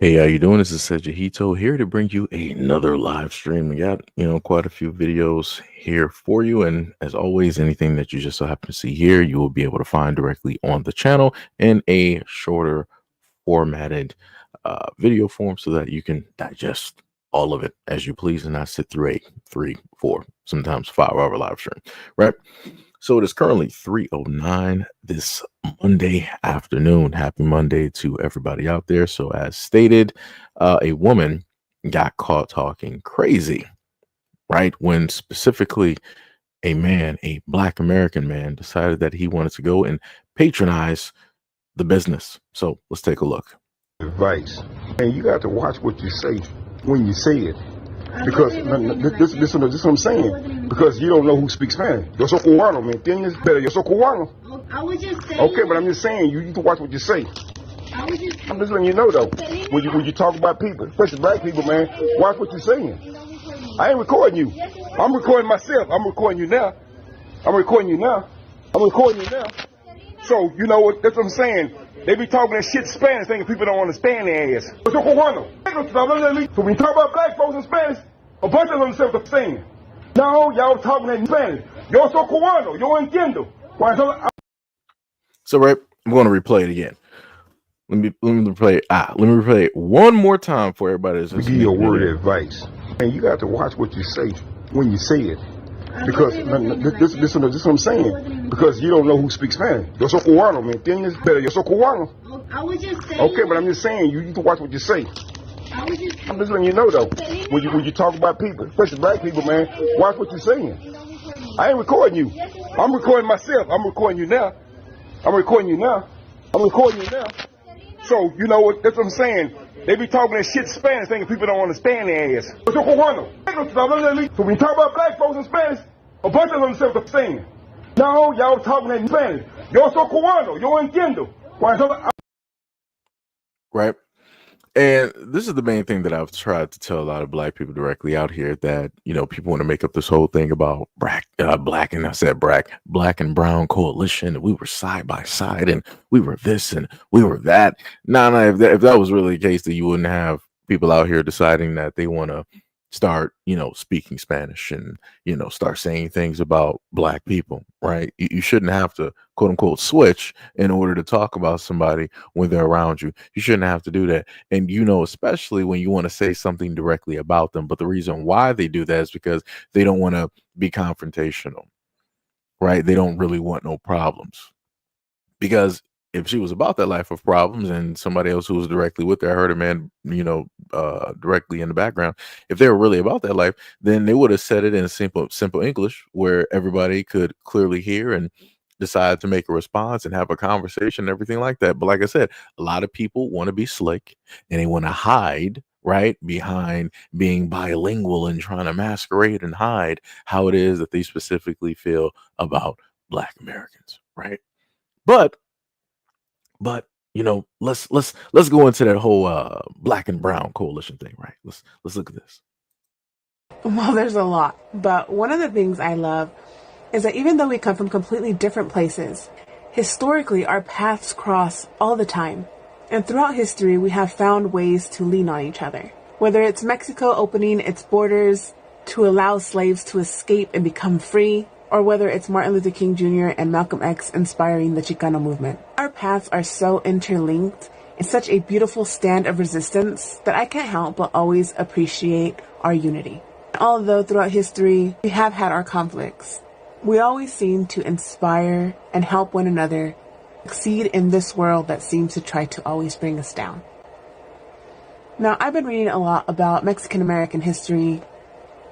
Hey, how you doing? This is SEIJIHITO here to bring you another live stream. We got, quite a few videos here for you. And as always, anything that you just so happen to see here, you will be able to find directly on the channel in a shorter formatted video form so that you can digest all of it as you please and not sit through a 3, 4, sometimes 5 hour live stream, right? So it is currently 3:09 this Monday afternoon. Happy Monday to everybody out there. So as stated, a woman got caught talking crazy, right? When specifically a man, a Black American man, decided that he wanted to go and patronize the business. So let's take a look. Advice. And you got to watch what you say when you say it. Because this is what I'm saying. Because you don't know who speaks Spanish. Yo soy cubano, ¿me entiendes? Pero yo soy cubano. I was just saying. Okay, but I'm just saying you need to watch what you say. I'm just letting you know though. When you talk about people, especially black people, man, watch what you're saying. I ain't recording you. I'm recording myself. I'm recording you now. I'm recording you now. So you know what? That's what I'm saying. They be talking that shit Spanish, thinking people don't understand their ass. Yo soy cubano. So when you talk about black folks in Spanish, a bunch of them say what they're saying. No, y'all talking in Spanish. Yo soy cubano. Yo entiendo. So right, I'm going to replay it again. Let me replay it one more time for everybody. Give you a word of advice, and you got to watch what you say when you say it. Because this is what I'm saying. Because you don't know who speaks Spanish. Yo soy cubano, ¿me entiendes? Pero yo soy cubano. I was just saying. Okay, but I'm just saying you need to watch what you say. I'm just letting you know though. When you talk about people, especially black people, man, watch what you're saying. I ain't recording you. I'm recording myself. I'm recording you now. So you know what? That's what I'm saying. They be talking that shit Spanish, thinking people don't understand their ass. So when you talk about black folks in Spanish, a bunch of them say what they're saying. No, y'all talking in Spanish. Yo soy cubano. Yo entiendo. Right. And this is the main thing that I've tried to tell a lot of black people directly out here, that, people want to make up this whole thing about black and brown coalition. We were side by side and we were this and we were that. No, if that was really the case, then you wouldn't have people out here deciding that they want to start, speaking Spanish and, start saying things about black people, right? You shouldn't have to, quote unquote, switch in order to talk about somebody when they're around you. You shouldn't have to do that. And, especially when you want to say something directly about them. But the reason why they do that is because they don't want to be confrontational, right? They don't really want no problems. Because if she was about that life of problems and somebody else who was directly with her, I heard a man, directly in the background, if they were really about that life, then they would have said it in simple English where everybody could clearly hear and decide to make a response and have a conversation and everything like that. But like I said, a lot of people want to be slick and they want to hide, right, behind being bilingual and trying to masquerade and hide how it is that they specifically feel about Black Americans, right? But let's go into that whole black and brown coalition thing, right? Let's look at this. Well, there's a lot, but one of the things I love is that even though we come from completely different places, historically our paths cross all the time. And throughout history, we have found ways to lean on each other. Whether it's Mexico opening its borders to allow slaves to escape and become free, or whether it's Martin Luther King Jr. and Malcolm X inspiring the Chicano movement. Our paths are so interlinked in such a beautiful stand of resistance that I can't help but always appreciate our unity. Although throughout history, we have had our conflicts, we always seem to inspire and help one another succeed in this world that seems to try to always bring us down. Now, I've been reading a lot about Mexican American history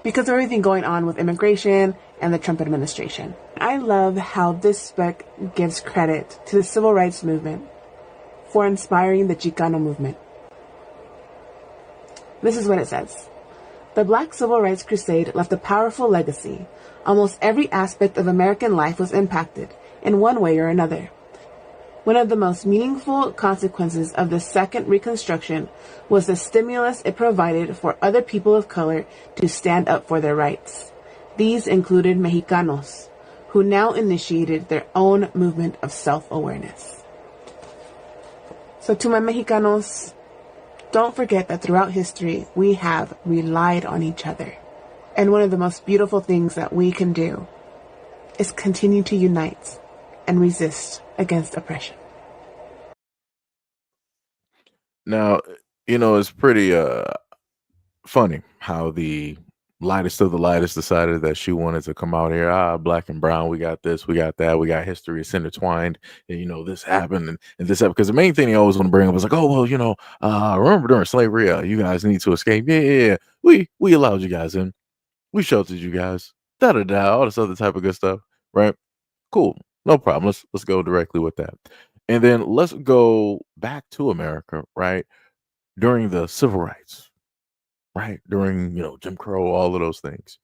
because of everything going on with immigration and the Trump administration. I love how this spec gives credit to the civil rights movement for inspiring the Chicano movement. This is what it says. The Black Civil Rights Crusade left a powerful legacy. Almost every aspect of American life was impacted in one way or another. One of the most meaningful consequences of the Second Reconstruction was the stimulus it provided for other people of color to stand up for their rights. These included Mexicanos, who now initiated their own movement of self-awareness. So to my Mexicanos, Don't forget that throughout history, we have relied on each other. And one of the most beautiful things that we can do is continue to unite and resist against oppression. Now, it's pretty funny how the lightest of the lightest decided that she wanted to come out here. Black and brown, we got this, we got that, we got history, it's intertwined, and this happened and this happened. Because the main thing they always want to bring up was like, oh well, remember during slavery, you guys need to escape. Yeah. We allowed you guys in, we sheltered you guys, all this other type of good stuff, right? Cool, no problem. Let's go directly with that, and then let's go back to America, right? During the civil rights, right? During, Jim Crow, all of those things.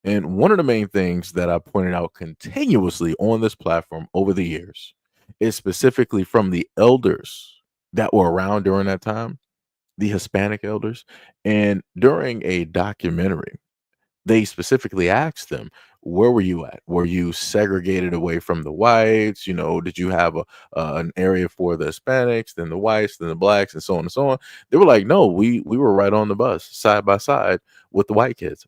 And one of the main things that I pointed out continuously on this platform over the years is specifically from the elders that were around during that time, the Hispanic elders. And during a documentary, they specifically asked them, where were you at? Were you segregated away from the whites? Did you have an area for the Hispanics, then the whites, then the blacks, and so on and so on? They were like, no, we were right on the bus, side by side with the white kids.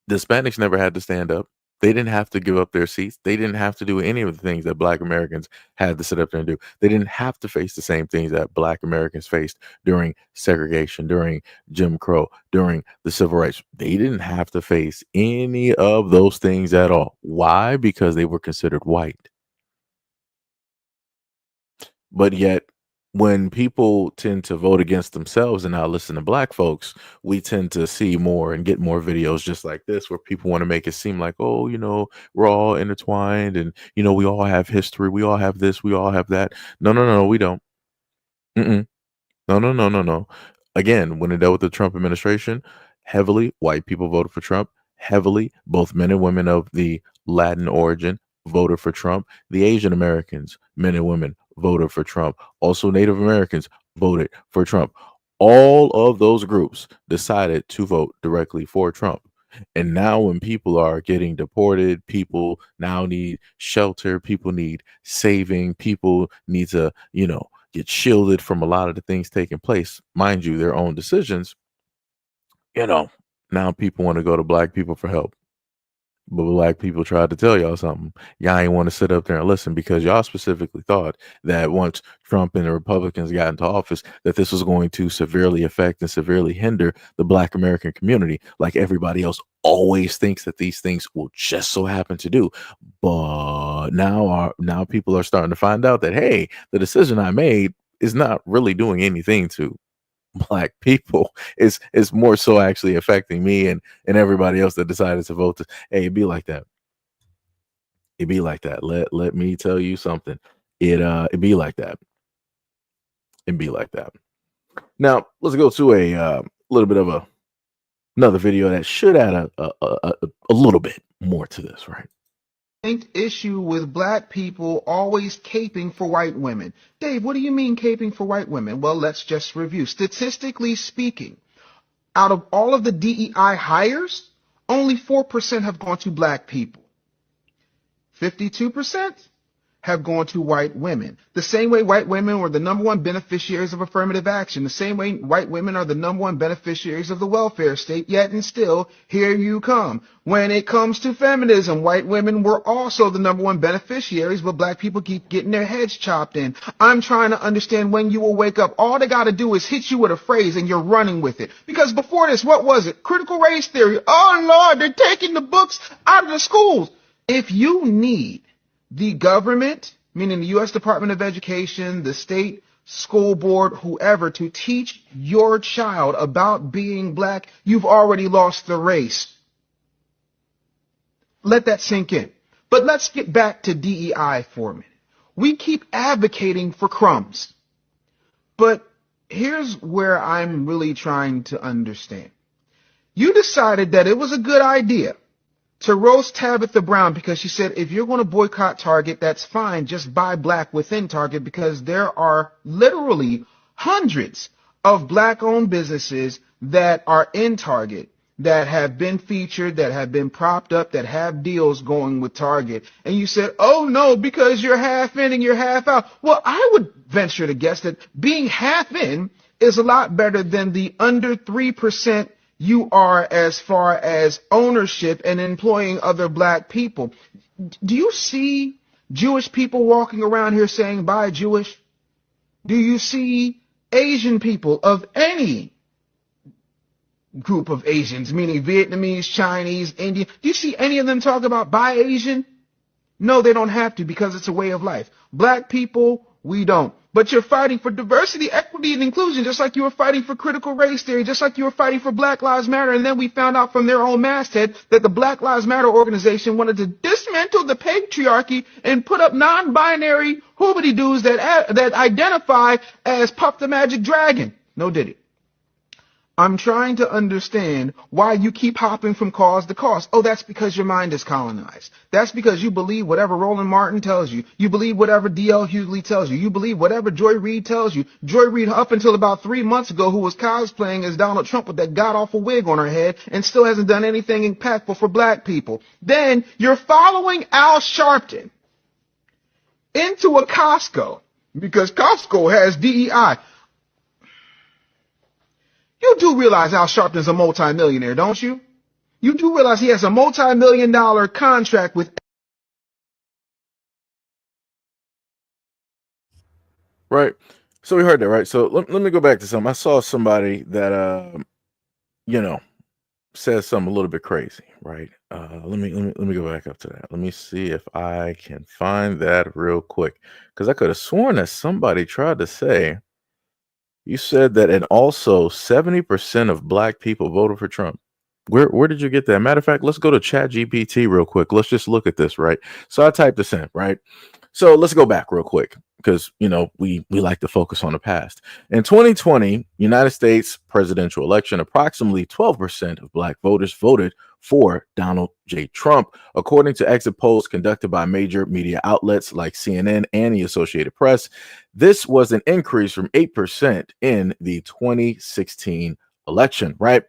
The Hispanics never had to stand up. They didn't have to give up their seats. They didn't have to do any of the things that Black Americans had to sit up there and do. They didn't have to face the same things that Black Americans faced during segregation, during Jim Crow, during the civil rights. They didn't have to face any of those things at all. Why? Because they were considered white. But yet, when people tend to vote against themselves and not listen to Black folks, we tend to see more and get more videos just like this, where people want to make it seem like, oh, we're all intertwined and, we all have history. We all have this. We all have that. No, we don't. Mm-mm. No. Again, when it dealt with the Trump administration, heavily white people voted for Trump. Heavily, both men and women of the Latin origin voted for Trump. The Asian Americans, men and women, voted for Trump. Also, Native Americans voted for Trump. All of those groups decided to vote directly for Trump. And now when people are getting deported, people now need shelter, people need saving, people need to, get shielded from a lot of the things taking place. Mind you, their own decisions. Now people want to go to Black people for help. But Black people tried to tell y'all something. Y'all ain't want to sit up there and listen, because y'all specifically thought that once Trump and the Republicans got into office, that this was going to severely affect and severely hinder the Black American community, like everybody else always thinks that these things will just so happen to do. But now people are starting to find out that, hey, the decision I made is not really doing anything to Black people. It's more so actually affecting me and everybody else that decided to vote. Hey, it'd be like that. It'd be like that. Let me tell you something. It'd be like that. It'd be like that. Now let's go to a little bit of another video that should add a little bit more to this, right? Issue with Black people always caping for white women. Dave, what do you mean caping for white women? Well, let's just review. Statistically speaking, out of all of the DEI hires, only 4% have gone to Black people. 52% have gone to white women. The same way white women were the number one beneficiaries of affirmative action. The same way white women are the number one beneficiaries of the welfare state. Yet and still, here you come. When it comes to feminism, white women were also the number one beneficiaries, but Black people keep getting their heads chopped in. I'm trying to understand when you will wake up. All they got to do is hit you with a phrase and you're running with it. Because before this, what was it? Critical race theory. Oh, Lord, they're taking the books out of the schools. If you need the government, meaning the U.S. Department of Education, the state school board, whoever, to teach your child about being Black, you've already lost the race. Let that sink in. But let's get back to DEI for a minute. We keep advocating for crumbs. But here's where I'm really trying to understand. You decided that it was a good idea to roast Tabitha Brown because she said, if you're going to boycott Target, that's fine. Just buy Black within Target, because there are literally hundreds of Black-owned businesses that are in Target that have been featured, that have been propped up, that have deals going with Target. And you said, oh, no, because you're half in and you're half out. Well, I would venture to guess that being half in is a lot better than the under 3% you are as far as ownership and employing other black people. Do you see Jewish people walking around here saying, "Bye, Jewish"? Do you see Asian people of any group of Asians, meaning Vietnamese, Chinese, Indian? Do you see any of them talk about "Bye, Asian"? No, they don't have to, because it's a way of life. Black people, we don't. But you're fighting for diversity, equity, and inclusion, just like you were fighting for critical race theory, just like you were fighting for Black Lives Matter. And then we found out from their own masthead that the Black Lives Matter organization wanted to dismantle the patriarchy and put up non-binary hoobity-doos that identify as Puff the Magic Dragon. No diddy. I'm trying to understand why you keep hopping from cause to cause. Oh, that's because your mind is colonized. That's because you believe whatever Roland Martin tells you. You believe whatever D.L. Hughley tells you. You believe whatever Joy Reid tells you. Joy Reid, up until about 3 months ago, who was cosplaying as Donald Trump with that god-awful wig on her head and still hasn't done anything impactful for black people. Then you're following Al Sharpton into a Costco, because Costco has DEI. You do realize Al Sharpton's a multimillionaire, don't you? You do realize he has a multi-million-dollar contract with... Right. So we heard that, right? So let me go back to something. I saw somebody that, says something a little bit crazy, right? Let me go back up to that. Let me see if I can find that real quick, because I could have sworn that somebody tried to say, you said that, and also 70% of black people voted for Trump. Where did you get that? Matter of fact, let's go to ChatGPT real quick. Let's just look at this, right? So I typed this in, right? So let's go back real quick, because we like to focus on the past. In 2020 United States presidential election, approximately 12% of black voters voted for Donald J. Trump, according to exit polls conducted by major media outlets like CNN and the Associated Press. This was an increase from 8% in the 2016 election, right?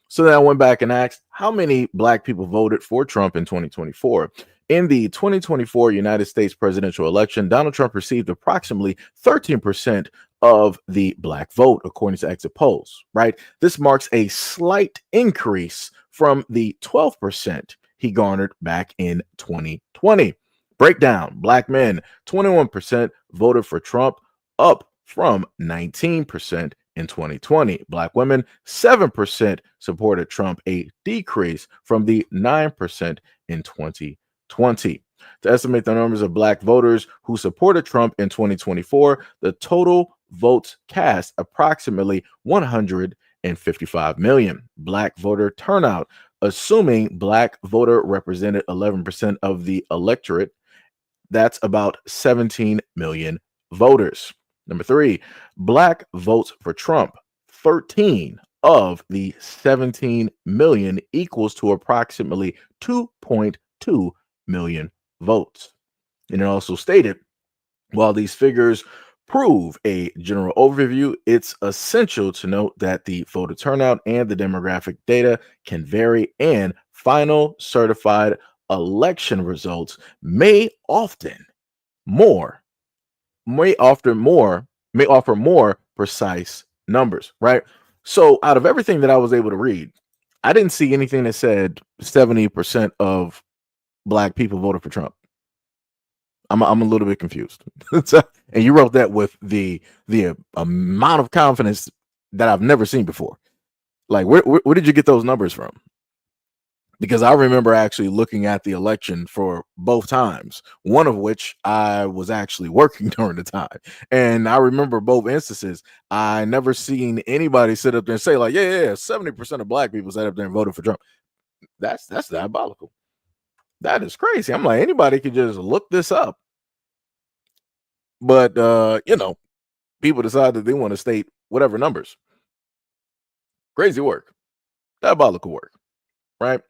So then I went back and asked, how many black people voted for Trump in 2024? In the 2024 United States presidential election, Donald Trump received approximately 13% of the black vote, according to exit polls, right? This marks a slight increase from the 12% he garnered back in 2020. Breakdown: black men, 21% voted for Trump, up from 19% in 2020. Black women, 7% supported Trump, a decrease from the 9% in 2020. To estimate the numbers of black voters who supported Trump in 2024, the total votes cast approximately 155 million. Black voter turnout, assuming black voter represented 11% of the electorate, that's about 17 million voters. Number 3, black votes for Trump, 13 of the 17 million, equals to approximately 2.2 million votes. And it also stated, while these figures prove a general overview, it's essential to note that the voter turnout and the demographic data can vary, and final certified election results may offer more precise numbers, right? So out of everything that I was able to read, I didn't see anything that said 70% of black people voted for Trump. I'm a little bit confused. And you wrote that with the amount of confidence that I've never seen before. Like, where did you get those numbers from? Because I remember actually looking at the election for both times, one of which I was actually working during the time. And I remember both instances. I never seen anybody sit up there and say, like, yeah, 70% of black people sat up there and voted for Trump. That's diabolical. That is crazy. I'm like, anybody could just look this up. But, people decide that they want to state whatever numbers. Crazy work. Diabolical work, right?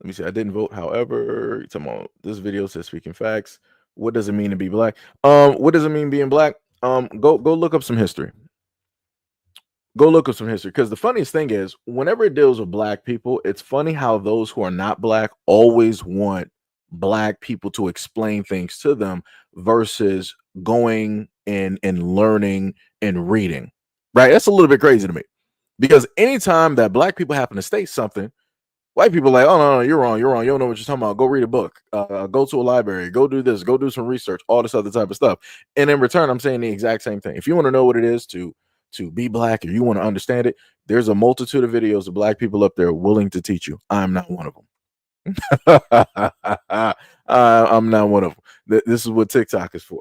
Let me see. I didn't vote. However, this video says speaking facts. What does it mean to be black? What does it mean being black? Go look up some history. Go look up some history. Because the funniest thing is, whenever it deals with black people, it's funny how those who are not black always want black people to explain things to them versus going and learning and reading, right? That's a little bit crazy to me, because anytime that black people happen to state something, white people are like, oh, no, you're wrong. You don't know what you're talking about. Go read a book, go to a library, go do this, go do some research, all this other type of stuff. And in return, I'm saying the exact same thing. If you want to know what it is to be black, or you want to understand it, there's a multitude of videos of black people up there willing to teach you. I'm not one of them. I'm not one of them. This is what TikTok is for.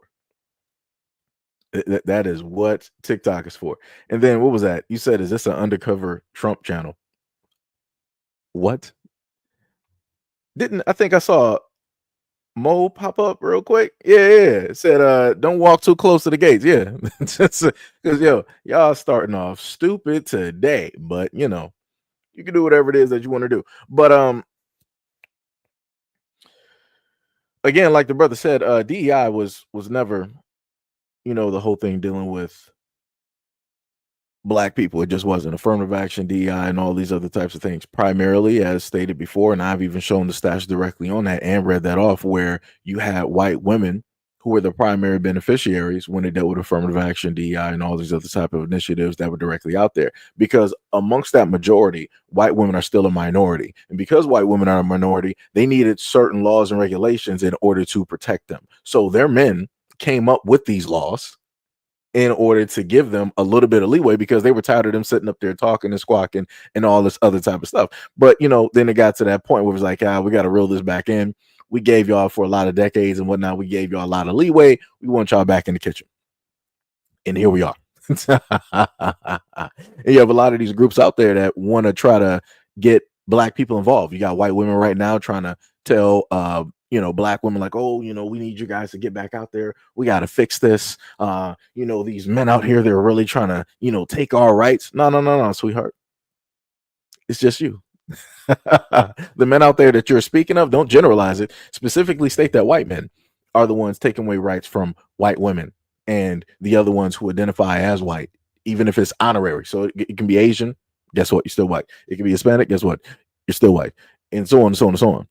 That is what TikTok is for. And then what was that? You said, is this an undercover Trump channel? What? I think I saw Mo pop up real quick. Yeah. It said, don't walk too close to the gates. Yeah. Because y'all starting off stupid today, but you can do whatever it is that you want to do. But again, like the brother said, DEI was never, the whole thing dealing with black people. It just wasn't. Affirmative action, DEI, and all these other types of things. Primarily, as stated before, and I've even shown the stats directly on that and read that off, where you had white women who were the primary beneficiaries when they dealt with affirmative action, DEI, and all these other type of initiatives that were directly out there. Because amongst that majority, white women are still a minority. And because white women are a minority, they needed certain laws and regulations in order to protect them. So their men came up with these laws in order to give them a little bit of leeway, because they were tired of them sitting up there talking and squawking and all this other type of stuff. But, then it got to that point where it was like, we got to reel this back in. We gave y'all for a lot of decades and whatnot. We gave y'all a lot of leeway. We want y'all back in the kitchen. And here we are. And you have a lot of these groups out there that want to try to get black people involved. You got white women right now trying to tell, black women like, oh, we need you guys to get back out there. We got to fix this. These men out here, they're really trying to, take our rights. No, sweetheart. It's just you. The men out there that you're speaking of, don't generalize it. Specifically state that white men are the ones taking away rights from white women and the other ones who identify as white, even if it's honorary. So it can be Asian. Guess what? You're still white. It can be Hispanic. Guess what? You're still white. And so on and so on and so on.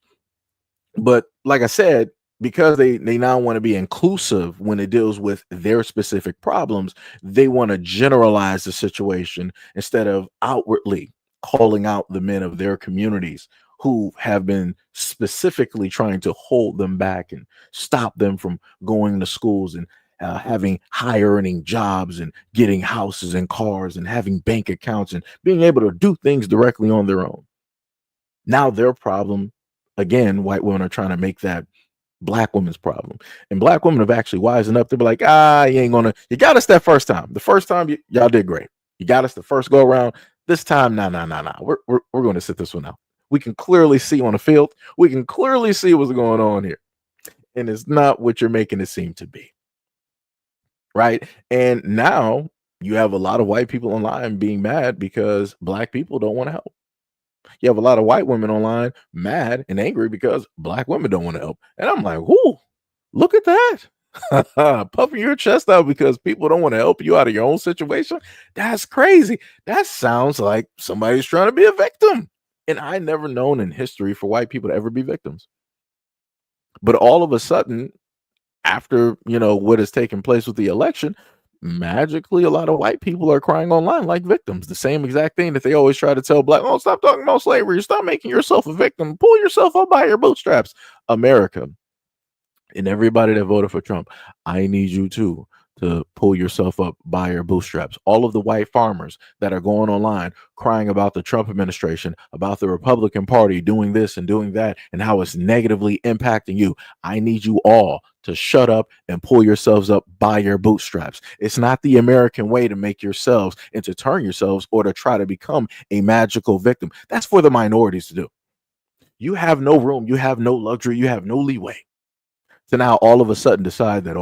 But like I said, because they now want to be inclusive when it deals with their specific problems, they want to generalize the situation instead of outwardly calling out the men of their communities who have been specifically trying to hold them back and stop them from going to schools and having high earning jobs and getting houses and cars and having bank accounts and being able to do things directly on their own. Now their problem, again, white women are trying to make that black women's problem. And black women have actually wisened up to be like, you got us that first time. The first time y'all did great. You got us the first go around. This time, nah. We're going to sit this one out. We can clearly see on the field. We can clearly see what's going on here. And it's not what you're making it seem to be. Right? And now you have a lot of white people online being mad because black people don't want to help. You have a lot of white women online mad and angry because black women don't want to help. And I'm like, whoo, look at that. Puffing your chest out because people don't want to help you out of your own situation. That's crazy. That sounds like somebody's trying to be a victim. And I never known in history for white people to ever be victims. But all of a sudden, after, what has taken place with the election, magically a lot of white people are crying online like victims. The same exact thing that they always try to tell black, oh, stop talking about slavery. Stop making yourself a victim. Pull yourself up by your bootstraps. America and everybody that voted for Trump, I need you to pull yourself up by your bootstraps. All of the white farmers that are going online crying about the Trump administration, about the Republican Party doing this and doing that, and how it's negatively impacting you. I need you all to shut up and pull yourselves up by your bootstraps. It's not the American way to make yourselves and to turn yourselves or to try to become a magical victim. That's for the minorities to do. You have no room. You have no luxury. You have no leeway to now all of a sudden decide that,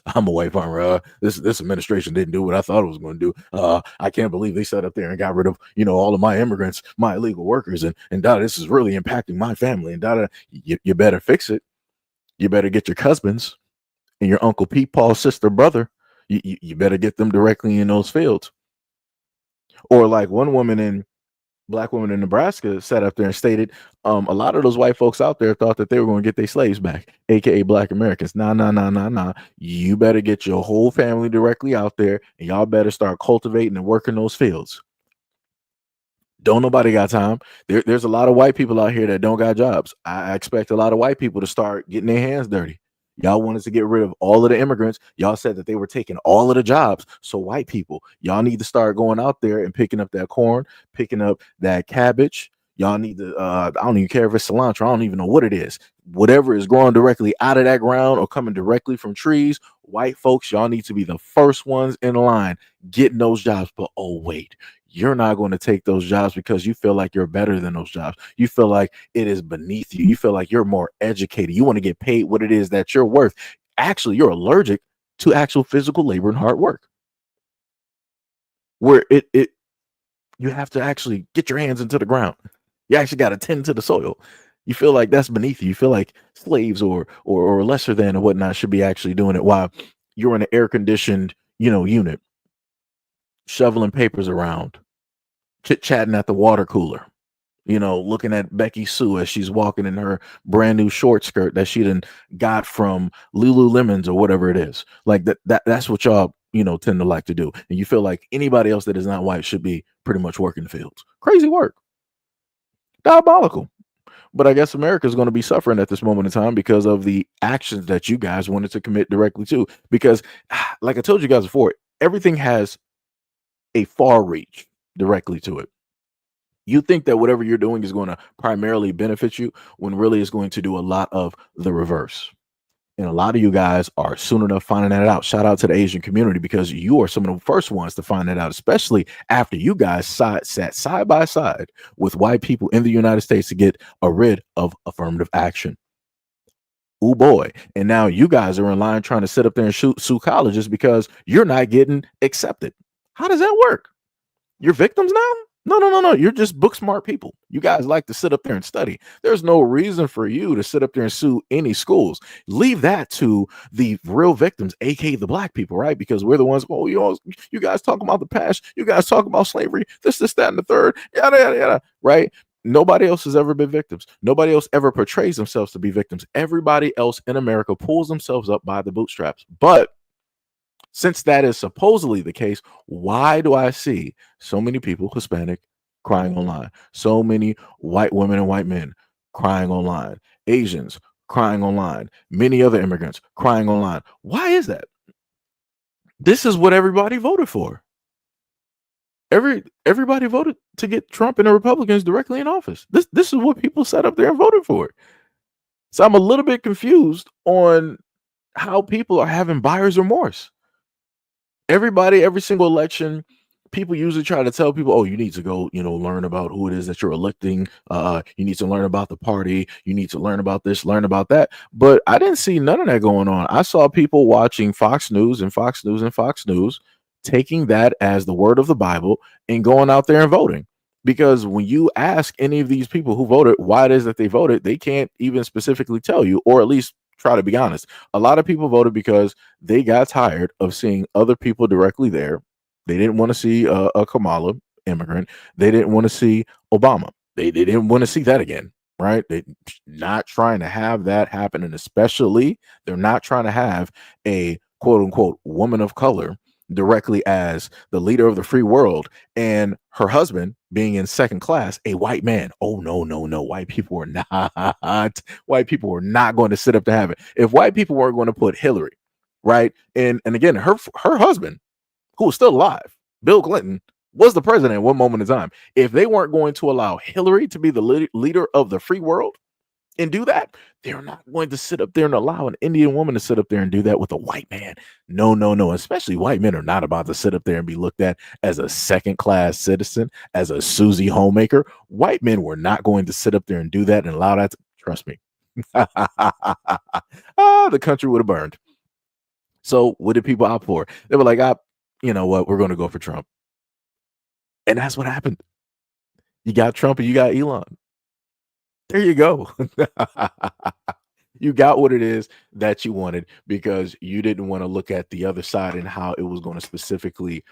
I'm a white farmer. This administration didn't do what I thought it was going to do. I can't believe they sat up there and got rid of, all of my immigrants, my illegal workers, and this is really impacting my family. And you better fix it. You better get your husbands and your Uncle Pete, Paul's sister, brother. You better get them directly in those fields. Or like one woman in black woman in Nebraska sat up there and stated, a lot of those white folks out there thought that they were going to get their slaves back, aka Black Americans. Nah, nah, nah, nah, nah. You better get your whole family directly out there, and y'all better start cultivating and working those fields. Don't nobody got time. There's a lot of white people out here that don't got jobs. I expect a lot of white people to start getting their hands dirty. Y'all wanted to get rid of all of the immigrants. Y'all said that they were taking all of the jobs. So white people, y'all need to start going out there and picking up that corn, picking up that cabbage. Y'all need to, I don't even care if it's cilantro. I don't even know what it is. Whatever is growing directly out of that ground or coming directly from trees, white folks, y'all need to be the first ones in line getting those jobs. But oh, wait, you're not going to take those jobs because you feel like you're better than those jobs. You feel like it is beneath you. You feel like you're more educated. You want to get paid what it is that you're worth. Actually, you're allergic to actual physical labor and hard work. Where you have to actually get your hands into the ground. You actually got to tend to the soil. You feel like that's beneath you. You feel like slaves or lesser than or whatnot should be actually doing it while you're in an air conditioned, unit, shoveling papers around, chit-chatting at the water cooler, looking at Becky Sue as she's walking in her brand new short skirt that she done got from Lululemon's or whatever it is. Like that's what y'all, tend to like to do. And you feel like anybody else that is not white should be pretty much working the fields. Crazy work. Diabolical. But I guess America is going to be suffering at this moment in time because of the actions that you guys wanted to commit directly to. Because like I told you guys before, everything has a far reach directly to it. You think that whatever you're doing is going to primarily benefit you when really it's going to do a lot of the reverse. And a lot of you guys are soon enough finding that out. Shout out to the Asian community because you are some of the first ones to find that out, especially after you guys sat side by side with white people in the United States to get rid of affirmative action. Oh boy. And now you guys are in line trying to sit up there and sue colleges because you're not getting accepted. How does that work? You're victims now? No. You're just book smart people. You guys like to sit up there and study. There's no reason for you to sit up there and sue any schools. Leave that to the real victims, aka the black people, right? Because we're the ones, you guys talk about the past, you guys talk about slavery, this, that, and the third, yada, yada, yada, right? Nobody else has ever been victims. Nobody else ever portrays themselves to be victims. Everybody else in America pulls themselves up by the bootstraps. But since that is supposedly the case, why do I see so many people, Hispanic, crying online? So many white women and white men crying online, Asians crying online, many other immigrants crying online. Why is that? This is what everybody voted for. Everybody voted to get Trump and the Republicans directly in office. This is what people sat up there and voted for. So I'm a little bit confused on how people are having buyer's remorse. Everybody, every single election, people usually try to tell people, oh, you need to go, learn about who it is that you're electing. You need to learn about the party. You need to learn about this, learn about that. But I didn't see none of that going on. I saw people watching Fox News and Fox News and Fox News, taking that as the word of the Bible and going out there and voting. Because when you ask any of these people who voted why it is that they voted, they can't even specifically tell you, or at least try to be honest. A lot of people voted because they got tired of seeing other people directly there. They didn't want to see a Kamala immigrant. They didn't want to see Obama. They didn't want to see that again, right? They're not trying to have that happen. And especially they're not trying to have a quote unquote woman of color directly as the leader of the free world and her husband being in second class, a white man. Oh, no. White people are not going to sit up to have it. If white people weren't going to put Hillary, right? And again, her husband, who was still alive, Bill Clinton, was the president at one moment in time. If they weren't going to allow Hillary to be the leader of the free world and do that, they're not going to sit up there and allow an Indian woman to sit up there and do that with a white man. No. Especially white men are not about to sit up there and be looked at as a second-class citizen, as a Susie homemaker. White men were not going to sit up there and do that and allow that to, trust me. The country would have burned. So what did people opt for? They were like, you know what, we're going to go for Trump. And that's what happened. You got Trump and you got Elon. There you go. You got what it is that you wanted because you didn't want to look at the other side and how it was going to specifically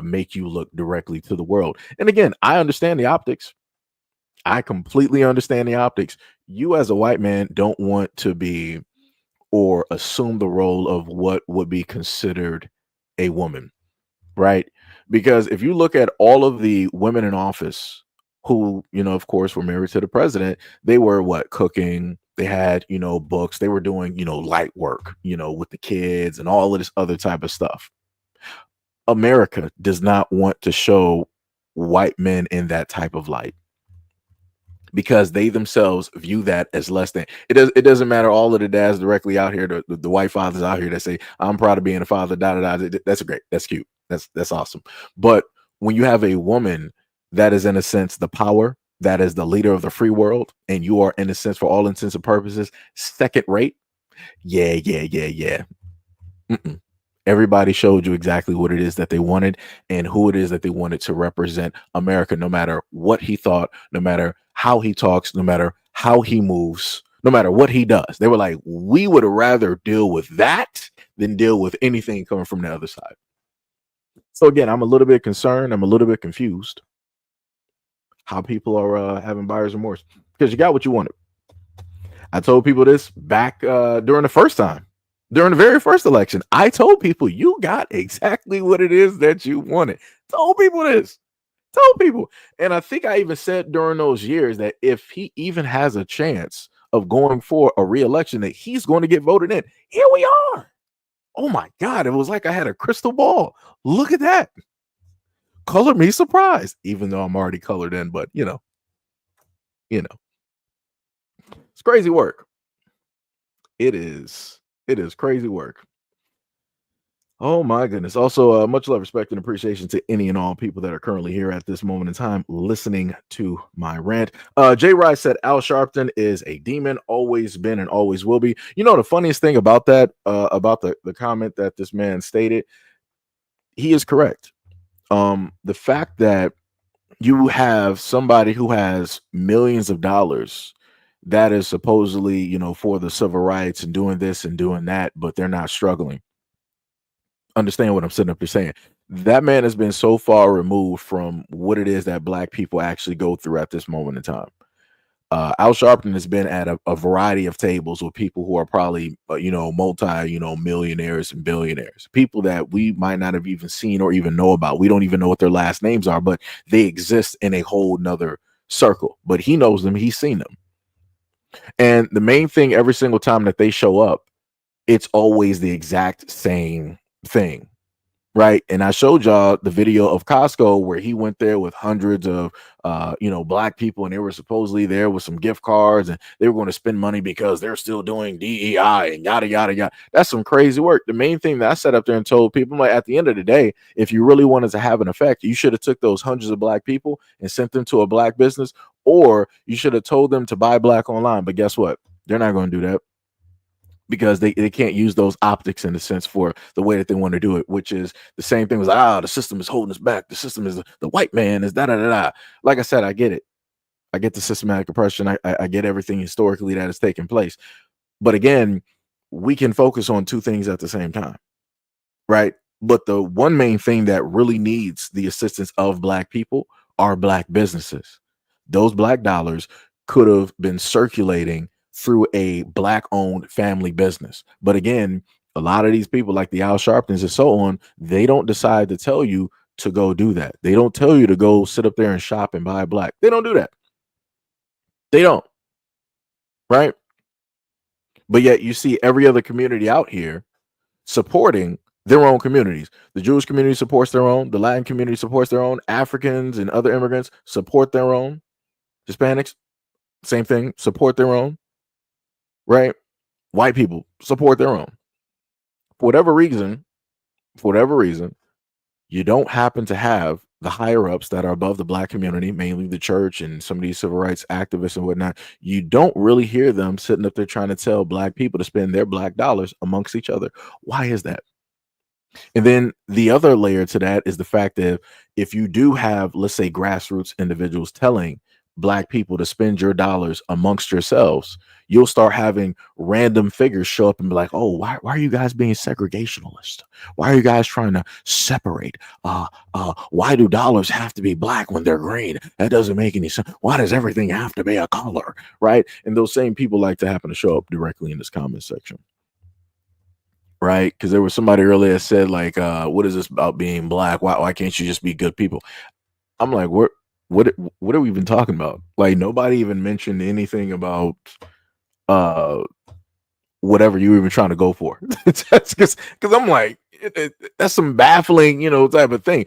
make you look directly to the world. And again, I understand the optics. I completely understand the optics. You as a white man don't want to be or assume the role of what would be considered a woman, right? Because if you look at all of the women in office who, of course, were married to the president, they were what, cooking, they had, books, they were doing, light work, with the kids and all of this other type of stuff. America does not want to show white men in that type of light because they themselves view that as less than. It doesn't matter all of the dads directly out here, the white fathers out here that say, I'm proud of being a father, that's great, that's cute, that's awesome. But when you have a woman that is in a sense the power, that is the leader of the free world, and you are in a sense, for all intents and purposes, second rate, yeah. Mm-mm. Everybody showed you exactly what it is that they wanted and who it is that they wanted to represent America, no matter what he thought, no matter how he talks, no matter how he moves, no matter what he does. They were like, we would rather deal with that than deal with anything coming from the other side. So again, I'm a little bit concerned. I'm a little bit confused how people are having buyer's remorse because you got what you wanted. I told people this back during the very first election. I told people you got exactly what it is that you wanted. Told people this. Told people. And I think I even said during those years that if he even has a chance of going for a re-election, that he's going to get voted in. Here we are. Oh my God. It was like I had a crystal ball. Look at that. Color me surprised, even though I'm already colored in, but it's crazy work. It is crazy work. Oh my goodness. Also, much love, respect, and appreciation to any and all people that are currently here at this moment in time listening to my rant. Jay Rice said Al Sharpton is a demon, always been and always will be. The funniest thing about that, about the comment that this man stated, he is correct. The fact that you have somebody who has millions of dollars that is supposedly, for the civil rights and doing this and doing that, but they're not struggling. Understand what I'm sitting up here saying. That man has been so far removed from what it is that black people actually go through at this moment in time. Al Sharpton has been at a variety of tables with people who are probably, multi, millionaires and billionaires, people that we might not have even seen or even know about. We don't even know what their last names are, but they exist in a whole nother circle. But he knows them. He's seen them. And the main thing, every single time that they show up, it's always the exact same thing, right? And I showed y'all the video of Costco where he went there with hundreds of black people, and they were supposedly there with some gift cards, and they were going to spend money because they're still doing DEI and yada yada yada. That's some crazy work. The main thing that I sat up there and told people, I'm like, at the end of the day, if you really wanted to have an effect, you should have took those hundreds of black people and sent them to a black business, or you should have told them to buy black online. But guess what? They're not going to do that, because they can't use those optics in a sense for the way that they want to do it, which is the same thing as, the system is holding us back. The system is the white man is da. Like I said, I get it. I get the systematic oppression. I get everything historically that has taken place. But again, we can focus on two things at the same time, right? But the one main thing that really needs the assistance of black people are black businesses. Those black dollars could have been circulating through a black-owned family business. But again, a lot of these people, like the Al Sharptons and so on, they don't decide to tell you to go do that. They don't tell you to go sit up there and shop and buy black. They don't do that. They don't. Right? But yet you see every other community out here supporting their own communities. The Jewish community supports their own. The Latin community supports their own. Africans and other immigrants support their own. Hispanics, same thing, support their own. Right? White people support their own. For whatever reason, you don't happen to have the higher ups that are above the black community, mainly the church and some of these civil rights activists and whatnot. You don't really hear them sitting up there trying to tell black people to spend their black dollars amongst each other. Why is that? And then the other layer to that is the fact that if you do have, let's say, grassroots individuals telling black people to spend your dollars amongst yourselves, you'll start having random figures show up and be like, oh, why are you guys being segregationalist? Why are you guys trying to separate? Why do dollars have to be black when they're green? That doesn't make any sense. Why does everything have to be a color? Right? And those same people like to happen to show up directly in this comment section. Right? Because there was somebody earlier that said, like, what is this about being black? Why can't you just be good people? I'm like, what are we even talking about? Like, nobody even mentioned anything about whatever you were even trying to go for. Because I'm like, that's some baffling, type of thing.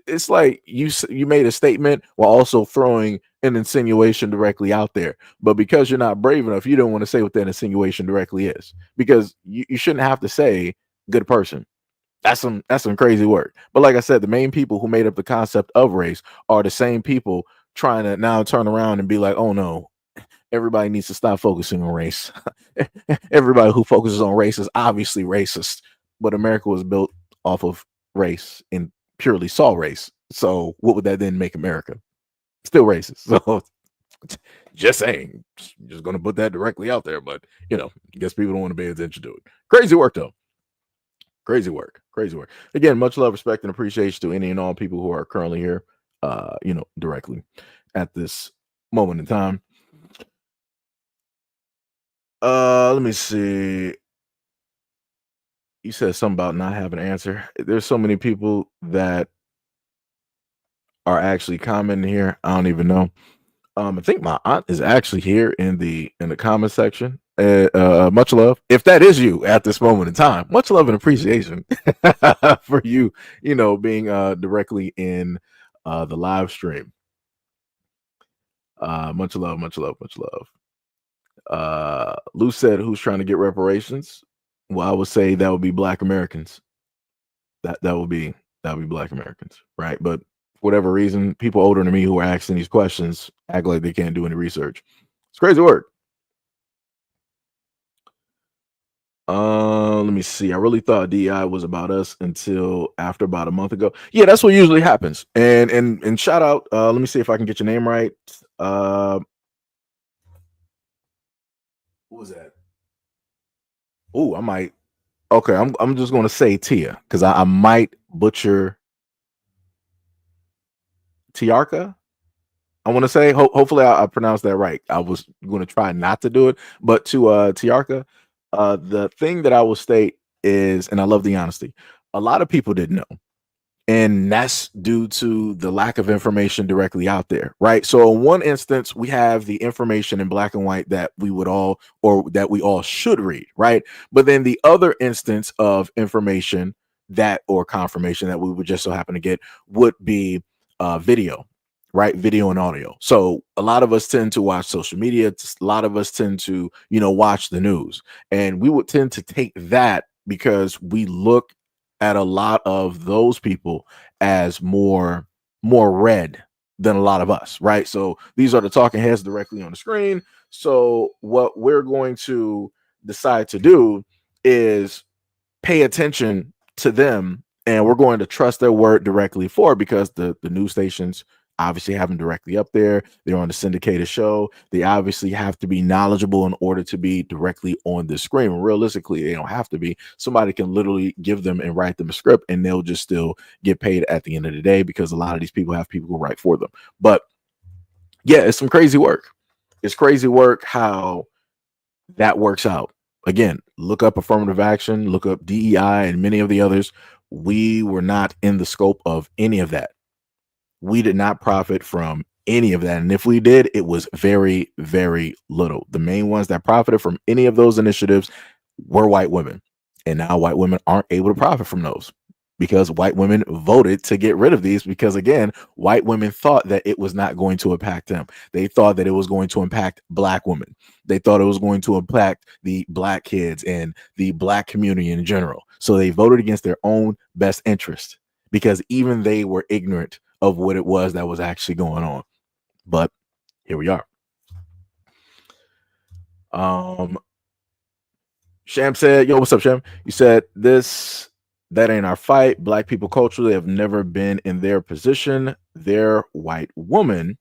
It's like you made a statement while also throwing an insinuation directly out there. But because you're not brave enough, you don't want to say what that insinuation directly is. Because you shouldn't have to say good person. That's some crazy work. But like I said, the main people who made up the concept of race are the same people trying to now turn around and be like, oh no, everybody needs to stop focusing on race. Everybody who focuses on race is obviously racist. But America was built off of race and purely saw race. So what would that then make America? Still racist. So just saying, just going to put that directly out there. But, I guess people don't want to pay attention to it. Crazy work, though. Crazy work. Again, much love, respect, and appreciation to any and all people who are currently here, directly at this moment in time. Let me see. You said something about not having an answer. There's so many people that are actually commenting here. I don't even know. I think my aunt is actually here in the comment section. Much love. If that is you at this moment in time, much love and appreciation for you, being directly in the live stream. Much love. Lou said, who's trying to get reparations? Well, I would say that would be Black Americans. That would be Black Americans, right? But for whatever reason, people older than me who are asking these questions act like they can't do any research. It's crazy work. Let me see. I really thought DEI was about us until after about a month ago. Yeah, that's what usually happens. And shout out. Let me see if I can get your name right. What was that? Oh, I might. Okay, I'm just gonna say Tia because I might butcher Tiarka. I want to say. Hopefully, I pronounced that right. I was going to try not to do it, but to Tiarka, the thing that I will state is, and I love the honesty. A lot of people didn't know. And that's due to the lack of information directly out there, right? So in one instance, we have the information in black and white that we would all, or that we all should read, right? But then the other instance of information that, or confirmation that we would just so happen to get would be video, right? Video and audio. So a lot of us tend to watch social media. A lot of us tend to, watch the news, and we would tend to take that because we look at a lot of those people as more red than a lot of us, right? So these are the talking heads directly on the screen. So what we're going to decide to do is pay attention to them, and we're going to trust their word directly because the news stations obviously have them directly up there. They're on the syndicated show. They obviously have to be knowledgeable in order to be directly on the screen. And realistically, they don't have to be. Somebody can literally give them and write them a script, and they'll just still get paid at the end of the day because a lot of these people have people who write for them. But yeah, it's some crazy work. It's crazy work how that works out. Again, look up affirmative action, look up DEI and many of the others. We were not in the scope of any of that. We did not profit from any of that. And if we did, it was very, very little. The main ones that profited from any of those initiatives were white women. And now white women aren't able to profit from those because white women voted to get rid of these because, again, white women thought that it was not going to impact them. They thought that it was going to impact black women. They thought it was going to impact the black kids and the black community in general. So they voted against their own best interest because even they were ignorant of what it was that was actually going on. But here we are. Sham said, yo, what's up, Sham? You said that ain't our fight. Black people culturally have never been in their position. They're white woman.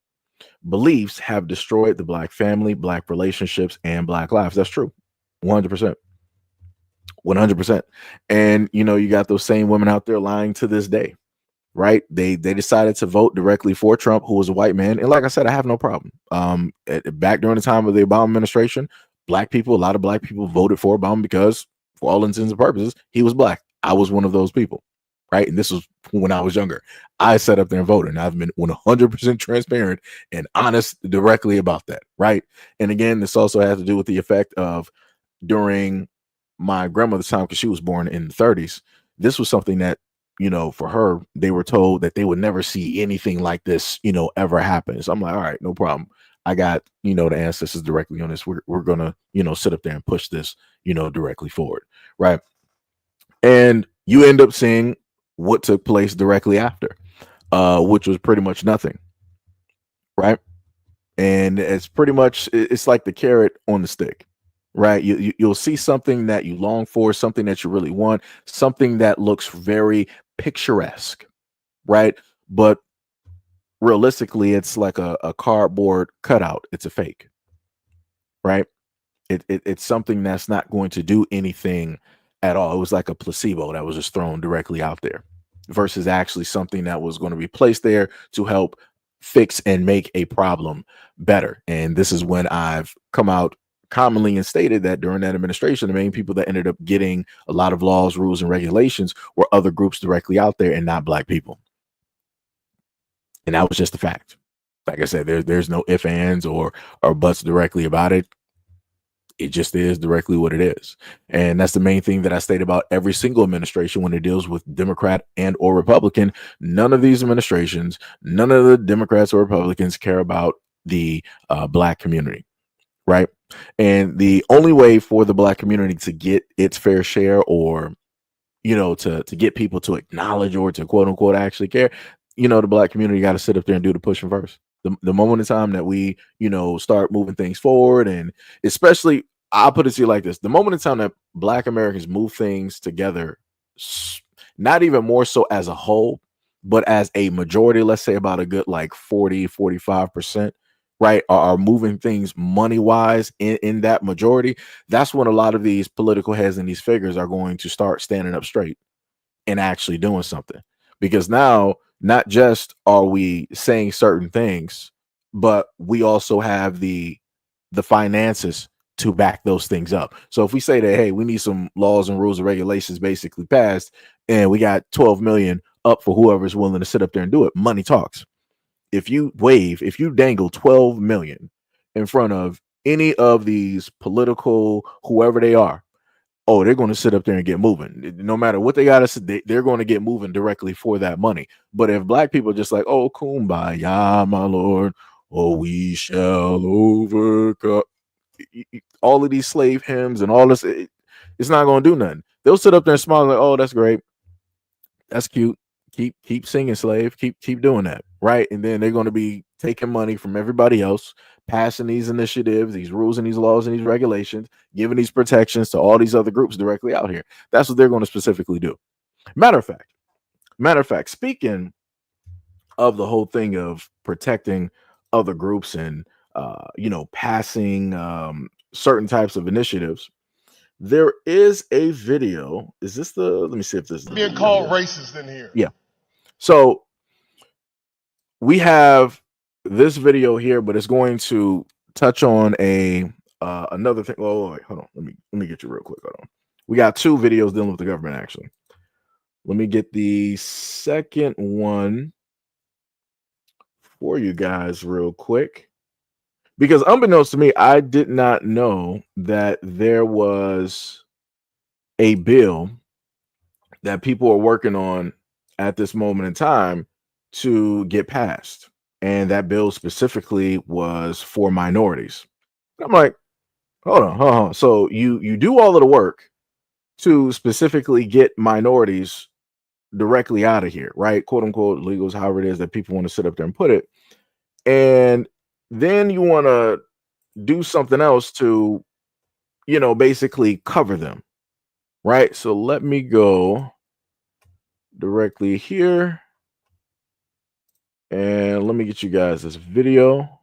Beliefs have destroyed the Black family, Black relationships, and Black lives. That's true. 100%. 100%. And you got those same women out there lying to this day, right? They decided to vote directly for Trump, who was a white man. And like I said, I have no problem. Back during the time of the Obama administration, a lot of Black people voted for Obama because, for all intents and purposes, he was Black. I was one of those people, right? And this was when I was younger. I sat up there and voted, and I've been 100% transparent and honest directly about that, right? And again, this also has to do with the effect of during my grandmother's time, because she was born in the 30s. This was something that, for her, they were told that they would never see anything like this, ever happen. So I'm like, all right, no problem. I got, the ancestors directly on this. We're gonna, sit up there and push this, directly forward, right? And you end up seeing what took place directly after, which was pretty much nothing, right? And it's like the carrot on the stick, right? You'll see something that you long for, something that you really want, something that looks very picturesque, right? But realistically, it's like a cardboard cutout. It's a fake, right? It's something that's not going to do anything at all. It was like a placebo that was just thrown directly out there versus actually something that was going to be placed there to help fix and make a problem better. And this is when I've come out commonly and stated that during that administration, the main people that ended up getting a lot of laws, rules, and regulations were other groups directly out there and not Black people. And that was just a fact. Like I said, there's no ifs, ands, or buts directly about it. It just is directly what it is. And that's the main thing that I state about every single administration when it deals with Democrat and or Republican. None of these administrations, none of the Democrats or Republicans care about the Black community, right? And the only way for the Black community to get its fair share, or to get people to acknowledge or to quote unquote actually care, the Black community got to sit up there and do the pushing first. The moment in time that we, start moving things forward, and especially, I'll put it to you like this: the moment in time that Black Americans move things together, not even more so as a whole, but as a majority, let's say about a good like 40-45%, right, are moving things money wise in that majority, that's when a lot of these political heads and these figures are going to start standing up straight and actually doing something. Because now, not just are we saying certain things, but we also have the finances to back those things up. So if we say that, hey, we need some laws and rules and regulations basically passed, and we got 12 million up for whoever's willing to sit up there and do it, money talks. If you dangle 12 million in front of any of these political, whoever they are, oh, they're going to sit up there and get moving. No matter what they got to say, they're going to get moving directly for that money. But if Black people are just like, oh, kumbaya, my Lord, oh, we shall overcome, all of these slave hymns and all this, it's not going to do nothing. They'll sit up there and smile like, oh, that's great, that's cute. Keep singing, slave. Keep doing that, right? And then they're going to be taking money from everybody else, passing these initiatives, these rules and these laws and these regulations, giving these protections to all these other groups directly out here. That's what they're going to specifically do. Matter of fact, speaking of the whole thing of protecting other groups and passing certain types of initiatives, there is a video. Is this the? Let me see if this is being called racist in here. Yeah. So we have this video here, but it's going to touch on another thing. Oh, wait, hold on. Let me get you real quick. Hold on. We got two videos dealing with the government, actually. Let me get the second one for you guys real quick. Because unbeknownst to me, I did not know that there was a bill that people are working on at this moment in time to get passed. And that bill specifically was for minorities. I'm like, hold on. So you do all of the work to specifically get minorities directly out of here, right? Quote unquote illegals, however it is that people want to sit up there and put it. And then you want to do something else to, basically cover them, right? So let me go directly here. And let me get you guys this video.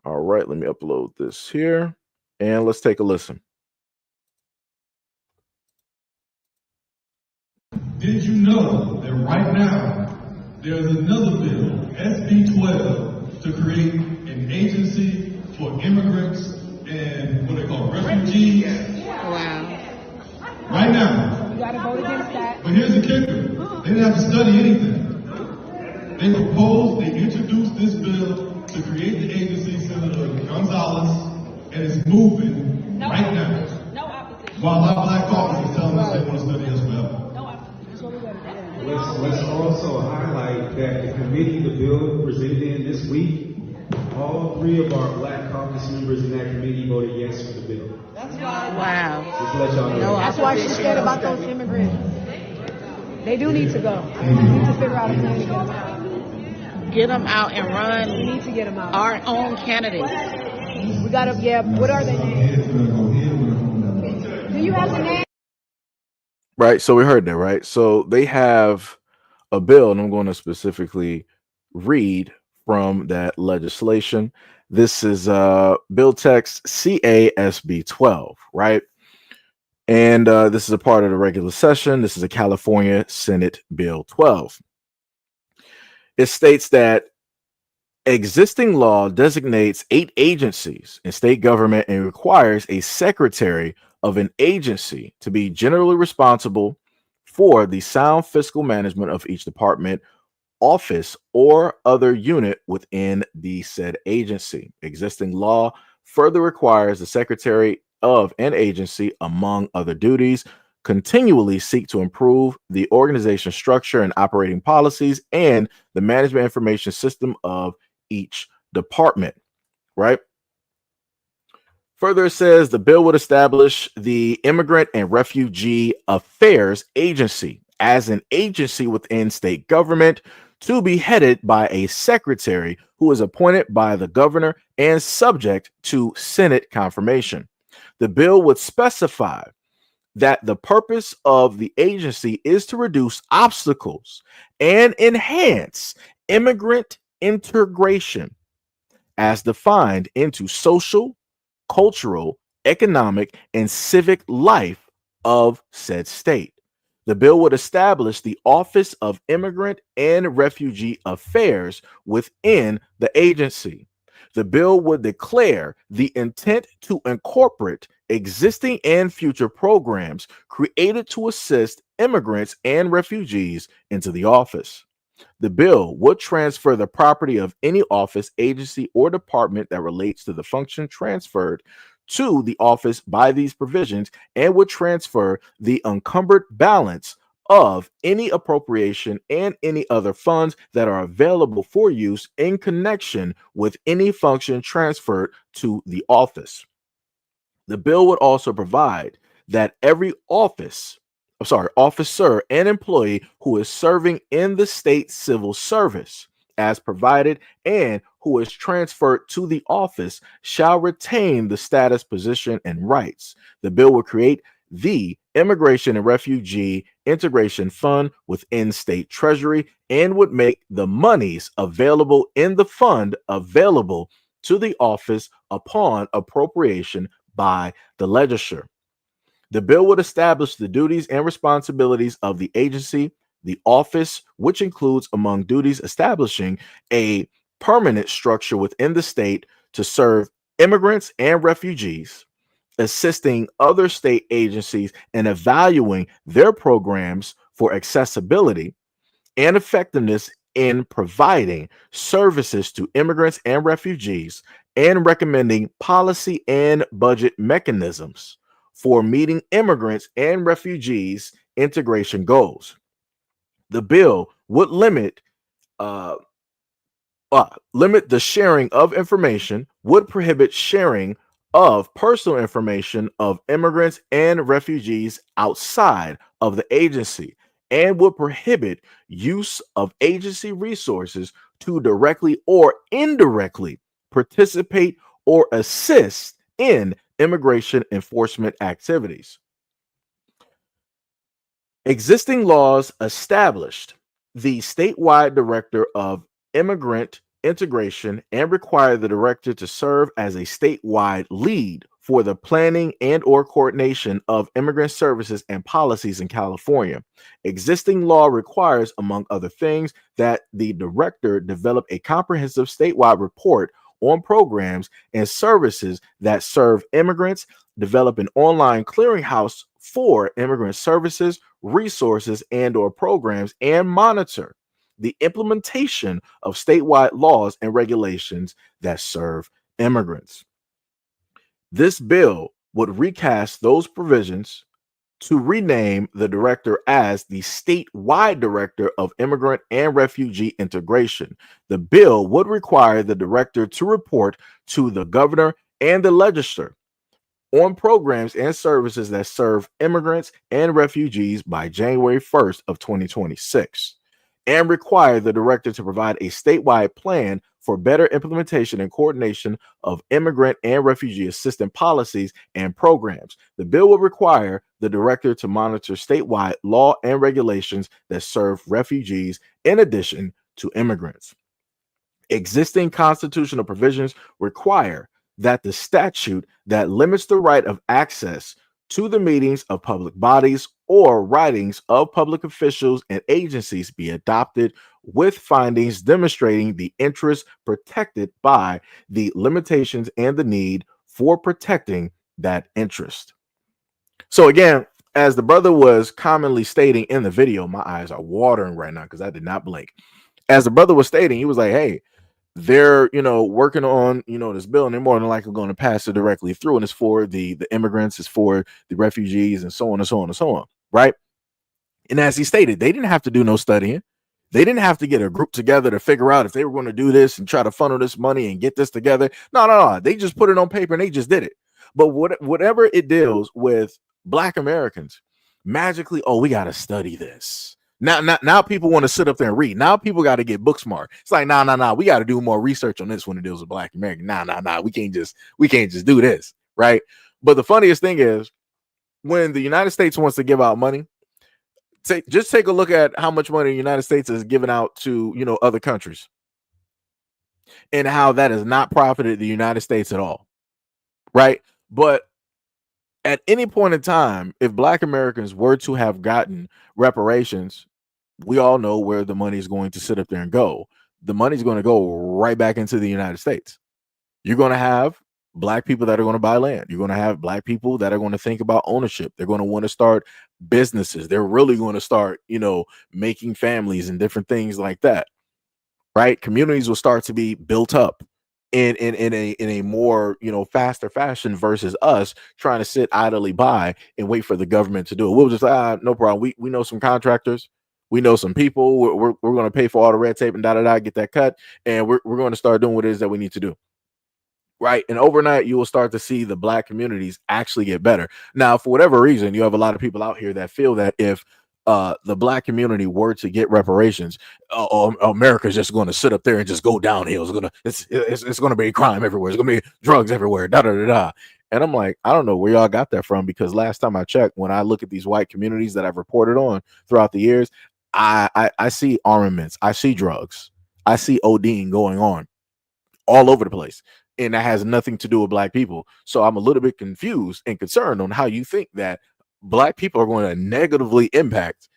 All right, let me upload this here and let's take a listen. Did you know that right now there's another bill, SB 12, to create an agency for immigrants and what they call refugees? Wow. Right now. You gotta vote against that. But here's the kicker. They didn't have to study anything. They proposed, they introduced this bill to create the agency, Senator Gonzalez, and it's moving right now. No opposition. While our black caucus is telling us they want to study us forever. No opposition. Let's also highlight that the committee the bill presented in this week, all three of our black caucus members in that committee voted yes for the bill. Wow. Just to let y'all know. That's why she said about those immigrants. They do need to go. We need to figure out a plan to get them out. Get them out and run. We need to get them out. Our own candidates. We gotta, what are their names? Do you have the name? Right. So we heard that, right? So they have a bill, and I'm going to specifically read from that legislation. This is bill text CASB 12, right? And this is a part of the regular session. This is a California Senate Bill 12. It states that existing law designates 8 agencies in state government and requires a secretary of an agency to be generally responsible for the sound fiscal management of each department, office, or other unit within the said agency. Existing law further requires the secretary of an agency, among other duties, continually seek to improve the organization structure and operating policies and the management information system of each department, right? Further, it says the bill would establish the Immigrant and Refugee Affairs Agency as an agency within state government to be headed by a secretary who is appointed by the governor and subject to Senate confirmation. The bill would specify that the purpose of the agency is to reduce obstacles and enhance immigrant integration as defined into social, cultural, economic, and civic life of said state. The bill would establish the Office of Immigrant and Refugee Affairs within the agency. The bill would declare the intent to incorporate existing and future programs created to assist immigrants and refugees into the office. The bill would transfer the property of any office, agency, or department that relates to the function transferred to the office by these provisions and would transfer the encumbered balance of any appropriation and any other funds that are available for use in connection with any function transferred to the office. The bill would also provide that every officer and employee who is serving in the state civil service as provided and who is transferred to the office shall retain the status, position, and rights. The bill will create the Immigration and Refugee Integration Fund within state treasury and would make the monies available in the fund available to the office upon appropriation by the legislature. The bill would establish the duties and responsibilities of the agency, the office, which includes among duties establishing a permanent structure within the state to serve immigrants and refugees, assisting other state agencies in evaluating their programs for accessibility and effectiveness in providing services to immigrants and refugees, and recommending policy and budget mechanisms for meeting immigrants and refugees integration goals. The bill would limit the sharing of information, would prohibit sharing of personal information of immigrants and refugees outside of the agency, and would prohibit use of agency resources to directly or indirectly participate or assist in immigration enforcement activities. Existing laws established the statewide director of immigrant integration and require the director to serve as a statewide lead for the planning and or coordination of immigrant services and policies in California. Existing law requires, among other things, that the director develop a comprehensive statewide report on programs and services that serve immigrants, develop an online clearinghouse for immigrant services, resources, and or programs, and monitor the implementation of statewide laws and regulations that serve immigrants. This bill would recast those provisions to rename the director as the statewide director of immigrant and refugee integration. The bill would require the director to report to the governor and the legislature on programs and services that serve immigrants and refugees by January 1st of 2026, and require the director to provide a statewide plan for better implementation and coordination of immigrant and refugee assistance policies and programs. The bill will require the director to monitor statewide law and regulations that serve refugees in addition to immigrants. Existing constitutional provisions require that the statute that limits the right of access to the meetings of public bodies or writings of public officials and agencies be adopted with findings demonstrating the interests protected by the limitations and the need for protecting that interest. So again, as the brother was commonly stating in the video, my eyes are watering right now because I did not blink. As the brother was stating, he was like, hey, they're working on this bill, and they're more than likely going to pass it directly through, and it's for the immigrants, it's for the refugees, and so on and so on and so on, right? And as he stated, they didn't have to do no studying. They didn't have to get a group together to figure out if they were going to do this and try to funnel this money and get this together. No. They just put it on paper and they just did it. But whatever it deals with Black Americans, magically, we got to study this. Now people want to sit up there and read. Now people got to get book smart. It's like, nah. We got to do more research on this when it deals with Black Americans. Nah. We can't just do this, right? But the funniest thing is when the United States wants to give out money, just take a look at how much money the United States is giving out to other countries, and how that has not profited the United States at all, right? But at any point in time, if Black Americans were to have gotten reparations, we all know where the money is going to sit up there and go. The money's going to go right back into the United States. You're going to have Black people that are going to buy land. You're going to have Black people that are going to think about ownership. They're going to want to start businesses. They're really going to start, making families and different things like that, right? Communities will start to be built up in a more faster fashion versus us trying to sit idly by and wait for the government to do it. We'll just no problem. We know some contractors. We know some people. We're going to pay for all the red tape and get that cut, and we're going to start doing what it is that we need to do. Right. And overnight, you will start to see the Black communities actually get better. Now, for whatever reason, you have a lot of people out here that feel that if the Black community were to get reparations, America's just going to sit up there and just go downhill. It's going to be crime everywhere. It's going to be drugs everywhere. And I'm like, I don't know where y'all got that from, because last time I checked, when I look at these white communities that I've reported on throughout the years, I see armaments. I see drugs. I see ODing going on all over the place. And that has nothing to do with Black people. So I'm a little bit confused and concerned on how you think that Black people are going to negatively impact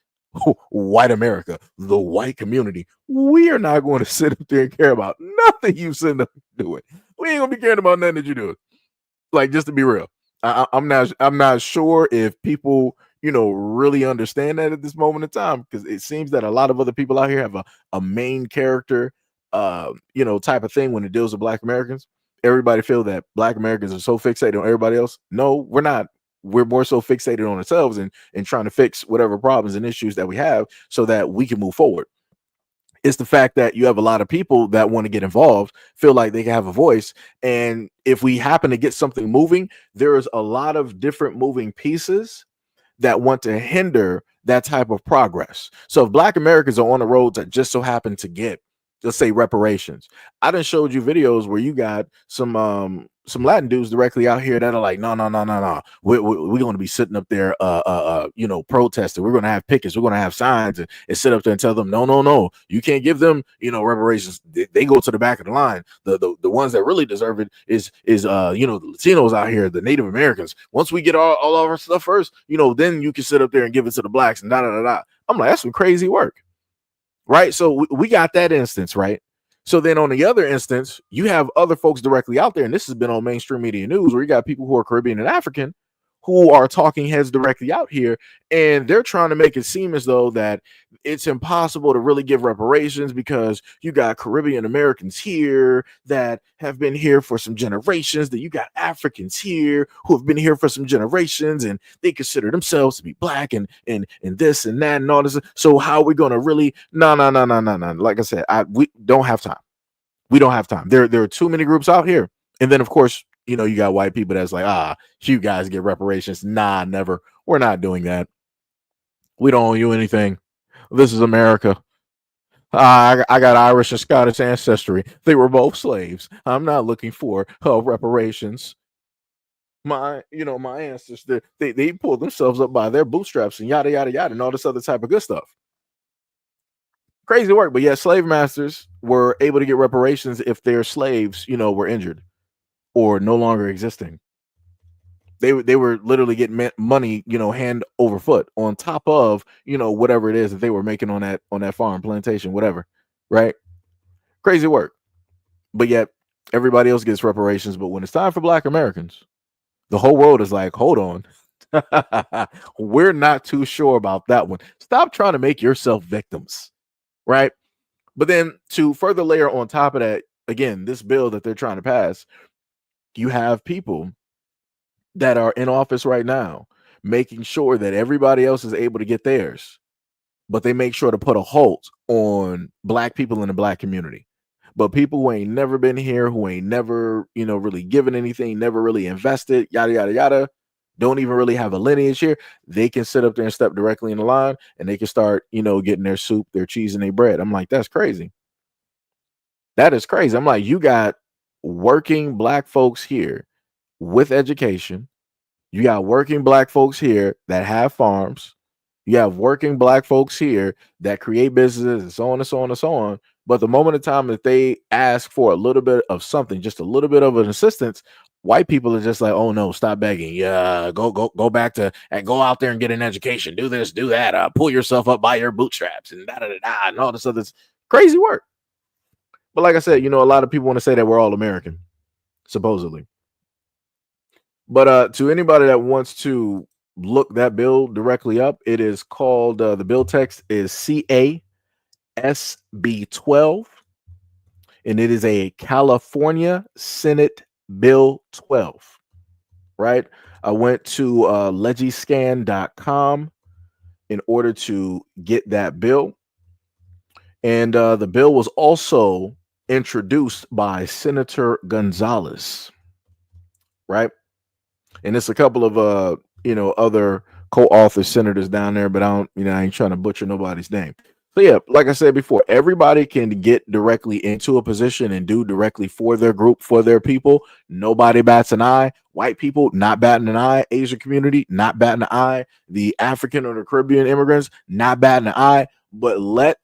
white America, the white community. We are not going to sit up there and care about nothing you send up doing. We ain't gonna be caring about nothing that you do. Like, just to be real, I'm not sure if people really understand that at this moment in time, because it seems that a lot of other people out here have a main character type of thing when it deals with Black Americans. Everybody feel that Black Americans are so fixated on everybody else. No, we're not. We're more so fixated on ourselves and trying to fix whatever problems and issues that we have so that we can move forward. It's the fact that you have a lot of people that want to get involved, feel like they can have a voice. And if we happen to get something moving, there is a lot of different moving pieces that want to hinder that type of progress. So if Black Americans are on the roads that just so happen to get, let's say, reparations, I done showed you videos where you got some some Latin dudes directly out here that are like, no, we're going to be sitting up there, protesting. We're going to have pickets. We're going to have signs and sit up there and tell them, no, you can't give them, reparations. They go to the back of the line. The ones that really deserve it is the Latinos out here, the Native Americans. Once we get all of our stuff first, then you can sit up there and give it to the blacks and da. I'm like, that's some crazy work, right? So we got that instance, right? So then on the other instance, you have other folks directly out there, and this has been on mainstream media news, where you got people who are Caribbean and African who are talking heads directly out here, and they're trying to make it seem as though that it's impossible to really give reparations because you got Caribbean Americans here that have been here for some generations, that you got Africans here who have been here for some generations, and they consider themselves to be black and this and that and all this. So how are we going to really? No. Like I said, we don't have time. We don't have time. There are too many groups out here. And then, of course, you got white people that's like, you guys get reparations. Nah, never. We're not doing that. We don't owe you anything. This is America. I got Irish and Scottish ancestry. They were both slaves. I'm not looking for reparations. My ancestors, they pulled themselves up by their bootstraps and yada, yada, yada, and all this other type of good stuff. Crazy work. But yeah, slave masters were able to get reparations if their slaves, were injured or no longer existing. They were literally getting money, hand over foot on top of, whatever it is that they were making on that farm, plantation, whatever, right? Crazy work. But yet everybody else gets reparations. But when it's time for Black Americans, the whole world is like, hold on. We're not too sure about that one. Stop trying to make yourself victims, right? But then to further layer on top of that, again, this bill that they're trying to pass, you have people that are in office right now making sure that everybody else is able to get theirs, but they make sure to put a halt on Black people in the Black community. But people who ain't never been here, who ain't never, really given anything, never really invested, yada, yada, yada, don't even really have a lineage here, they can sit up there and step directly in the line, and they can start, getting their soup, their cheese, and their bread. I'm like, that's crazy. That is crazy. I'm like, you got working Black folks here with education. You got working Black folks here that have farms. You have working Black folks here that create businesses and so on and so on and so on. But the moment of time that they ask for a little bit of something, just a little bit of an assistance, white people are just like, oh no, stop begging. Yeah, go back to and go out there and get an education. Do this, do that. Pull yourself up by your bootstraps and and all this other crazy work. But like I said, a lot of people want to say that we're all American, supposedly. But to anybody that wants to look that bill directly up, it is called, the bill text is CASB 12, and it is a California Senate Bill 12, right? I went to legiscan.com in order to get that bill. And the bill was also introduced by Senator Gonzalez, right? And it's a couple of other co-author senators down there, but I ain't trying to butcher nobody's name. So yeah, like I said before, everybody can get directly into a position and do directly for their group, for their people. Nobody bats an eye. White people not batting an eye. Asian community not batting an eye. The African or the Caribbean immigrants not batting an eye. But let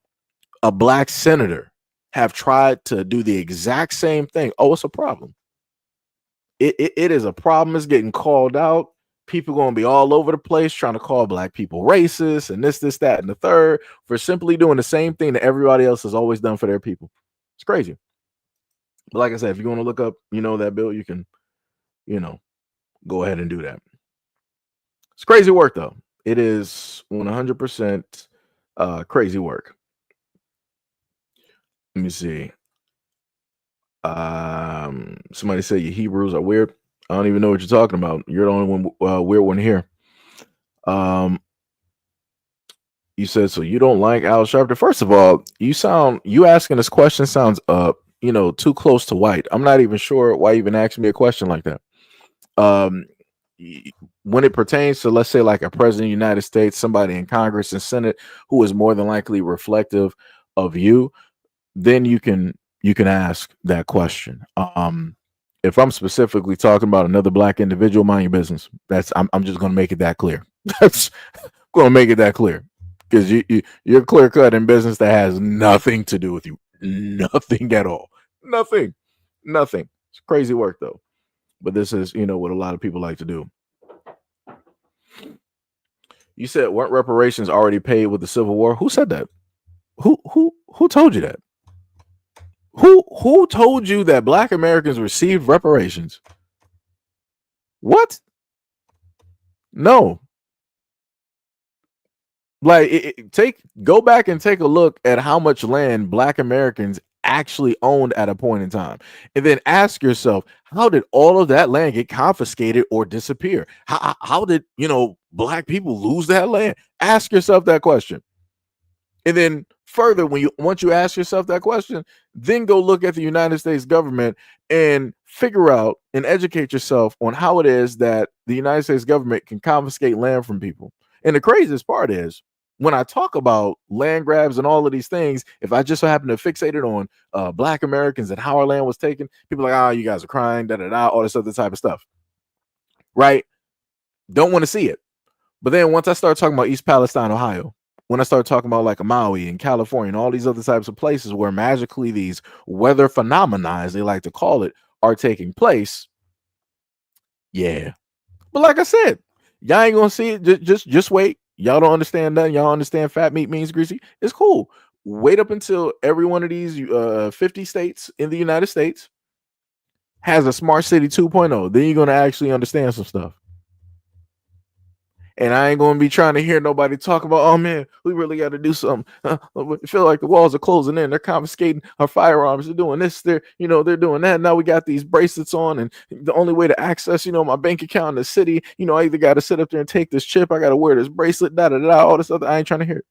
a Black senator have tried to do the exact same thing. Oh, it's a problem. It is a problem. It's getting called out. People going to be all over the place trying to call Black people racist and this, that, and the third for simply doing the same thing that everybody else has always done for their people. It's crazy. But like I said, if you want to look up, that bill, you can, go ahead and do that. It's crazy work, though. It is 100% crazy work. Let me see. Somebody said your Hebrews are weird. I don't even know what you're talking about. You're the only one weird one here. You said, so you don't like Al Sharpton. First of all, you asking this question sounds too close to white. I'm not even sure why you even asking me a question like that. When it pertains to, let's say, like a president of the United States, somebody in Congress and Senate who is more than likely reflective of you, then you can ask that question. If I'm specifically talking about another black individual, mind your business. I'm just gonna make it that clear. That's gonna make it that clear. Because you're clear cut in business that has nothing to do with you. Nothing at all. Nothing. Nothing. It's crazy work though. But this is, what a lot of people like to do. You said weren't reparations already paid with the Civil War? Who said that? Who told you that? Who told you that Black Americans received reparations? What? No. Like, go back and take a look at how much land Black Americans actually owned at a point in time, and then ask yourself, how did all of that land get confiscated or disappear? How did Black people lose that land? Ask yourself that question. And then further, once you ask yourself that question, then go look at the United States government and figure out and educate yourself on how it is that the United States government can confiscate land from people. And the craziest part is, when I talk about land grabs and all of these things, if I just so happen to fixate it on Black Americans and how our land was taken, people are like, you guys are crying, all this other type of stuff. Right? Don't want to see it. But then once I start talking about East Palestine, Ohio, when I start talking about like Maui and California and all these other types of places where magically these weather phenomena, as they like to call it, are taking place, yeah. But like I said, y'all ain't gonna see it. Just wait. Y'all don't understand that. Y'all understand fat meat means greasy. It's cool. Wait up until every one of these 50 states in the United States has a smart city 2.0. Then you're gonna actually understand some stuff. And I ain't gonna be trying to hear nobody talk about, oh man, we really got to do something. I feel like the walls are closing in. They're confiscating our firearms. They're doing this. They're doing that. Now we got these bracelets on, and the only way to access, my bank account in the city, I either got to sit up there and take this chip. I got to wear this bracelet. All this other. I ain't trying to hear it.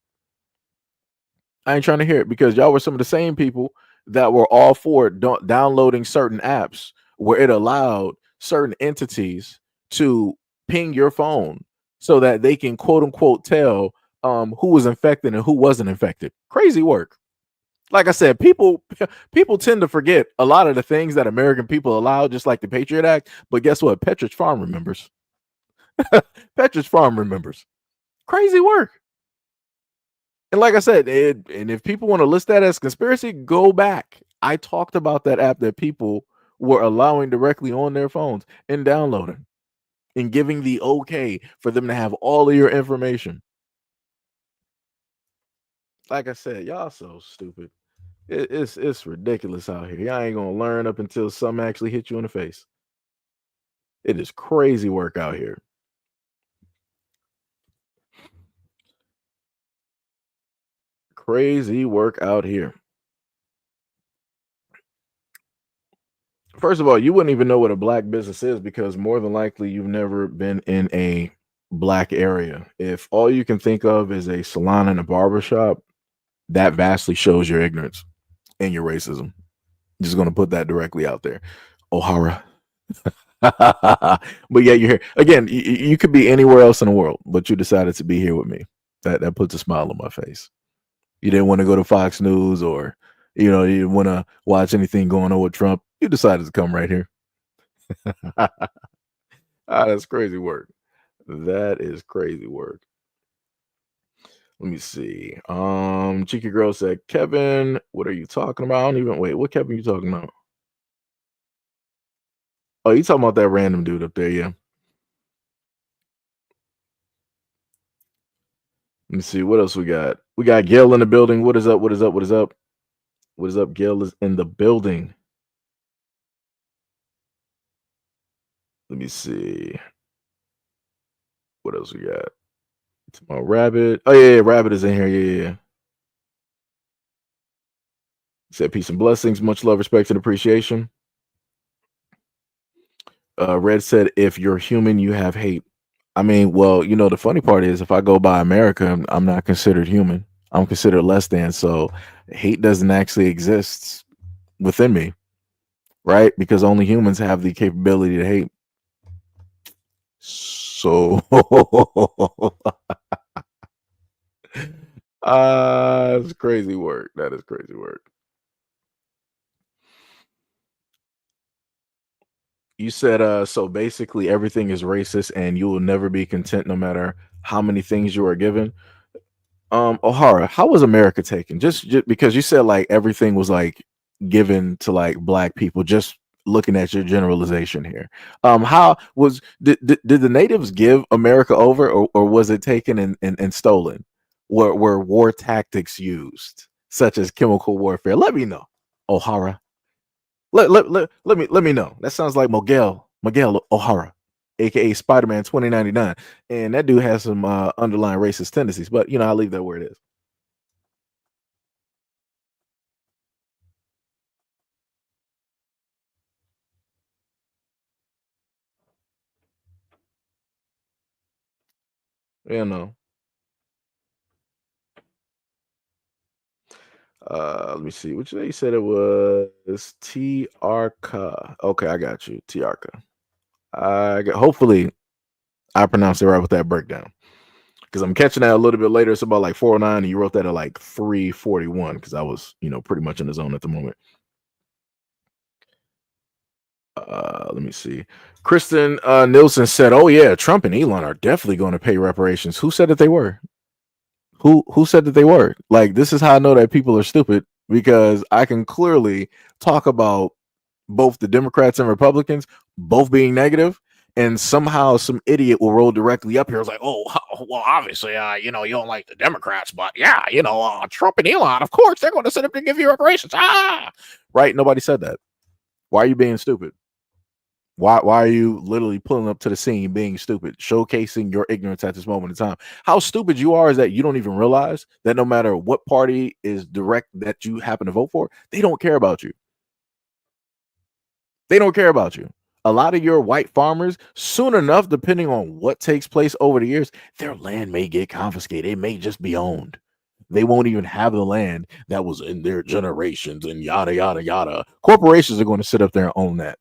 I ain't trying to hear it, because y'all were some of the same people that were all for downloading certain apps where it allowed certain entities to ping your phone so that they can quote unquote tell who was infected and who wasn't infected. Crazy work. Like I said, people tend to forget a lot of the things that American people allow, just like the Patriot Act. But guess what? Petridge Farm remembers. Petridge Farm remembers. Crazy work. And like I said, and if people want to list that as conspiracy, go back. I talked about that app that people were allowing directly on their phones and downloading and giving the okay for them to have all of your information. Like I said, y'all so stupid. It's ridiculous out here. Y'all ain't gonna learn up until something actually hits you in the face. It is crazy work out here. Crazy work out here. First of all, you wouldn't even know what a black business is, because more than likely you've never been in a black area. If all you can think of is a salon and a barbershop, that vastly shows your ignorance and your racism. Just going to put that directly out there. O'Hara. But yeah, you're here. Again, you could be anywhere else in the world, but you decided to be here with me. That puts a smile on my face. You didn't want to go to Fox News, or you didn't want to watch anything going on with Trump. You decided to come right here. That's crazy work. That is crazy work. Let me see. Cheeky Girl said, Kevin, what are you talking about? I don't even wait. What Kevin you talking about? Oh, you talking about that random dude up there? Yeah. Let me see. What else we got? We got Gail in the building. What is up? What is up? What is up? What is up? Gail is in the building. Let me see. What else we got? Tomorrow, Rabbit. Oh yeah, Rabbit is in here. Yeah. He said peace and blessings, much love, respect, and appreciation. Red said, if you're human, you have hate. I mean, well, the funny part is, if I go by America, I'm not considered human. I'm considered less than. So hate doesn't actually exist within me, right? Because only humans have the capability to hate. So it's crazy work. That is crazy work. You said so basically everything is racist and you will never be content no matter how many things you are given. O'Hara, how was America taken? Just because you said like everything was like given to like black people, just looking at your generalization here. How was did the natives give America over, or was it taken and stolen? Were war tactics used, such as chemical warfare? Let me know, O'Hara. Let me know. That sounds like Miguel O'Hara, aka Spider-Man 2099. And that dude has some underlying racist tendencies, but I'll leave that where it is. You know. Let me see. Which they said it was T Arca. Okay, I got you. T Arca. Hopefully I pronounced it right with that breakdown. Because I'm catching that a little bit later. It's about like 409, and you wrote that at like 341 because I was, pretty much in the zone at the moment. Let me see. Kristen Nielsen said, "Oh yeah, Trump and Elon are definitely going to pay reparations." Who said that they were? Who said that they were? Like, this is how I know that people are stupid, because I can clearly talk about both the Democrats and Republicans both being negative, and somehow some idiot will roll directly up here. It's like, oh, well, obviously, you don't like the Democrats, but yeah, Trump and Elon, of course, they're going to sit up and give you reparations. Right? Nobody said that. Why are you being stupid? Why are you literally pulling up to the scene being stupid, showcasing your ignorance at this moment in time? How stupid you are is that you don't even realize that no matter what party is direct that you happen to vote for, they don't care about you. They don't care about you. A lot of your white farmers, soon enough, depending on what takes place over the years, their land may get confiscated. It may just be owned. They won't even have the land that was in their generations and yada, yada, yada. Corporations are going to sit up there and own that.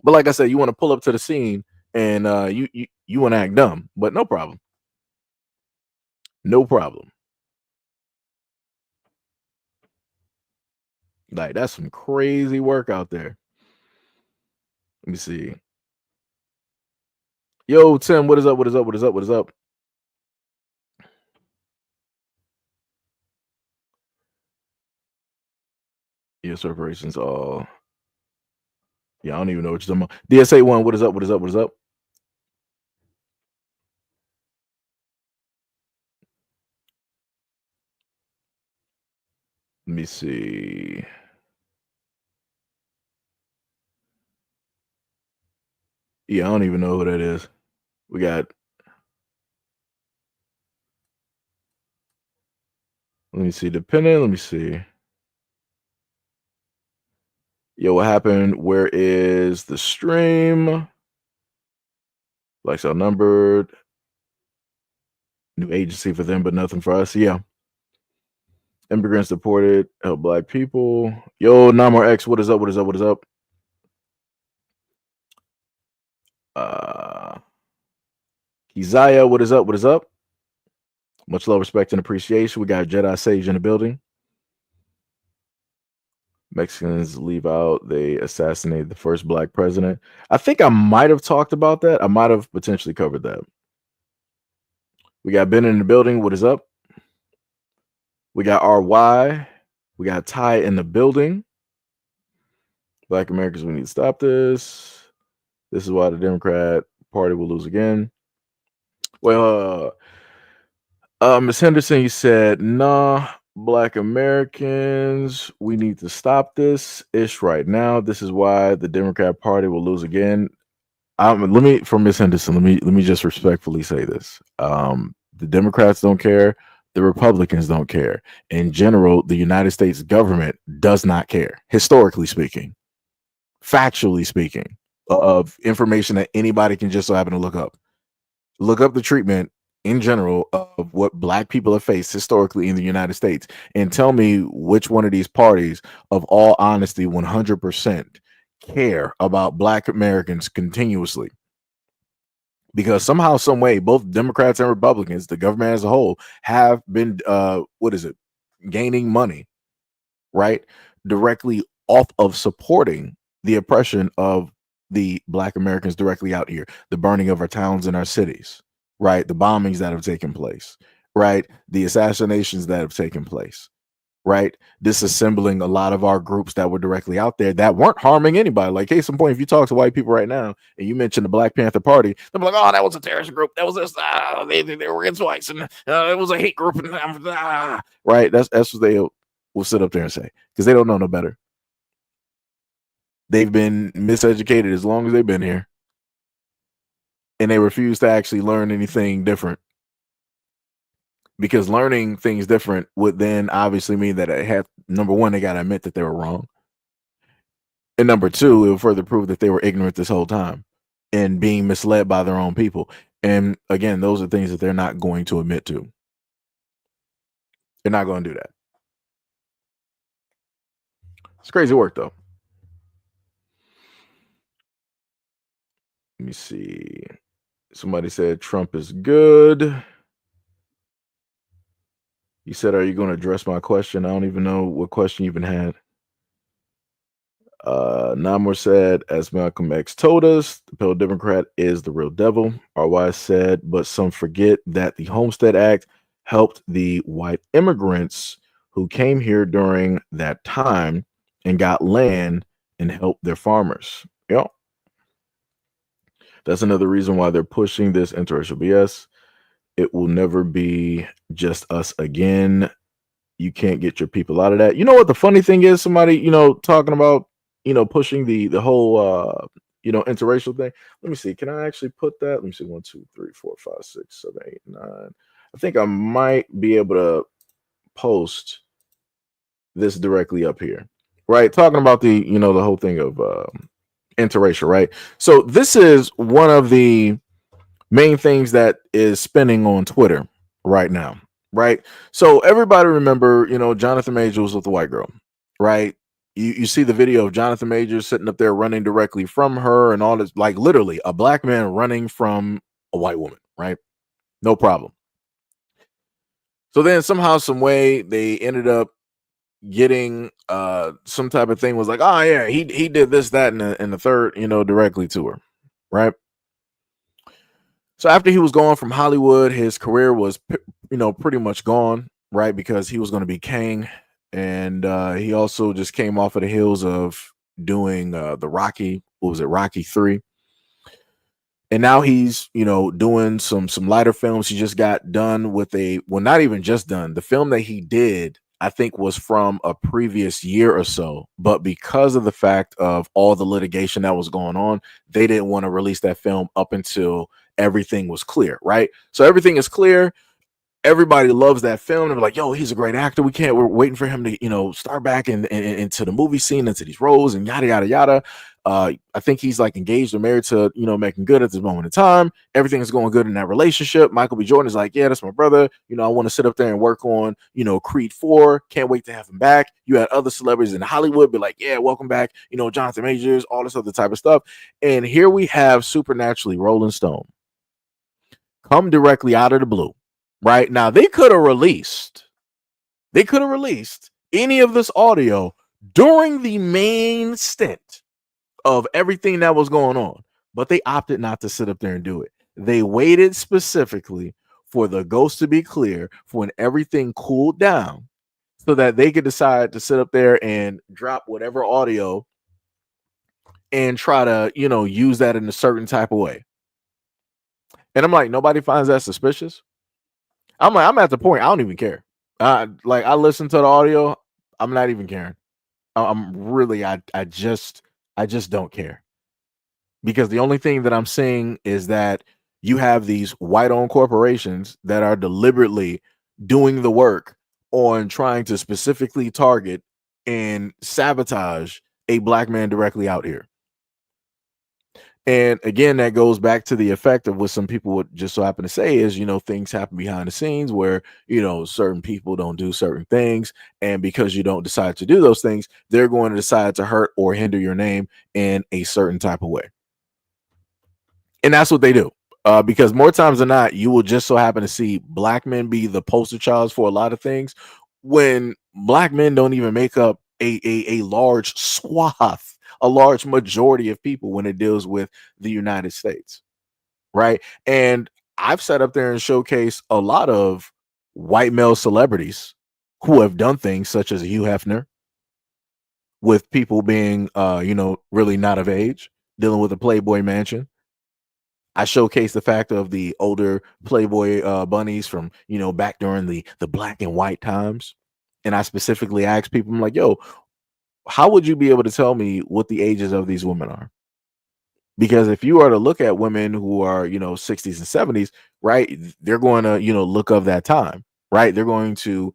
But like I said, you want to pull up to the scene and you want to act dumb, but no problem. No problem. Like, that's some crazy work out there. Let me see. Yo, Tim, what is up? What is up? What is up? What is up? Yes, reparations all. Yeah, I don't even know what you're talking about. DSA one, what is up? What is up? What is up? Let me see. Yeah, I don't even know who that is. We got. Let me see. Dependent. Let me see. Yo, what happened? Where is the stream? Likes outnumbered. New agency for them, but nothing for us. Yeah. Immigrants deported. Help black people. Yo, Namor X. What is up? What is up? What is up? Keziah, what is up? What is up? Much love, respect, and appreciation. We got Jedi Sage in the building. Mexicans leave out. They assassinated the first black president. I think I might have talked about that. I might have potentially covered that. We got Ben in the building. What is up? We got RY. We got Ty in the building. Black Americans, we need to stop this. This is why the Democrat Party will lose again. Well, Ms. Henderson, you said, nah, Black Americans, we need to stop this ish right now. This is why the Democrat Party will lose again. For Ms. Henderson, let me just respectfully say this. The Democrats don't care. The Republicans don't care. In general, the United States government does not care, historically speaking, factually speaking, of information that anybody can just so happen to look up. Look up the treatment in general of what black people have faced historically in the United States, and tell me which one of these parties, of all honesty, 100% care about black Americans continuously. Because somehow, some way, both Democrats and Republicans, the government as a whole, have been gaining money, right, directly off of supporting the oppression of the Black Americans directly out here, the burning of our towns and our cities, right? The bombings that have taken place, right? The assassinations that have taken place, right? Disassembling a lot of our groups that were directly out there that weren't harming anybody. Like, case in point, if you talk to white people right now and you mention the Black Panther Party, they're like, oh, that was a terrorist group. That was this. They were against whites, and it was a hate group. And, right? That's what they will sit up there and say, because they don't know no better. They've been miseducated as long as they've been here, and they refuse to actually learn anything different. Because learning things different would then obviously mean that it had, number one, they got to admit that they were wrong. And number two, it would further prove that they were ignorant this whole time and being misled by their own people. And again, those are things that they're not going to admit to. They're not going to do that. It's crazy work, though. Let me see. Somebody said Trump is good. He said, are you going to address my question? I don't even know what question you even had. Namor said, as Malcolm X told us, the pale Democrat is the real devil. RY said, but some forget that the Homestead Act helped the white immigrants who came here during that time and got land and helped their farmers. Yep. That's another reason why they're pushing this interracial BS. It will never be just us again. You can't get your people out of that. You know what the funny thing is? Somebody, talking about, pushing the whole, interracial thing. Let me see. Can I actually put that? Let me see. 1, 2, 3, 4, 5, 6, 7, 8, 9. I think I might be able to post this directly up here. Right. Talking about the, the whole thing of interracial. Right. So this is one of the main things that is spinning on Twitter right now, right? So everybody remember, Jonathan Majors was with the white girl, right? You see the video of Jonathan Majors sitting up there running directly from her and all this, like literally a black man running from a white woman, right? No problem. So then somehow, some way, they ended up getting some type of thing, was like, oh yeah, he did this, that, and the third, directly to her, right? So after he was gone from Hollywood, his career was, pretty much gone, right? Because he was going to be king. And he also just came off of the heels of doing the Rocky, Rocky 3. And now he's, doing some lighter films. He just got done with not even just done. The film that he did, I think, was from a previous year or so. But because of the fact of all the litigation that was going on, they didn't want to release that film up until everything was clear, right? So everything is clear. Everybody loves that film. They're like, yo, he's a great actor. We're waiting for him to, start back into the movie scene, into these roles, and yada, yada, yada. I think he's like engaged or married to, Making Good at this moment in time. Everything is going good in that relationship. Michael B. Jordan is like, yeah, that's my brother. I want to sit up there and work on, Creed 4. Can't wait to have him back. You had other celebrities in Hollywood be like, yeah, welcome back. Jonathan Majors, all this other type of stuff. And here we have supernaturally Rolling Stone come directly out of the blue. Right now, they could have released any of this audio during the main stint of everything that was going on, but they opted not to sit up there and do it. They waited specifically for the ghost to be clear, for when everything cooled down, so that they could decide to sit up there and drop whatever audio and try to, use that in a certain type of way. And I'm like, nobody finds that suspicious. I'm at the point I don't even care. I listen to the audio. I'm not even caring. I'm really, I just don't care, because the only thing that I'm seeing is that you have these white-owned corporations that are deliberately doing the work on trying to specifically target and sabotage a black man directly out here. And again, that goes back to the effect of what some people would just so happen to say is, things happen behind the scenes where, certain people don't do certain things. And because you don't decide to do those things, they're going to decide to hurt or hinder your name in a certain type of way. And that's what they do. Because more times than not, you will just so happen to see black men be the poster child for a lot of things, when black men don't even make up a large swath a large majority of people when it deals with the United States, right? And I've sat up there and showcased a lot of white male celebrities who have done things such as Hugh Hefner, with people being really not of age, dealing with a Playboy mansion. I showcase the fact of the older Playboy bunnies from back during the black and white times. And I specifically asked people, I'm like, yo, how would you be able to tell me what the ages of these women are? Because if you are to look at women who are 60s and 70s, right, they're going to look of that time, right? They're going to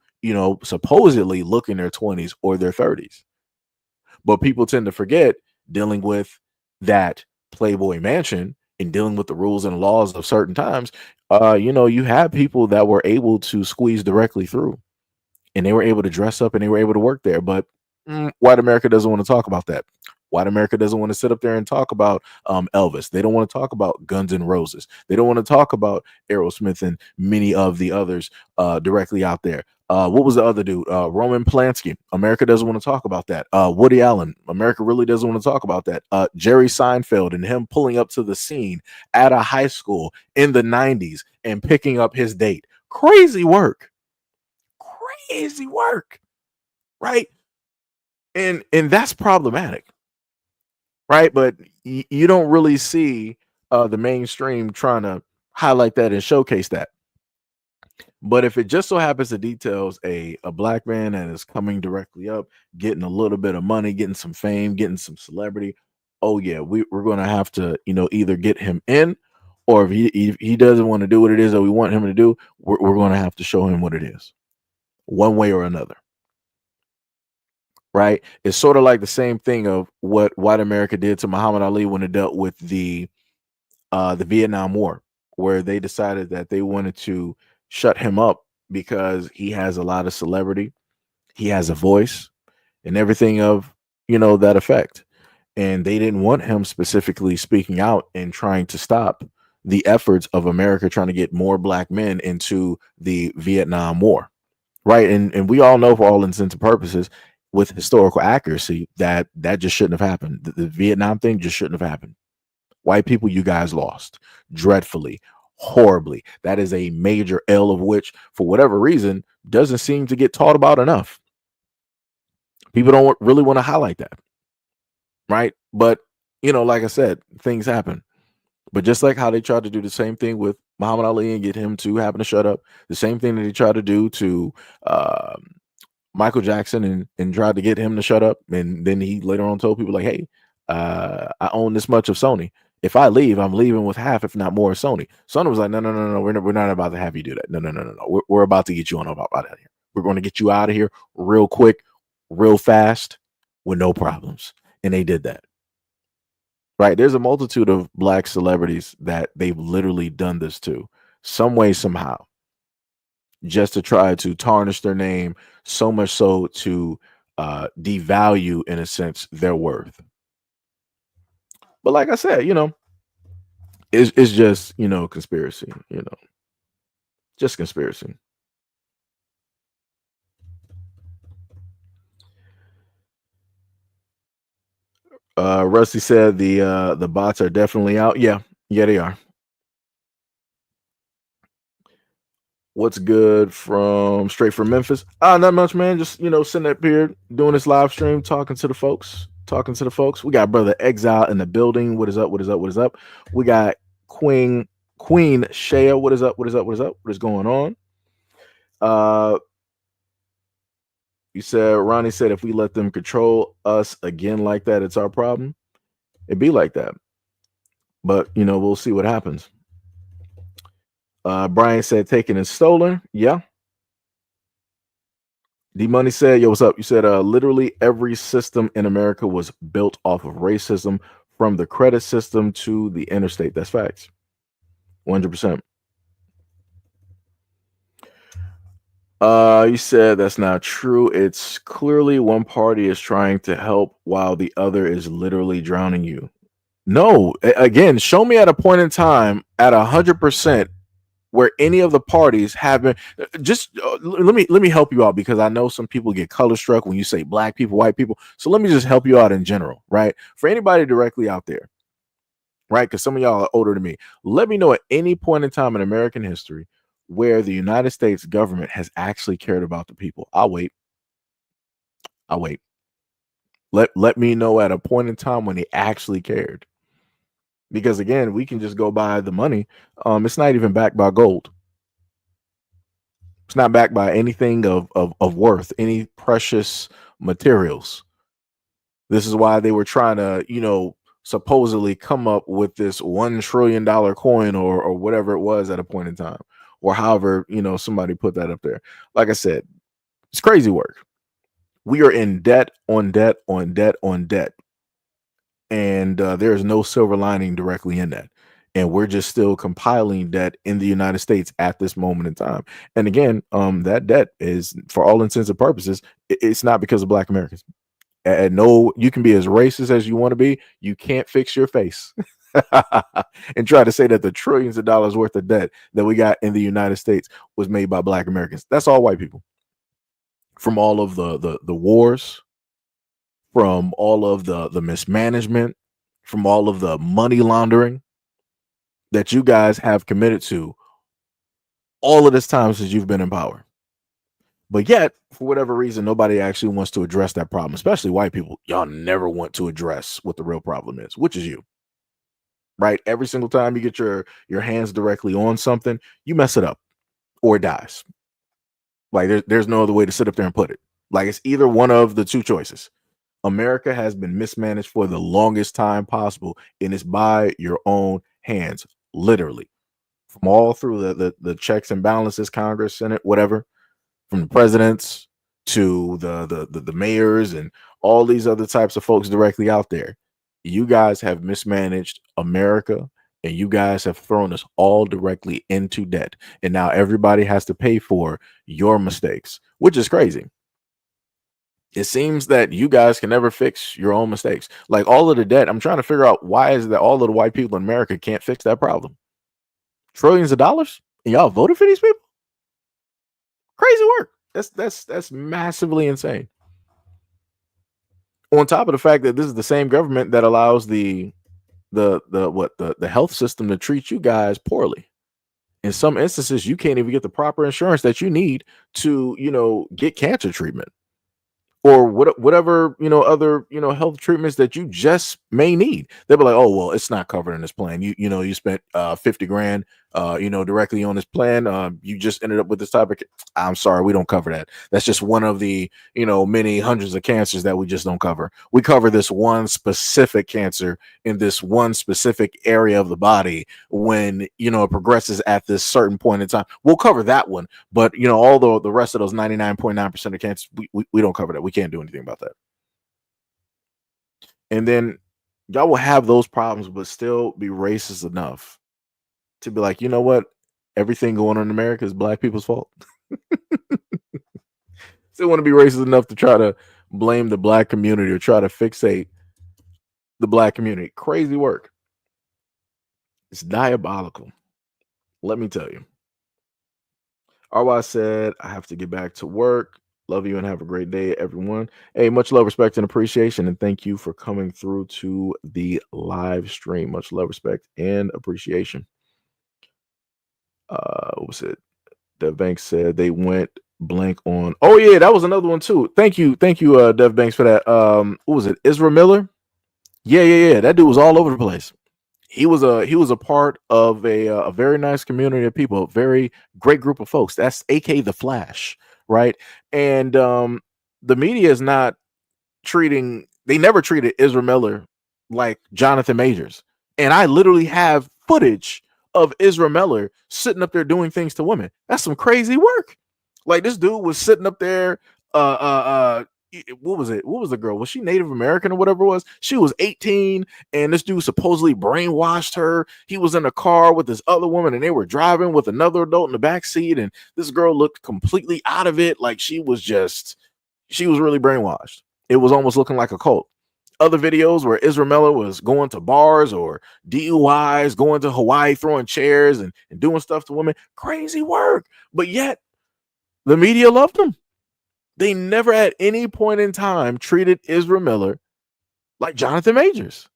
supposedly look in their 20s or their 30s. But people tend to forget, dealing with that Playboy mansion and dealing with the rules and laws of certain times, you have people that were able to squeeze directly through, and they were able to dress up and they were able to work there. But white America doesn't want to talk about that. White America doesn't want to sit up there and talk about Elvis. They don't want to talk about Guns N' Roses. They don't want to talk about Aerosmith and many of the others directly out there. What was the other dude? Roman Polanski. America doesn't want to talk about that. Woody Allen. America really doesn't want to talk about that. Jerry Seinfeld and him pulling up to the scene at a high school in the 90s and picking up his date. Crazy work. Crazy work. Right? And that's problematic. Right? But you don't really see the mainstream trying to highlight that and showcase that. But if it just so happens to details a black man that is coming directly up, getting a little bit of money, getting some fame, getting some celebrity, oh yeah, we're going to have to either get him in, or if he doesn't want to do what it is that we want him to do, we're going to have to show him what it is, one way or another. Right? It's sort of like the same thing of what white America did to Muhammad Ali when it dealt with the Vietnam War, where they decided that they wanted to shut him up because he has a lot of celebrity, he has a voice, and everything of that effect. And they didn't want him specifically speaking out and trying to stop the efforts of America trying to get more black men into the Vietnam War. Right. And we all know, for all intents and purposes, with historical accuracy, that just shouldn't have happened. The Vietnam thing just shouldn't have happened. White people, you guys lost dreadfully, horribly. That is a major L, of which, for whatever reason, doesn't seem to get taught about enough. People don't really want to highlight that. Right. But, like I said, things happen. But just like how they tried to do the same thing with Muhammad Ali and get him to happen to shut up, the same thing that they tried to do to Michael Jackson and tried to get him to shut up. And then he later on told people like, hey, I own this much of Sony. If I leave, I'm leaving with half, if not more, of Sony. Sony was like, no, we're not about to have you do that. No. We're about to get you out of here. We're going to get you out of here real quick, real fast, with no problems. And they did that. Right? There's a multitude of black celebrities that they've literally done this to, some way, somehow, just to try to tarnish their name, so much so to devalue, in a sense, their worth. But like I said, it's just, conspiracy, just conspiracy. Rusty said the bots are definitely out. Yeah, they are. What's good from straight from Memphis? Not much, man. Just sitting up here doing this live stream, talking to the folks. We got brother Exile in the building. What is up? We got Queen Shea. What is up? What is going on? You said, Ronnie said, if we let them control us again like that, it's our problem. It'd be like that. But, we'll see what happens. Brian said, taken and stolen. Yeah. D Money said, yo, what's up? You said, literally every system in America was built off of racism, from the credit system to the interstate. That's facts. 100%. You said that's not true. It's clearly one party is trying to help while the other is literally drowning you. No, again, show me at a point in time at 100% where any of the parties have been just let me help you out, because I know some people get color struck when you say black people, white people. So let me just help you out in general, right? For anybody directly out there, right? Because some of y'all are older than me. Let me know at any point in time in American history where the United States government has actually cared about the people. I'll wait. Let me know at a point in time when they actually cared. Because again, we can just go by the money. It's not even backed by gold. It's not backed by anything of worth, any precious materials. This is why they were trying to, supposedly come up with this $1 trillion coin or whatever it was at a point in time, or however, somebody put that up there. Like I said, it's crazy work. We are in debt on debt on debt on debt. And there is no silver lining directly in that. And we're just still compiling debt in the United States at this moment in time. And again, that debt is, for all intents and purposes, it's not because of Black Americans. And no, you can be as racist as you want to be. You can't fix your face and try to say that the trillions of dollars worth of debt that we got in the United States was made by Black Americans. That's all white people. From all of the wars, from all of the mismanagement, from all of the money laundering that you guys have committed to all of this time since you've been in power. But yet, for whatever reason, nobody actually wants to address that problem, especially white people. Y'all never want to address what the real problem is, which is you. Right? Every single time you get your hands directly on something, you mess it up or it dies. Like there's no other way to sit up there and put it. Like it's either one of the two choices. America has been mismanaged for the longest time possible, and it's by your own hands, literally. From all through the checks and balances, Congress, Senate, whatever, from the presidents to the mayors and all these other types of folks directly out there. You guys have mismanaged America, and you guys have thrown us all directly into debt. And now everybody has to pay for your mistakes, which is crazy. It seems that you guys can never fix your own mistakes. Like all of the debt, I'm trying to figure out why is that all of the white people in America can't fix that problem. Trillions of dollars, and y'all voted for these people? Crazy work. That's massively insane. On top of the fact that this is the same government that allows the health system to treat you guys poorly. In some instances, you can't even get the proper insurance that you need to, get cancer treatment. Or whatever, other, health treatments that you just may need. They'll be like, oh, well, it's not covered in this plan. You spent 50 grand, directly on this plan. You just ended up with this type of, I'm sorry, we don't cover that. That's just one of the, many hundreds of cancers that we just don't cover. We cover this one specific cancer in this one specific area of the body when, it progresses at this certain point in time. We'll cover that one. But, all the rest of those 99.9% of cancers, we don't cover that. We can't do anything about that. And then y'all will have those problems, but still be racist enough to be like, you know what? Everything going on in America is Black people's fault. Still want to be racist enough to try to blame the Black community or try to fixate the Black community. Crazy work. It's diabolical. Let me tell you. RY said, I have to get back to work. Love you and have a great day, everyone. Hey, much love, respect, and appreciation. And thank you for coming through to the live stream. Much love, respect, and appreciation. What was it? Dev Banks said they went blank on. Oh, yeah, that was another one, too. Thank you, Dev Banks, for that. What was it? Ezra Miller? Yeah. That dude was all over the place. He was a part of a very nice community of people, a very great group of folks. That's aka the Flash, right? And the media is not they never treated Ezra Miller like Jonathan Majors. And I literally have footage of Ezra Miller sitting up there doing things to women. That's some crazy work. Like this dude was sitting up there what was it? What was the girl? Was she Native American or whatever it was? She was 18, and this dude supposedly brainwashed her. He was in a car with this other woman, and they were driving with another adult in the back seat, and this girl looked completely out of it. Like she was really brainwashed. It was almost looking like a cult. other videos where Israel was going to bars or DUIs, going to Hawaii, throwing chairs and doing stuff to women. Crazy work. But yet the media loved him. They never at any point in time treated Israel Miller like Jonathan Majors.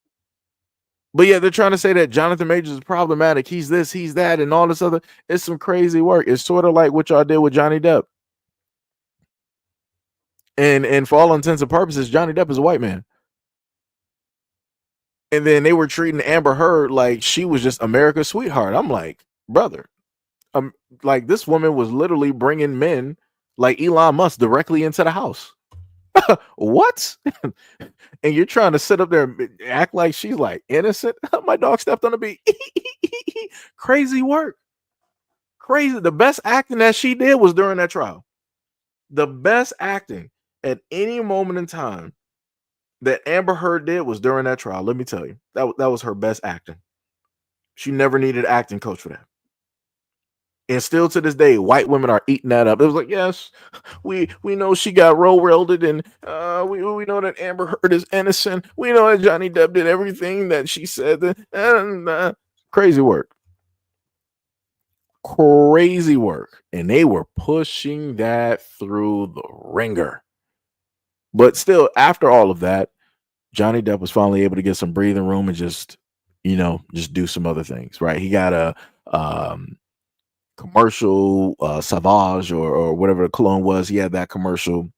But yeah, they're trying to say that Jonathan Majors is problematic. He's this, he's that, and all this other. It's some crazy work. It's sort of like what y'all did with Johnny Depp. And for all intents and purposes, Johnny Depp is a white man. And then they were treating Amber Heard like she was just America's sweetheart. I'm like, brother, like this woman was literally bringing men like Elon Musk directly into the house. What? And you're trying to sit up there and act like she's like innocent. My dog stepped on the beat. Crazy work. Crazy. The best acting that she did was during that trial. The best acting at any moment in time that Amber Heard did was during that trial. Let me tell you, that was her best acting. She never needed an acting coach for that. And still to this day, white women are eating that up. It was like, yes, we know she got railroaded, and we know that Amber Heard is innocent. We know that Johnny Depp did everything that she said. And crazy work. Crazy work. And they were pushing that through the ringer. But still, after all of that, Johnny Depp was finally able to get some breathing room and just do some other things, right? He got a commercial, Savage or whatever the cologne was. He had that commercial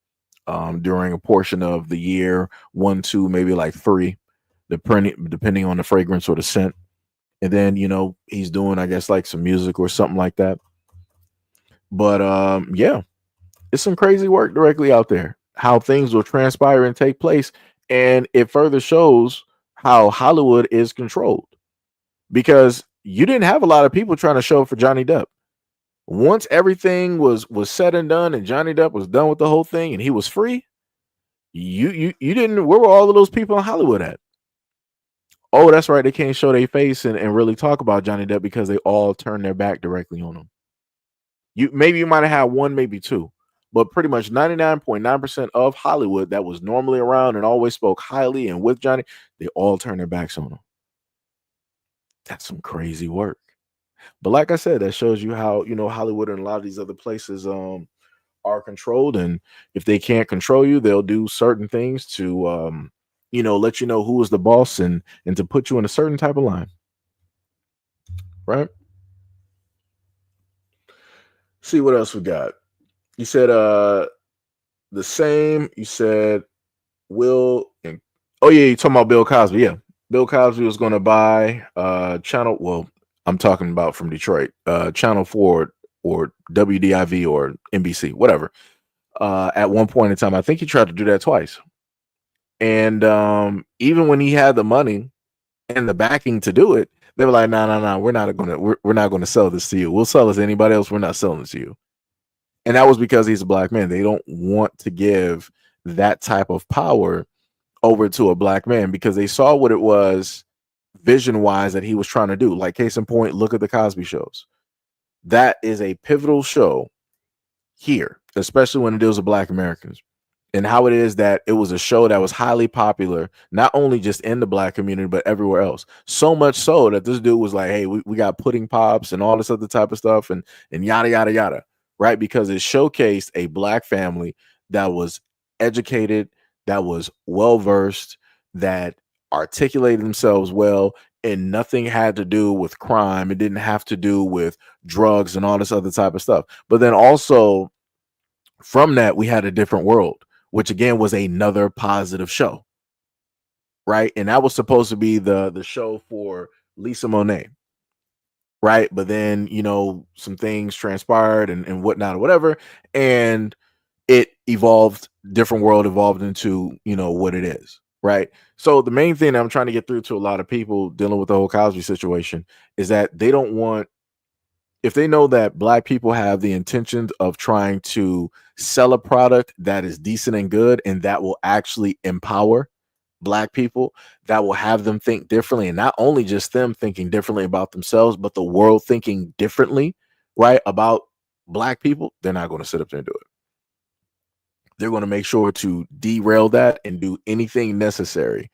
during a portion of the year, 1, 2, maybe like 3, depending on the fragrance or the scent. And then, he's doing, I guess, like some music or something like that. But yeah, it's some crazy work directly out there, how things will transpire and take place. And it further shows how Hollywood is controlled, because you didn't have a lot of people trying to show up for Johnny Depp. Once everything was said and done and Johnny Depp was done with the whole thing and he was free, you didn't, where were all of those people in Hollywood at? Oh, that's right. They can't show their face and really talk about Johnny Depp because they all turned their back directly on him. You might have had 1, maybe 2, but pretty much 99.9% of Hollywood that was normally around and always spoke highly and with Johnny, they all turned their backs on him. That's some crazy work. But like I said, that shows you how, Hollywood and a lot of these other places are controlled. And if they can't control you, they'll do certain things to, let you know who is the boss and to put you in a certain type of line. Right? See what else we got. You said the same. You said Will and you're talking about Bill Cosby. Yeah. Bill Cosby was going to buy channel. Well, I'm talking about from Detroit, Channel 4 or WDIV or NBC, whatever. At one point in time, I think he tried to do that twice. And even when he had the money and the backing to do it, they were like, no, we're not going to sell this to you. We'll sell this to anybody else. We're not selling this to you. And that was because he's a black man. They don't want to give that type of power over to a black man because they saw what it was vision wise that he was trying to do. Like case in point, look at the Cosby shows. That is a pivotal show here, especially when it deals with Black Americans, and how it is that it was a show that was highly popular, not only just in the Black community, but everywhere else. So much so that this dude was like, hey, we got pudding pops and all this other type of stuff and yada, yada, yada, right? Because it showcased a Black family that was educated, that was well-versed, that articulated themselves well, and nothing had to do with crime. It didn't have to do with drugs and all this other type of stuff. But then also from that, we had A Different World, which again was another positive show, right? And that was supposed to be the show for Lisa Monet, right? But then, some things transpired and whatnot or whatever, and it evolved. Different World evolved into, what it is. Right. So the main thing I'm trying to get through to a lot of people dealing with the whole Cosby situation is that they don't want, if they know that Black people have the intention of trying to sell a product that is decent and good and that will actually empower Black people, that will have them think differently, and not only just them thinking differently about themselves, but the world thinking differently, right, about Black people, they're not going to sit up there and do it. they're going to make sure to derail that and do anything necessary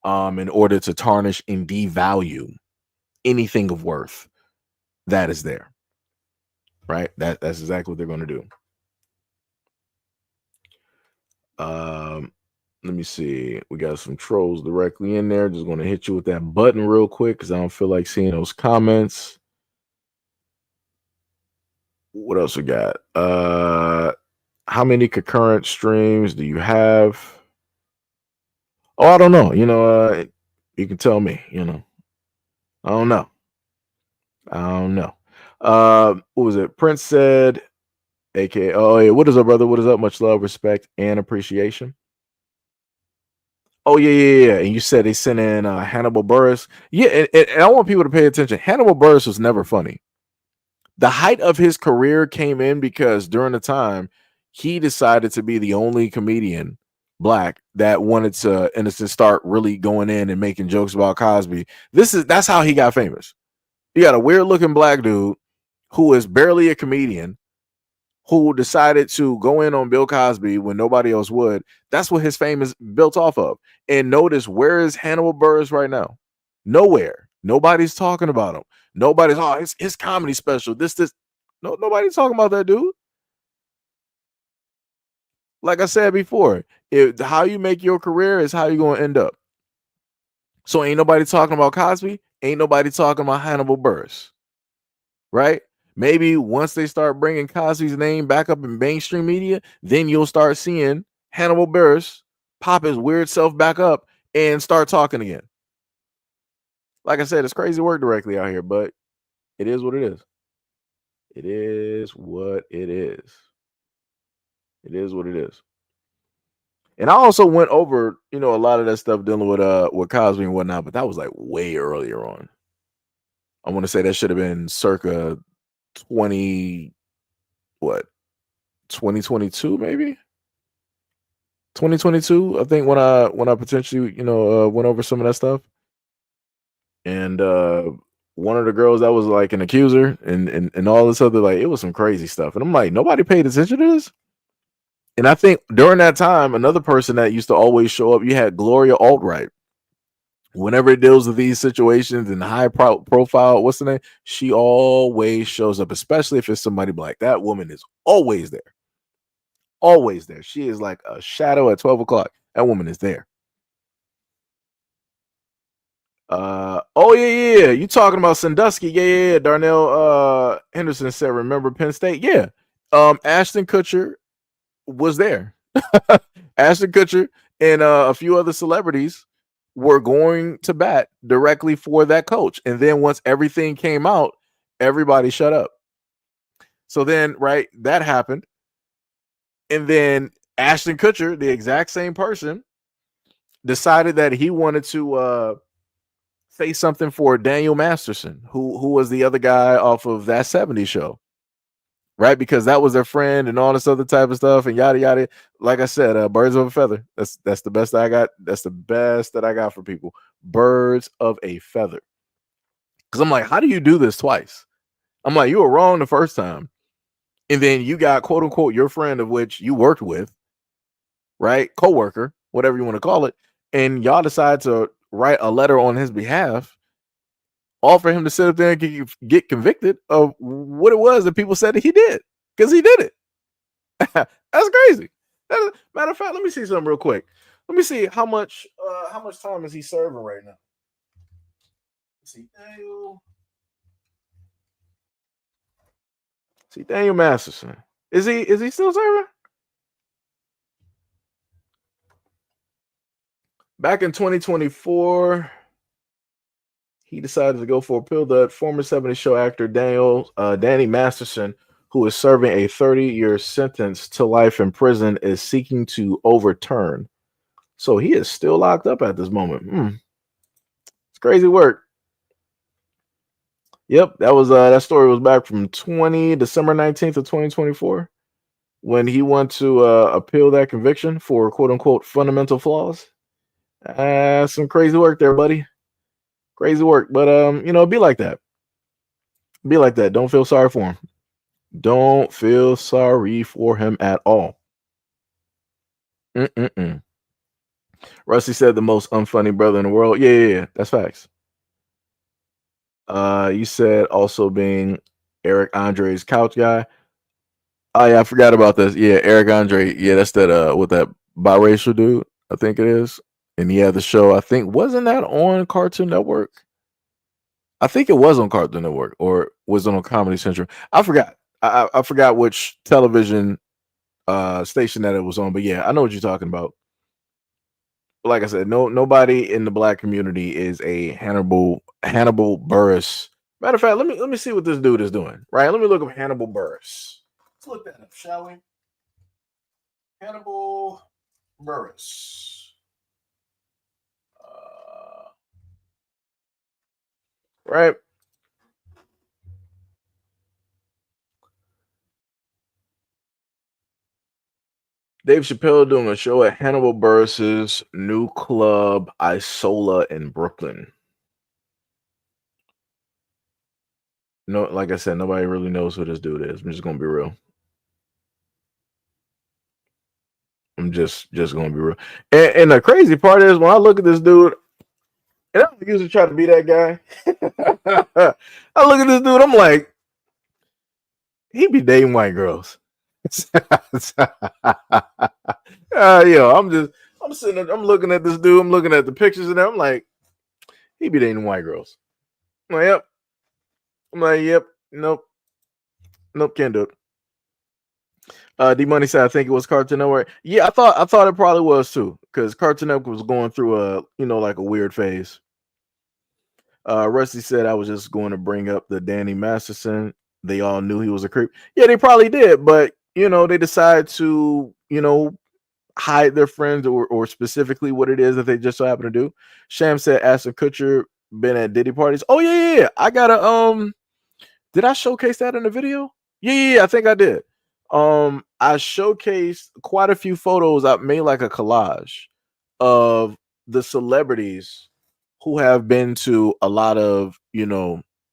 in order to tarnish and devalue anything of worth that is there. Right? That's exactly what they're going to do. Let me see. We got some trolls directly in there. Just going to hit you with that button real quick because I don't feel like seeing those comments. What else we got? How many concurrent streams do you have? Oh, I don't know. You can tell me. I don't know. What was it? Prince said, aka, oh yeah, what is up, brother? What is up? Much love, respect, and appreciation. Oh yeah. And you said they sent in Hannibal Buress. Yeah, and I want people to pay attention. Hannibal Buress was never funny. The height of his career came in because during the time he decided to be the only comedian black that wanted to, in a sense, start really going in and making jokes about Cosby. That's how he got famous. You got a weird looking black dude who is barely a comedian who decided to go in on Bill Cosby when nobody else would. That's what his fame is built off of. And notice, where is Hannibal Buress right now? Nowhere. Nobody's talking about him. Nobody's, his comedy special. This. No, nobody's talking about that dude. Like I said before, how you make your career is how you're going to end up. So ain't nobody talking about Cosby. Ain't nobody talking about Hannibal Buress. Right? Maybe once they start bringing Cosby's name back up in mainstream media, then you'll start seeing Hannibal Buress pop his weird self back up and start talking again. Like I said, it's crazy work directly out here, but it is what it is. It is what it is. It is what it is. And I also went over, a lot of that stuff dealing with Cosby and whatnot, but that was like way earlier on. I want to say that should have been circa 2022 maybe 2022, I think, when I potentially went over some of that stuff. And one of the girls that was like an accuser and all this other, like, it was some crazy stuff, and I'm like, nobody paid attention to this. And I think during that time, another person that used to always show up, you had Gloria Albright. Whenever it deals with these situations and high profile, what's the name? She always shows up, especially if it's somebody black. That woman is always there. Always there. She is like a shadow at 12 o'clock. That woman is there. Oh yeah. You talking about Sandusky? Yeah. Darnell Henderson said, remember Penn State? Yeah. Ashton Kutcher was there. Ashton Kutcher and a few other celebrities were going to bat directly for that coach. And then once everything came out, everybody shut up. So then, right, that happened. And then Ashton Kutcher, the exact same person, decided that he wanted to say something for Daniel Masterson, who was the other guy off of That 70s Show. Right, because that was their friend and all this other type of stuff and yada yada. Like I said, birds of a feather. That's the best I got. That's the best that I got for people. Birds of a feather. Because I'm like, how do you do this twice? I'm like, you were wrong the first time, and then you got quote unquote your friend, of which you worked with, right, coworker, whatever you want to call it, and y'all decide to write a letter on his behalf, all for him to sit up there and get convicted of what it was that people said that he did, because he did it. That's crazy. Matter of fact, let me see something real quick. Let me see how much time is he serving right now. Let's see, Daniel Masterson. Is he still serving? Back in 2024. He decided to go for a pill that former 70s Show actor Danny Masterson, who is serving a 30-year sentence to life in prison, is seeking to overturn. So he is still locked up at this moment. It's crazy work. Yep, that story was back from December 19th of 2024, when he wanted to appeal that conviction for quote unquote fundamental flaws. Some crazy work there, buddy. Crazy work, but be like that. Be like that. Don't feel sorry for him. Don't feel sorry for him at all. Mm-mm-mm. Rusty said the most unfunny brother in the world. Yeah. That's facts. You said also being Eric Andre's couch guy. Oh yeah, I forgot about this. Yeah, Eric Andre. Yeah, that's that with that biracial dude, I think it is. And he had the show, I think, wasn't that on Cartoon Network? I think it was on Cartoon Network or was it on Comedy Central. I forgot. I forgot which television station that it was on, but yeah, I know what you're talking about. Like I said, nobody in the black community is a Hannibal Buress. Matter of fact, let me see what this dude is doing. Right? Let me look up Hannibal Buress. Let's look that up, shall we? Hannibal Buress. Right? Dave Chappelle doing a show at Hannibal Buress's new club, Isola in Brooklyn. No, like I said, nobody really knows who this dude is. I'm just gonna be real. I'm just gonna be real. And the crazy part is when I look at this dude, and I don't usually try to be that guy. I look at this dude, I'm like, he be dating white girls. I'm sitting there, I'm looking at this dude, I'm looking at the pictures and I'm like, he be dating white girls. I'm like, yep. I'm like, yep, nope, can't do it. D Money said, I think it was Cartoon Network. Yeah, I thought it probably was too, because Cartoon Network was going through like a weird phase. Rusty said, I was just going to bring up the Danny Masterson. They all knew he was a creep. Yeah, they probably did, but they decided to hide their friends or specifically what it is that they just so happen to do. Sham said, Ashton Kutcher been at Diddy parties. Oh yeah. I gotta did I showcase that in the video? Yeah, I think I did. I showcased quite a few photos. I made like a collage of the celebrities who have been to a lot of,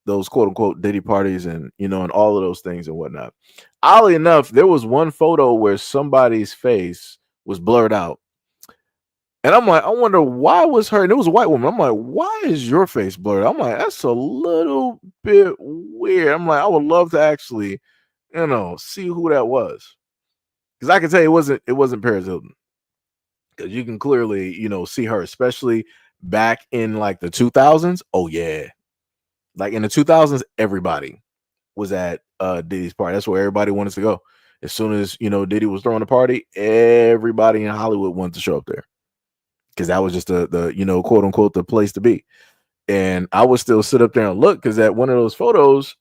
those quote unquote Diddy parties and, and all of those things and whatnot. Oddly enough, there was one photo where somebody's face was blurred out. And I'm like, I wonder why was her, and it was a white woman. I'm like, why is your face blurred? I'm like, that's a little bit weird. I'm like, I would love to actually, see who that was. Because I can tell you it wasn't Paris Hilton. Because you can clearly, see her, especially back in like the 2000s. Oh yeah. Like in the 2000s, everybody was at Diddy's party. That's where everybody wanted to go. As soon as, Diddy was throwing a party, everybody in Hollywood wanted to show up there. Because that was just the quote unquote the place to be. And I would still sit up there and look, because at one of those photos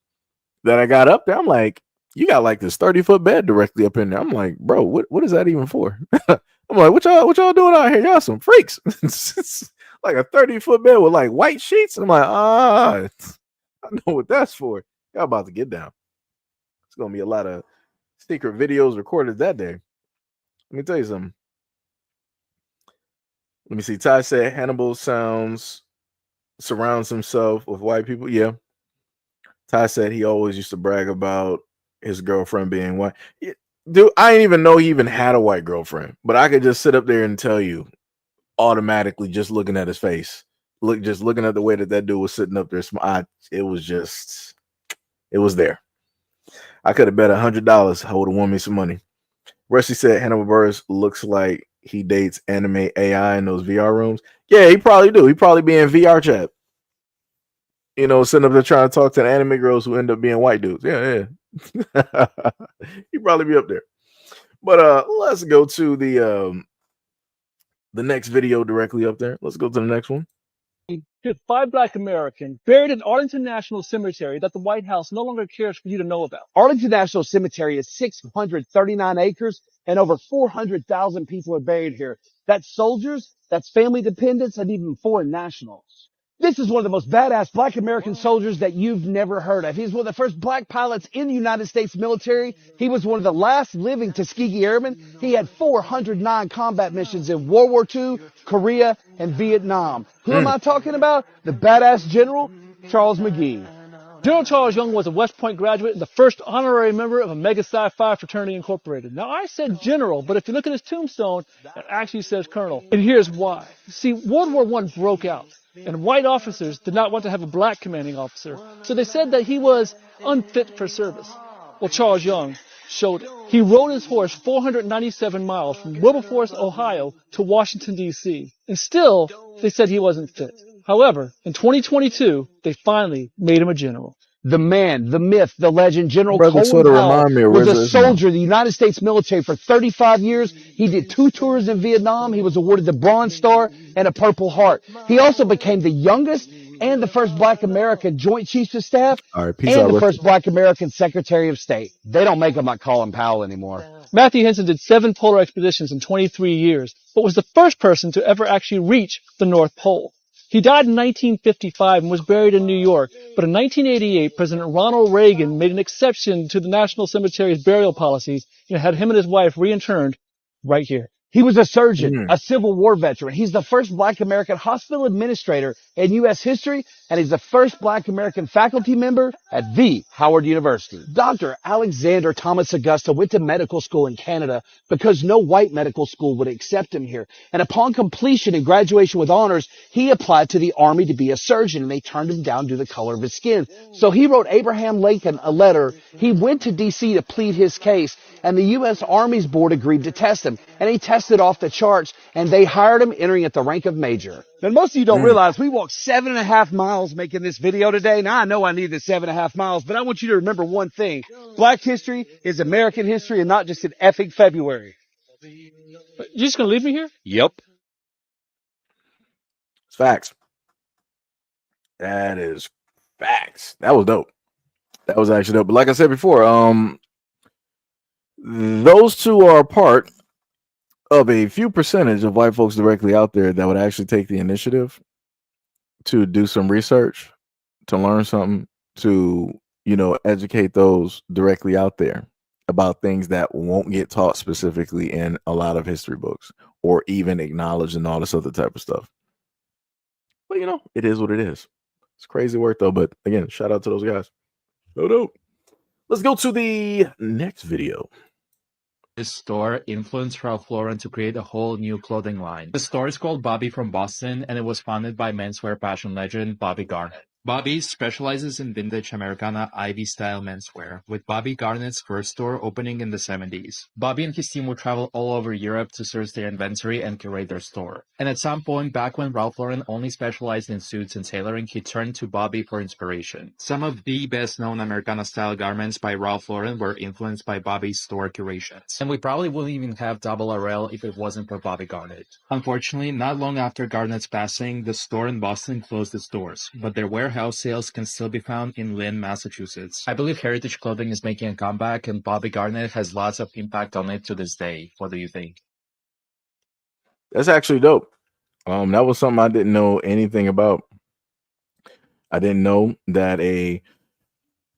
that I got up there, I'm like, you got like this 30-foot bed directly up in there. I'm like, bro, what is that even for? I'm like, what y'all doing out here? Y'all some freaks. It's like a 30-foot bed with like white sheets. I'm like, I know what that's for. Y'all about to get down. It's gonna be a lot of secret videos recorded that day. Let me tell you something. Let me see. Ty said Hannibal surrounds himself with white people. Yeah. Ty said he always used to brag about his girlfriend being white. Yeah, dude, I didn't even know he even had a white girlfriend, but I could just sit up there and tell you automatically just looking at his face. Just looking at the way that dude was sitting up there. It was there. I could have bet $100 I would have won me some money. Rusty said Hannibal Buress looks like he dates anime AI in those VR rooms. Yeah, he probably do. He probably be in VR chat. Sitting up there trying to talk to the anime girls who end up being white dudes. Yeah. He probably be up there. But let's go to the next video directly up there. Let's go to the next one. Five Black Americans buried in Arlington National Cemetery that the White House no longer cares for you to know about. Arlington National Cemetery is 639 acres and over 400,000 people are buried here. That's soldiers, that's family dependents, and even foreign nationals. This is one of the most badass Black American soldiers that you've never heard of. He's one of the first Black pilots in the United States military. He was one of the last living Tuskegee Airmen. He had 409 combat missions in World War II, Korea, and Vietnam. Who am I talking about? The badass general, Charles McGee. General Charles Young was a West Point graduate and the first honorary member of Omega Psi Phi Fraternity Incorporated. Now, I said general, but if you look at his tombstone, it actually says colonel. And here's why. See, World War I broke out, and white officers did not want to have a black commanding officer, so they said that he was unfit for service. Well, Charles Young showed it. He rode his horse 497 miles from Wilberforce, Ohio to Washington, D.C., and still, they said he wasn't fit. However, in 2022, they finally made him a general. The man, the myth, the legend, General Brother Colin sort of Powell remind me of was a RZA. soldier of the United States military for 35 years. He did 2 tours in Vietnam. He was awarded the Bronze Star and a Purple Heart. He also became the youngest and the first Black American Joint Chiefs of Staff All right, peace and out, the Rick. first Black American Secretary of State. They don't make him like Colin Powell anymore. Matthew Henson did 7 polar expeditions in 23 years, but was the first person to ever actually reach the North Pole. He died in 1955 and was buried in New York, but in 1988, President Ronald Reagan made an exception to the National Cemetery's burial policies and had him and his wife reinterred right here. He was a surgeon, a Civil War veteran. He's the first Black American hospital administrator in U.S. history, and he's the first Black American faculty member at the Howard University. Dr. Alexander Thomas Augusta went to medical school in Canada because no white medical school would accept him here. And upon completion and graduation with honors, he applied to the Army to be a surgeon, and they turned him down due to the color of his skin. So he wrote Abraham Lincoln a letter. He went to D.C. to plead his case, and the U.S. Army's board agreed to test him. And he tested off the charts, and they hired him, entering at the rank of major. And most of you don't realize we walked 7.5 miles making this video today. Now, I know I need the 7.5 miles, but I want you to remember one thing. Black history is American history and not just an effing February. You just gonna leave me here? Yep. It's facts. That is facts. That was dope. That was actually dope. But like I said before, those two are a part of a few percentage of white folks directly out there that would actually take the initiative to do some research, to learn something, to, you know, educate those directly out there about things that won't get taught specifically in a lot of history books or even acknowledged and all this other type of stuff. But, you know, it is what it is. It's crazy work, though. But again, shout out to those guys. No dope. Let's go to the next video. This store influenced Ralph Lauren to create a whole new clothing line. The store is called Bobby from Boston, and it was founded by menswear fashion legend Bobby Garnett. Bobby specializes in vintage Americana Ivy-style menswear, with Bobby Garnett's first store opening in the 70s. Bobby and his team would travel all over Europe to source their inventory and curate their store. And at some point, back when Ralph Lauren only specialized in suits and tailoring, he turned to Bobby for inspiration. Some of the best-known Americana-style garments by Ralph Lauren were influenced by Bobby's store curations. And we probably wouldn't even have Double RL if it wasn't for Bobby Garnett. Unfortunately, not long after Garnett's passing, the store in Boston closed its doors, but their warehouse sales can still be found in Lynn, Massachusetts. I believe heritage clothing is making a comeback, and Bobby Garnett has lots of impact on it to this day. What do you think? That's actually dope. That was something I didn't know anything about. I didn't know that a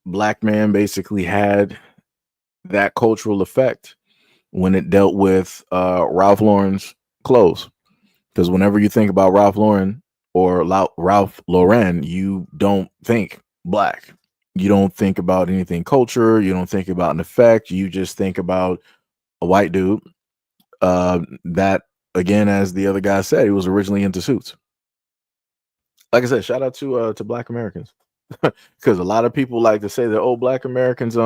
black man basically had that cultural effect when it dealt with Ralph Lauren's clothes. Because whenever you think about Ralph Lauren or Ralph Lauren, you don't think black. You don't think about anything culture. You don't think about an effect. You just think about a white dude that, again, as the other guy said, he was originally into suits. Like I said, shout out to Black Americans. Because a lot of people like to say that, oh, Black Americans,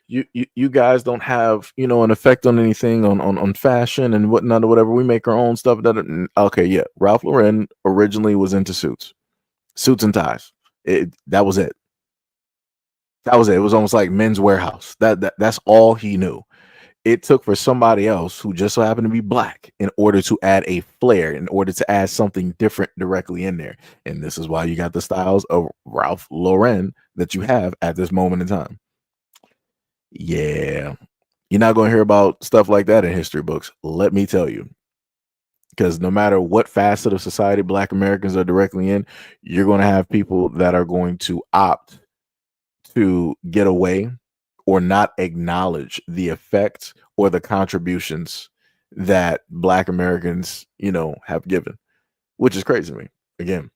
you guys don't have, you know, an effect on anything on fashion and whatnot or whatever. We make our own stuff. Okay, yeah. Ralph Lauren originally was into suits and ties. That was it. That was it. It was almost like Men's Warehouse. That's all he knew. It took for somebody else who just so happened to be black in order to add a flair, in order to add something different directly in there. And this is why you got the styles of Ralph Lauren that you have at this moment in time. Yeah. You're not going to hear about stuff like that in history books. Let me tell you. Because no matter what facet of society Black Americans are directly in, you're going to have people that are going to opt to get away or not acknowledge the effect or the contributions that Black Americans, you know, have given, which is crazy to me. Again,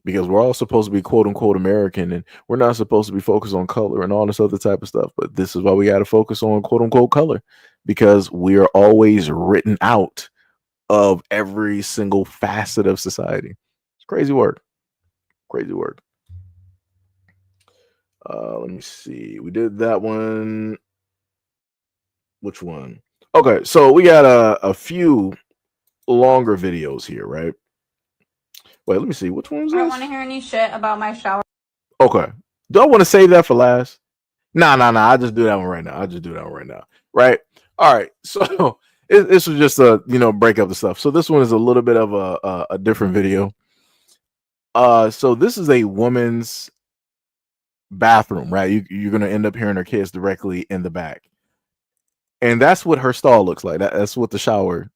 because we're all supposed to be quote unquote American, and we're not supposed to be focused on color and all this other type of stuff. But this is why we got to focus on quote unquote color, because we are always written out of every single facet of society. It's crazy work. Crazy work. Let me see. We did that one. Which one? Okay, so we got a few longer videos here, right? Wait, let me see. Which one was this? I don't want to hear any shit about my shower. Okay. Do I want to save that for last? Nah. I'll just do that one right now. Right? All right. So this was just a break up the stuff. So this one is a little bit of a different video. So this is a woman's bathroom, right? You're gonna end up hearing her kids directly in the back, and that's what her stall looks like. That's what the shower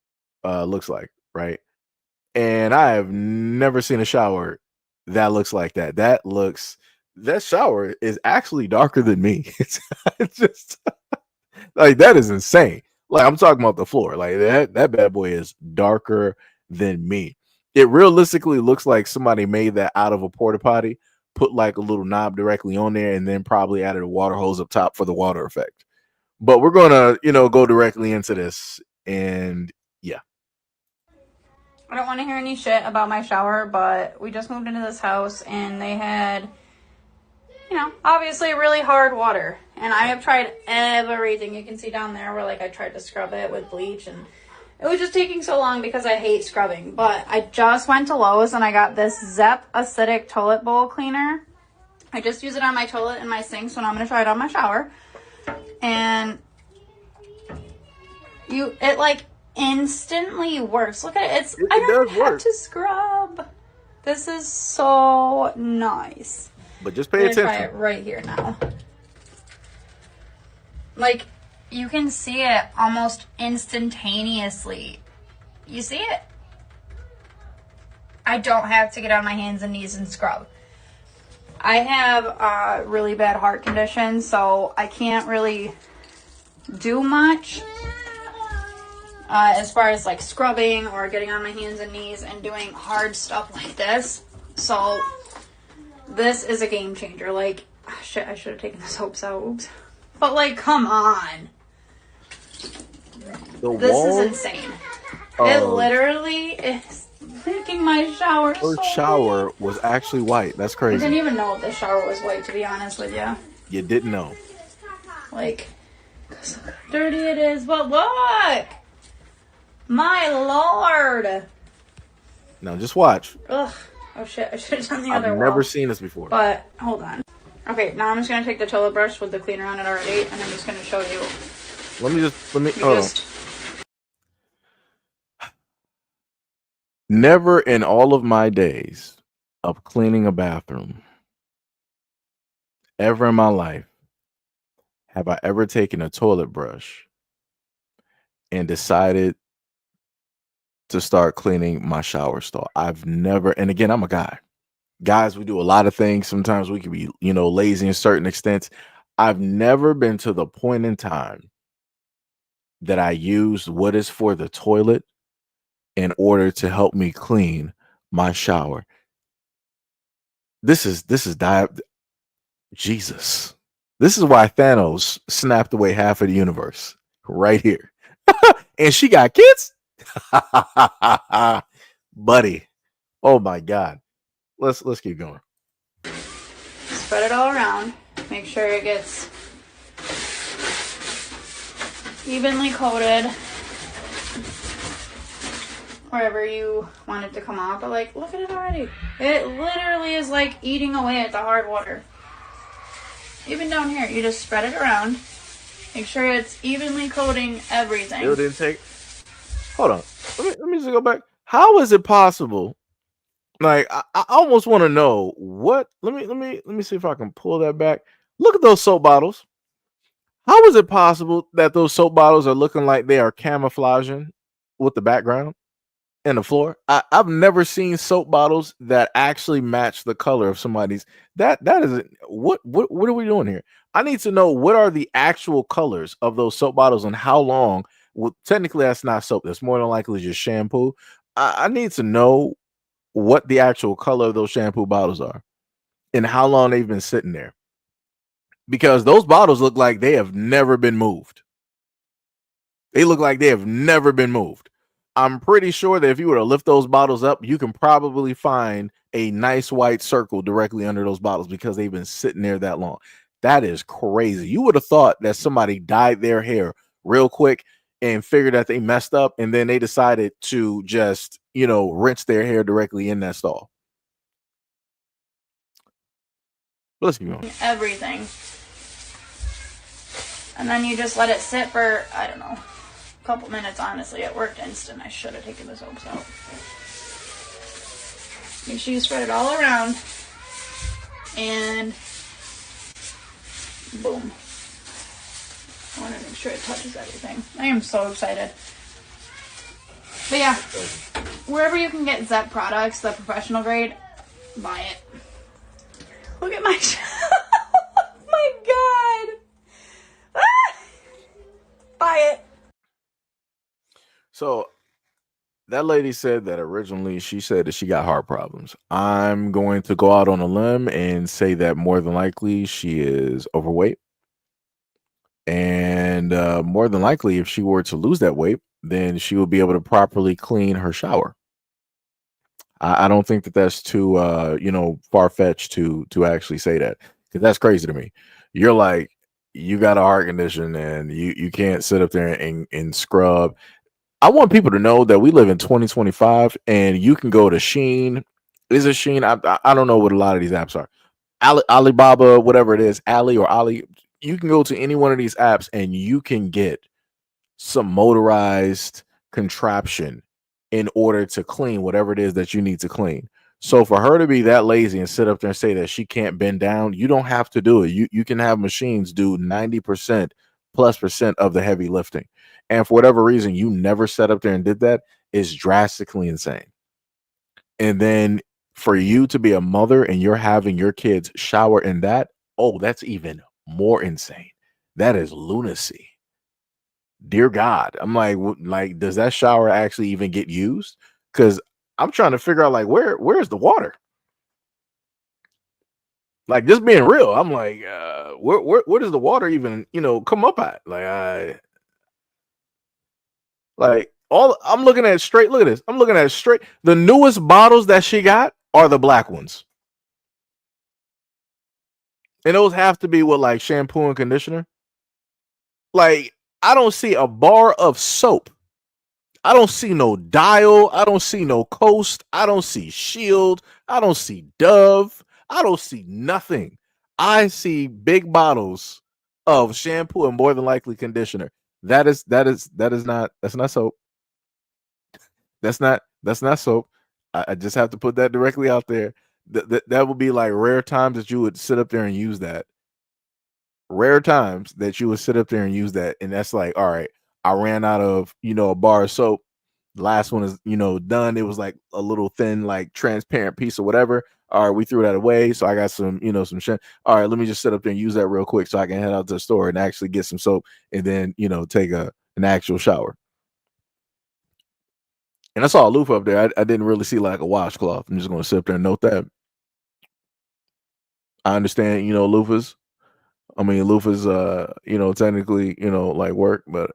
looks like, right? And I have never seen a shower that looks like that. That shower is actually darker than me. It's just like, that is insane. Like, I'm talking about the floor. Like, that bad boy is darker than me. It realistically looks like somebody made that out of a porta potty, put like a little knob directly on there, and then probably added a water hose up top for the water effect. But we're gonna, go directly into this, and yeah. I don't want to hear any shit about my shower, but we just moved into this house and they had, obviously really hard water. And I have tried everything. You can see down there where I tried to scrub it with bleach, and it was just taking so long because I hate scrubbing. But I just went to Lowe's and I got this Zep acidic toilet bowl cleaner. I just use it on my toilet and my sink, so now I'm going to try it on my shower. And it instantly works. Look at it. I don't have to scrub. This is so nice. But just pay attention. Try it right here now. You can see it almost instantaneously. You see it? I don't have to get on my hands and knees and scrub. I have really bad heart condition, so I can't really do much as far as scrubbing or getting on my hands and knees and doing hard stuff like this. So this is a game changer. Shit, I should have taken the soaps out. Oops. But come on. This is insane. It literally is making my shower Her shower was actually white. That's crazy. I didn't even know if the shower was white, to be honest with you. You didn't know. Because look how dirty it is. But look! My lord! Now just watch. Ugh. Oh shit, I should have done the other one. I've never seen this before. But, hold on. Okay, now I'm just going to take the toilet brush with the cleaner on it already, and I'm just going to show you. Never in all of my days of cleaning a bathroom, ever in my life, have I ever taken a toilet brush and decided to start cleaning my shower stall. I've never, and again, I'm a guy. Guys, we do a lot of things. Sometimes we can be, lazy in certain extents. I've never been to the point in time that I used what is for the toilet in order to help me clean my shower. This is Jesus. This is why Thanos snapped away half of the universe right here. And she got kids? Buddy. Oh my God. Let's keep going. Spread it all around. Make sure it gets evenly coated wherever you want it to come out. But look at it already. It literally is eating away at the hard water. Even down here, you just spread it around. Make sure it's evenly coating everything. It didn't take. Hold on. Let me just go back. How is it possible? I almost want to know what. Let me see if I can pull that back. Look at those soap bottles. How is it possible that those soap bottles are looking like they are camouflaging with the background and the floor? I've never seen soap bottles that actually match the color of somebody's. That is what are we doing here? I need to know what are the actual colors of those soap bottles and how long. Well, technically that's not soap. That's more than likely just shampoo. I need to know what the actual color of those shampoo bottles are and how long they've been sitting there, because those bottles look like they have never been moved. They look like they have never been moved. I'm pretty sure that if you were to lift those bottles up, you can probably find a nice white circle directly under those bottles because they've been sitting there that long. That is crazy. You would have thought that somebody dyed their hair real quick and figured that they messed up, and then they decided to just, rinse their hair directly in that stall. Let's keep going. Everything. And then you just let it sit for, I don't know, a couple minutes. Honestly, it worked instant. I should have taken the soaps out. Make sure you spread it all around. And boom. I want to make sure it touches everything. I am so excited. But yeah, wherever you can get Zep products, the professional grade, buy it. Look at my oh my god. Buy it. So that lady said that originally she said that she got heart problems. I'm going to go out on a limb and say that more than likely she is overweight. And more than likely, if she were to lose that weight, then she would be able to properly clean her shower. I don't think that that's too, far-fetched to actually say that, because that's crazy to me. You're like, you got a heart condition and you can't sit up there and scrub. I want people to know that we live in 2025 and you can go to Shein. Is it Shein? I don't know what a lot of these apps are. Alibaba, whatever it is, Ali or Ali. You can go to any one of these apps and you can get some motorized contraption in order to clean whatever it is that you need to clean. So for her to be that lazy and sit up there and say that she can't bend down, you don't have to do it. You can have machines do 90% plus percent of the heavy lifting. And for whatever reason, you never sat up there and did that is drastically insane. And then for you to be a mother and you're having your kids shower in that, oh, that's even more insane. That is lunacy. Dear God. I'm like, does that shower actually even get used? Because I'm trying to figure out, like, where's the water? Like, just being real, I'm like, where does the water even, come up at? All I'm looking at straight. Look at this. I'm looking at straight. The newest bottles that she got are the black ones. And those have to be with like shampoo and conditioner. Like, I don't see a bar of soap. I don't see no Dial. I don't see no Coast. I don't see Shield. I don't see Dove. I don't see nothing. I see big bottles of shampoo and more than likely conditioner. That's not soap. That's not soap. I just have to put that directly out there. That would be like rare times that you would sit up there and use that. Rare times that you would sit up there and use that. And that's like, all right, I ran out of, a bar of soap. The last one is, done. It was like a little thin, like transparent piece or whatever. All right, we threw that away. So I got some, some shit. All right, let me just sit up there and use that real quick so I can head out to the store and actually get some soap and then, take an actual shower. And I saw a loofah up there. I didn't really see like a washcloth. I'm just going to sit up there and note that. I understand, loofahs. I mean, loofahs, technically, like work, but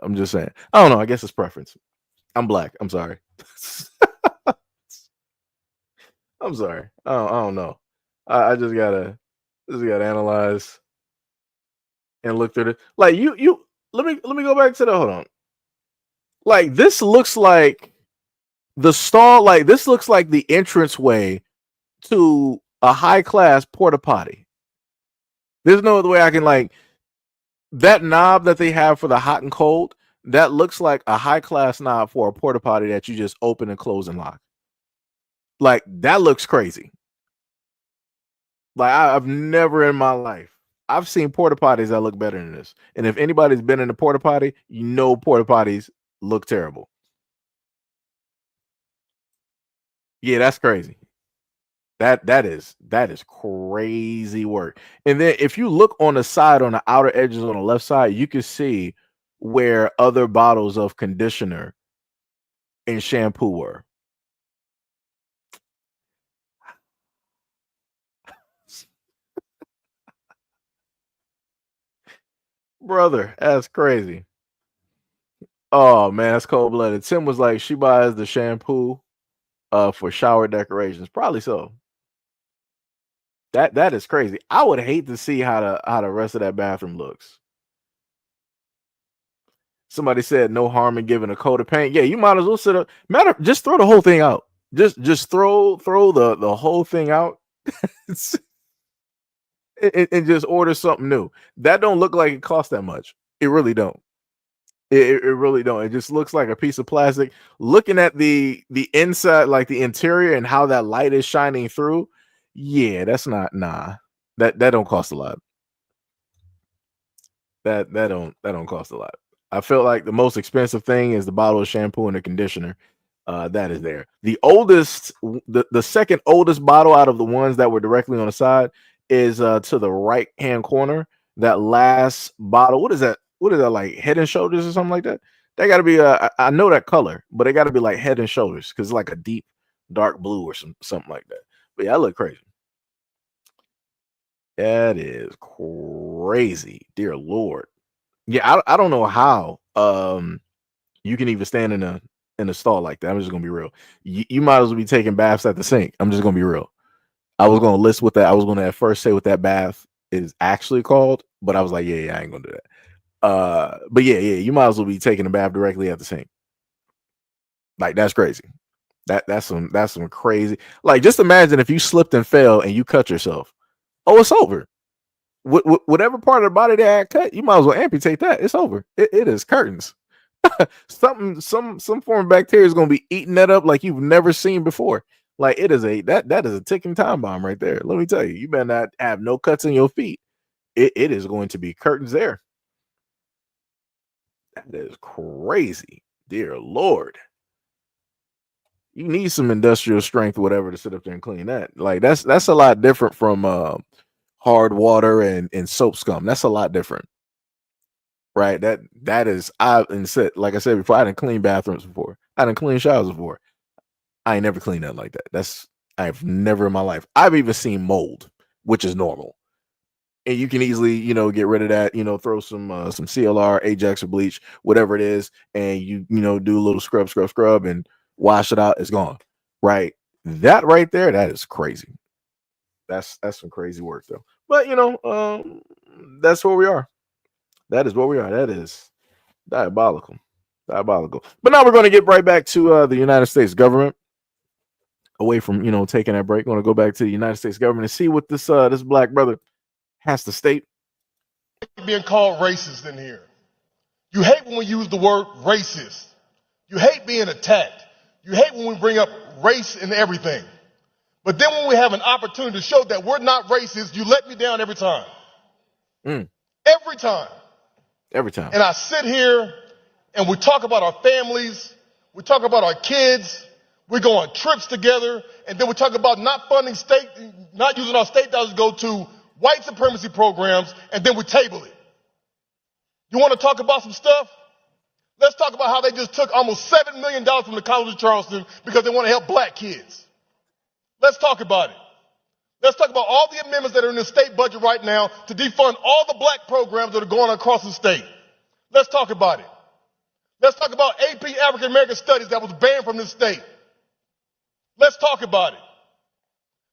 I'm just saying. I don't know. I guess it's preference. I'm black. I'm sorry. I'm sorry. I don't know. I just gotta analyze and look through it. Like you. Let me go back to the. Hold on. Like, this looks like the stall. Like, this looks like the entranceway to a high class porta potty. There's no other way I can, like, that knob that they have for the hot and cold. That looks like a high class knob for a porta potty that you just open and close and lock. Like, that looks crazy. Like, I've never in my life, I've seen porta potties that look better than this. And if anybody's been in a porta potty, porta potties look terrible. Yeah, that's crazy. That is crazy work. And then if you look on the side, on the outer edges on the left side, you can see where other bottles of conditioner and shampoo were. Brother, that's crazy. Oh man, that's cold blooded. Tim was like, she buys the shampoo for shower decorations. Probably so. That is crazy. I would hate to see how the rest of that bathroom looks. Somebody said no harm in giving a coat of paint. Yeah, you might as well sit up. Just throw the whole thing out. Just throw the whole thing out. And just order something new. That don't look like it costs that much. It really don't. It really don't. It just looks like a piece of plastic. Looking at the inside, like the interior and how that light is shining through. Yeah, that's not That don't cost a lot. That don't cost a lot. I feel like the most expensive thing is the bottle of shampoo and the conditioner. That is there. The second oldest bottle out of the ones that were directly on the side is to the right hand corner. That last bottle, what is that? What is that, like Head and Shoulders or something like that? That got to be I know that color, but it got to be like Head and Shoulders because it's like a deep dark blue or something like that. But yeah, I look crazy. That is crazy, dear Lord. Yeah, I don't know how you can even stand in a stall like that. I'm just gonna be real. You might as well be taking baths at the sink. I'm just gonna be real. I was gonna list what that. I was gonna at first say what that bath is actually called, but I was like, yeah, I ain't gonna do that. But yeah, you might as well be taking a bath directly at the sink. Like that's crazy. That's some crazy. Like just imagine if you slipped and fell and you cut yourself. Oh, it's over. Whatever part of the body that had cut, you might as well amputate that. It's over. It is curtains. Some form of bacteria is going to be eating that up like you've never seen before. Like it is that is a ticking time bomb right there. Let me tell you, you better not have no cuts in your feet. It is going to be curtains there. That is crazy, dear Lord. You need some industrial strength, or whatever, to sit up there and clean that. Like that's a lot different from hard water and soap scum. That's a lot different. Right. That is said, like I said before, I didn't clean bathrooms before. I didn't clean showers before. I ain't never cleaned nothing like that. I've never in my life. I've even seen mold, which is normal. And you can easily, get rid of that, throw some CLR, Ajax or bleach, whatever it is, and you do a little scrub and wash it out, it's gone. Right. That right there, that is crazy. That's some crazy work though. But that's where we are. That is where we are. That is diabolical. Diabolical. But now we're going to get right back to the United States government. Away from, taking that break. We're going to go back to the United States government and see what this black brother has to state. Being called racist in here. You hate when we use the word racist. You hate being attacked. You hate when we bring up race and everything. But then when we have an opportunity to show that we're not racist, you let me down every time. Every time. Every time. And I sit here and we talk about our families. We talk about our kids. We go on trips together. And then we talk about not using our state dollars to go to white supremacy programs. And then we table it. You want to talk about some stuff? Let's talk about how they just took almost $7 million from the College of Charleston because they want to help black kids. Let's talk about it. Let's talk about all the amendments that are in the state budget right now to defund all the black programs that are going across the state. Let's talk about it. Let's talk about AP African American Studies that was banned from this state. Let's talk about it.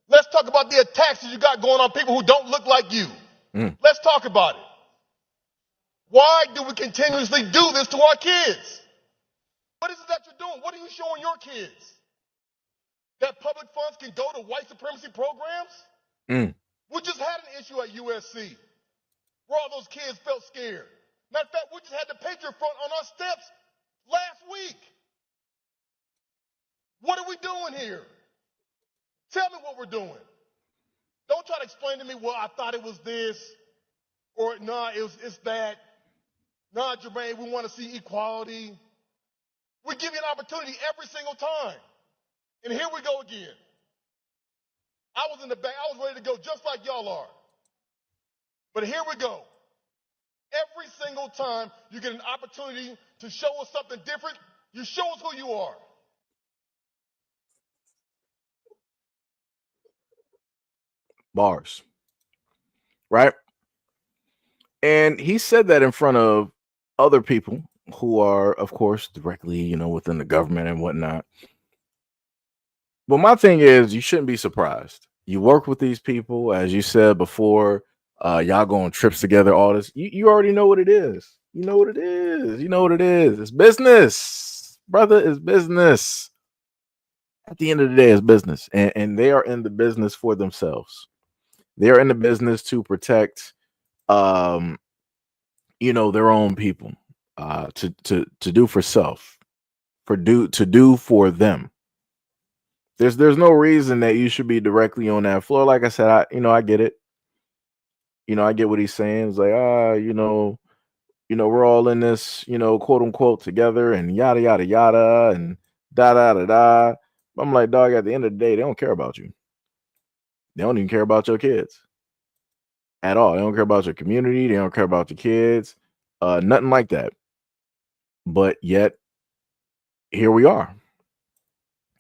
Let's talk about the attacks that you got going on people who don't look like you. Let's talk about it. Why do we continuously do this to our kids? What is it that you're doing? What are you showing your kids? That public funds can go to white supremacy programs? We just had an issue at USC where all those kids felt scared. Matter of fact, we just had the Patriot Front on our steps last week. What are we doing here? Tell me what we're doing. Don't try to explain to me, well, I thought it was this, or nah, it's that. Nah, Jermaine, we want to see equality. We give you an opportunity every single time. And here we go again. I was in the back. I was ready to go just like y'all are. But here we go. Every single time you get an opportunity to show us something different, you show us who you are. Bars. Right? And he said that in front of other people who are, of course, directly, within the government and whatnot. But my thing is, you shouldn't be surprised. You work with these people, as you said before. Y'all go on trips together. All this, you already know what it is. You know what it is. You know what it is. It's business, brother. It's business. At the end of the day, it's business, and they are in the business for themselves. They are in the business to protect, um, their own people, to do for self, to do for them. There's no reason that you should be directly on that floor. Like I said, I get it. I get what he's saying. It's like, we're all in this, quote unquote together and yada yada yada and da da da da. I'm like, dog, at the end of the day, they don't care about you. They don't even care about your kids at all. They don't care about your community. They don't care about your kids. Nothing like that. But yet, here we are.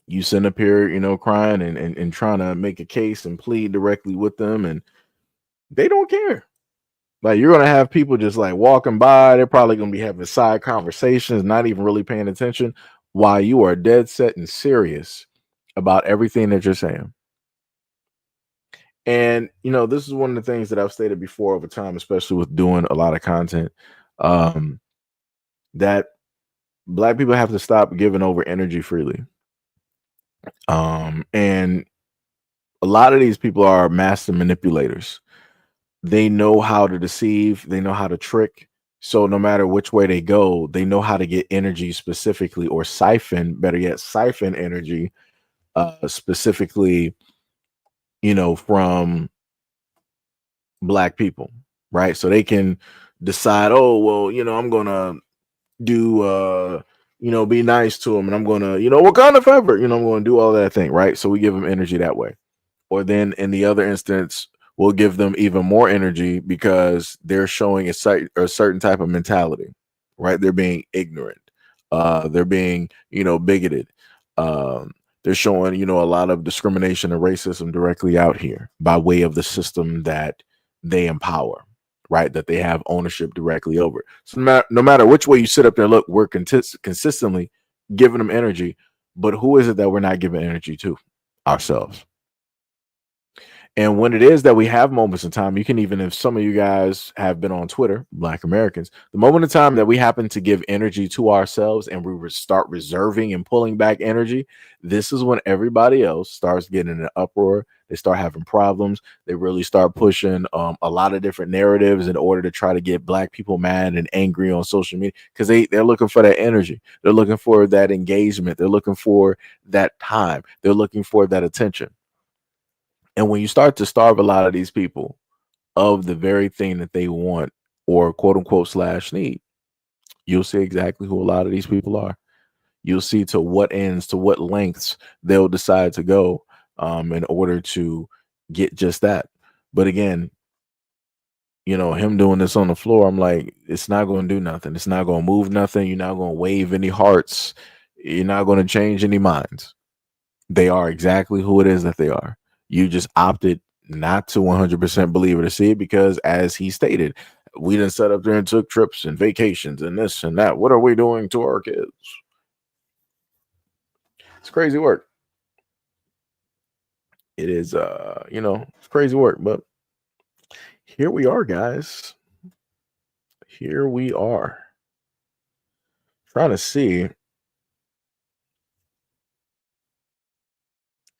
You sitting up here, crying and trying to make a case and plead directly with them, and they don't care. Like, you're gonna have people just like walking by. They're probably gonna be having side conversations, not even really paying attention, while you are dead set and serious about everything that you're saying. And this is one of the things that I've stated before over time, especially with doing a lot of content, that Black people have to stop giving over energy freely. And a lot of these people are master manipulators. They know how to deceive, they know how to trick. So no matter which way they go, they know how to get energy specifically, or better yet, siphon energy specifically, from Black people, right? So they can decide, oh, well, I'm gonna do be nice to them, and I'm gonna, what kind of forever, I'm gonna do all that thing, right? So we give them energy that way. Or then in the other instance, we'll give them even more energy because they're showing a certain type of mentality, right? They're being ignorant. They're being, bigoted. They're showing, a lot of discrimination and racism directly out here by way of the system that they empower, right? That they have ownership directly over. So no matter which way you sit up there, look, we're consistently giving them energy. But who is it that we're not giving energy to? Ourselves. And when it is that we have moments in time, you can, even if some of you guys have been on Twitter, Black Americans, the moment in time that we happen to give energy to ourselves and we start reserving and pulling back energy, this is when everybody else starts getting an uproar. They start having problems. They really start pushing a lot of different narratives in order to try to get Black people mad and angry on social media, because they're looking for that energy. They're looking for that engagement. They're looking for that time. They're looking for that attention. And when you start to starve a lot of these people of the very thing that they want, or quote unquote / need, you'll see exactly who a lot of these people are. You'll see to what ends, to what lengths they'll decide to go in order to get just that. But again, him doing this on the floor, I'm like, it's not going to do nothing. It's not going to move nothing. You're not going to wave any hearts. You're not going to change any minds. They are exactly who it is that they are. You just opted not to 100% believe it or see it because, as he stated, we done sat up there and took trips and vacations and this and that. What are we doing to our kids? It's crazy work. It is, it's crazy work. But here we are, guys. Here we are. Trying to see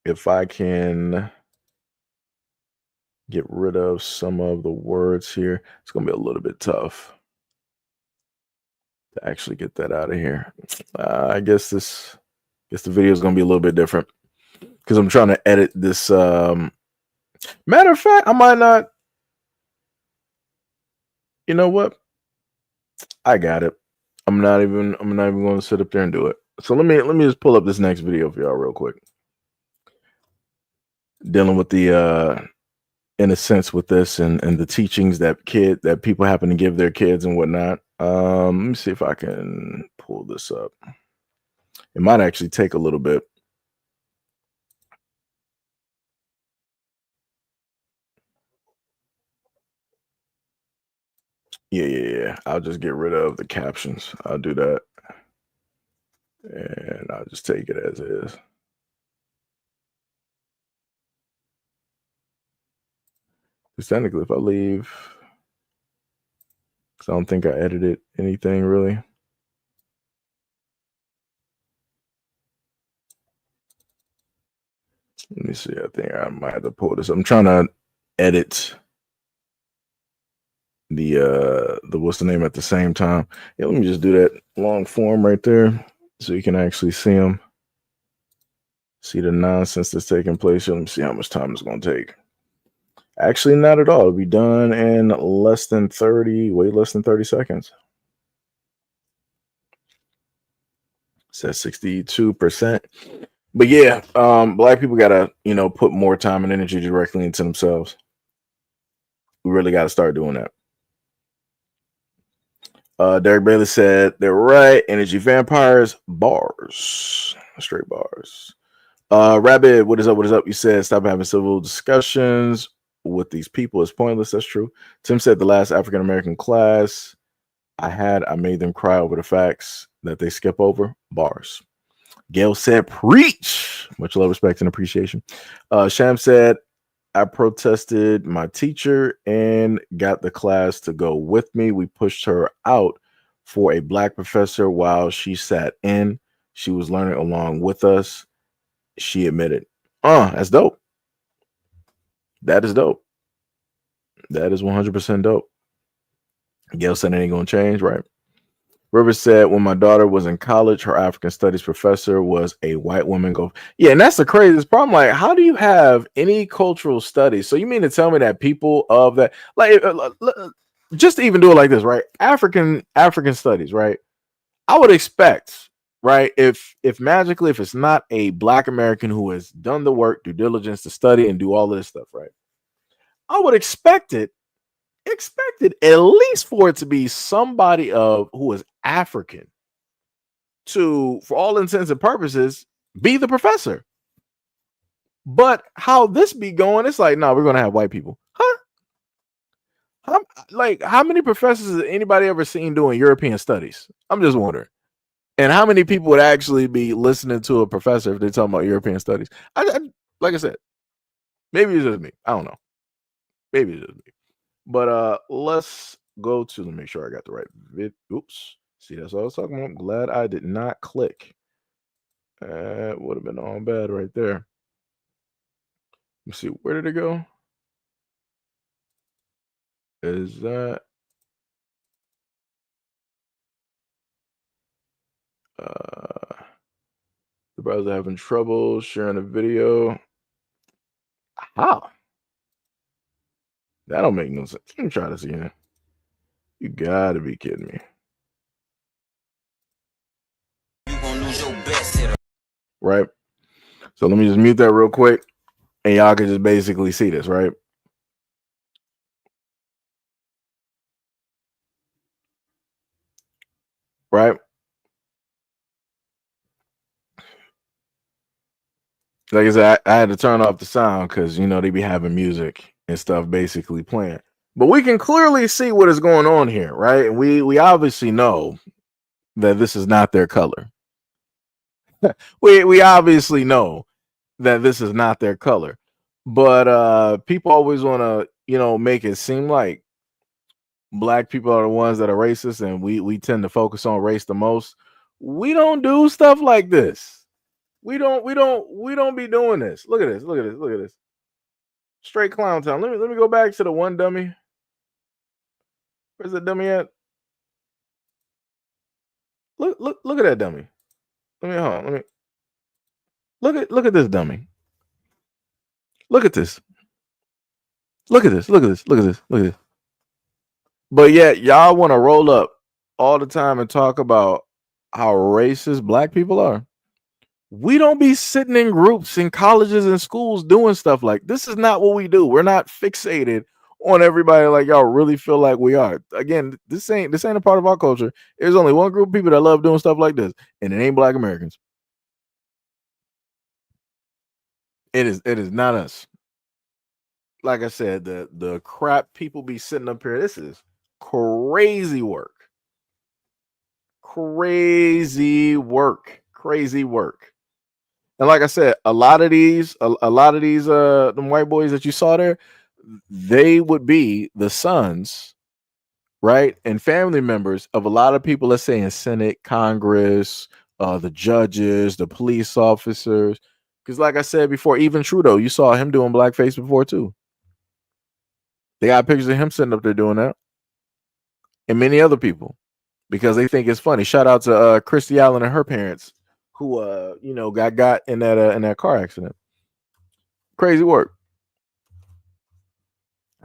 if I can get rid of some of the words here. It's going to be a little bit tough to actually get that out of here. I guess the video is going to be a little bit different because I'm trying to edit this. Matter of fact, I might not. You know what? I got it. I'm not even going to sit up there and do it. So let me just pull up this next video for y'all real quick. Dealing with the in a sense with this and the teachings that people happen to give their kids and whatnot. Let me see if I can pull this up. It might actually take a little bit. Yeah. I'll just get rid of the captions. I'll do that. And I'll just take it as is. Because technically, if I leave, because I don't think I edited anything really. Let me see. I think I might have to pull this. I'm trying to edit the what's the name at the same time. Yeah, let me just do that long form right there so you can actually see them. See the nonsense that's taking place. Let me see how much time it's going to take. Actually, not at all. It'll be done in less than 30, way less than 30 seconds. It says 62%. But yeah, black people gotta, put more time and energy directly into themselves. We really gotta start doing that. Derek Bailey said they're right. Energy vampires, bars, straight bars. Rabbit, what is up? What is up? You said stop having civil discussions with these people is pointless. That's true. Tim said the last African American class I made them cry over the facts that they skip over. Bars. Gail said preach. Much love, respect, and appreciation. Sham said I protested my teacher and got the class to go with me. We pushed her out for a black professor while she sat in. She was learning along with us. She admitted. That's dope. That is dope. That is 100% dope. Gail said it ain't gonna change, right? Rivers said when my daughter was in college, her African studies professor was a white woman. Yeah, and that's the craziest problem. Like, how do you have any cultural studies? So you mean to tell me that people of that, like, just to even do it like this, right? African studies, right? I would expect, right, if magically, if it's not a black American who has done the work, due diligence to study and do all of this stuff, right? I would expected at least for it to be somebody who is African to, for all intents and purposes, be the professor. But how this be going, it's like, no, we're gonna have white people. Huh? How many professors has anybody ever seen doing European studies? I'm just wondering. And how many people would actually be listening to a professor if they're talking about European studies? Like I said, maybe it's just me. I don't know. Maybe it's just me. But let's go to, let me make sure I got the right vid. Oops. See, that's what I was talking about. I'm glad I did not click. Would have been all bad right there. Let me see, where did it go? Is that the browser having trouble sharing a video? How? That don't make no sense. Let me try this again. You gotta be kidding me. You gonna lose your best hitter. Right? So let me just mute that real quick. And y'all can just basically see this, right? Right? Like I said, I had to turn off the sound because, they be having music and stuff basically playing. But we can clearly see what is going on here, right? And we obviously know that this is not their color. we obviously know that this is not their color. But people always want to, make it seem like black people are the ones that are racist, and we tend to focus on race the most. We don't do stuff like this. We don't be doing this. Look at this. Straight clown town. Let me go back to the one dummy. Where's the dummy at? Look at that dummy. Let me look at this dummy. Look at this. Look at this. But yet y'all want to roll up all the time and talk about how racist black people are. We don't be sitting in groups in colleges and schools doing stuff like this. Is not what we do. We're not fixated on everybody like y'all really feel like we are. Again, this ain't a part of our culture. There's only one group of people that love doing stuff like this, and it ain't black Americans. It is not us. Like I said, the crap people be sitting up here. This is Crazy work. Crazy work. Crazy work. And like I said, a lot of these them white boys that you saw there, they would be the sons, right, and family members of a lot of people, let's say in Senate, Congress, the judges, the police officers. Because like I said before, even Trudeau, you saw him doing blackface before too. They got pictures of him sitting up there doing that, and many other people, because they think it's funny. Shout out to Christy Allen and her parents, who got in that car accident. Crazy work.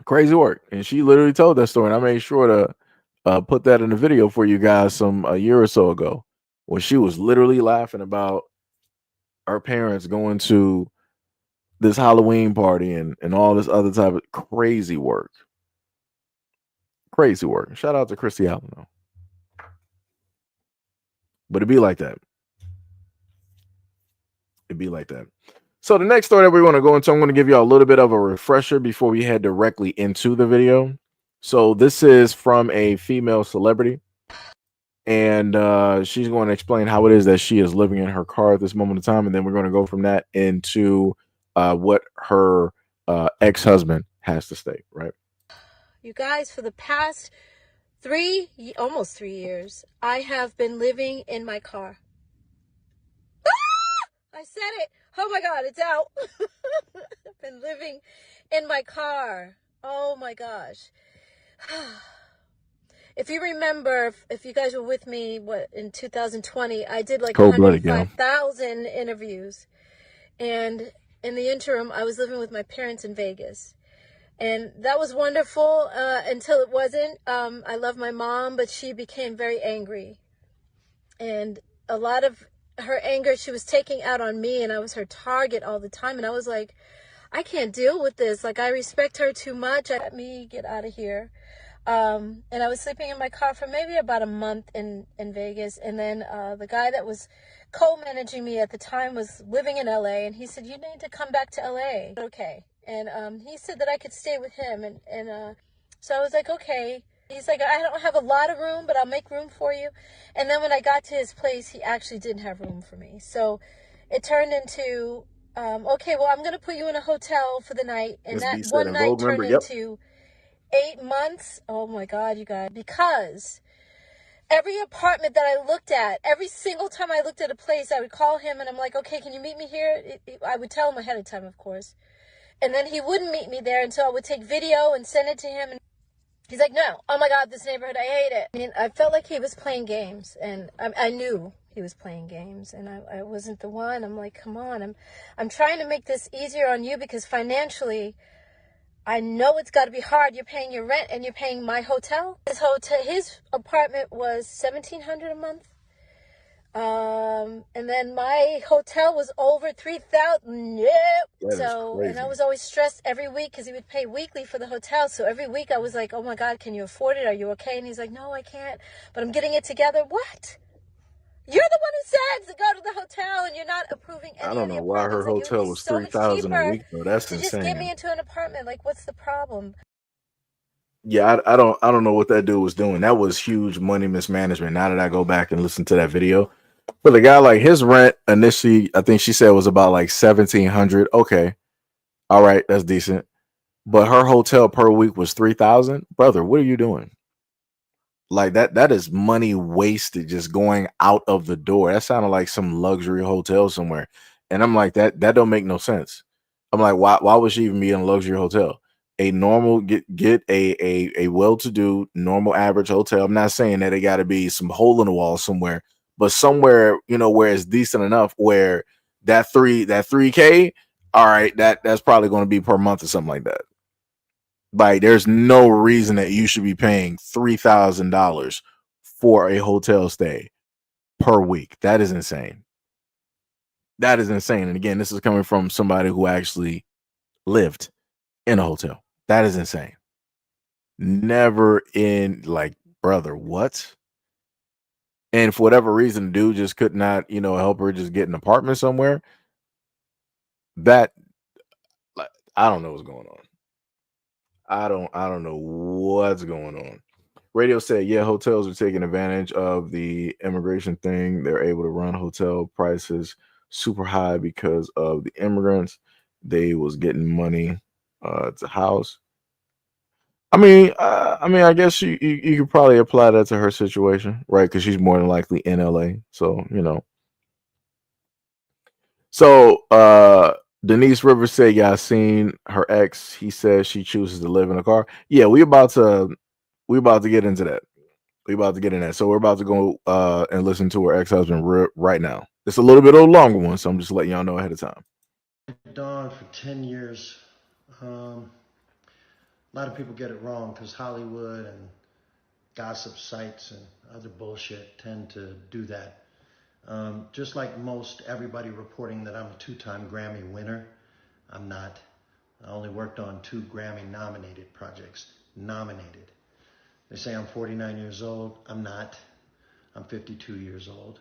Crazy work. And she literally told that story, and I made sure to put that in the video for you guys a year or so ago, when she was literally laughing about her parents going to this Halloween party and all this other type of crazy work. Crazy work. Shout out to Christy Allen though. But it'd be like that. It'd be like that. So the next story that we're going to go into, I'm going to give you a little bit of a refresher before we head directly into the video. So this is from a female celebrity, and she's going to explain how it is that she is living in her car at this moment in time, and then we're going to go from that into what her ex-husband has to state, right? You guys, for the past almost 3 years, I have been living in my car. I said it. Oh my God, it's out. I've been living in my car. Oh my gosh. If you remember, if you guys were with me, in 2020, I did like 105,000 interviews. And in the interim, I was living with my parents in Vegas. And that was wonderful until it wasn't. I love my mom, but she became very angry. And a lot of her anger, she was taking out on me, and I was her target all the time. And I was like, I can't deal with this. Like, I respect her too much. Let me get out of here. And I was sleeping in my car for maybe about a month in Vegas. And then the guy that was co-managing me at the time was living in LA, and he said, you need to come back to LA. Okay. And he said that I could stay with him. And so I was like, okay. He's like, I don't have a lot of room, but I'll make room for you. And then when I got to his place, he actually didn't have room for me. So it turned into, okay, well, I'm going to put you in a hotel for the night. And that one night turned into 8 months. Oh my God, you guys. Because every apartment that I looked at, every single time I looked at a place, I would call him and I'm like, okay, can you meet me here? I would tell him ahead of time, of course. And then he wouldn't meet me there until I would take video and send it to him. And he's like, no, oh my God, this neighborhood, I hate it. I mean, I felt like he was playing games, and I knew he was playing games, and I wasn't the one. I'm like, come on, I'm trying to make this easier on you, because financially, I know it's got to be hard. You're paying your rent and you're paying my hotel. His apartment was $1,700 a month. And then my hotel was over $3,000. So, and I was always stressed every week because he would pay weekly for the hotel. So every week I was like, oh my God, can you afford it? Are you okay? And he's like, no, I can't, but I'm getting it together. What? You're the one who said to go to the hotel, and you're not approving any. I don't know why her hotel was $3,000 a week though. That's insane. Just get me into an apartment. Like, what's the problem? Yeah, I don't know what that dude was doing. That was huge money mismanagement. Now that I go back and listen to that video, but the guy, like, his rent initially, I think she said, was about like $1,700. Okay, all right, that's decent. But her hotel per week was $3,000. Brother, what are you doing? Like, that is money wasted just going out of the door. That sounded like some luxury hotel somewhere. And I'm like, that don't make no sense. I'm like, why would she even be in a luxury hotel? A normal, get a well-to-do, normal average hotel. I'm not saying that it got to be some hole in the wall somewhere, but somewhere, where it's decent enough where that 3K, all right, that's probably going to be per month or something like that. Like, there's no reason that you should be paying $3,000 for a hotel stay per week. That is insane. That is insane. And again, this is coming from somebody who actually lived in a hotel. That is insane. Never in, like, brother, what? And for whatever reason, dude just could not, help her just get an apartment somewhere. That, I don't know what's going on. I don't know what's going on. Radio said, yeah, hotels are taking advantage of the immigration thing. They're able to run hotel prices super high because of the immigrants. They was getting money to house. I guess you could probably apply that to her situation, right? Because she's more than likely in LA. So, So Denise Rivers said, yeah, I seen her ex. He says she chooses to live in a car. Yeah, we about to get into that. We about to get in that. So we're about to go and listen to her ex-husband right now. It's a little bit of a longer one, so I'm just letting y'all know ahead of time. Dawn for 10 years. A lot of people get it wrong because Hollywood and gossip sites and other bullshit tend to do that. Just like most everybody reporting that I'm a 2-time Grammy winner, I'm not. I only worked on 2 Grammy nominated projects. Nominated. They say I'm 49 years old. I'm not. I'm 52 years old.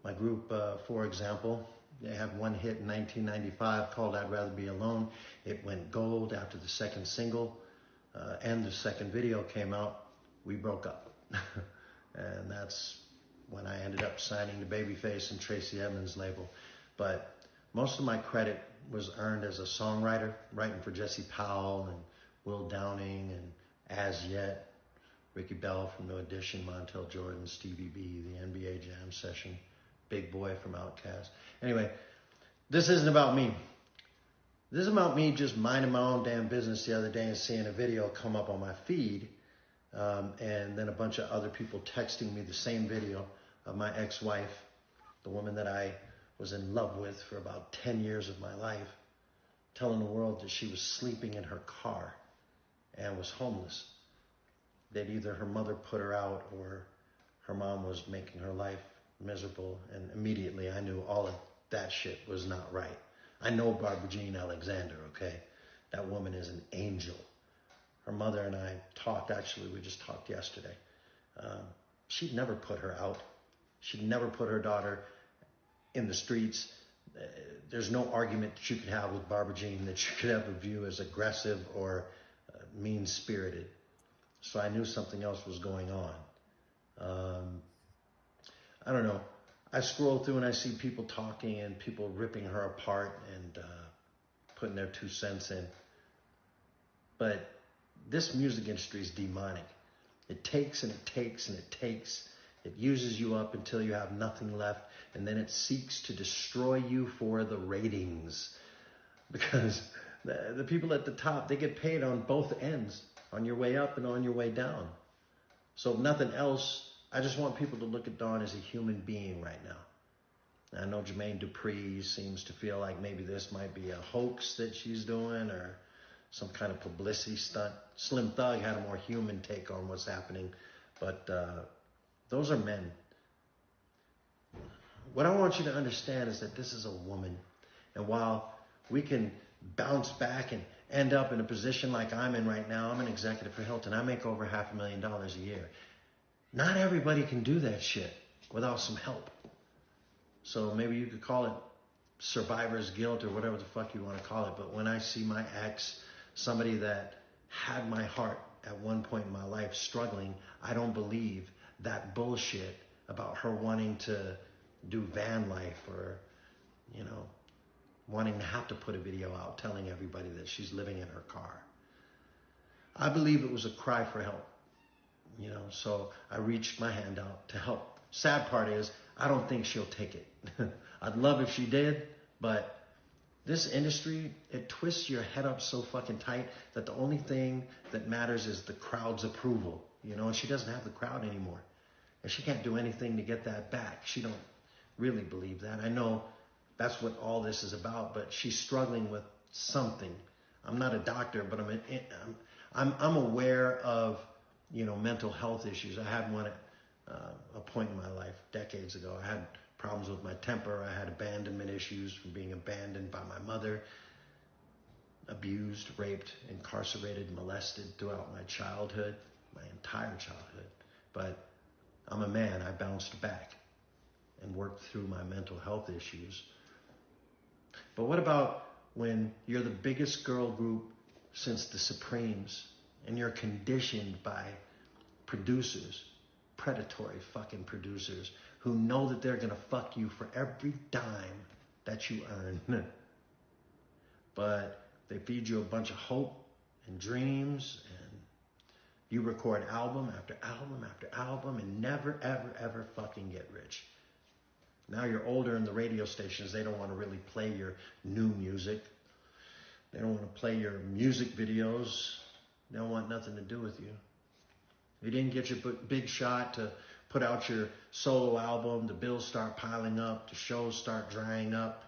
My group, for example, they had one hit in 1995 called I'd Rather Be Alone. It went gold after the second single and the second video came out. We broke up. And that's when I ended up signing to Babyface and Tracy Edmonds' label. But most of my credit was earned as a songwriter, writing for Jesse Powell and Will Downing and As Yet, Ricky Bell from No Edition, Montel Jordan, Stevie B, the NBA Jam Session, Big Boy from Outkast. Anyway, this isn't about me. This is about me just minding my own damn business the other day and seeing a video come up on my feed, and then a bunch of other people texting me the same video of my ex-wife, the woman that I was in love with for about 10 years of my life, telling the world that she was sleeping in her car and was homeless. That either her mother put her out or her mom was making her life miserable. And immediately I knew all of that shit was not right. I know Barbara Jean Alexander, okay? That woman is an angel. Her mother and I talked, actually, we just talked yesterday. She'd never put her out. She'd never put her daughter in the streets. There's no argument that you could have with Barbara Jean that you could ever view as aggressive or mean-spirited. So I knew something else was going on. I don't know. I scroll through and I see people talking and people ripping her apart and putting their 2 cents in. But this music industry is demonic. It takes and it takes and it takes. It uses you up until you have nothing left, and then it seeks to destroy you for the ratings. Because the people at the top, they get paid on both ends, on your way up and on your way down. So if nothing else, I just want people to look at Dawn as a human being right now. I know Jermaine Dupri seems to feel like maybe this might be a hoax that she's doing or some kind of publicity stunt. Slim Thug had a more human take on what's happening, but those are men. What I want you to understand is that this is a woman, and while we can bounce back and end up in a position like I'm in right now, I'm an executive for Hilton. I make over $500,000 a year. Not everybody can do that shit without some help. So maybe you could call it survivor's guilt or whatever the fuck you want to call it. But when I see my ex, somebody that had my heart at one point in my life struggling, I don't believe that bullshit about her wanting to do van life or, wanting to have to put a video out telling everybody that she's living in her car. I believe it was a cry for help, so I reached my hand out to help. Sad part is, I don't think she'll take it. I'd love if she did, but this industry, it twists your head up so fucking tight that the only thing that matters is the crowd's approval, and she doesn't have the crowd anymore. And she can't do anything to get that back. She don't really believe that. I know that's what all this is about, but she's struggling with something. I'm not a doctor, but I'm aware of, mental health issues. I had one at a point in my life decades ago. I had problems with my temper. I had abandonment issues from being abandoned by my mother, abused, raped, incarcerated, molested throughout my childhood, my entire childhood. But I'm a man. I bounced back and worked through my mental health issues. But what about when you're the biggest girl group since the Supremes and you're conditioned by producers, predatory fucking producers who know that they're gonna fuck you for every dime that you earn. But they feed you a bunch of hope and dreams, and you record album after album after album and never, ever, ever fucking get rich. Now you're older and the radio stations, they don't want to really play your new music. They don't want to play your music videos. They don't want nothing to do with you. You didn't get your big shot to put out your solo album, the bills start piling up, the shows start drying up,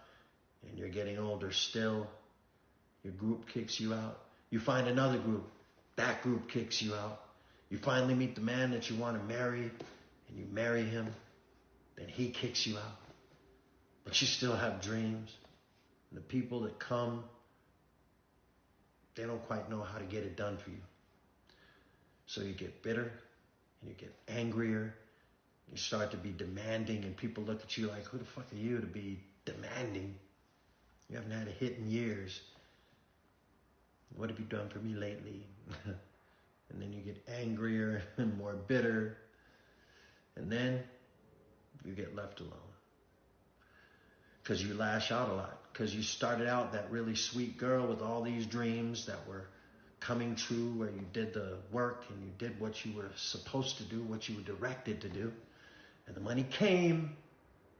and you're getting older still. Your group kicks you out. You find another group. That group kicks you out. You finally meet the man that you want to marry, and you marry him. Then he kicks you out. But you still have dreams. And the people that come, they don't quite know how to get it done for you. So you get bitter, and you get angrier. You start to be demanding, and people look at you like, who the fuck are you to be demanding? You haven't had a hit in years. What have you done for me lately? And then you get angrier and more bitter. And then you get left alone. Because you lash out a lot. Because you started out that really sweet girl with all these dreams that were coming true, where you did the work and you did what you were supposed to do, what you were directed to do. And the money came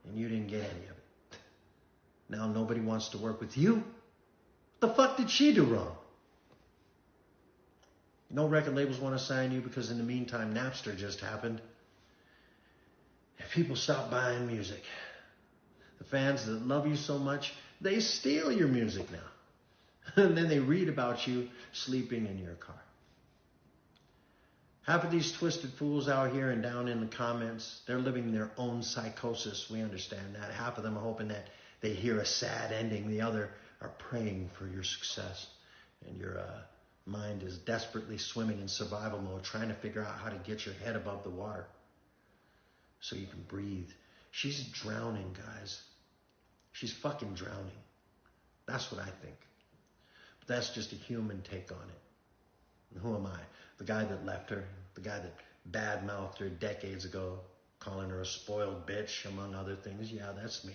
and you didn't get any of it. Now nobody wants to work with you. What the fuck did she do wrong? No record labels want to sign you because in the meantime, Napster just happened. And people stop buying music. The fans that love you so much, they steal your music now. And then they read about you sleeping in your car. Half of these twisted fools out here and down in the comments, they're living their own psychosis. We understand that. Half of them are hoping that they hear a sad ending. The other are praying for your success. And your mind is desperately swimming in survival mode, trying to figure out how to get your head above the water so you can breathe. She's drowning, guys. She's fucking drowning. That's what I think. But that's just a human take on it. And who am I? The guy that left her, the guy that bad-mouthed her decades ago, calling her a spoiled bitch, among other things. Yeah, that's me.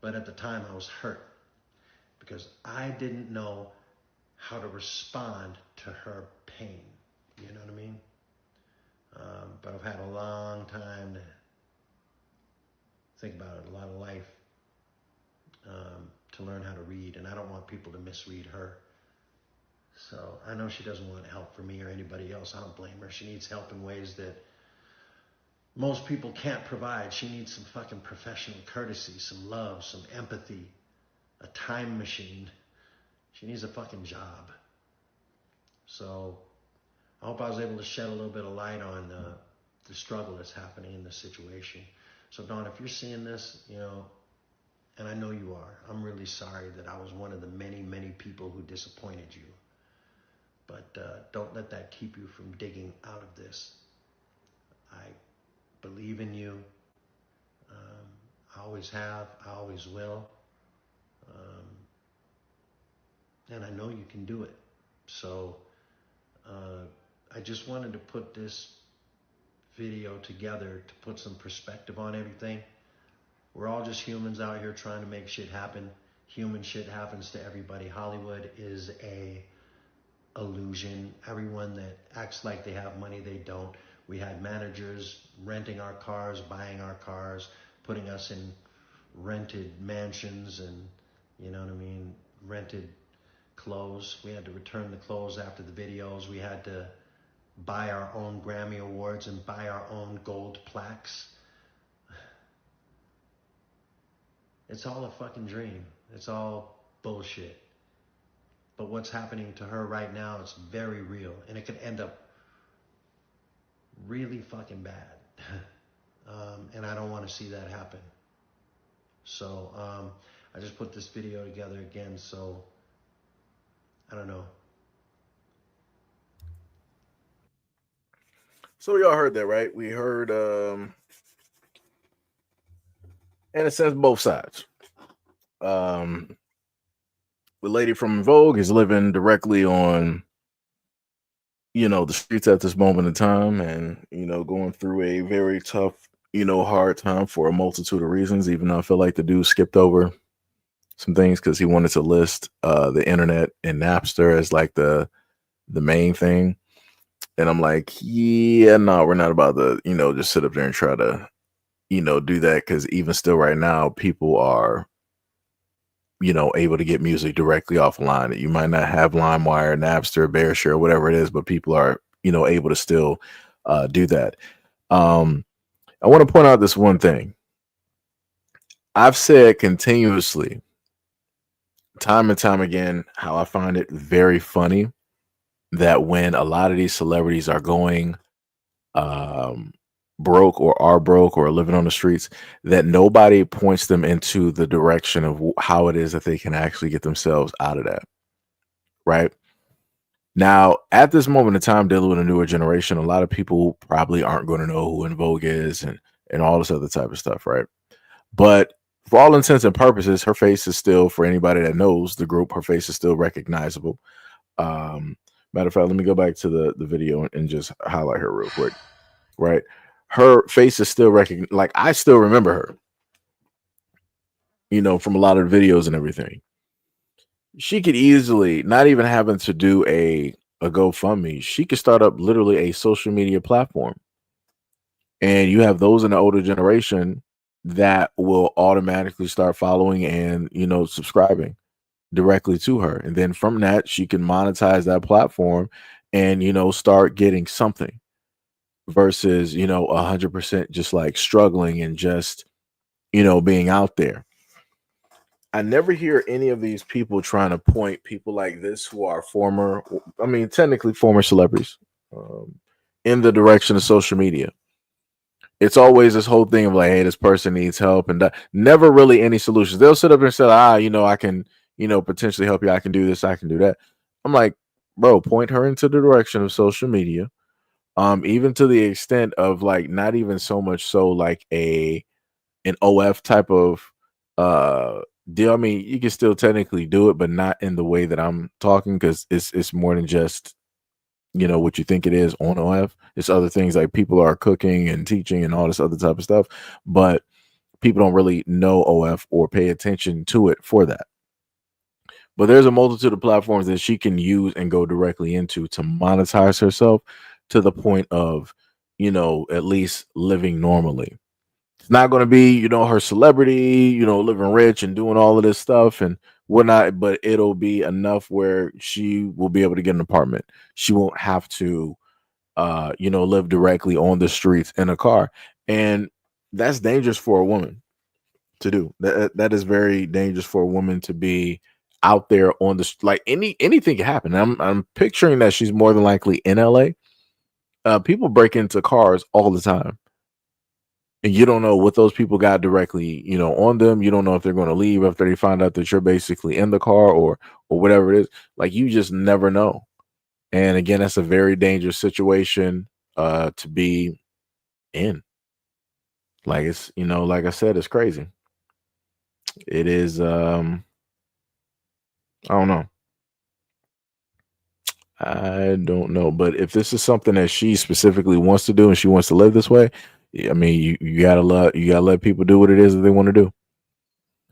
But at the time, I was hurt because I didn't know how to respond to her pain. You know what I mean? But I've had a long time to think about it, a lot of life to learn how to read. And I don't want people to misread her. So I know she doesn't want help from me or anybody else. I don't blame her. She needs help in ways that most people can't provide. She needs some fucking professional courtesy, some love, some empathy, a time machine. She needs a fucking job. So I hope I was able to shed a little bit of light on the struggle that's happening in this situation. So Dawn, if you're seeing this, you know, and I know you are, I'm really sorry that I was one of the many, many people who disappointed you. But don't let that keep you from digging out of this. I believe in you. I always have. I always will. And I know you can do it. So I just wanted to put this video together to put some perspective on everything. We're all just humans out here trying to make shit happen. Human shit happens to everybody. Hollywood is a illusion. Everyone that acts like they have money, they don't. We had managers renting our cars, buying our cars, putting us in rented mansions and, you know what I mean, rented clothes. We had to return the clothes after the videos. We had to buy our own Grammy Awards and buy our own gold plaques. It's all a fucking dream. It's all bullshit. But what's happening to her right now, it's very real. And it could end up really fucking bad. And I don't want to see that happen. So I just put this video together again, so I don't know. So we all heard that, right? We heard, in a sense, both sides. The lady from Vogue is living directly on the streets at this moment in time, and going through a very tough, hard time for a multitude of reasons. Even though I feel like the dude skipped over some things because he wanted to list the internet and Napster as like the main thing. And I'm like, yeah, no, we're not about to, just sit up there and try to, do that. Because even still right now, people are, able to get music directly offline. You might not have LimeWire, Napster, BearShare, whatever it is, but people are, able to still do that. I want to point out this one thing. I've said continuously, time and time again, how I find it very funny that when a lot of these celebrities are going broke or are broke or living on the streets, that nobody points them into the direction of how it is that they can actually get themselves out of that. Right now, at this moment in time, dealing with a newer generation, a lot of people probably aren't going to know who En Vogue is and all this other type of stuff. Right. But for all intents and purposes, her face is still, for anybody that knows the group, her face is still recognizable. Matter of fact, let me go back to the video and just highlight her real quick. Right. Her face is still recognized. Like, I still remember her, from a lot of the videos and everything. She could easily, not even having to do a GoFundMe, she could start up literally a social media platform. And you have those in the older generation that will automatically start following and, subscribing directly to her. And then from that, she can monetize that platform and, start getting something versus, 100% just like struggling and just, being out there. I never hear any of these people trying to point people like this who are technically former celebrities in the direction of social media. It's always this whole thing of like, hey, this person needs help, and never really any solutions. They'll sit up and say, I can, potentially help you. I can do this. I can do that. I'm like, bro, point her into the direction of social media. Even to the extent of like, not even so much so like an OF type of deal. I mean, you can still technically do it, but not in the way that I'm talking, because it's more than just what you think it is on OF. It's other things like people are cooking and teaching and all this other type of stuff, but people don't really know OF or pay attention to it for that. But there's a multitude of platforms that she can use and go directly into to monetize herself to the point of, at least living normally. It's not going to be, her celebrity, living rich and doing all of this stuff and whatnot, but it'll be enough where she will be able to get an apartment. She won't have to, live directly on the streets in a car. And that's dangerous for a woman to do. That is very dangerous for a woman to be out there on the, like, anything can happen. I'm picturing that she's more than likely in LA. People break into cars all the time. And you don't know what those people got directly, on them. You don't know if they're going to leave after they find out that you're basically in the car or whatever it is. Like, you just never know. And again, that's a very dangerous situation to be in. Like, it's, like I said, it's crazy. It is, I don't know. I don't know. But if this is something that she specifically wants to do and she wants to live this way, I mean, you gotta let people do what it is that they want to do.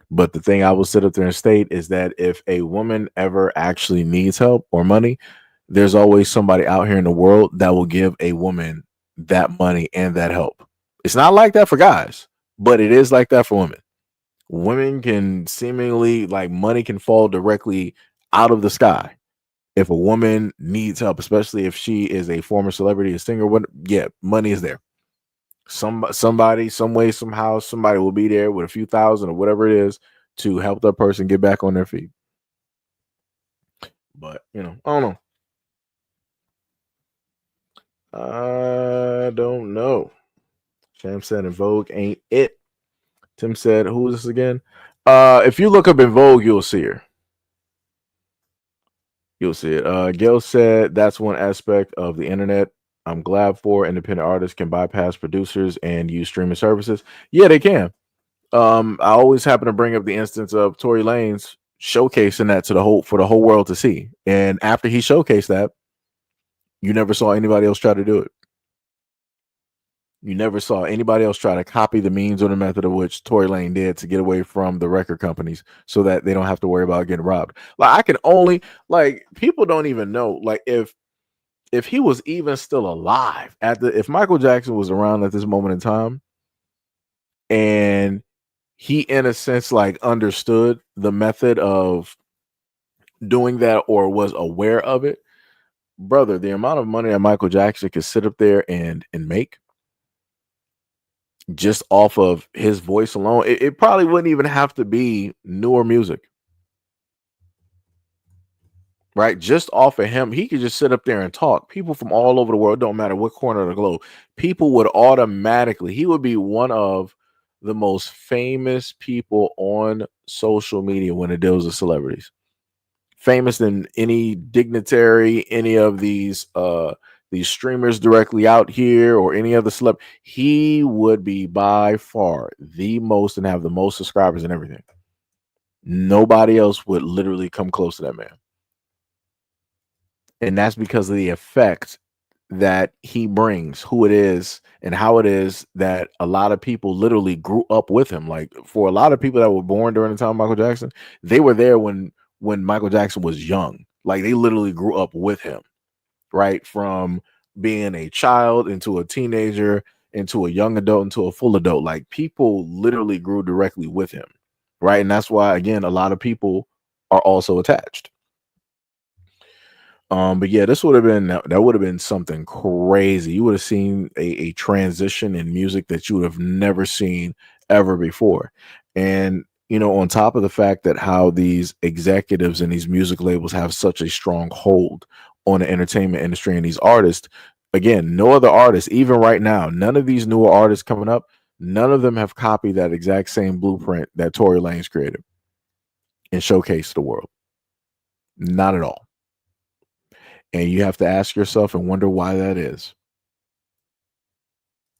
But the thing I will sit up there and state is that if a woman ever actually needs help or money, there's always somebody out here in the world that will give a woman that money and that help. It's not like that for guys, but it is like that for women. Women can seemingly, like, money can fall directly out of the sky if a woman needs help, especially if she is a former celebrity, a singer. Money is there. Somebody, some way, somehow, somebody will be there with a few thousand or whatever it is to help that person get back on their feet. But I don't know. I don't know. Sham said En Vogue ain't it. Tim said, who is this again? If you look up En Vogue, you'll see her. You'll see it. Gail said that's one aspect of the internet I'm glad for. Independent artists can bypass producers and use streaming services. Yeah, they can. I always happen to bring up the instance of Tory Lanez showcasing that for the whole world to see. And after he showcased that, You never saw anybody else try to do it. You never saw anybody else try to copy the means or the method of which Tory Lane did to get away from the record companies so that they don't have to worry about getting robbed. Like, I can only, like, people don't even know, like, if he was even still alive if Michael Jackson was around at this moment in time and he, in a sense, like, understood the method of doing that or was aware of it, brother, the amount of money that Michael Jackson could sit up there and make just off of his voice alone, it probably wouldn't even have to be newer music, right? Just off of him, he could just sit up there and talk. People from all over the world, don't matter what corner of the globe, people would automatically, he would be one of the most famous people on social media when it deals with celebrities. Famous than any dignitary, any of these streamers directly out here or any other celeb. He would be by far the most and have the most subscribers and everything. Nobody else would literally come close to that man. And that's because of the effect that he brings, who it is, and how it is that a lot of people literally grew up with him. Like, for a lot of people that were born during the time of Michael Jackson, they were there when Michael Jackson was young. Like, they literally grew up with him, right? From being a child into a teenager, into a young adult, into a full adult. Like, people literally grew directly with him, right? And that's why, again, a lot of people are also attached. But yeah, this would have been, that would have been something crazy. You would have seen a transition in music that you would have never seen ever before. And, you know, on top of the fact that how these executives and these music labels have such a strong hold on the entertainment industry and these artists, again, no other artists, even right now, none of these newer artists coming up, none of them have copied that exact same blueprint that Tory Lanez created and showcased the world. Not at all. And you have to ask yourself and wonder why that is.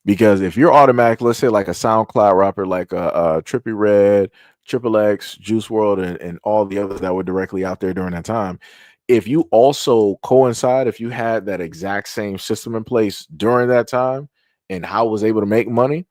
Because if you're automatic, let's say like a SoundCloud rapper like Trippie Redd, Triple X, Juice WRLD, and all the others that were directly out there during that time, if you also coincide, if you had that exact same system in place during that time and how it was able to make money,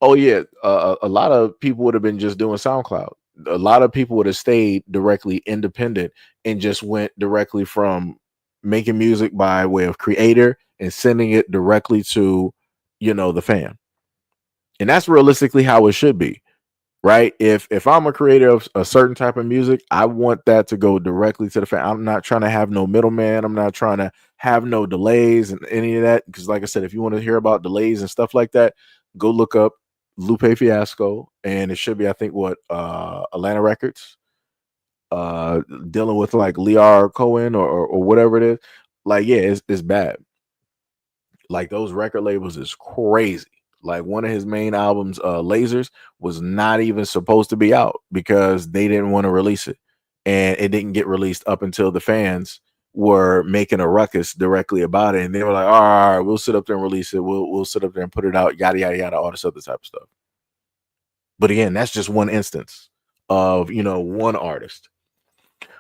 oh yeah, a lot of people would have been just doing SoundCloud. A lot of people would have stayed directly independent and just went directly from making music by way of creator and sending it directly to, you know, the fan. And that's realistically how it should be, right? If I'm a creator of a certain type of music, I want that to go directly to the fan. I'm not trying to have no middleman. I'm not trying to have no delays and any of that. Because like I said, if you want to hear about delays and stuff like that, go look up Lupe Fiasco, and it should be, I think, what, Atlanta Records, dealing with like Lear Cohen or whatever it is. Like, yeah, it's bad. Like, those record labels is crazy. Like, one of his main albums, Lasers, was not even supposed to be out because they didn't want to release it, and it didn't get released up until the fans were making a ruckus directly about it, and they were like, all right, we'll sit up there and release it, we'll sit up there and put it out, yada yada yada, all this other type of stuff. But again, that's just one instance of, you know, one artist.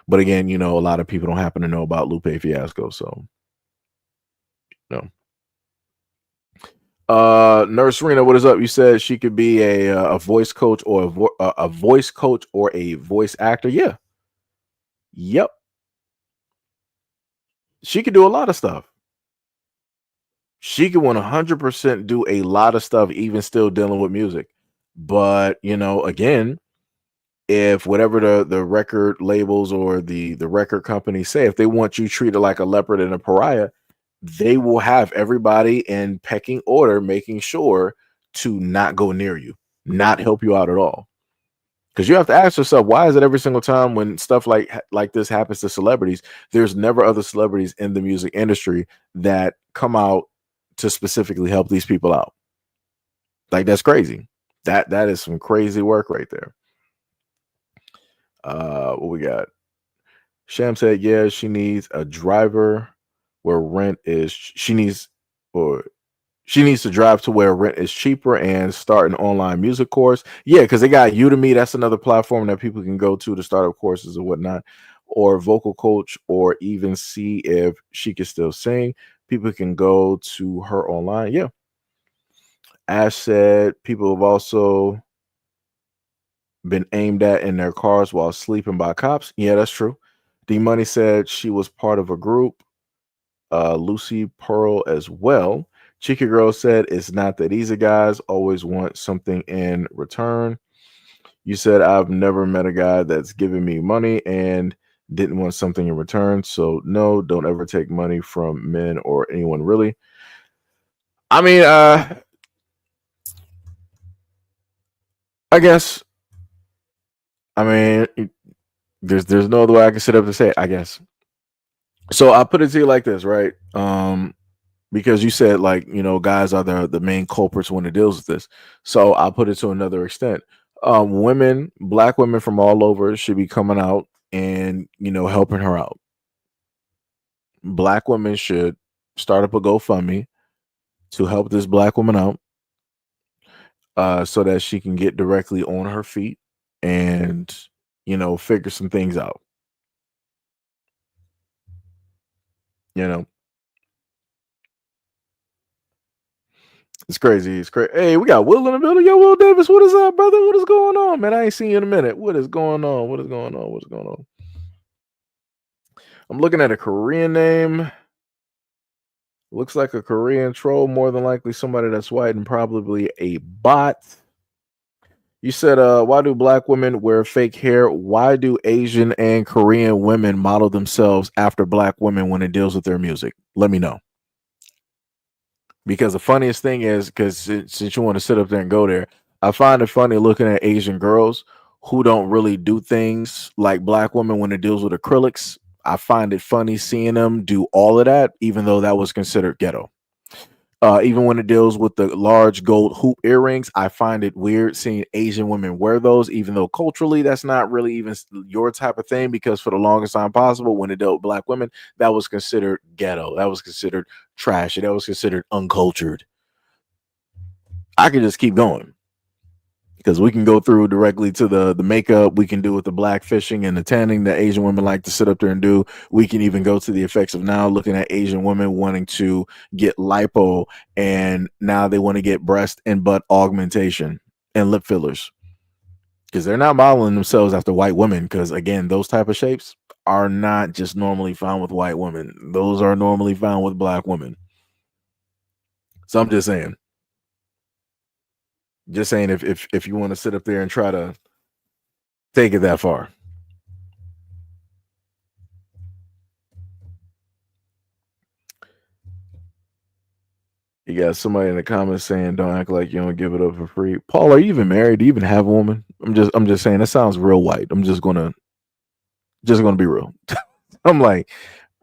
But again, you know, a lot of people don't happen to know about Lupe Fiasco, so no. Nurse Rena, what is up? You said she could be a voice coach or a voice coach or a voice actor. Yeah. Yep. She could do a lot of stuff. She could 100% do a lot of stuff, even still dealing with music. But, you know, again, if whatever the record labels or the record companies say, if they want you treated like a leopard and a pariah, they will have everybody in pecking order, making sure to not go near you, not help you out at all. Because you have to ask yourself, why is it every single time when stuff like this happens to celebrities, there's never other celebrities in the music industry that come out to specifically help these people out? Like, that's crazy. That is some crazy work right there. What we got? Sham said, yeah, she needs a driver where rent is, she needs to drive to where rent is cheaper and start an online music course. Yeah, because they got Udemy. That's another platform that people can go to start up courses and whatnot, or vocal coach, or even see if she can still sing. people can go to her online. Yeah. Ash said people have also been aimed at in their cars while sleeping by cops. Yeah, that's true. D Money said she was part of a group. Lucy Pearl as well. Cheeky Girl said it's not that easy, guys. Always want something in return. You said I've never met a guy that's given me money and didn't want something in return. So no, don't ever take money from men or anyone really. I mean, I guess. I mean, there's no other way I can sit up and say it, I guess. So I put it to you like this, right? Because you said like, guys are the main culprits when it deals with this. So I'll put it to another extent. Women, black women from all over should be coming out and helping her out. Black women should start up a GoFundMe to help this black woman out, so that she can get directly on her feet and figure some things out. It's crazy. It's crazy. Hey, we got Will in the building. Yo, Will Davis, what is up, brother? What is going on, man? I ain't seen you in a minute. What is going on? What is going on? What's going on? I'm looking at a Korean name. Looks like a Korean troll, more than likely somebody that's white and probably a bot. You said, why do black women wear fake hair? Why do Asian and Korean women model themselves after black women when it deals with their music? Let me know. Because the funniest thing is, because since you want to sit up there and go there, I find it funny looking at Asian girls who don't really do things like black women when it deals with acrylics. I find it funny seeing them do all of that, even though that was considered ghetto. Even when it deals with the large gold hoop earrings, I find it weird seeing Asian women wear those, even though culturally that's not really even your type of thing. Because for the longest time possible, when it dealt with black women, that was considered ghetto. That was considered trashy. That was considered uncultured. I can just keep going because we can go through directly to the makeup. We can do with the black fishing and the tanning that Asian women like to sit up there and do. We can even go to the effects of now looking at Asian women wanting to get lipo, and now they want to get breast and butt augmentation and lip fillers because they're not modeling themselves after white women. Because again, those type of shapes are not just normally found with white women. Those are normally found with black women. So I'm just saying. Just saying, if you want to sit up there and try to take it that far. You got somebody in the comments saying, "Don't act like you don't give it up for free." Paul, are you even married? Do you even have a woman? I'm just saying that sounds real white. I'm just gonna be real. I'm like,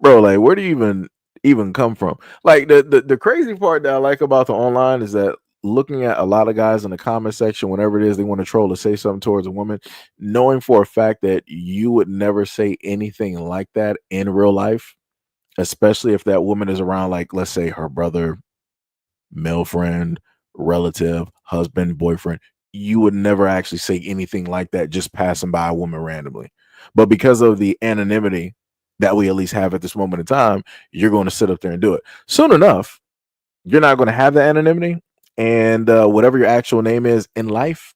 bro, like where do you even come from? Like the crazy part that I like about the online is that looking at a lot of guys in the comment section, whenever it is they want to troll or say something towards a woman, knowing for a fact that you would never say anything like that in real life, especially if that woman is around, like, let's say her brother, male friend, relative, husband, boyfriend, you would never actually say anything like that just passing by a woman randomly. But because of the anonymity that we at least have at this moment in time, you're going to sit up there and do it. Soon enough, you're not going to have the anonymity, and whatever your actual name is in life,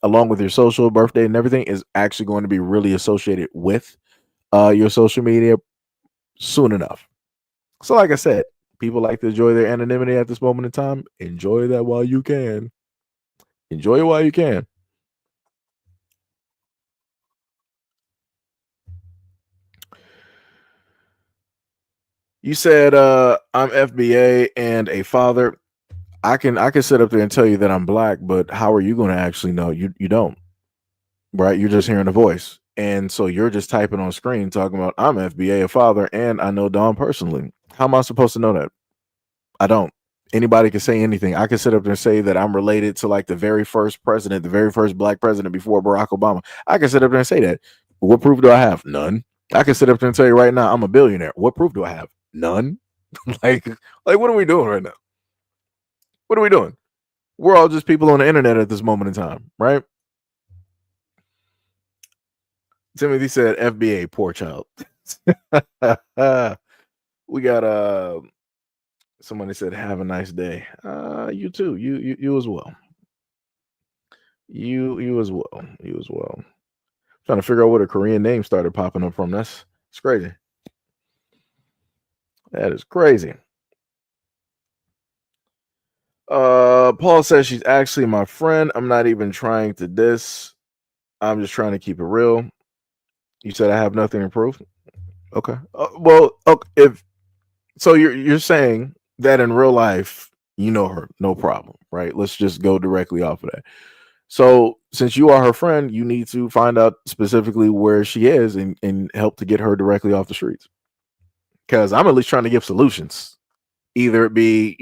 along with your social, birthday, and everything, is actually going to be really associated with your social media soon enough. So like I said, people like to enjoy their anonymity at this moment in time. Enjoy that while you can. Enjoy it while you can. You said I'm FBA and a father. I can sit up there and tell you that I'm black, but how are you going to actually know? You don't, right? You're just hearing a voice. And so you're just typing on screen talking about I'm FBA, a father, and I know Don personally. How am I supposed to know that? I don't. Anybody can say anything. I can sit up there and say that I'm related to like the very first president, the very first black president before Barack Obama. I can sit up there and say that. What proof do I have? None. I can sit up there and tell you right now I'm a billionaire. What proof do I have? None. like what are we doing right now? What are we doing? We're all just people on the internet at this moment in time, right? Timothy said FBA, poor child. We got Somebody said, "Have a nice day." You too. You as well. You as well. You as well. Trying to figure out where the Korean name started popping up from. It's crazy. That is crazy. Paul says she's actually my friend. I'm not even trying to diss. I'm just trying to keep it real. You said I have nothing to prove. Okay. Well, okay, if so, you're saying that in real life, you know her, no problem, right? Let's just go directly off of that. So, since you are her friend, you need to find out specifically where she is and help to get her directly off the streets. Because I'm at least trying to give solutions. Either it be,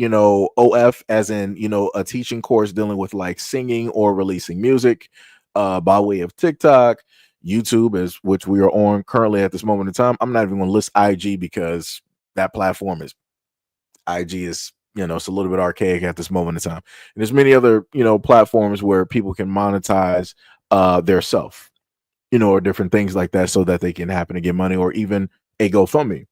OF as in, a teaching course dealing with like singing or releasing music by way of TikTok, YouTube, as which we are on currently at this moment in time. I'm not even going to list IG because that platform is IG is, it's a little bit archaic at this moment in time. And there's many other, platforms where people can monetize their self, or different things like that so that they can happen to get money, or even a GoFundMe.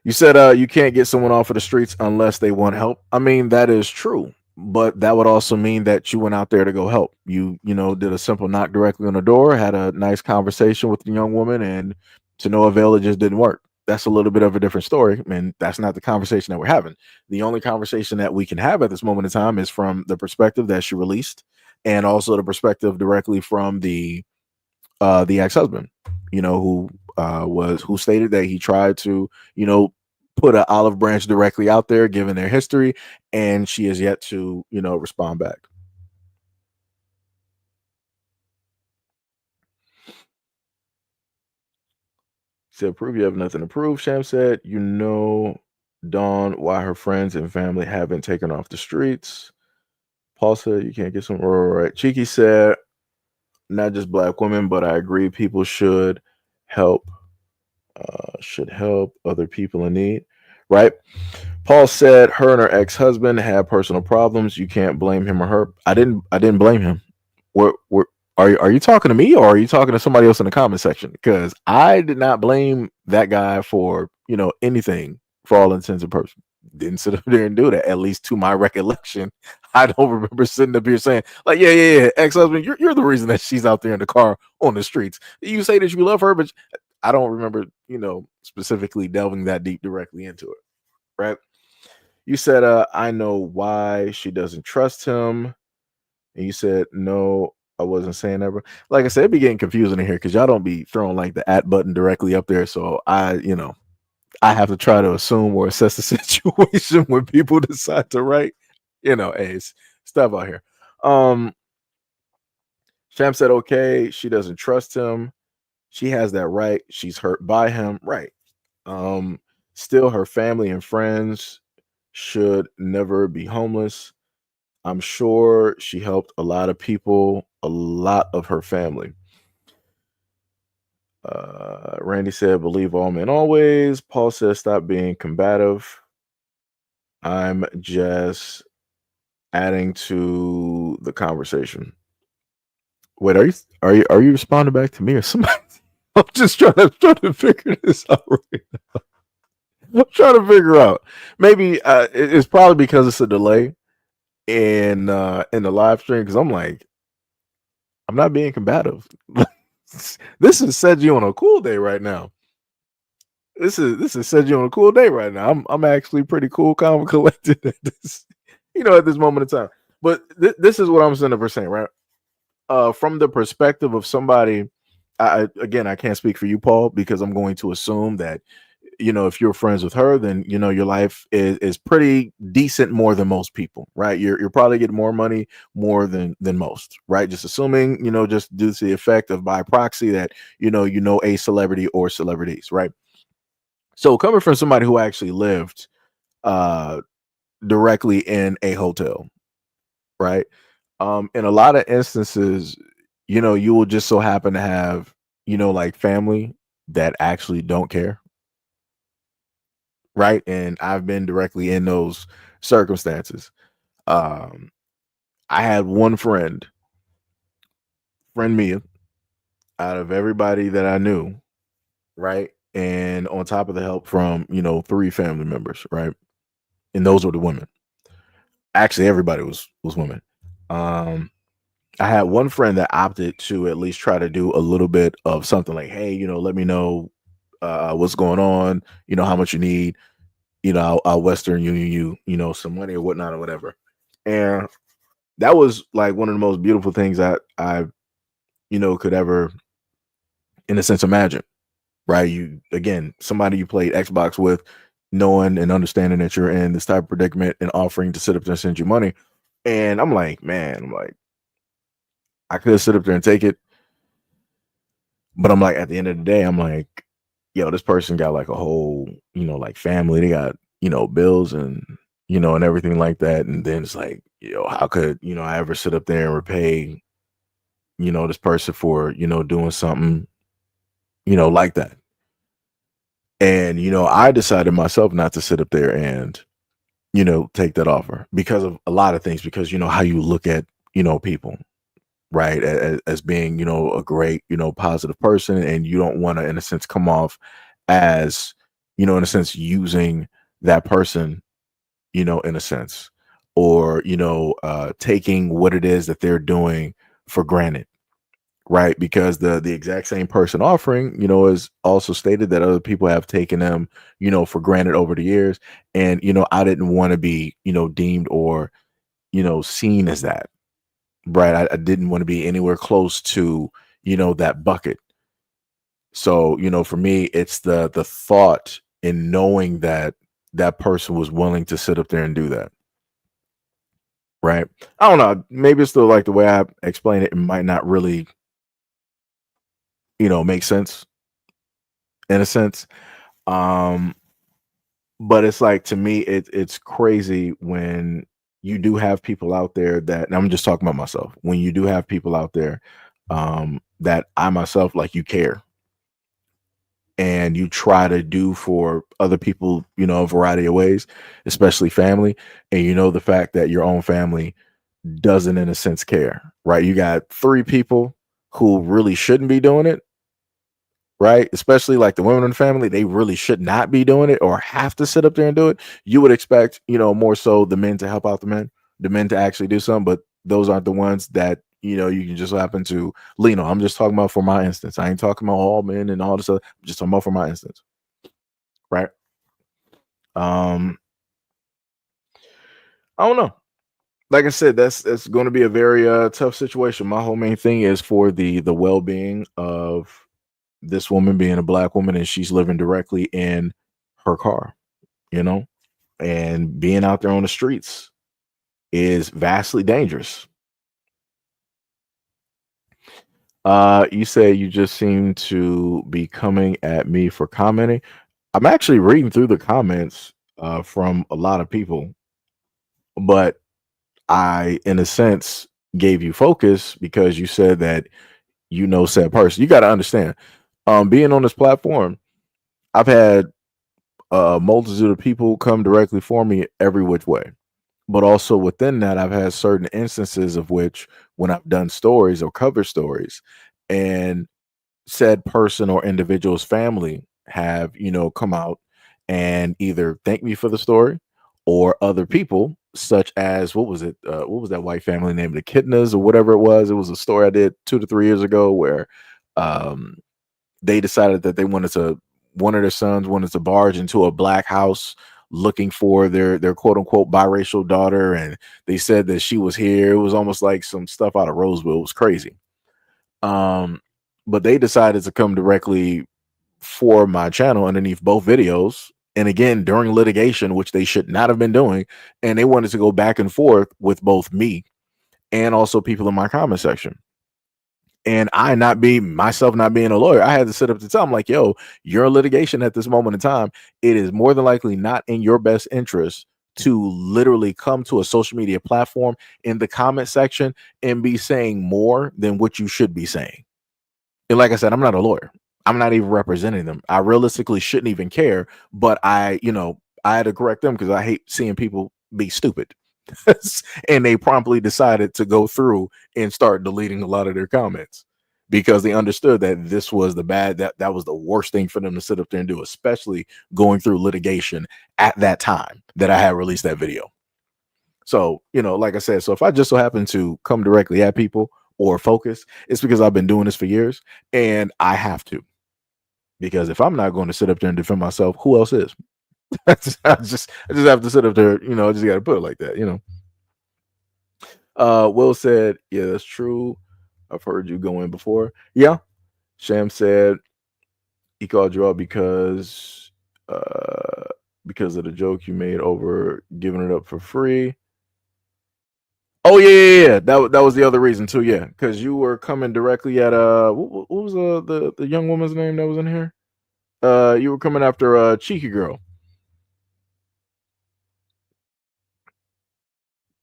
You said you can't get someone off of the streets unless they want help. I mean, that is true, but that would also mean that you went out there to go help. You did a simple knock directly on the door, had a nice conversation with the young woman, and to no avail, it just didn't work. That's a little bit of a different story, and that's not the conversation that we're having. The only conversation that we can have at this moment in time is from the perspective that she released, and also the perspective directly from the ex-husband, who stated that he tried to, put an olive branch directly out there, given their history, and she has yet to, respond back. Said, "Prove you have nothing to prove." Sham said, Dawn, why her friends and family haven't taken off the streets. Paul said, "You can't get some." Right. Cheeky said, "Not just black women, but I agree people should help other people in need." Right. Paul said her and her ex-husband had personal problems. You can't blame him or her. I didn't blame him. Are you talking to me, or are you talking to somebody else in the comment section? Because I did not blame that guy for anything, for all intents and purposes. Didn't sit up there and do that, at least to my recollection. I don't remember sitting up here saying, like, yeah, ex-husband, you're the reason that she's out there in the car on the streets. You say that you love her, but I don't remember, specifically delving that deep directly into it. Right. You said, I know why she doesn't trust him. And you said, no, I wasn't saying that. Like I said, it'd be getting confusing in here because y'all don't be throwing like the @ button directly up there. So I have to try to assume or assess the situation when people decide to write. Hey, it's stuff out here. Sham said, okay, she doesn't trust him. She has that right. She's hurt by him. Right. Still, her family and friends should never be homeless. I'm sure she helped a lot of people, a lot of her family. Randy said, believe all men always. Paul says, stop being combative. I'm just adding to the conversation. Wait, are you responding back to me or somebody? I'm just trying to figure this out right now. I'm trying to figure out. Maybe it's probably because it's a delay in the live stream, because I'm like, I'm not being combative. This is Seiji on a cool day right now. This is Seiji on a cool day right now. I'm actually pretty cool, calm, and collected at this, at this moment in time. But this is what I'm saying, right? From the perspective of somebody, I can't speak for you, Paul, because I'm going to assume that, if you're friends with her, then your life is pretty decent, more than most people, right? You're probably getting more money more than most, right? Just assuming, just due to the effect of by proxy that a celebrity or celebrities, right? So coming from somebody who actually lived directly in a hotel, right? In a lot of instances, you will just so happen to have, like family that actually don't care. Right. And I've been directly in those circumstances. I had one friend Mia, out of everybody that I knew, right? and on top of the help from 3 family members, right? And those were the women. Actually, everybody was women. I had one friend that opted to at least try to do a little bit of something like, hey, let me know what's going on, how much you need, I'll Western Union you, some money or whatnot or whatever. And that was like one of the most beautiful things that I, could ever, in a sense, imagine, right? You, again, somebody you played Xbox with, knowing and understanding that you're in this type of predicament and offering to sit up there and send you money. And I'm like, man, I could sit up there and take it. But I'm like, at the end of the day, I'm like, yo, this person got like a whole, like family. They got, bills and, and everything like that. And then it's like, how could, I ever sit up there and repay, this person for, doing something, like that. And, I decided myself not to sit up there and, take that offer because of a lot of things, because, how you look at, people, right, as being a great positive person, and you don't want to in a sense come off as in a sense using that person in a sense, or taking what it is that they're doing for granted, right? Because the exact same person offering has also stated that other people have taken them for granted over the years, and I didn't want to be deemed or seen as that. Right. I didn't want to be anywhere close to, that bucket. So, for me, it's the thought in knowing that that person was willing to sit up there and do that. Right. I don't know. Maybe it's still like the way I explain it. It might not really, make sense in a sense. But it's like, to me, it's crazy when you do have people out there that, and I'm just talking about myself, when you do have people out there that I myself, like, you care and you try to do for other people, a variety of ways, especially family. And the fact that your own family doesn't in a sense care, right? You got 3 people who really shouldn't be doing it, right? Especially like the women in the family, they really should not be doing it or have to sit up there and do it. You would expect, more so the men to help out the men to actually do something, but those aren't the ones that, you can just happen to lean on. I'm just talking about for my instance. I ain't talking about all men and all this other. I'm just talking about for my instance, right? I don't know. Like I said, that's going to be a very tough situation. My whole main thing is for the well-being of this woman, being a Black woman, and she's living directly in her car, and being out there on the streets is vastly dangerous. You say you just seem to be coming at me for commenting. I'm actually reading through the comments from a lot of people, but I, in a sense, gave you focus because you said that said person. You got to understand, being on this platform, I've had a multitude of people come directly for me every which way. But also within that, I've had certain instances of which, when I've done stories or cover stories, and said person or individual's family have, come out and either thank me for the story, or other people, such as, what was it? What was that white family name? The Kidnas or whatever it was. It was a story I did 2 to 3 years ago where they decided that one of their sons wanted to barge into a Black house looking for their quote unquote biracial daughter, and they said that she was here. It was almost like some stuff out of Roseville. It was crazy. But they decided to come directly for my channel underneath both videos, and again during litigation, which they should not have been doing, and they wanted to go back and forth with both me and also people in my comment section. And I, not being a lawyer, I had to sit up to tell them, like, yo, you're in litigation at this moment in time. It is more than likely not in your best interest to literally come to a social media platform in the comment section and be saying more than what you should be saying. And like I said, I'm not a lawyer. I'm not even representing them. I realistically shouldn't even care, but I had to correct them because I hate seeing people be stupid. And they promptly decided to go through and start deleting a lot of their comments. because they understood that this was that was the worst thing for them to sit up there and do, especially going through litigation at that time that I had released that video. So, like I said, so if I just so happen to come directly at people or focus, it's because I've been doing this for years and I have to. Because if I'm not going to sit up there and defend myself, who else is? I just have to sit up there, I just got to put it like that, Will said, yeah, that's true. I've heard you go in before. Yeah. Sham said he called you out because of the joke you made over giving it up for free. Oh yeah. That was the other reason too. Yeah, because you were coming directly at what was the young woman's name that was in here? You were coming after Cheeky Girl.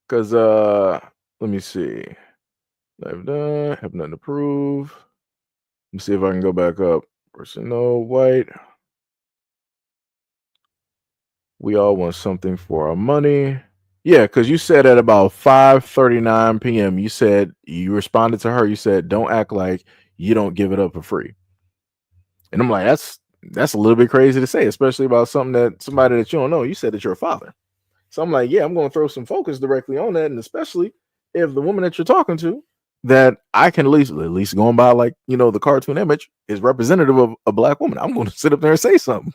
Because let me see. I've done, have nothing to prove. Let me see if I can go back up. Person, no white. We all want something for our money. Yeah, because you said at about 5:39 p.m. you said you responded to her. You said, "Don't act like you don't give it up for free." And I'm like, that's a little bit crazy to say, especially about somebody that you don't know. You said that you're a father. So I'm like, yeah, I'm going to throw some focus directly on that, and especially if the woman that you're talking to, that I can at least going by like the cartoon image, is representative of a black woman. I'm going to sit up there and say something.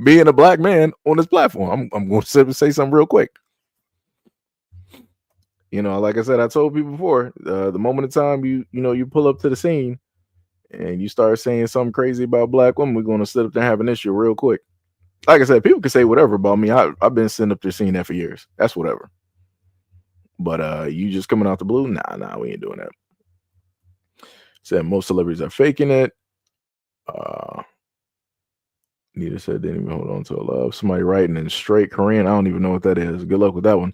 Being a black man on this platform, I'm going to sit up and say something real quick. Like I said, I told people before, the moment of time you pull up to the scene and you start saying something crazy about black women, we're going to sit up there and have an issue real quick. Like I said, people can say whatever about me. I've been sitting up there saying that for years. That's whatever. But you just coming out the blue? Nah, we ain't doing that. Said most celebrities are faking it. Nita said didn't even hold on to a love. Somebody writing in straight Korean. I don't even know what that is. Good luck with that one.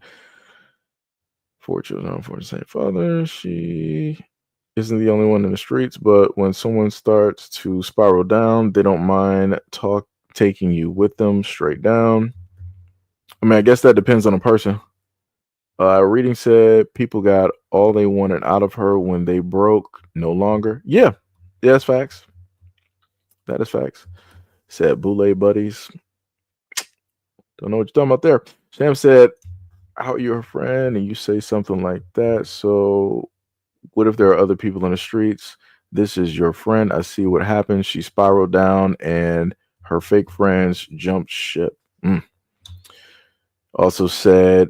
4 children for the same father. She isn't the only one in the streets, but when someone starts to spiral down, they don't mind taking you with them straight down. I mean, I guess that depends on a person. Reading said people got all they wanted out of her when they broke no longer. Yeah, that's facts. That is facts. Said Boule buddies. Don't know what you're talking about there. Sam said, how are you a friend? And you say something like that. So what if there are other people in the streets? This is your friend. I see what happened. She spiraled down and her fake friends jumped ship. Also said,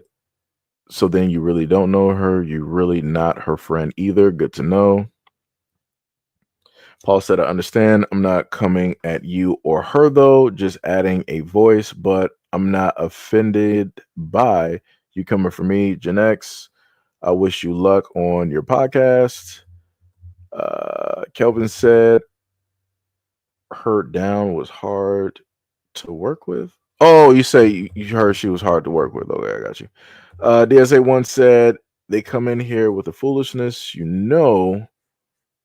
so then you really don't know her. You're really not her friend either. Good to know. Paul said, I understand. I'm not coming at you or her, though, just adding a voice, but I'm not offended by you coming for me. Gen X, I wish you luck on your podcast. Kelvin said, her down was hard to work with. Oh, you say you heard she was hard to work with. Okay, I got you. DSA once said, they come in here with the foolishness,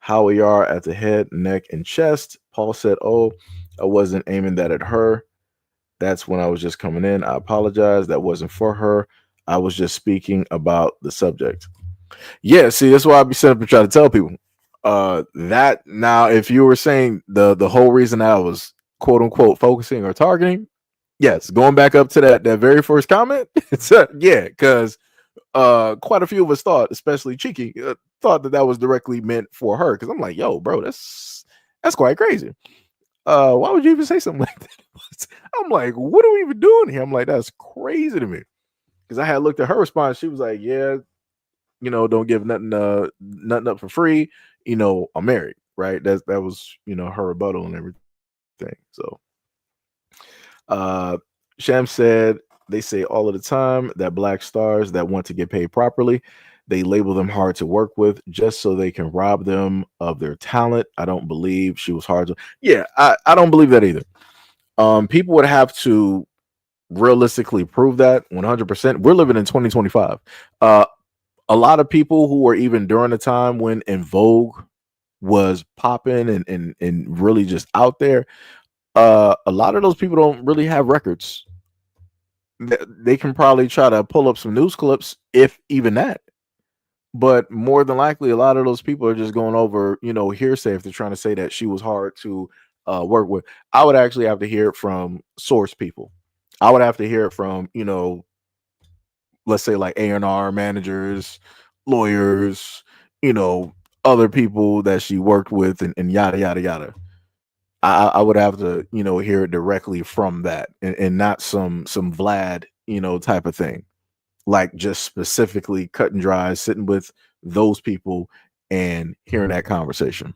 how we are at the head, neck, and chest. Paul said, oh, I wasn't aiming that at her. That's when I was just coming in. I apologize. That wasn't for her. I was just speaking about the subject. Yeah, see, that's why I be set up and try to tell people. That now, if you were saying the whole reason I was quote unquote focusing or targeting, yes, going back up to that very first comment, yeah, because quite a few of us thought, especially Cheeky, thought that was directly meant for her. Because I'm like, yo, bro, that's quite crazy. Why would you even say something like that? I'm like, what are we even doing here? I'm like, that's crazy to me. Because I had looked at her response. She was like, yeah, don't give nothing up for free. I'm married, right? That was, her rebuttal and everything. So Sham said, they say all of the time that black stars that want to get paid properly, they label them hard to work with just so they can rob them of their talent. I don't believe she was hard to. Yeah, I don't believe that either. People would have to realistically prove that 100%. We're living in 2025. A lot of people who were even during the time when En Vogue was popping and really just out there, a lot of those people don't really have records. They can probably try to pull up some news clips, if even that. But more than likely, a lot of those people are just going over, hearsay if they're trying to say that she was hard to work with. I would actually have to hear it from source people. I would have to hear it from, let's say like A&R managers, lawyers, you know, other people that she worked with, and yada yada yada. I would have to, hear it directly from that, and not some Vlad, type of thing. Like just specifically cut and dry, sitting with those people and hearing that conversation.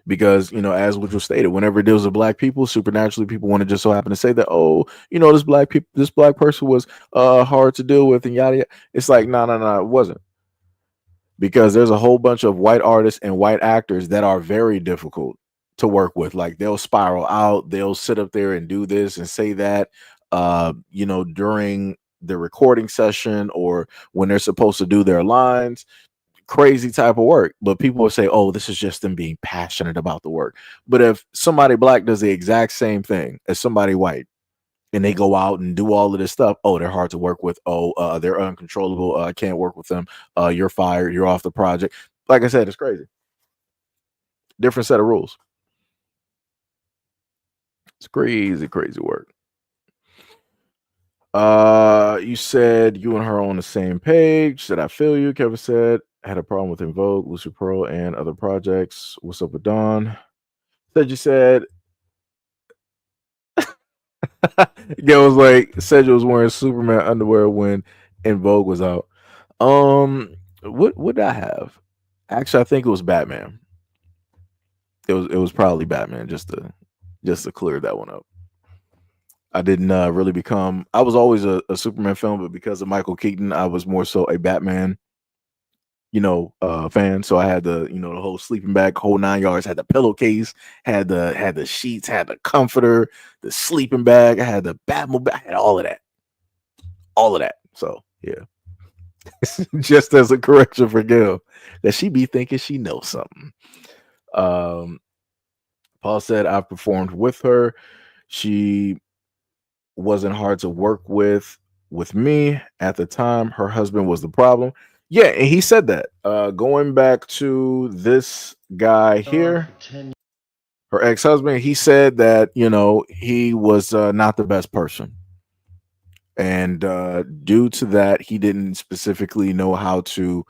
Because, as which was stated, whenever it deals with black people, supernaturally people want to just so happen to say that, oh, this black person was hard to deal with and yada yada. It's like, no, it wasn't. Because there's a whole bunch of white artists and white actors that are very difficult to work with. Like they'll spiral out, they'll sit up there and do this and say that, during the recording session or when they're supposed to do their lines. Crazy type of work. But people will say, oh, this is just them being passionate about the work. But if somebody black does the exact same thing as somebody white, and they go out and do all of this stuff, oh, they're hard to work with. Oh, they're uncontrollable. I can't work with them. You're fired. You're off the project. Like I said, it's crazy. Different set of rules. It's crazy work. You said you and her on the same page. Said I feel you. Kevin said I had a problem with Invoke, Lucy Pro, and other projects. What's up with Dawn? Said you said Gail was like, said you was wearing Superman underwear when In Vogue was out. What would I have? Actually, I think it was Batman. It was probably Batman, just to clear that one up. I didn't really become. I was always a Superman film, but because of Michael Keaton, I was more so a Batman, fan. So I had the whole sleeping bag, whole 9 yards. Had the pillowcase, had the sheets, had the comforter, the sleeping bag. I had the Batmobile. I had all of that. So yeah, just as a correction for Gail, that she be thinking she knows something. Paul said I've performed with her. She wasn't hard to work with me at the time. Her husband was the problem. Yeah, and he said that. Going back to this guy here, her ex-husband, he said that, he was not the best person. And due to that, he didn't specifically know how to,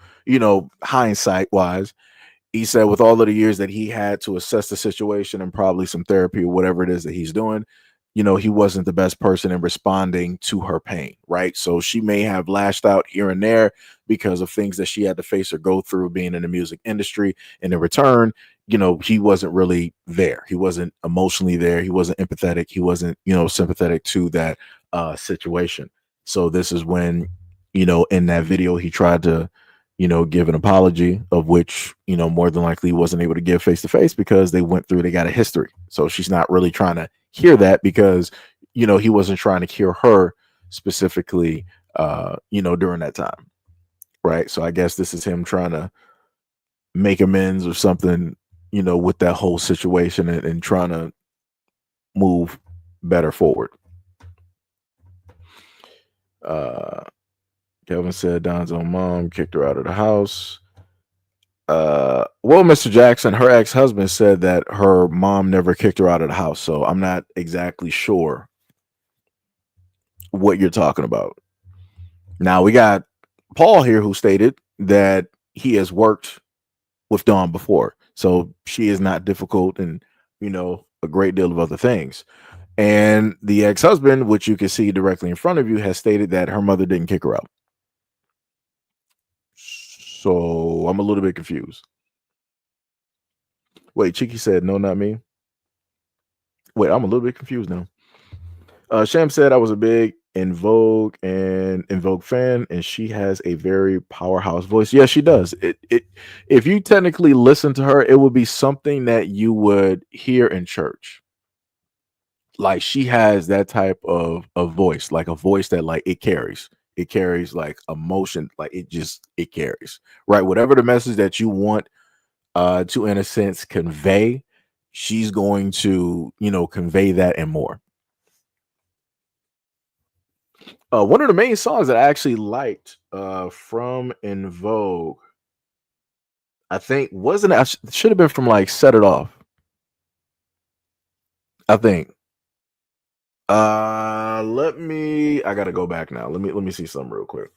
hindsight wise, he said with all of the years that he had to assess the situation and probably some therapy or whatever it is that he's doing, he wasn't the best person in responding to her pain, right? So she may have lashed out here and there because of things that she had to face or go through being in the music industry. And in return, he wasn't really there. He wasn't emotionally there. He wasn't empathetic. He wasn't, sympathetic to that situation. So this is when, in that video, he tried to, give an apology, of which, more than likely wasn't able to give face to face because they got a history. So she's not really trying to hear that because, he wasn't trying to hear her specifically, during that time. Right. So I guess this is him trying to make amends or something, with that whole situation and trying to move better forward. Kelvin said Don's own mom kicked her out of the house. Well, Mr. Jackson, her ex-husband said that her mom never kicked her out of the house. So I'm not exactly sure what you're talking about. Now we got Paul here who stated that he has worked with Dawn before. So she is not difficult and, a great deal of other things. And the ex-husband, which you can see directly in front of you, has stated that her mother didn't kick her out. So I'm a little bit confused. Wait, Cheeky said, no, not me. Wait, I'm a little bit confused now. Sham said I was a big In Vogue fan, and she has a very powerhouse voice. Yeah, she does. If you technically listen to her, it would be something that you would hear in church. Like she has that type of voice, like a voice that like it carries. It carries like emotion, like it carries, right? Whatever the message that you want to, in a sense, convey, she's going to, convey that and more. One of the main songs that I actually liked from In Vogue, I think wasn't should have been from like Set It Off. I think. I gotta go back now. Let me see something real quick.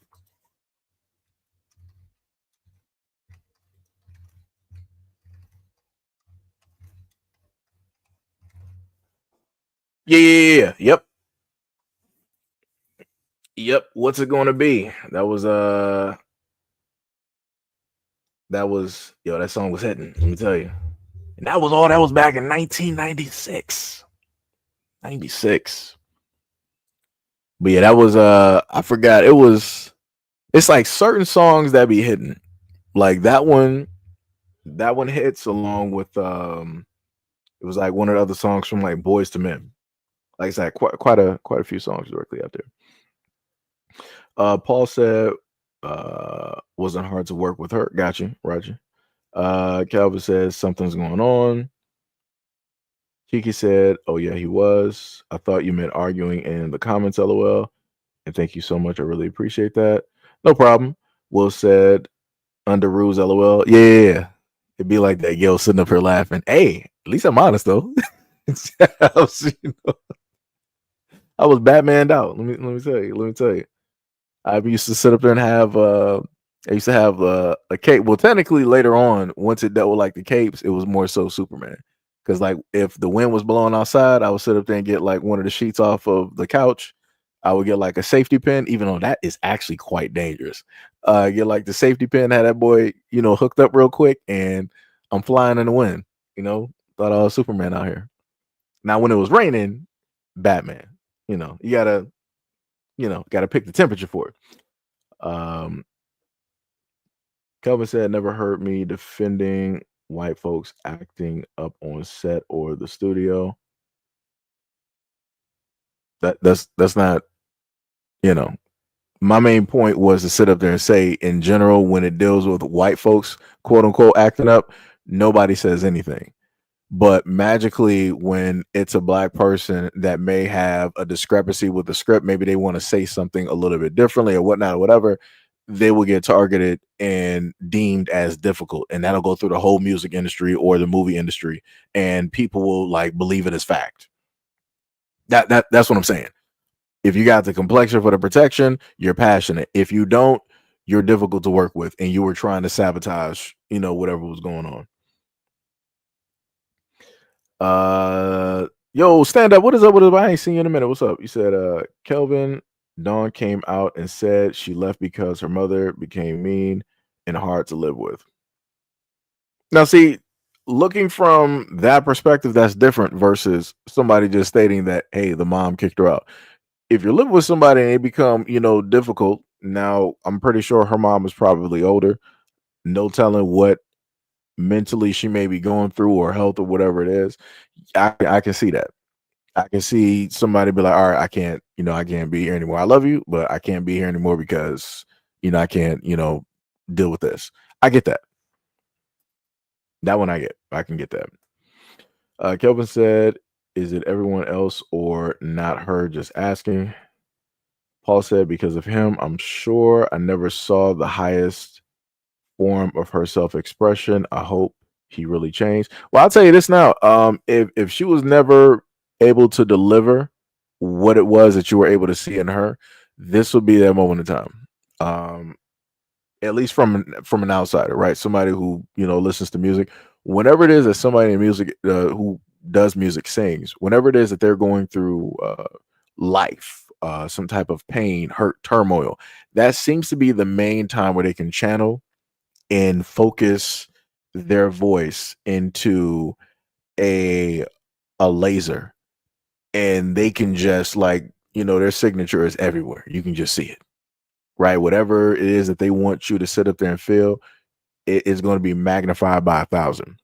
Yeah. Yep. What's it gonna be? That was that song was hitting, let me tell you. And that was back in 1996. 96. But yeah, that was I forgot. It's like certain songs that be hitting. Like that one hits along with it was like one of the other songs from like Boys to Men. Like I said, quite a few songs directly out there. Paul said wasn't hard to work with her. Got you, Roger. Calvin says something's going on. Kiki said, "Oh yeah, he was. I thought you meant arguing in the comments, lol." And thank you so much. I really appreciate that. No problem. Will said, "Under rules, lol." Yeah. It'd be like that. Yo, sitting up here laughing. Hey, at least I'm honest though. I was Batmaned out. Let me tell you. I used to sit up there and have I used to have a cape. Well, technically later on, once it dealt with like the capes, it was more so Superman. Because like if the wind was blowing outside, I would sit up there and get like one of the sheets off of the couch. I would get like a safety pin, even though that is actually quite dangerous. Get like the safety pin, had that boy, hooked up real quick, and I'm flying in the wind. Thought I was Superman out here. Now when it was raining, Batman. You gotta pick the temperature for it. Kelvin said, "Never heard me defending white folks acting up on set or the studio." That's not, my main point was to sit up there and say, in general, when it deals with white folks, quote unquote, acting up, nobody says anything. But magically, when it's a black person that may have a discrepancy with the script, maybe they want to say something a little bit differently or whatnot or whatever, they will get targeted and deemed as difficult. And that'll go through the whole music industry or the movie industry. And people will like believe it as fact. That's what I'm saying. If you got the complexion for the protection, you're passionate. If you don't, you're difficult to work with. And you were trying to sabotage, whatever was going on. Yo, stand up. What is up with it? I ain't seen you in a minute. What's up? You said Kelvin, Dawn came out and said she left because her mother became mean and hard to live with. Now, see, looking from that perspective, that's different versus somebody just stating that, hey, the mom kicked her out. If you're living with somebody and they become, difficult, now I'm pretty sure her mom is probably older. No telling what mentally she may be going through or health or whatever it is. I can see that. I can see somebody be like, all right, I can't be here anymore. I love you, but I can't be here anymore because, I can't, deal with this. I get that. That one I can get that. Kelvin said, is it everyone else or not her? Just asking. Paul said, because of him, I'm sure I never saw the highest form of her self-expression. I hope he really changed. Well, I'll tell you this now. If she was never able to deliver what it was that you were able to see in her, this would be that moment in time. At least from an outsider, right? Somebody who listens to music. Whenever it is that somebody in music who does music sings, whenever it is that they're going through life, some type of pain, hurt, turmoil, that seems to be the main time where they can channel and focus their voice into a laser, and they can just their signature is everywhere. You can just see it, right? Whatever it is that they want you to sit up there and feel, it is going to be magnified by 1,000.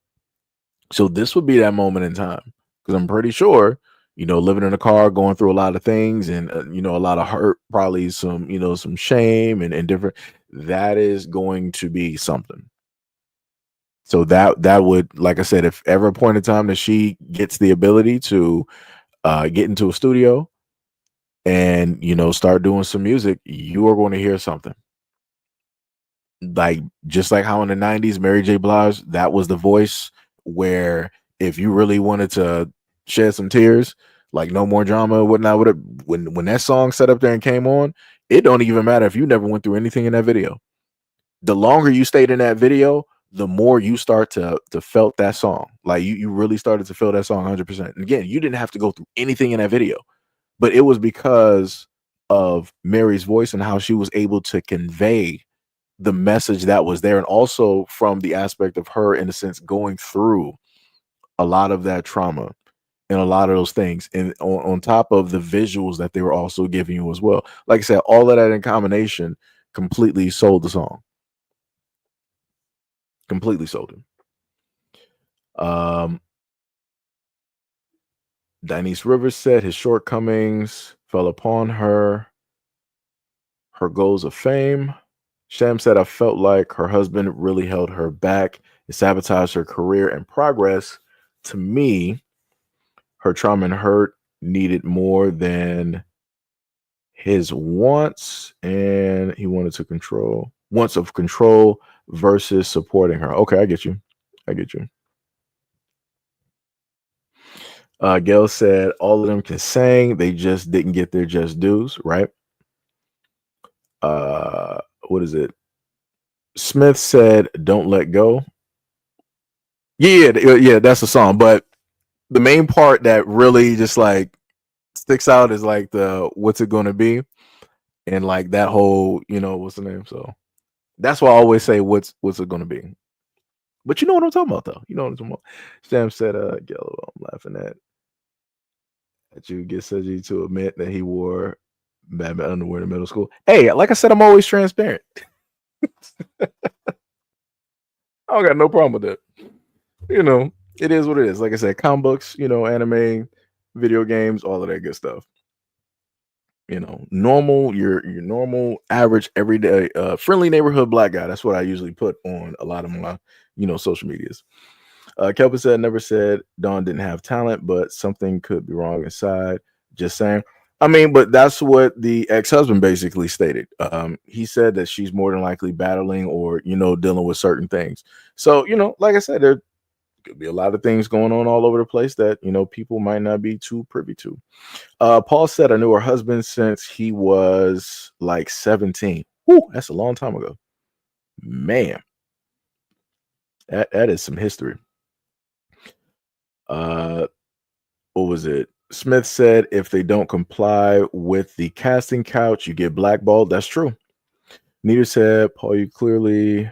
So this would be that moment in time, because I'm pretty sure, living in a car, going through a lot of things, and a lot of hurt, probably some some shame and different. That is going to be something. So that would, like I said, if ever a point in time that she gets the ability to get into a studio and start doing some music, you are going to hear something. Like, just like how in the 90s, Mary J. Blige, that was the voice where if you really wanted to shed some tears, like No More Drama, whatnot, when that song set up there and came on, it don't even matter if you never went through anything in that video. The longer you stayed in that video, the more you start to felt that song. Like you really started to feel that song 100%. And again, you didn't have to go through anything in that video, but it was because of Mary's voice and how she was able to convey the message that was there, and also from the aspect of her, in a sense, going through a lot of that trauma and a lot of those things, and on top of the visuals that they were also giving you as well. Like I said, all of that in combination completely sold the song. Completely sold it. Denise Rivers said his shortcomings fell upon her goals of fame. Sham said, I felt like her husband really held her back and sabotaged her career and progress. To me, her trauma and hurt needed more than his wants, and he wanted to control wants of control versus supporting her. Okay, I get you. Gail said all of them can sing, they just didn't get their just dues, right? What is it? Smith said, "Don't let go." Yeah, that's the song. But the main part that really just like sticks out is like the "What's it gonna be," and like that whole, what's the name? So that's why I always say, "What's it gonna be?" But you know what I'm talking about, though. You know what I'm talking about. Sam said, "Gallo, I'm laughing at you get Seji to admit that he wore Batman underwear in middle school." Hey, like I said, I'm always transparent. I don't got no problem with that. It is what it is. Like I said, comic books, anime, video games, all of that good stuff. Normal, your normal, average, everyday, friendly neighborhood black guy. That's what I usually put on a lot of my, social medias. Kelvin said, never said Dawn didn't have talent, but something could be wrong inside. Just saying. I mean, but that's what the ex-husband basically stated. He said that she's more than likely battling or, dealing with certain things. So, like I said, there could be a lot of things going on all over the place that, people might not be too privy to. Paul said, I knew her husband since he was like 17. Whew, that's a long time ago. Man, that is some history. What was it? Smith said, if they don't comply with the casting couch, you get blackballed. That's true. Nita said, Paul, you clearly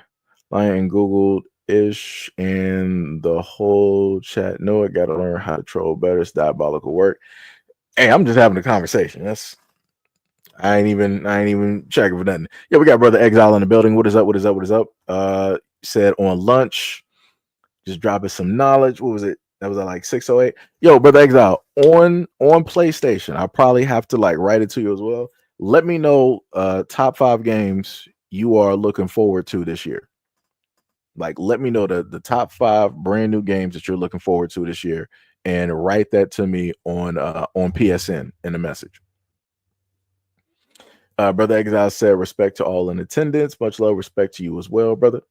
lying and Googled ish and the whole chat. No, I got to learn how to troll better. It's diabolical work. Hey, I'm just having a conversation. I ain't even checking for nothing. Yeah, we got Brother Exile in the building. What is up? Said on lunch, just dropping some knowledge. What was it? That was at like 6:08. Yo, Brother Exile, on PlayStation. I'll probably have to like write it to you as well. Let me know top 5 games you are looking forward to this year. Like, let me know the top 5 brand new games that you're looking forward to this year, and write that to me on PSN in a message. Brother Exile said, respect to all in attendance. Much love, respect to you as well, brother.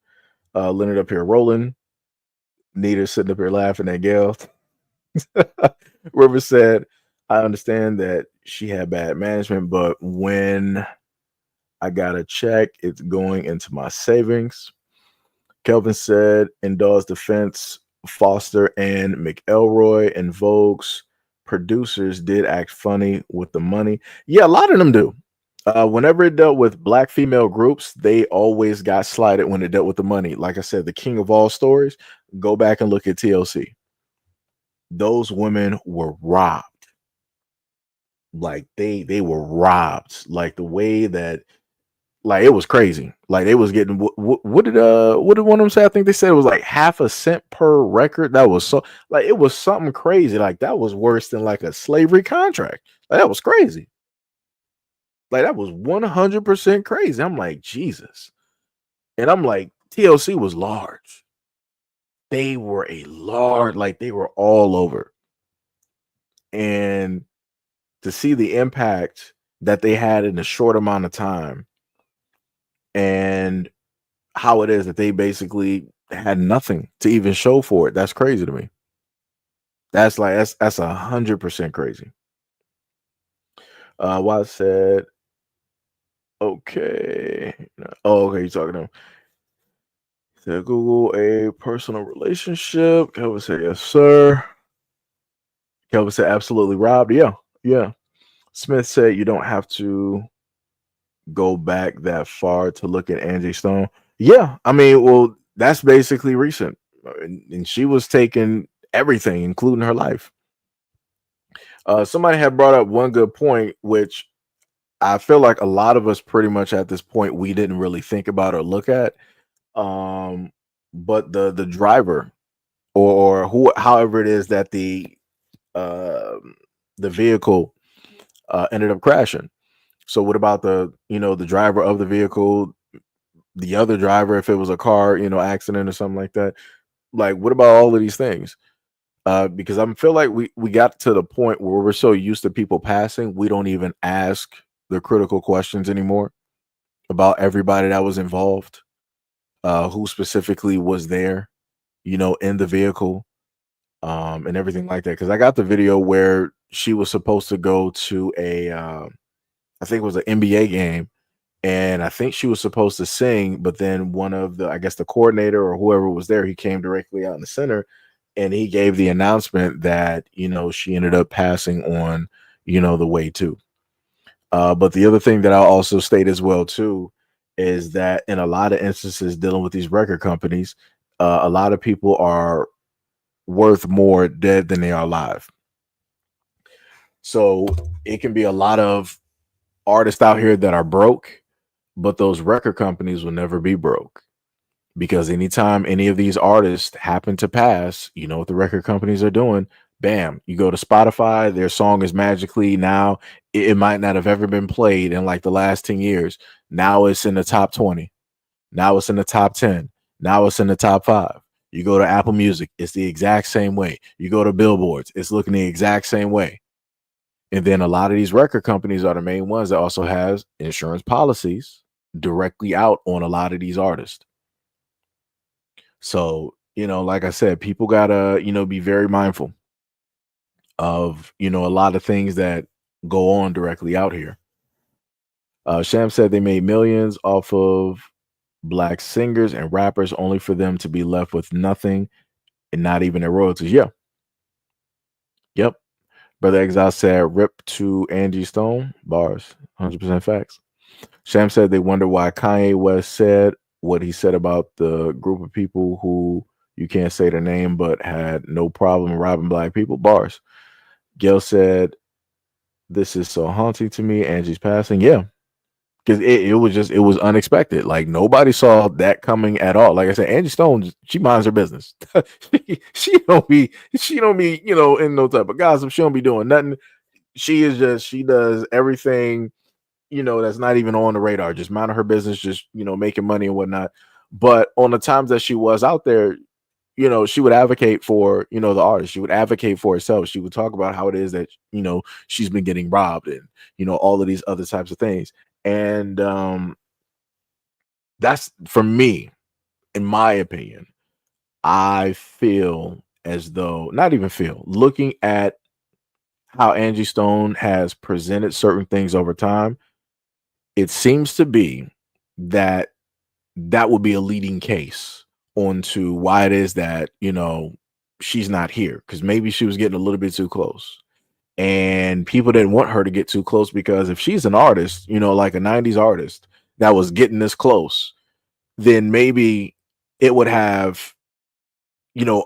Leonard up here rolling. Nita sitting up here laughing at Gail. River said, I understand that she had bad management, but when I got a check, it's going into my savings. Kelvin said, in Dawes' defense, Foster and McElroy and Vogue's producers did act funny with the money. Yeah, a lot of them do. Whenever it dealt with black female groups, they always got slighted when it dealt with the money. Like I said, the king of all stories, go back and look at TLC. Those women were robbed. Like they were robbed. Like the way that, like, it was crazy. Like they was getting what did one of them say? I think they said it was like half a cent per record. That was so, like, it was something crazy. Like that was worse than like a slavery contract. Like, that was crazy. Like that was 100% crazy. I'm like, Jesus. And I'm like, TLC was large. They were like they were all over. And to see the impact that they had in a short amount of time, and how it is that they basically had nothing to even show for it. That's crazy to me. That's 100% crazy. Why said, okay. Oh, okay, you're talking to him. Said Google a personal relationship. Kelvin said, yes, sir. Kelvin said, absolutely, Rob. Yeah. Smith said, you don't have to go back that far to look at Angie Stone. Yeah, I mean, well, that's basically recent. And she was taking everything, including her life. Somebody had brought up one good point, which I feel like a lot of us pretty much at this point, we didn't really think about or look at. But the driver or who, however it is that the vehicle ended up crashing. So what about the driver of the vehicle, the other driver, if it was a car, accident or something like that? Like, what about all of these things? Because I feel like we got to the point where we're so used to people passing, we don't even ask the critical questions anymore about everybody that was involved, who specifically was there, in the vehicle, and everything like that. Because I got the video where she was supposed to go to I think it was an NBA game, and I think she was supposed to sing, but then one of the, I guess the coordinator or whoever was there, he came directly out in the center, and he gave the announcement that she ended up passing on the way too. But the other thing that I'll also state as well too is that in a lot of instances dealing with these record companies, a lot of people are worth more dead than they are alive. So it can be a lot of artists out here that are broke, but those record companies will never be broke, because anytime any of these artists happen to pass, you know what the record companies are doing? Bam, you go to Spotify, their song is magically now, it might not have ever been played in like the last 10 years. Now it's in the top 20. Now it's in the top 10. Now it's in the top 5. You go to Apple Music, it's the exact same way. You go to Billboards, it's looking the exact same way. And then a lot of these record companies are the main ones that also has insurance policies directly out on a lot of these artists. So, like I said, people gotta, be very mindful of, a lot of things that go on directly out here. Sham said they made millions off of black singers and rappers only for them to be left with nothing and not even their royalties. Yeah. Yep. Brother Exile said, rip to Angie Stone. Bars. 100% facts. Sham said they wonder why Kanye West said what he said about the group of people who you can't say their name but had no problem robbing black people. Bars. Gail said, this is so haunting to me. Angie's passing. Yeah. Because it was unexpected. Like, nobody saw that coming at all. Like I said, Angie Stone, she minds her business. she don't be, in no type of gossip. She don't be doing nothing. She does everything, that's not even on the radar. Just minding her business, just, making money and whatnot. But on the times that she was out there, she would advocate for, the artist. She would advocate for herself. She would talk about how it is that, she's been getting robbed and, all of these other types of things. And that's, for me, in my opinion, I feel as though, not even feel, looking at how Angie Stone has presented certain things over time, it seems to be that would be a leading case onto why it is that, she's not here, because maybe she was getting a little bit too close. And people didn't want her to get too close, because if she's an artist, like a 90s artist that was getting this close, then maybe it would have,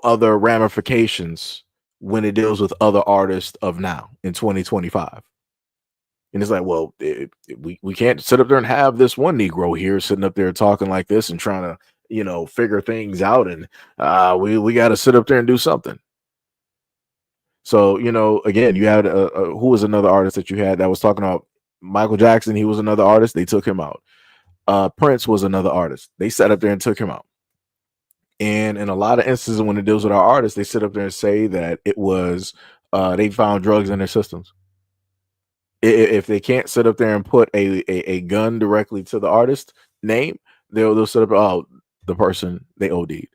other ramifications when it deals with other artists of now in 2025. And it's like, well, we can't sit up there and have this one Negro here sitting up there talking like this and trying to, figure things out. And we got to sit up there and do something. So, again, you had who was another artist that you had that was talking about Michael Jackson? He was another artist. They took him out. Prince was another artist. They sat up there and took him out. And in a lot of instances, when it deals with our artists, they sit up there and say that it was they found drugs in their systems. If they can't sit up there and put a gun directly to the artist name, they'll set up the person they OD'd.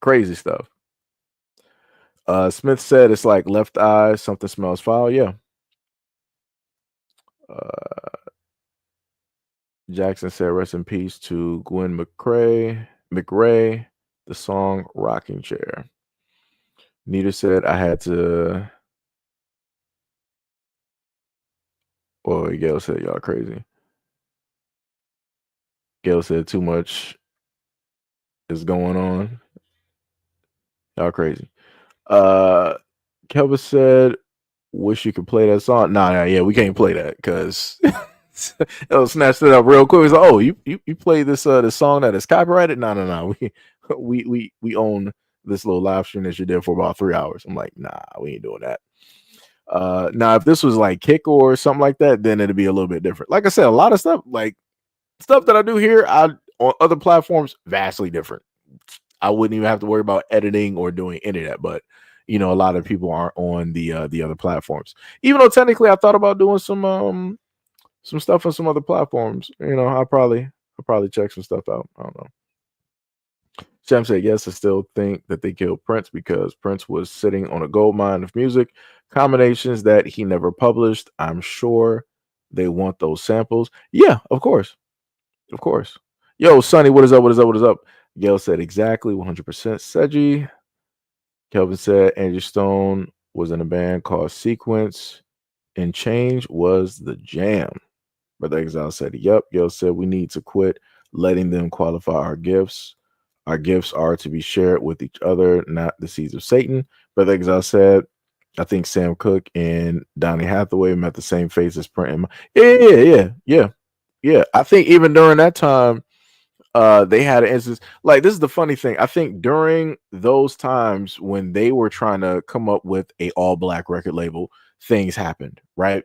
Crazy stuff. Smith said it's like left eye, something smells foul. Yeah. Jackson said rest in peace to Gwen McRae, the song Rocking Chair. Nita said I had to. Well, Gail said y'all crazy. Gail said too much is going on. Y'all crazy. Kelvin said, wish you could play that song. Nah, yeah, we can't play that because it'll snatch it up real quick. It's like, oh, you play this song that is copyrighted? No. We own this little live stream that you did for about 3 hours. I'm like, nah, we ain't doing that. Now if this was like Kick or something like that, then it'd be a little bit different. Like I said, a lot of stuff, like stuff that I do here, on other platforms, vastly different. I wouldn't even have to worry about editing or doing any of that. But a lot of people aren't on the other platforms. Even though technically I thought about doing some stuff on some other platforms. I'll probably check some stuff out. I don't know. Shem said, yes, I still think that they killed Prince because Prince was sitting on a gold mine of music combinations that he never published. I'm sure they want those samples. Yeah, of course. Yo, Sonny, what is up? Gail said exactly 100% Seji. Kelvin said Andrew Stone was in a band called Sequence and Change was the jam. Brother Exile said, yep. Gail said we need to quit letting them qualify our gifts. Our gifts are to be shared with each other, not the seeds of Satan. Brother Exile said, I think Sam Cooke and Donny Hathaway met the same face as Print. Yeah. I think even during that time, they had an instance. Like, this is the funny thing. I think during those times when they were trying to come up with a all-black record label, things happened, right?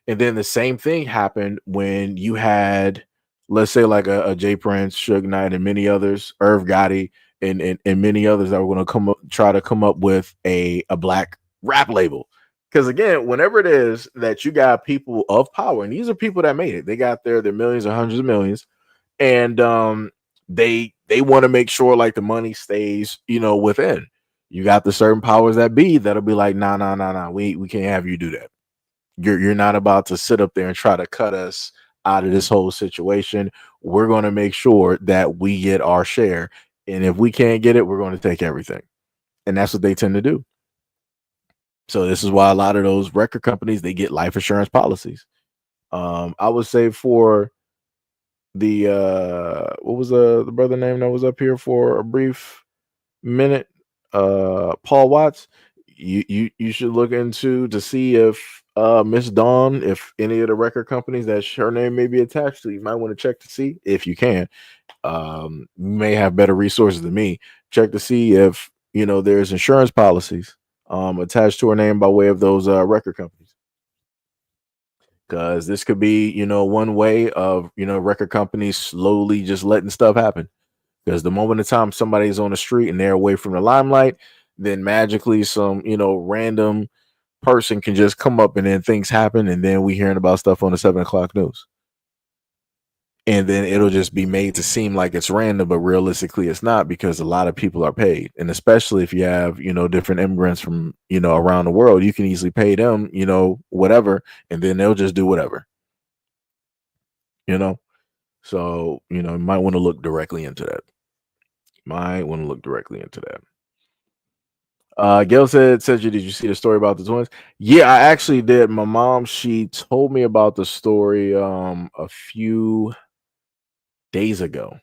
And then the same thing happened when you had, let's say, like a Jay Prince, Suge Knight, and many others, Irv Gotti, and many others that were going to try to come up with a black rap label. Because again, whenever it is that you got people of power, and these are people that made it, they got their millions or hundreds of millions, and they want to make sure like the money stays, within. You got the certain powers that be that'll be like, nah, we can't have you do that. You're not about to sit up there and try to cut us out of this whole situation. We're going to make sure that we get our share. And if we can't get it, we're going to take everything. And that's what they tend to do. So this is why a lot of those record companies, they get life insurance policies. I would say for the what was the brother name that was up here for a brief minute? Paul Watts. You should look into to see if Miss Dawn, if any of the record companies that her name may be attached to, you might want to check to see if you can. May have better resources than me. Check to see if there's insurance policies attached to her name by way of those record companies. Because this could be, one way of, record companies slowly just letting stuff happen. Because the moment of time somebody's on the street and they're away from the limelight, then magically some, random person can just come up and then things happen. And then we hearing about stuff on the 7 o'clock news. And then it'll just be made to seem like it's random, but realistically it's not, because a lot of people are paid. And especially if you have, different immigrants from, around the world, you can easily pay them, whatever, and then they'll just do whatever. So, you might want to look directly into that. Gail said, did you see the story about the twins? Yeah, I actually did. My mom, she told me about the story a few days ago.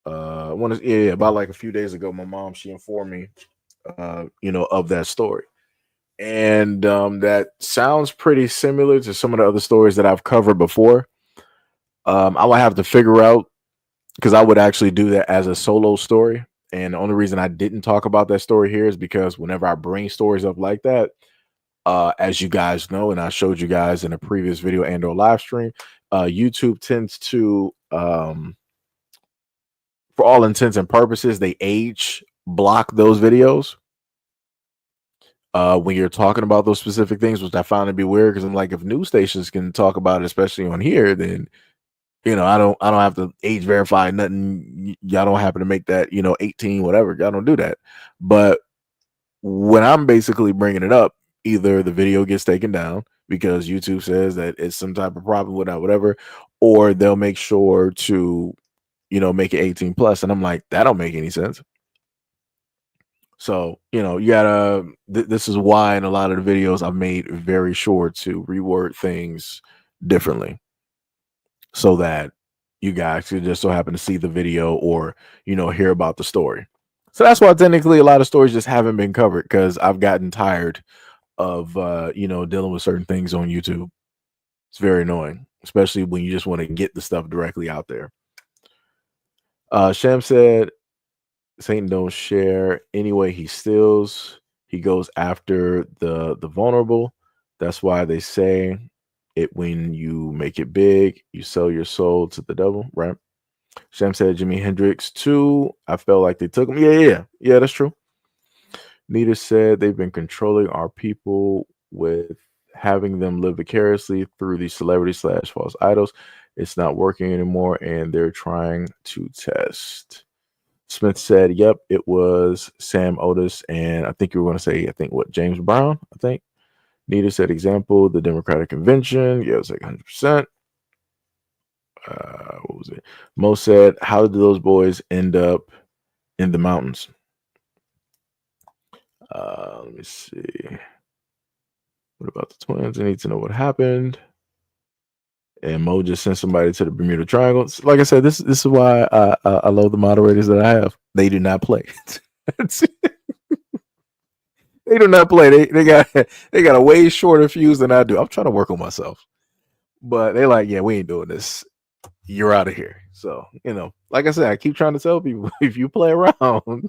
About like a few days ago, my mom, she informed me of that story. And that sounds pretty similar to some of the other stories that I've covered before. I would have to figure out, because I would actually do that as a solo story. And the only reason I didn't talk about that story here is because whenever I bring stories up like that, as you guys know, and I showed you guys in a previous video and or live stream, YouTube tends to, for all intents and purposes, they age block those videos. when you're talking about those specific things, which I found to be weird because I'm like, if news stations can talk about it, especially on here, then I don't have to age verify nothing. Y'all don't happen to make that 18 whatever. Y'all don't do that. But when I'm basically bringing it up, either the video gets taken down because YouTube says that it's some type of problem with that, whatever, or they'll make sure to make it 18 plus, and I'm like, that don't make any sense. So, you gotta, this is why in a lot of the videos I've made very sure to reword things differently so that you guys could just so happen to see the video or, hear about the story. So that's why technically a lot of stories just haven't been covered because I've gotten tired of, dealing with certain things on YouTube. It's very annoying, especially when you just want to get the stuff directly out there. Shem said, Satan don't share anyway. He steals. He goes after the vulnerable. That's why they say it when you make it big, you sell your soul to the devil, right? Shem said Jimi Hendrix too. I felt like they took him. Yeah, that's true. Nita said they've been controlling our people with having them live vicariously through these celebrities / false idols. It's not working anymore, and they're trying to test. Smith said, yep, it was Sam Otis, and I think you were going to say, James Brown, I think. Nita said, example, the Democratic Convention. Yeah, it was like 100%. What was it? Mo said, how did those boys end up in the mountains? Let me see. What about the twins? I need to know what happened. And Mo just sent somebody to the Bermuda Triangle. Like I said, this is why I love the moderators that I have. They do not play. They do not play. They got a way shorter fuse than I do. I'm trying to work on myself, but they like, yeah, we ain't doing this. You're out of here. So like I said, I keep trying to tell people, if you play around,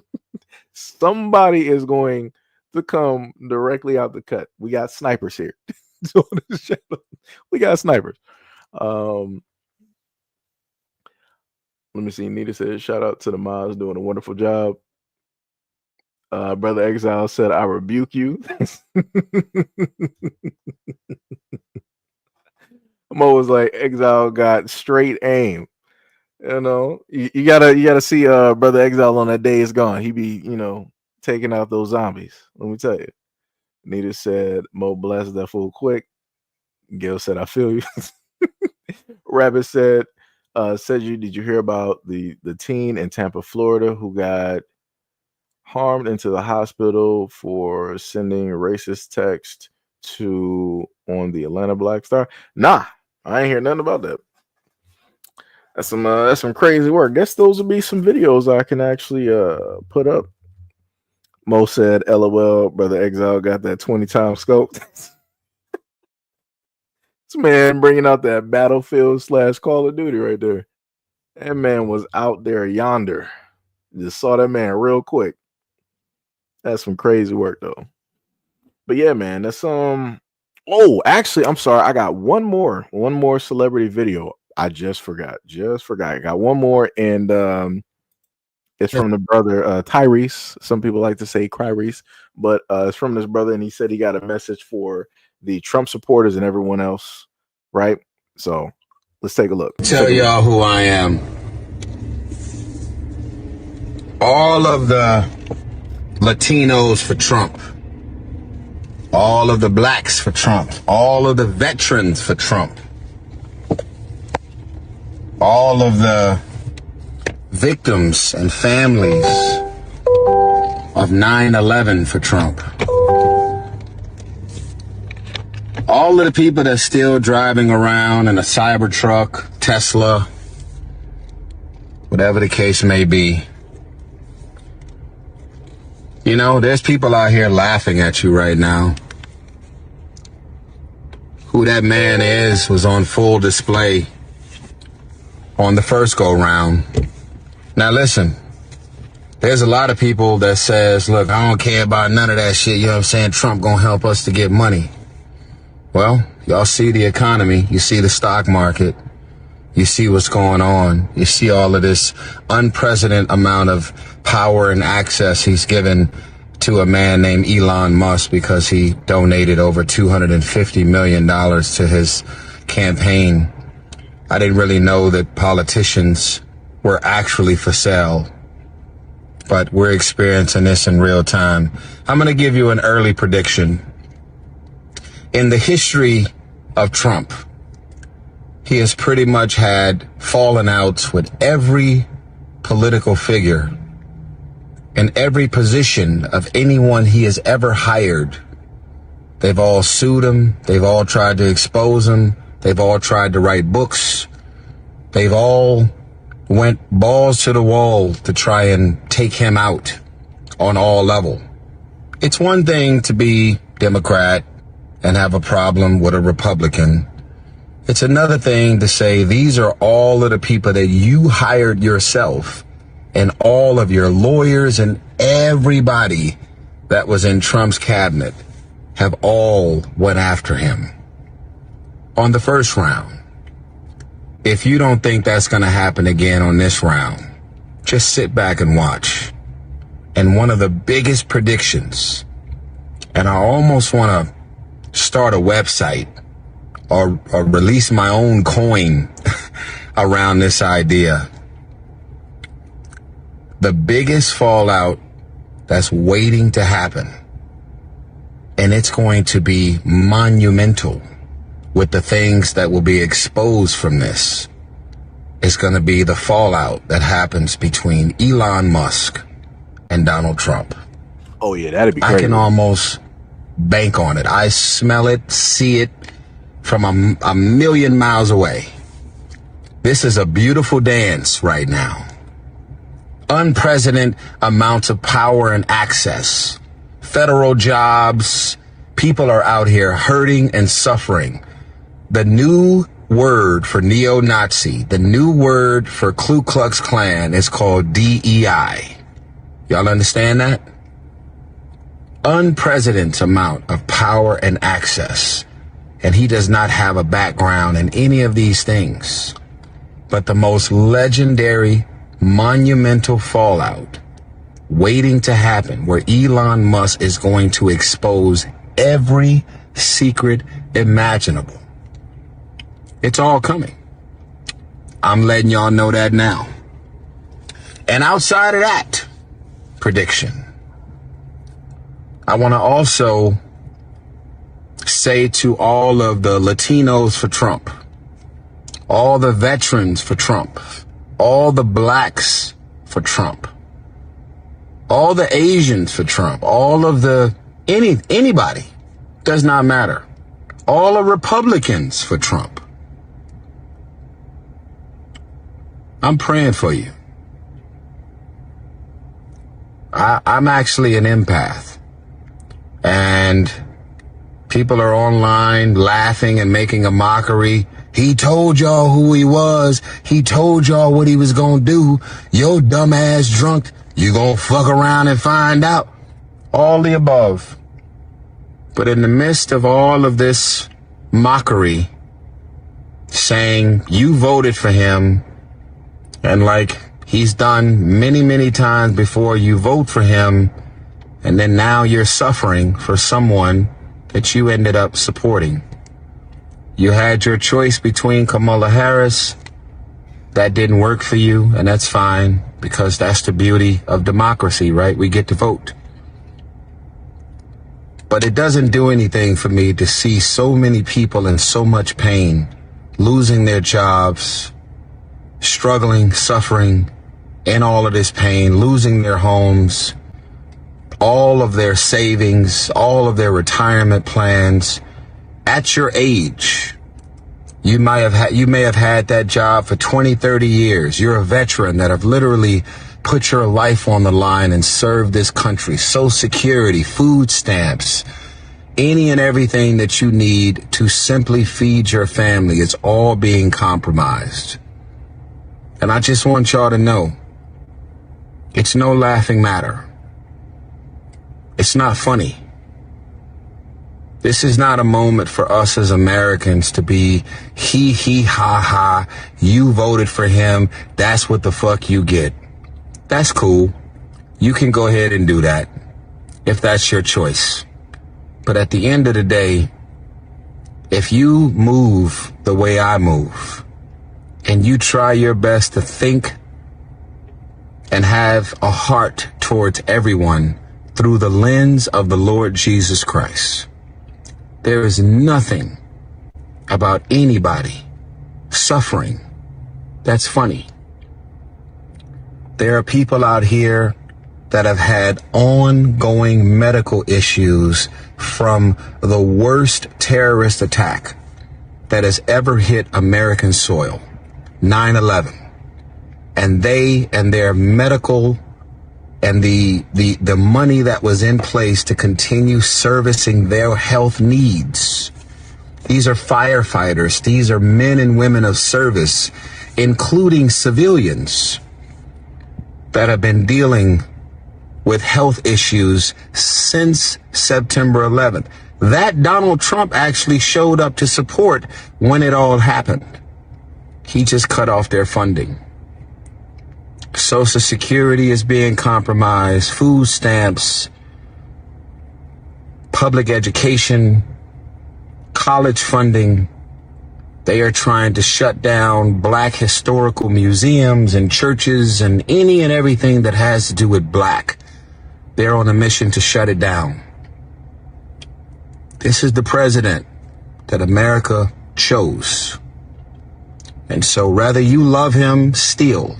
somebody is going to come directly out the cut. We got snipers here. So we got snipers. Let me see. Nita said, shout out to the mods doing a wonderful job. Brother Exile said, I rebuke you. Mo was like, Exile got straight aim. You gotta see Brother Exile on that day is gone. He be, taking out those zombies. Let me tell you. Nita said, Mo blessed that fool quick. Gail said, I feel you. Rabbit said, did you hear about the teen in Tampa, Florida, who got harmed into the hospital for sending racist text on the Atlanta Black Star? Nah, I ain't hear nothing about that. That's some crazy work. Guess those will be some videos I can actually put up. Mo said, LOL, Brother Exile got that 20-time scope. This man bringing out that Battlefield / Call of Duty right there. That man was out there yonder. Just saw that man real quick. That's some crazy work though. But yeah, man, that's oh, actually, I'm sorry. I got one more celebrity video. I just forgot. I got one more, and it's from the brother Tyrese. Some people like to say Cryreese, but it's from this brother, and he said he got a message for the Trump supporters and everyone else, right? So let's take a look. Tell y'all who I am. All of the Latinos for Trump. All of the blacks for Trump. All of the veterans for Trump. All of the victims and families of 9/11 for Trump. All of the people that's still driving around in a Cybertruck, Tesla, whatever the case may be. You know, there's people out here laughing at you right now. Who that man is was on full display on the first go round. Now listen, there's a lot of people that says, look, I don't care about none of that shit. You know what I'm saying? Trump gonna help us to get money. Well, y'all see the economy. You see the stock market. You see what's going on. You see all of this unprecedented amount of power and access he's given to a man named Elon Musk because he donated over $250 million to his campaign. I didn't really know that politicians were actually for sale, but we're experiencing this in real time. I'm going to give you an early prediction. In the history of Trump, he has pretty much had fallen outs with every political figure in every position of anyone he has ever hired. They've all sued him. They've all tried to expose him. They've all tried to write books. They've all went balls to the wall to try and take him out on all level. It's one thing to be Democrat and have a problem with a Republican. It's another thing to say these are all of the people that you hired yourself, and all of your lawyers and everybody that was in Trump's cabinet have all went after him on the first round. If you don't think that's going to happen again on this round, just sit back and watch. And one of the biggest predictions, and I almost want to start a website or release my own coin around this idea. The biggest fallout that's waiting to happen, and it's going to be monumental with the things that will be exposed from this, is going to be the fallout that happens between Elon Musk and Donald Trump. Oh yeah, that'd be crazy. I can almost bank on it. I smell it, see it from a million miles away. This is a beautiful dance right now. Unprecedented amounts of power and access. Federal jobs. People are out here hurting and suffering. The new word for neo-Nazi, the new word for Ku Klux Klan is called DEI. Y'all understand that? Unprecedented amount of power and access. And he does not have a background in any of these things. But the most legendary, monumental fallout waiting to happen, where Elon Musk is going to expose every secret imaginable. It's all coming. I'm letting y'all know that now. And outside of that prediction, I want to also say to all of the Latinos for Trump, all the veterans for Trump, all the blacks for Trump, all the Asians for Trump, all of the anybody, does not matter. All the Republicans for Trump. I'm praying for you. I'm actually an empath, and people are online laughing and making a mockery. He told y'all who he was. He told y'all what he was gonna do. Yo dumb ass drunk. You gonna fuck around and find out. All the above. But in the midst of all of this mockery, saying you voted for him, and like he's done many, many times before, you vote for him, and then now you're suffering for someone that you ended up supporting. You had your choice between Kamala Harris. That didn't work for you, and that's fine, because that's the beauty of democracy, right? We get to vote. But it doesn't do anything for me to see so many people in so much pain, losing their jobs, struggling, suffering in all of this pain, losing their homes, all of their savings, all of their retirement plans. At your age, you may have had that job for 20, 30 years. You're a veteran that have literally put your life on the line and served this country. Social Security, food stamps, any and everything that you need to simply feed your family. It's all being compromised. And I just want y'all to know, it's no laughing matter. It's not funny. This is not a moment for us as Americans to be he, ha, ha. You voted for him. That's what the fuck you get. That's cool. You can go ahead and do that. if that's your choice. But at the end of the day, if you move the way I move, and you try your best to think and have a heart towards everyone through the lens of the Lord Jesus Christ, there is nothing about anybody suffering that's funny. There are people out here that have had ongoing medical issues from the worst terrorist attack that has ever hit American soil, 9/11. And they and their medical and the money that was in place to continue servicing their health needs. These are firefighters. These are men and women of service, including civilians that have been dealing with health issues since September 11th. That Donald Trump actually showed up to support when it all happened. He just cut off their funding. Social Security is being compromised, food stamps, public education, college funding. They are trying to shut down black historical museums and churches and any and everything that has to do with black. They're on a mission to shut it down. This is the president that America chose. And so rather you love him still,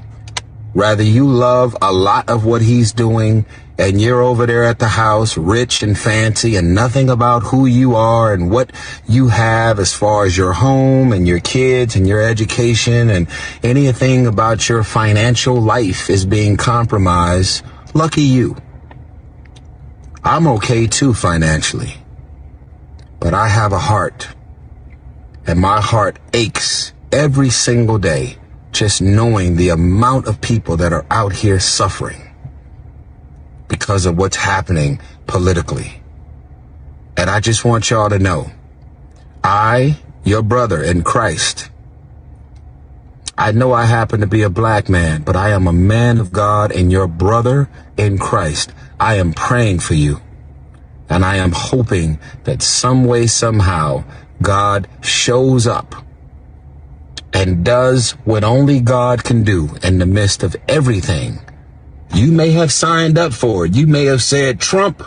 rather you love a lot of what he's doing, and you're over there at the house rich and fancy and nothing about who you are and what you have as far as your home and your kids and your education, and anything about your financial life is being compromised, lucky you. I'm okay too financially, but I have a heart, and my heart aches every single day just knowing the amount of people that are out here suffering because of what's happening politically. And I just want y'all to know, I, your brother in Christ, I know I happen to be a black man, but I am a man of God and your brother in Christ. I am praying for you, and I am hoping that some way, somehow, God shows up and does what only God can do in the midst of everything you may have signed up for. You may have said Trump.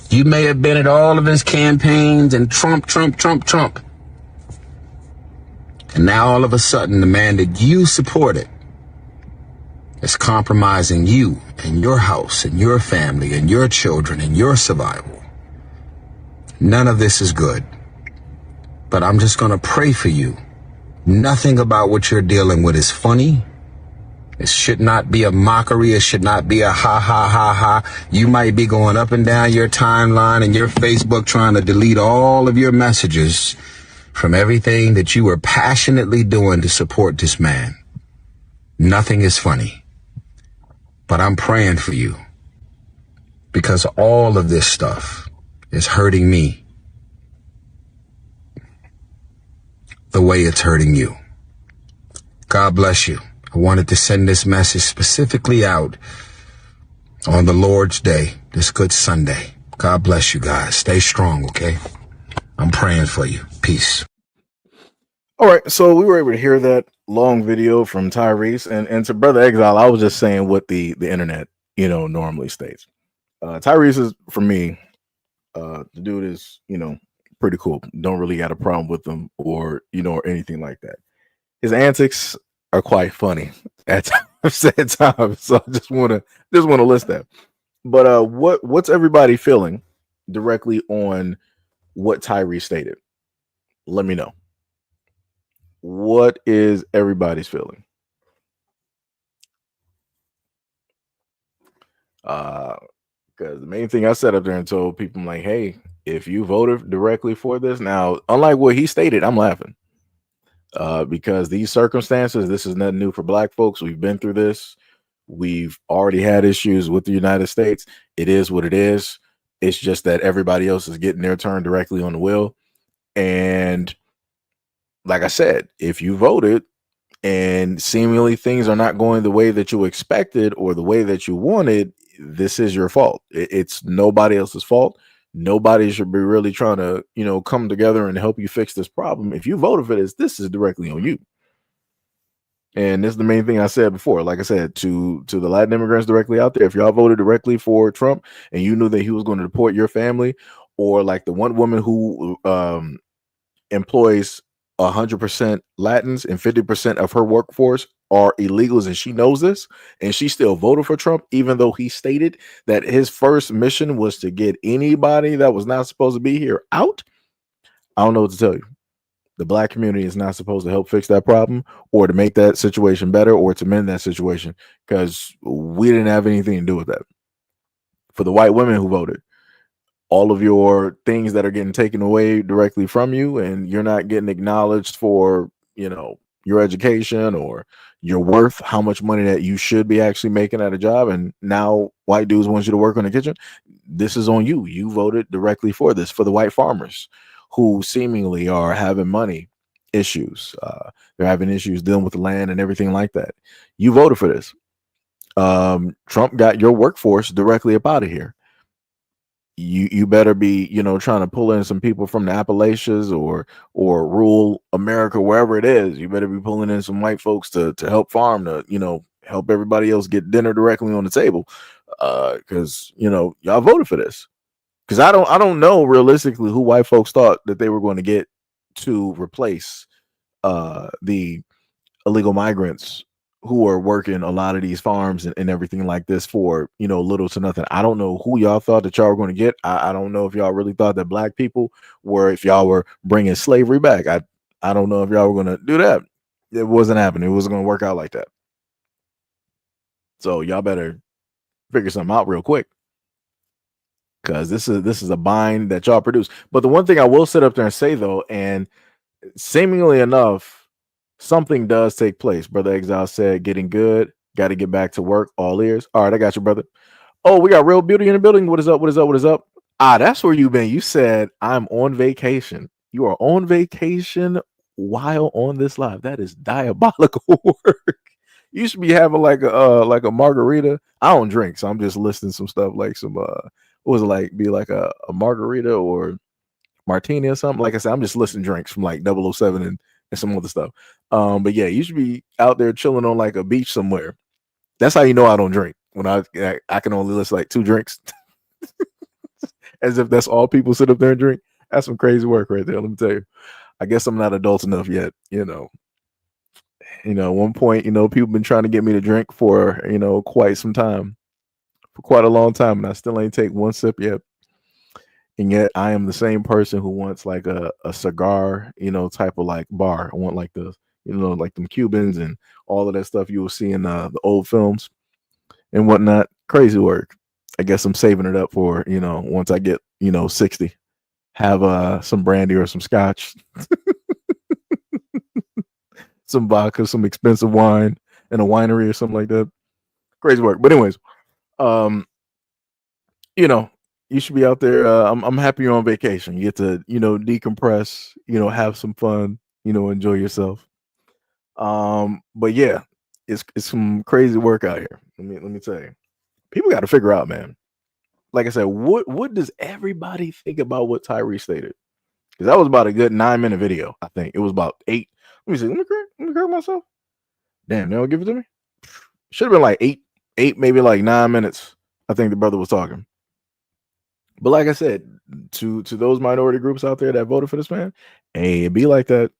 You may have been at all of his campaigns and Trump. And now all of a sudden, the man that you supported is compromising you and your house and your family and your children and your survival. None of this is good. But I'm just going to pray for you. Nothing about what you're dealing with is funny. It should not be a mockery. It should not be a ha, ha, ha, ha. You might be going up and down your timeline and your Facebook trying to delete all of your messages from everything that you were passionately doing to support this man. Nothing is funny. But I'm praying for you, because all of this stuff is hurting me the way it's hurting you. God bless you. I wanted to send this message specifically out on the Lord's Day, this Good Sunday. God bless you guys. Stay strong, okay? I'm praying for you. Peace. All right, so we were able to hear that long video from Tyrese, and to Brother Exile, I was just saying what the internet, normally states. Tyrese is, for me, the dude is, pretty cool. Don't really got a problem with him or anything like that. His antics are quite funny at times. So I just want to list that. But what's everybody feeling directly on what Tyrese stated? Let me know. What is everybody's feeling? Because the main thing I said up there and told people, I'm like, hey, if you voted directly for this, now, unlike what he stated, I'm laughing. Because these circumstances, this is nothing new for black folks. We've been through this. We've already had issues with the United States. It is what it is. It's just that everybody else is getting their turn directly on the wheel. And like I said, if you voted and seemingly things are not going the way that you expected or the way that you wanted, this is your fault. It's nobody else's fault. Nobody should be really trying to, come together and help you fix this problem. If you voted for this is directly on you. And this is the main thing I said before. Like I said, to the Latin immigrants directly out there, if y'all voted directly for Trump and you knew that he was going to deport your family, or like the one woman who employs 100% Latins and 50% of her workforce are illegals, and she knows this, and she still voted for Trump, even though he stated that his first mission was to get anybody that was not supposed to be here out. I don't know what to tell you. The black community is not supposed to help fix that problem or to make that situation better or to mend that situation, because we didn't have anything to do with that. For the white women who voted, all of your things that are getting taken away directly from you, and you're not getting acknowledged for, your education or your worth, how much money that you should be actually making at a job. And now white dudes want you to work in the kitchen. This is on you. You voted directly for this. For the white farmers who seemingly are having money issues, they're having issues dealing with the land and everything like that. You voted for this. Trump got your workforce directly up out of here. You better be, trying to pull in some people from the Appalachians or rural America, wherever it is. You better be pulling in some white folks to help farm, to, help everybody else get dinner directly on the table. Because, y'all voted for this. Because I don't know realistically who white folks thought that they were going to get to replace the illegal migrants who are working a lot of these farms and everything like this for, little to nothing. I don't know who y'all thought that y'all were going to get. I don't know if y'all really thought that black people were, if y'all were bringing slavery back. I don't know if y'all were going to do that. It wasn't happening. It wasn't going to work out like that. So y'all better figure something out real quick, because this is a bind that y'all produce. But the one thing I will sit up there and say, though, and seemingly enough, something does take place. Brother Exile said, getting good, got to get back to work, all ears. All right, I got you, brother. Oh, we got Real Beauty in the building. What is up? What is up? What is up? That's where you've been. You said, I'm on vacation. You are on vacation while on this live. That is diabolical work. You should be having like a margarita. I don't drink, so I'm just listing some stuff like some what was it like? Be like a margarita or martini or something. Like I said, I'm just listing drinks from like 007 and some other stuff. But yeah, you should be out there chilling on like a beach somewhere. That's how you know I don't drink. When I can only list like 2 drinks. As if that's all people sit up there and drink. That's some crazy work right there. Let me tell you. I guess I'm not adult enough yet, at one point, people been trying to get me to drink for, quite some time, for quite a long time, and I still ain't take one sip yet. And yet I am the same person who wants like a cigar, type of like bar. I want like the, like them Cubans and all of that stuff you will see in the old films and whatnot. Crazy work. I guess I'm saving it up for, once I get, 60, have some brandy or some scotch, some vodka, some expensive wine in a winery or something like that. Crazy work. But anyways, you should be out there. I'm happy you're on vacation. You get to, decompress, have some fun, enjoy yourself. But yeah, it's some crazy work out here. Let me tell you. People got to figure out, man. Like I said, what does everybody think about what Tyrese stated? Because that was about a good 9-minute video. I think it was about 8. Let me see. Let me correct myself. Damn, they don't give it to me. Should have been like 8, maybe like 9 minutes. I think the brother was talking. But like I said, to those minority groups out there that voted for this man, hey, it be like that.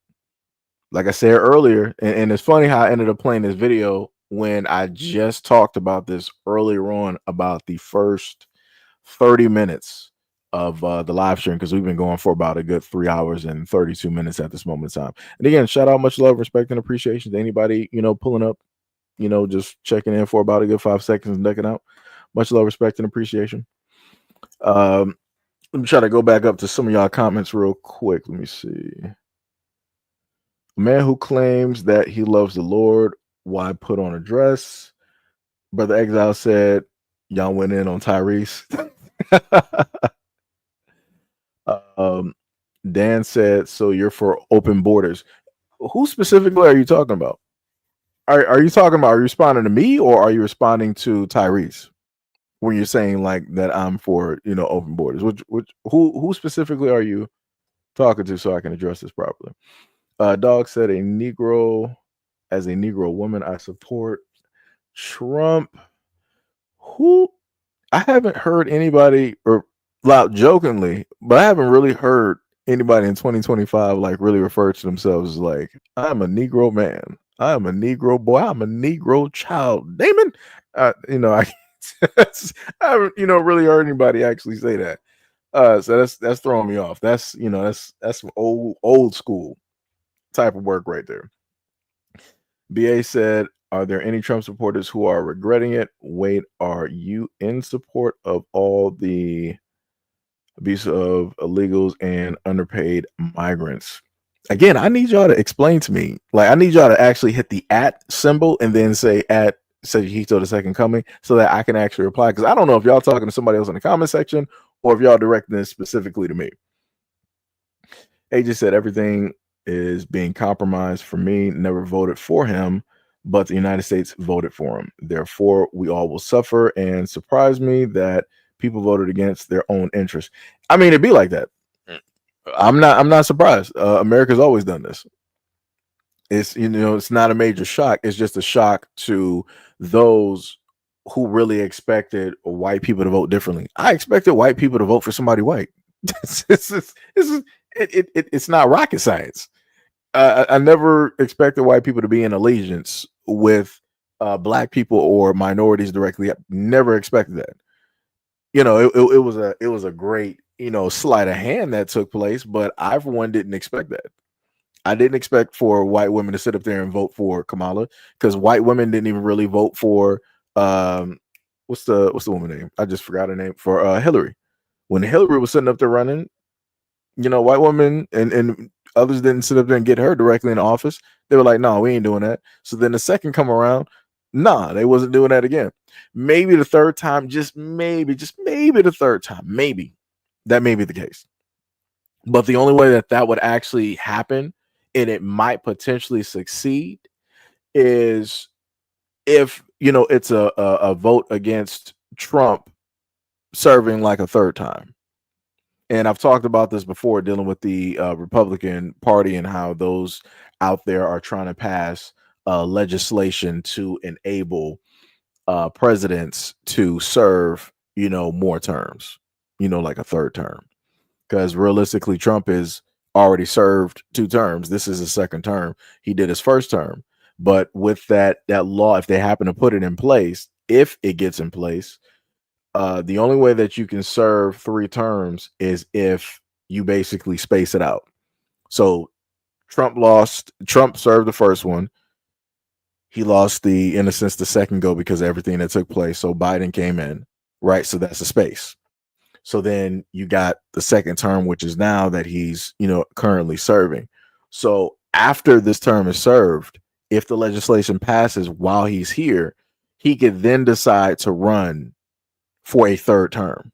Like I said earlier, and it's funny how I ended up playing this video when I just talked about this earlier on, about the first 30 minutes of the live stream, because we've been going for about a good 3 hours and 32 minutes at this moment in time. And again, shout out, much love, respect, and appreciation to anybody, pulling up, just checking in for about a good 5 seconds and decking out. Much love, respect, and appreciation. Let me try to go back up to some of y'all comments real quick. Let me see. A man who claims that he loves the Lord, why put on a dress? Brother Exile said, y'all went in on Tyrese. Dan said, so you're for open borders. Who specifically are you talking about? Are you responding to me, or are you responding to Tyrese? when you're saying like that I'm for, open borders. Who specifically are you talking to so I can address this properly? Dog said as a Negro woman, I support Trump. Who I haven't heard anybody or loud jokingly, but I haven't really heard anybody in 2025 like really refer to themselves as like, I'm a Negro man, I'm a Negro boy, I'm a Negro child. Damon, I I haven't really heard anybody actually say that. So that's throwing me off. That's that's some old school type of work right there. BA said, are there any Trump supporters who are regretting it? Wait, are you in support of all the abuse of illegals and underpaid migrants? Again, I need y'all to explain to me. Like, I need y'all to actually hit the @ symbol and then say @SEIJIHITO the second coming so that I can actually reply. Because I don't know if y'all talking to somebody else in the comment section or if y'all directing this specifically to me. AJ said everything is being compromised for me. Never voted for him, but the United States voted for him. Therefore, we all will suffer. And surprised me that people voted against their own interests. I mean, it'd be like that. I'm not surprised. America's always done this. It's it's not a major shock. It's just a shock to those who really expected white people to vote differently. I expected white people to vote for somebody white. It's not rocket science. I never expected white people to be in allegiance with black people or minorities directly. I never expected that. It was a great sleight of hand that took place, but I for one didn't expect that. I didn't expect for white women to sit up there and vote for Kamala, because white women didn't even really vote for what's the woman name? I just forgot her name, for Hillary. When Hillary was sitting up there running, white women and others didn't sit up there and get her directly in office. They were like, no, we ain't doing that. So then the second come around, nah, they wasn't doing that again. Maybe the third time, just maybe the third time, maybe that may be the case. But the only way that would actually happen, and it might potentially succeed, is if it's a vote against Trump serving like a third time. And I've talked about this before, dealing with the Republican Party and how those out there are trying to pass legislation to enable presidents to serve, more terms, like a third term. Because realistically, Trump is already served 2 terms. This is his second term. He did his first term. But with that law, if they happen to put it in place, if it gets in place, the only way that you can serve 3 terms is if you basically space it out. So Trump served the first one. He lost in a sense, the second go because of everything that took place. So Biden came in, right? So that's a space. So then you got the second term, which is now that he's, currently serving. So after this term is served, if the legislation passes while he's here, he could then decide to run for a third term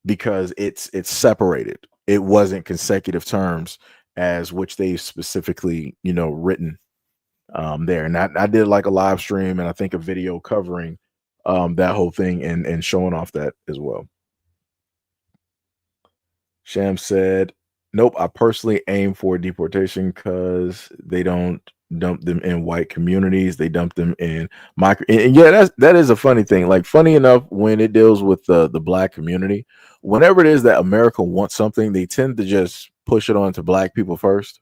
because it's separated. It wasn't consecutive terms as which they specifically, written there. And I did like a live stream and I think a video covering that whole thing and showing off that as well. Sham said, nope, I personally aim for deportation because they don't dump them in white communities. They dump them in and yeah, that is a funny thing. Like, funny enough, when it deals with the black community, whenever it is that America wants something, they tend to just push it on to black people first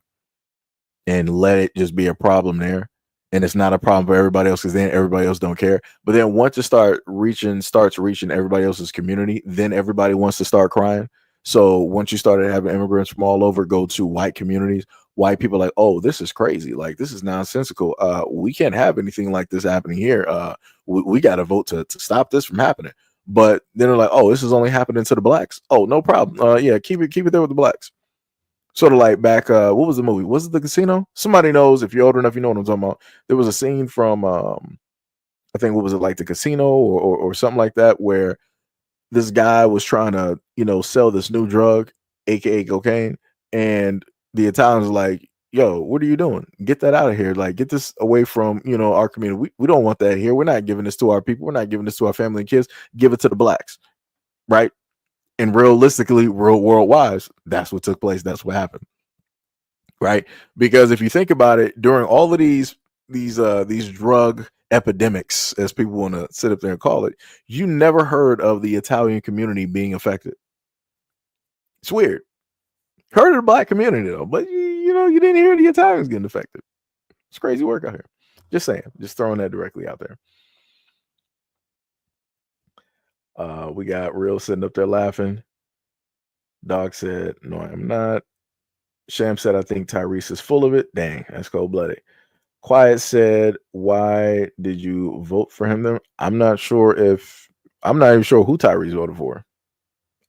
and let it just be a problem there. And it's not a problem for everybody else because then everybody else don't care. But then once it starts reaching everybody else's community, then everybody wants to start crying. So once you started having immigrants from all over go to white communities, white people are like, oh, this is crazy. Like, this is nonsensical. We can't have anything like this happening here. We got to vote to stop this from happening. But then they're like, oh, this is only happening to the blacks. Oh, no problem. Yeah, keep it there with the blacks. Sort of like back, what was the movie? Was it The Casino? Somebody knows, if you're old enough, you know what I'm talking about. There was a scene from, I think, what was it, like The Casino or something like that, where this guy was trying to, sell this new drug, aka cocaine, and the Italians were like, yo, what are you doing? Get that out of here. Like, get this away from, our community. We don't want that here. We're not giving this to our people. We're not giving this to our family and kids. Give it to the blacks, right? And realistically, real worldwide, that's what took place. That's what happened, right? Because if you think about it, during all of these drug epidemics, as people want to sit up there and call it, you never heard of the Italian community being affected. It's weird. Heard of the black community though, but you didn't hear the Italians getting affected. It's crazy work out here. Just saying, just throwing that directly out there. We got Real sitting up there laughing. Dog said, "No, I am not." Sham said, "I think Tyrese is full of it." Dang, that's cold-blooded. Quiet said, "Why did you vote for him then?" I'm not even sure who Tyrese voted for.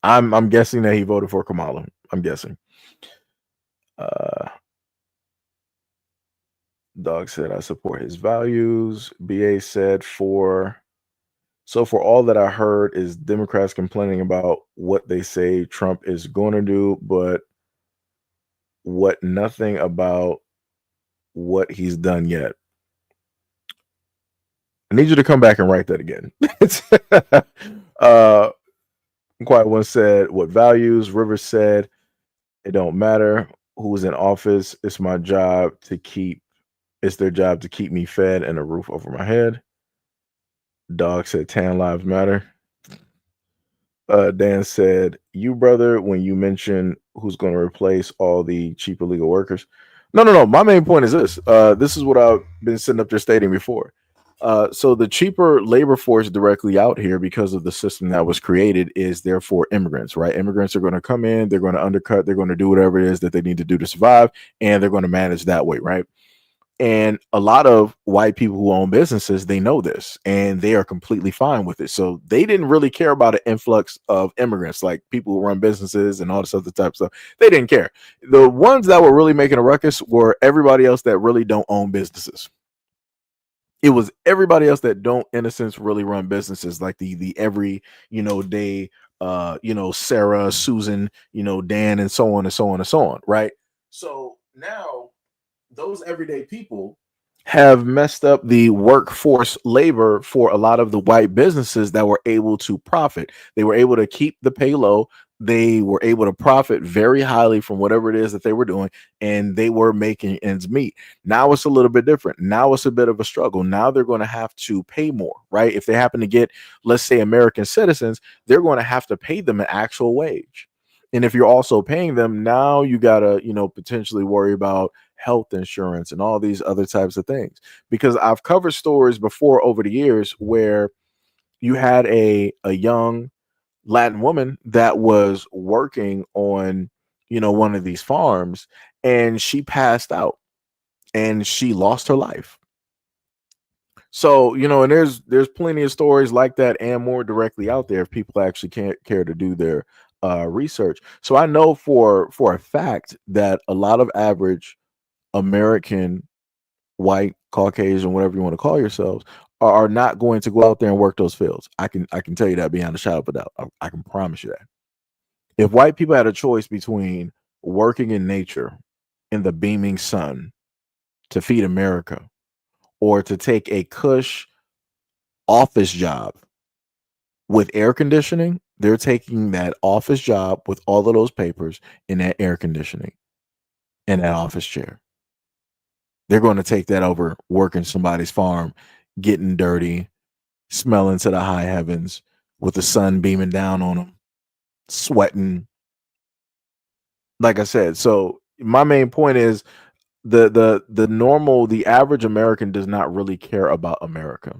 I'm guessing that he voted for Kamala. I'm guessing. Dog said, "I support his values." BA said, for all that I heard is Democrats complaining about what they say Trump is going to do, but nothing about what he's done yet. I need you to come back and write that again. Quiet One said, "What values?" Rivers said, "It don't matter who's in office. It's their job to keep me fed and a roof over my head." Dog said, "Tan lives matter." Dan said, "You, brother, when you mention who's going to replace all the cheap illegal workers." No. My main point is this. This is what I've been sitting up there stating before. So the cheaper labor force directly out here, because of the system that was created, is therefore immigrants, right? Immigrants are going to come in, they're going to undercut, they're going to do whatever it is that they need to do to survive, and they're going to manage that way, right? And a lot of white people who own businesses, they know this and they are completely fine with it. So they didn't really care about an influx of immigrants, like people who run businesses and all this other type of stuff. They didn't care. The ones that were really making a ruckus were everybody else that really don't own businesses. It was everybody else that don't, in a sense, really run businesses, like the every day Sarah, Susan, Dan, and so on and so on and so on, right? So now those everyday people have messed up the workforce labor for a lot of the white businesses that were able to profit. They were able to keep the pay low. They were able to profit very highly from whatever it is that they were doing, and they were making ends meet. Now it's a little bit different. Now it's a bit of a struggle. Now they're going to have to pay more, right? If they happen to get, let's say, American citizens, they're going to have to pay them an actual wage. And if you're also paying them, now you got to, potentially worry about health insurance and all these other types of things. Because I've covered stories before over the years where you had a young Latin woman that was working on, one of these farms, and she passed out and she lost her life. So, and there's plenty of stories like that and more directly out there if people actually can't care to do their research. So I know for a fact that a lot of average American, white, Caucasian, whatever you want to call yourselves, are not going to go out there and work those fields. I can tell you that beyond a shadow of a doubt. I can promise you that. If white people had a choice between working in nature in the beaming sun to feed America, or to take a cush office job with air conditioning, they're taking that office job with all of those papers in that air conditioning and that office chair. They're going to take that over working somebody's farm, getting dirty, smelling to the high heavens with the sun beaming down on them, sweating. Like I said, so my main point is the average American does not really care about America.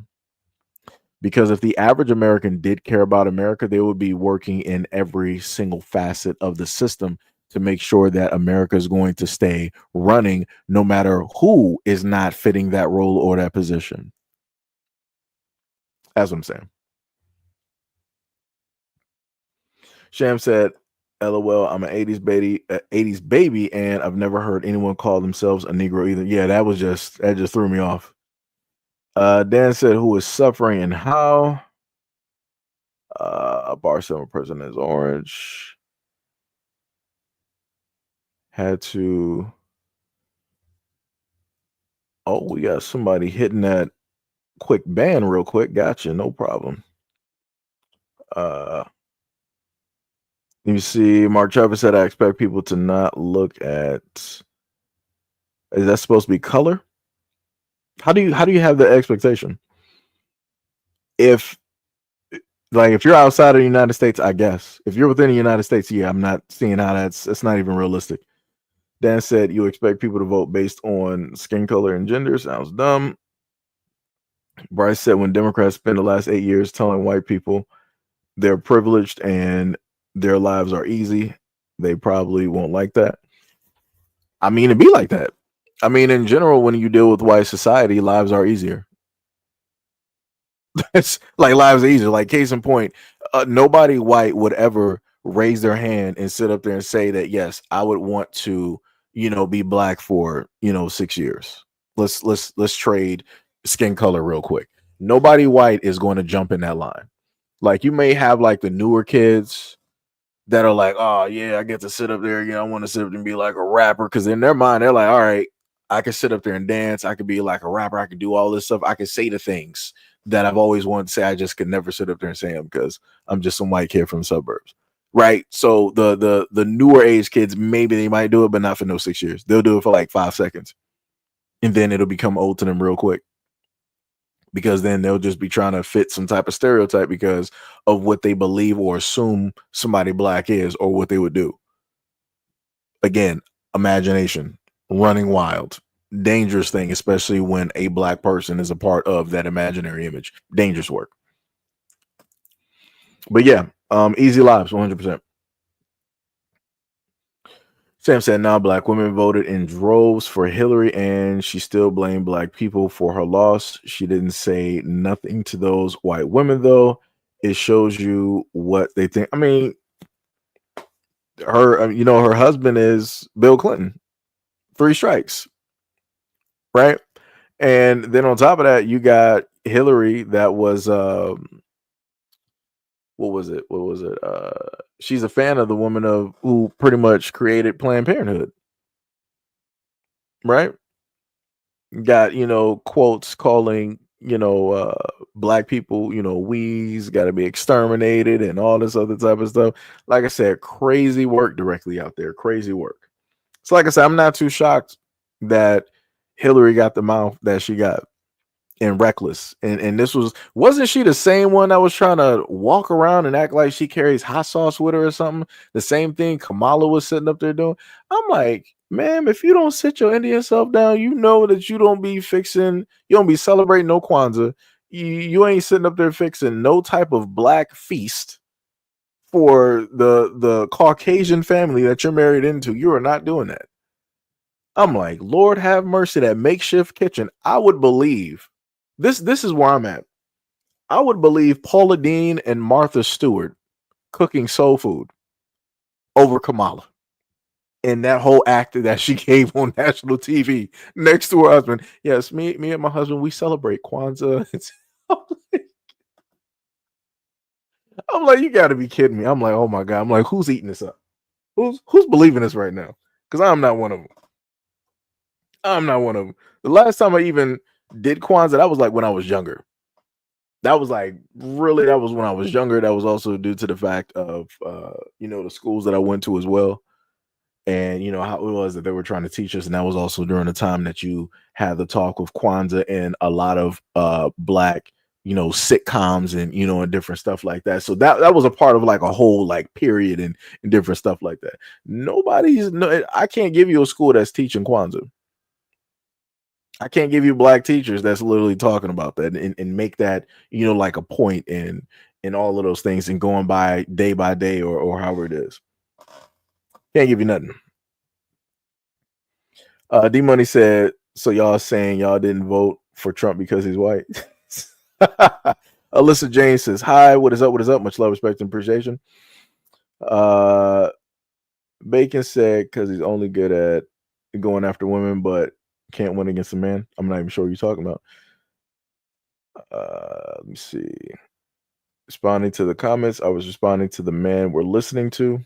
Because if the average American did care about America, they would be working in every single facet of the system to make sure that America is going to stay running no matter who is not fitting that role or that position. That's what I'm saying. Sham said, "LOL, I'm an 80s baby, and I've never heard anyone call themselves a Negro either." Yeah, that just threw me off. Dan said, "Who is suffering and how?" Barcelona president is orange. Had to Oh, we got somebody hitting that quick ban real quick. Gotcha, no problem. Let me see. Mark Travis said, I expect people to not look at. Is that supposed to be color? How do you have the expectation? If you're outside of the United States, I guess. If you're within the United States, yeah, I'm not seeing how that's not even realistic. Dan said you expect people to vote based on skin color and gender. Sounds dumb. Bryce said when Democrats spend the last 8 years telling white people they're privileged and their lives are easy, they probably won't like that. I mean, it'd be like that. I mean, in general, when you deal with white society, lives are easier. It's like lives are easier. Like case in point, nobody white would ever raise their hand and sit up there and say that, yes, I would want to, be black for, 6 years. Let's trade skin color real quick. Nobody white is going to jump in that line. Like you may have like the newer kids that are like, oh yeah, I get to sit up there. I want to sit up and be like a rapper. Cause in their mind, they're like, all right, I can sit up there and dance. I could be like a rapper. I could do all this stuff. I could say the things that I've always wanted to say. I just could never sit up there and say them because I'm just some white kid from the suburbs. Right. So the newer age kids, maybe they might do it, but not for no 6 years. They'll do it for like 5 seconds. And then it'll become old to them real quick. Because then they'll just be trying to fit some type of stereotype because of what they believe or assume somebody black is or what they would do. Again, imagination, running wild, dangerous thing, especially when a black person is a part of that imaginary image. Dangerous work. But yeah, easy lives, 100%. Sam said, now black women voted in droves for Hillary and she still blamed black people for her loss. She didn't say nothing to those white women, though. It shows you what they think. I mean, her husband is Bill Clinton. 3 strikes. Right? And then on top of that, you got Hillary that was what was it? She's a fan of the woman who pretty much created Planned Parenthood. Right? Got, quotes calling, black people, we's got to be exterminated and all this other type of stuff. Like I said, crazy work directly out there. Crazy work. So like I said, I'm not too shocked that Hillary got the mouth that she got. And reckless, and this wasn't she the same one that was trying to walk around and act like she carries hot sauce with her or something? The same thing Kamala was sitting up there doing. I'm like, ma'am, if you don't sit your Indian self down, you know that you don't be celebrating no Kwanzaa. You ain't sitting up there fixing no type of black feast for the Caucasian family that you're married into. You are not doing that. I'm like, Lord have mercy, that makeshift kitchen. I would believe. This is where I'm at. I would believe Paula Deen and Martha Stewart cooking soul food over Kamala. And that whole act that she gave on national TV next to her husband. Yes, me and my husband, we celebrate Kwanzaa. I'm like, you got to be kidding me. I'm like, oh my God. I'm like, who's eating this up? Who's believing this right now? Because I'm not one of them. The last time I even did Kwanzaa, that was like when I was younger. That was when I was younger. That was also due to the fact of the schools that I went to as well. And how it was that they were trying to teach us. And that was also during the time that you had the talk of Kwanzaa and a lot of black, sitcoms and, and different stuff like that. So that was a part of like a whole like period and different stuff like that. I can't give you a school that's teaching Kwanzaa. I can't give you black teachers that's literally talking about that and make that, like a point in all of those things and going by day or however it is. Can't give you nothing. D Money said, so y'all saying y'all didn't vote for Trump because he's white? Alyssa James says, hi, what is up? Much love, respect, and appreciation. Bacon said, because he's only good at going after women, but can't win against a man. I'm not even sure what you're talking about. Let me see. Responding to the comments, I was responding to the man we're listening to,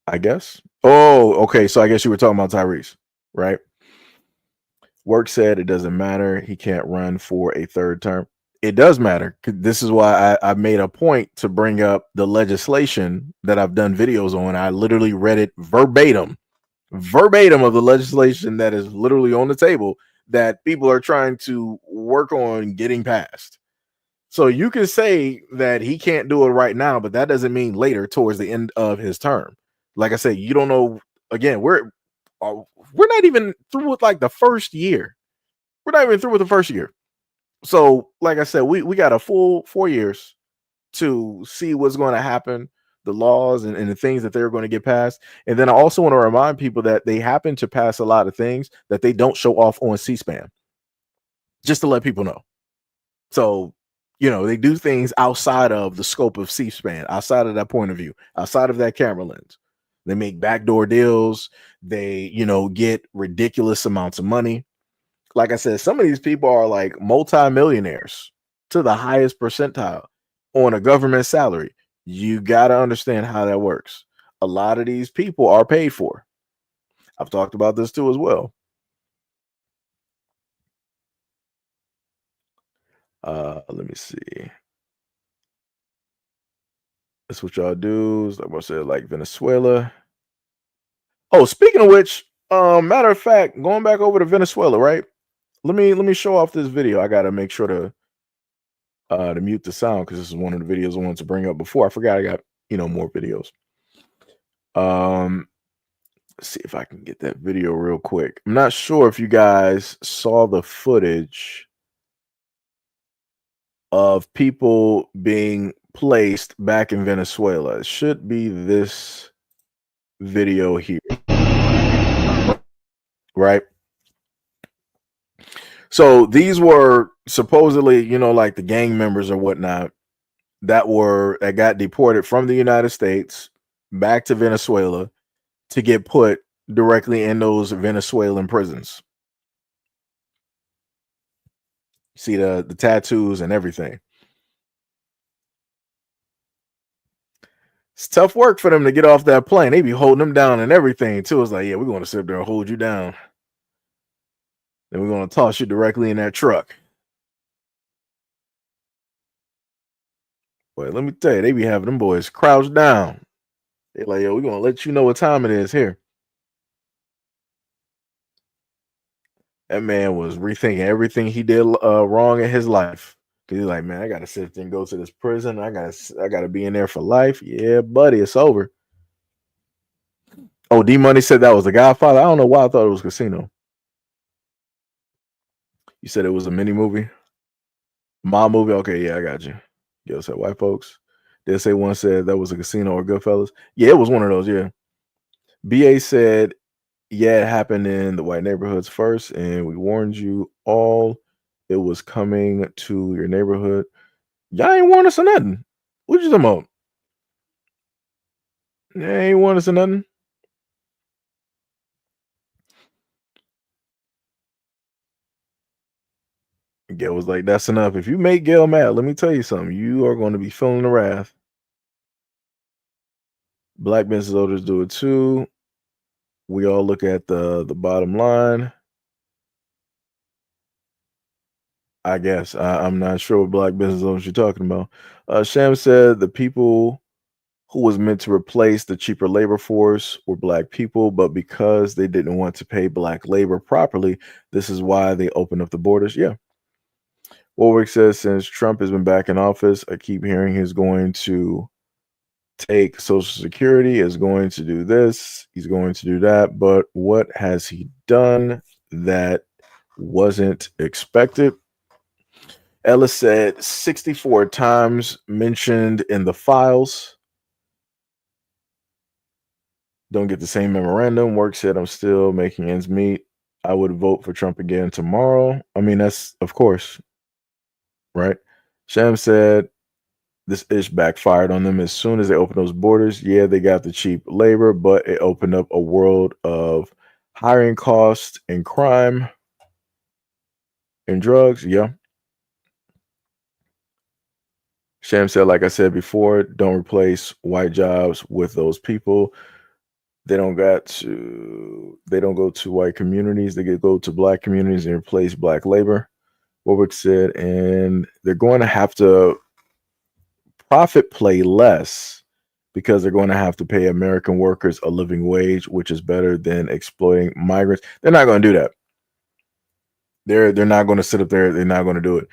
I guess. Oh, okay. So I guess you were talking about Tyrese, right? Work said it doesn't matter. He can't run for a third term. It does matter. This is why I made a point to bring up the legislation that I've done videos on. I literally read it verbatim of the legislation that is literally on the table that people are trying to work on getting passed. So you can say that he can't do it right now, but that doesn't mean later towards the end of his term. Like I said, you don't know. Again, we're not even through with like the first year. We're not even through with the first year. So, like I said, we got a full 4 years to see what's going to happen, the laws and the things that they're going to get passed. And then I also want to remind people that they happen to pass a lot of things that they don't show off on C-SPAN, just to let people know. So, they do things outside of the scope of C-SPAN, outside of that point of view, outside of that camera lens. They make backdoor deals. They, get ridiculous amounts of money. Like I said, some of these people are like multimillionaires to the highest percentile on a government salary. You got to understand how that works. A lot of these people are paid for. I've talked about this too as well. Let me see. That's what y'all do. Like I said, like Venezuela. Oh, speaking of which, matter of fact, going back over to Venezuela, right? Let me show off this video. I gotta make sure to mute the sound because this is one of the videos I wanted to bring up before. I forgot I got more videos. Let's see if I can get that video real quick. I'm not sure if you guys saw the footage of people being placed back in Venezuela. It should be this video here. Right? So these were supposedly, like the gang members or whatnot that got deported from the United States back to Venezuela to get put directly in those Venezuelan prisons. See the tattoos and everything. It's tough work for them to get off that plane. They be holding them down and everything too. It's like, yeah, we're going to sit there and hold you down. Then we're going to toss you directly in that truck. But let me tell you, they be having them boys crouched down. They're like, yo, we're going to let you know what time it is here. That man was rethinking everything he did wrong in his life. Cause he's like, man, I gotta sit there and go to this prison. I gotta be in there for life. Yeah, buddy, it's over. Oh, D Money said that was The Godfather. I don't know why I thought it was Casino. You said it was a mini movie, my movie. Okay, yeah, I got you. Yo said white folks. They say one said that was a Casino or Goodfellas. Yeah, it was one of those. Yeah. BA said, yeah, it happened in the white neighborhoods first, and we warned you all it was coming to your neighborhood. Y'all ain't warn us or nothing. What you talking about? Y'all ain't warn us or nothing. Gail was like, that's enough. If you make Gail mad, let me tell you something. You are going to be feeling the wrath. Black business owners do it too. We all look at the bottom line. I guess. I'm not sure what black business owners you're talking about. Sham said the people who was meant to replace the cheaper labor force were black people, but because they didn't want to pay black labor properly, this is why they opened up the borders. Yeah. Warwick says, since Trump has been back in office, I keep hearing he's going to take Social Security, is going to do this, he's going to do that. But what has he done that wasn't expected? Ellis said 64 times mentioned in the files. Don't get the same memorandum. Work said, I'm still making ends meet. I would vote for Trump again tomorrow. I mean, that's of course. Right? Sham said this ish backfired on them as soon as they opened those borders. Yeah, they got the cheap labor, but it opened up a world of hiring costs and crime and drugs. Yeah. Sham said, like I said before, don't replace white jobs with those people. They don't go to white communities. They go to black communities and replace black labor. Warwick said, and they're going to have to profit play less because they're going to have to pay American workers a living wage, which is better than exploiting migrants. They're not going to do that. They're not going to sit up there. They're not going to do it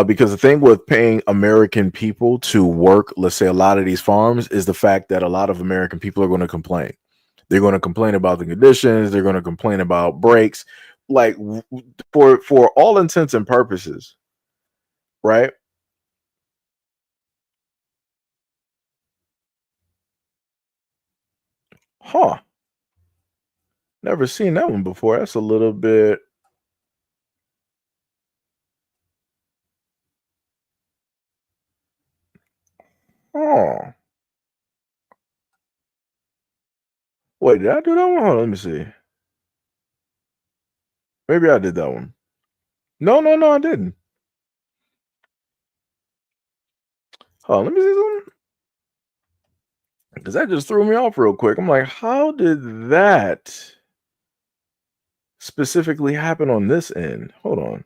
because the thing with paying American people to work, let's say a lot of these farms, is the fact that a lot of American people are going to complain. They're going to complain about the conditions. They're going to complain about breaks, like for all intents and purposes, right? Huh. Never seen that one before. That's a little bit. Oh. Wait, did I do that one? Hold on, let me see. Maybe I did that one. No, I didn't. Oh, let me see something. Because that just threw me off real quick. I'm like, how did that specifically happen on this end? Hold on.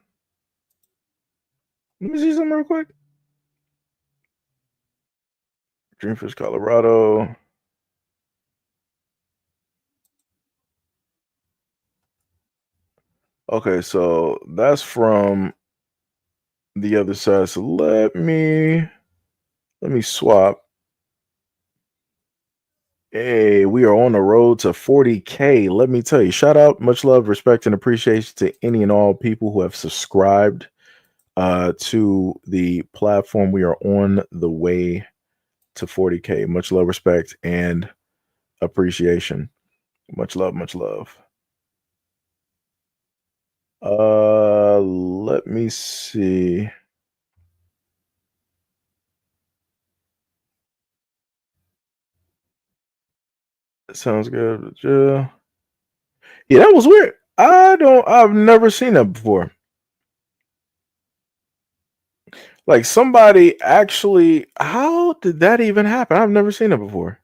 Let me see something real quick. Dreamfish, Colorado. Okay, so that's from the other side. So let me swap. Hey, we are on the road to 40K. Let me tell you, shout out, much love, respect, and appreciation to any and all people who have subscribed to the platform. We are on the way to 40K. Much love, respect, and appreciation. Much love, much love. Let me see. Sounds good. Yeah, that was weird. I've never seen that before. Like somebody actually, how did that even happen? I've never seen it before.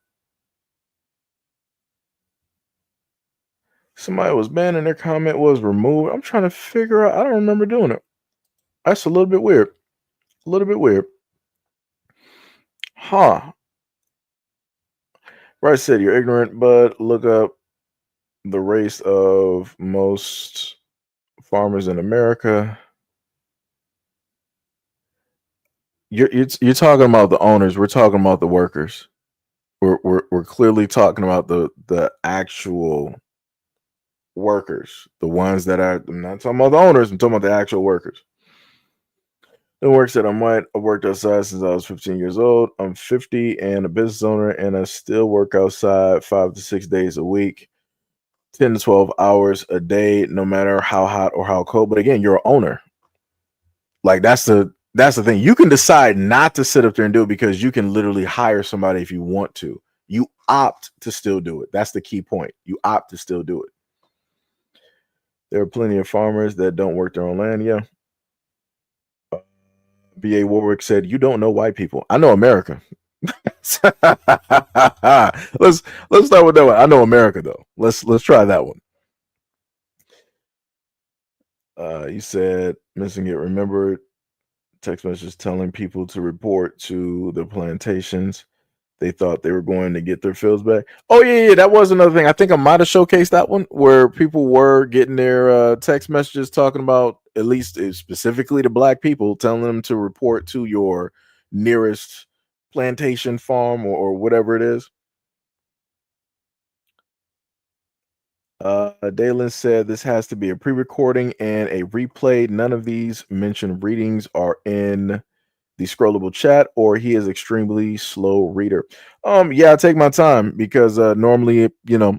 Somebody was banned and their comment was removed. I'm trying to figure out. I don't remember doing it. That's a little bit weird. A little bit weird. Huh. Right said you're ignorant, but look up the race of most farmers in America. You're talking about the owners. We're talking about the workers. We're clearly talking about the actual workers, the ones that are. I'm not talking about the owners. I'm talking about the actual workers. The work said I'm white. I worked outside since I was 15 years old. I'm 50 and a business owner, and I still work outside 5 to 6 days a week, 10 to 12 hours a day, no matter how hot or how cold. But again, you're an owner. Like that's the thing. You can decide not to sit up there and do it because you can literally hire somebody if you want to. You opt to still do it. That's the key point. You opt to still do it. There are plenty of farmers that don't work their own land. Yeah. B.A. Warwick said, "You don't know white people. I know America." let's start with that one. I know America though. Let's try that one. You said missing it. Remember text messages telling people to report to the plantations. They thought they were going to get their fields back. Oh yeah, that was another thing. I think I might have showcased that one where people were getting their text messages talking about, at least specifically to black people, telling them to report to your nearest plantation farm or whatever it is. Dalen said this has to be a pre-recording and a replay. None of these mentioned readings are in the scrollable chat, or he is extremely slow reader. Yeah, I take my time because normally, I'm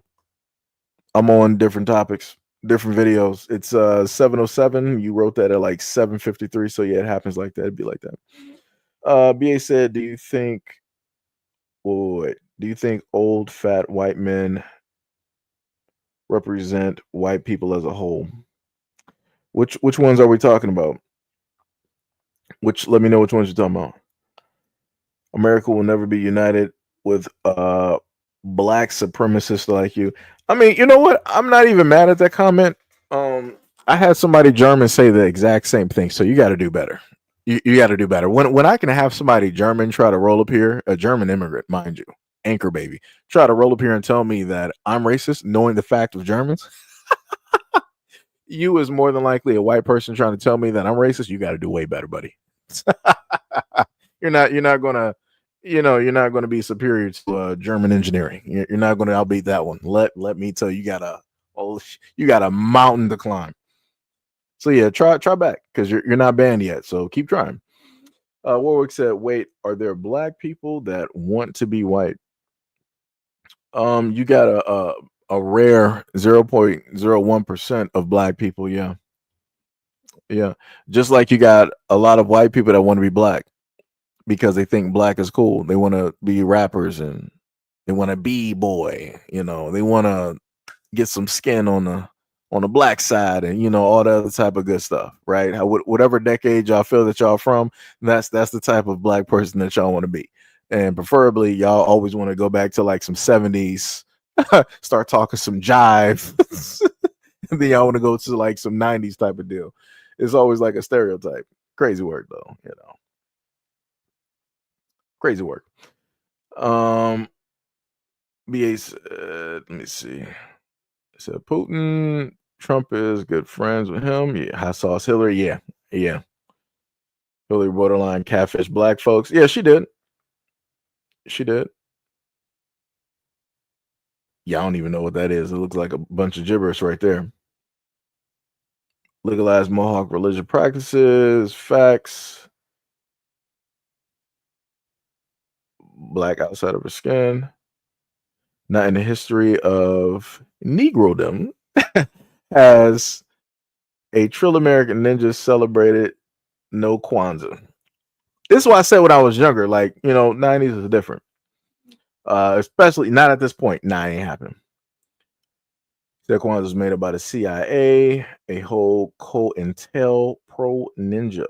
on different topics, different videos. It's 7:07. You wrote that at like 7:53, so yeah, it happens like that. It'd be like that. BA said, do you think old fat white men represent white people as a whole? Which ones are we talking about? Let me know which ones you're talking about. America will never be united with black supremacists like you. I mean, you know what? I'm not even mad at that comment. I had somebody German say the exact same thing. So you got to do better. You got to do better. When I can have somebody German try to roll up here, a German immigrant, mind you, anchor baby, try to roll up here and tell me that I'm racist, knowing the fact of Germans. You is more than likely a white person trying to tell me that I'm racist. You got to do way better, buddy. You're not gonna, you're not gonna be superior to German engineering. You're not gonna outbeat that one. Let me tell you, you got a mountain to climb. So yeah, try back because you're not banned yet. So keep trying. Warwick said, "Wait, are there black people that want to be white?" You got a rare 0.01% of black people. Yeah, yeah. Just like you got a lot of white people that want to be black because they think black is cool. They want to be rappers and they want to be boy. They want to get some skin on the black side and all the other type of good stuff, right? Whatever decade y'all feel that y'all from, that's the type of black person that y'all want to be. And preferably y'all always want to go back to like some 70s, start talking some jive. And then y'all want to go to like some 90s type of deal. It's always like a stereotype. Crazy work though, crazy work. BA said, let me see. It said Putin, Trump is good friends with him. Yeah, hot sauce Hillary. Yeah. Hillary borderline catfish black folks. Yeah, she did. Yeah, I don't even know what that is. It looks like a bunch of gibberish right there. Legalized Mohawk religious practices, facts. Black outside of her skin. Not in the history of Negrodom has a Trill American ninja celebrated no Kwanzaa. This is why I said when I was younger, like, 90s is different. Especially not at this point. Nah, it ain't happening. That Kwanzaa was made up by the CIA, a whole COINTEL pro ninja.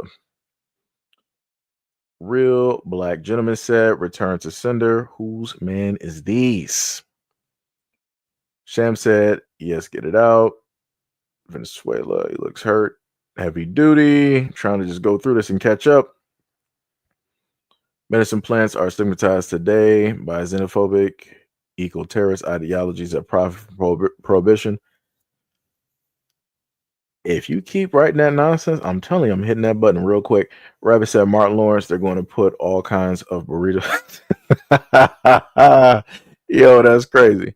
Real black gentleman said, return to sender. Whose man is these? Sham said, yes, get it out. Venezuela, he looks hurt. Heavy duty. Trying to just go through this and catch up. Medicine plants are stigmatized today by xenophobic, eco-terrorist ideologies that profit from prohibition. If you keep writing that nonsense, I'm telling you, I'm hitting that button real quick. Rabbit said, Martin Lawrence, they're going to put all kinds of burritos. Yo, that's crazy.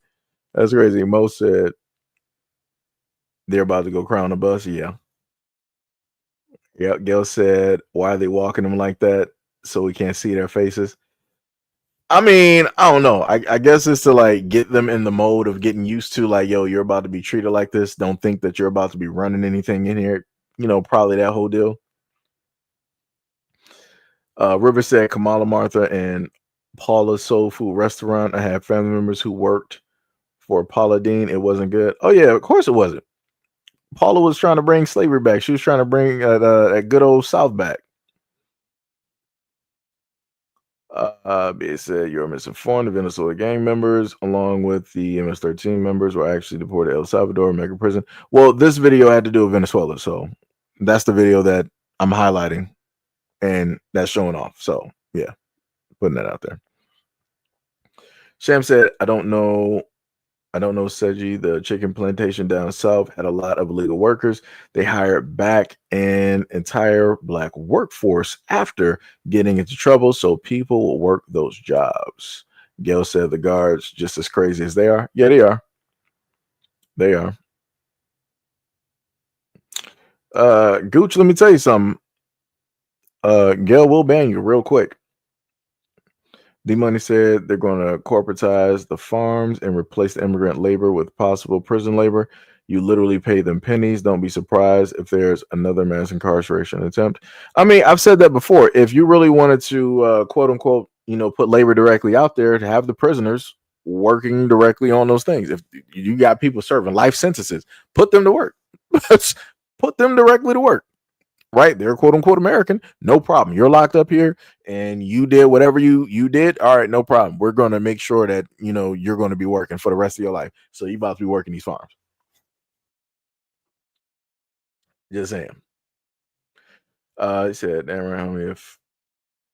That's crazy. Mo said, they're about to go crown a bus. Yeah. Gail said, why are they walking them like that so we can't see their faces? I mean, I don't know. I guess it's to like get them in the mode of getting used to like, yo, you're about to be treated like this. Don't think that you're about to be running anything in here. Probably that whole deal. River said Kamala Martha and Paula's Soul Food Restaurant. I had family members who worked for Paula Deen. It wasn't good. Oh yeah, of course it wasn't. Paula was trying to bring slavery back. She was trying to bring that good old South back. It said you're misinformed. The Venezuela gang members, along with the MS-13 members, were actually deported to El Salvador, Mega prison. Well, this video had to do with Venezuela, so that's the video that I'm highlighting, and that's showing off. So yeah, putting that out there. Sham said, I don't know Seji, the chicken plantation down south had a lot of illegal workers. They hired back an entire black workforce after getting into trouble, so people will work those jobs. Gail said the guards just as crazy as they are. Yeah, they are. They are. Gooch, let me tell you something. Gail will ban you real quick. D-Money said they're going to corporatize the farms and replace the immigrant labor with possible prison labor. You literally pay them pennies. Don't be surprised if there's another mass incarceration attempt. I mean, I've said that before. If you really wanted to, quote unquote, put labor directly out there, to have the prisoners working directly on those things. If you got people serving life sentences, put them to work. Put them directly to work. right? They're quote unquote American. No problem. You're locked up here and you did whatever you did. All right, no problem. We're going to make sure that, you're going to be working for the rest of your life. So you about to be working these farms. Just saying. He said, Aaron, if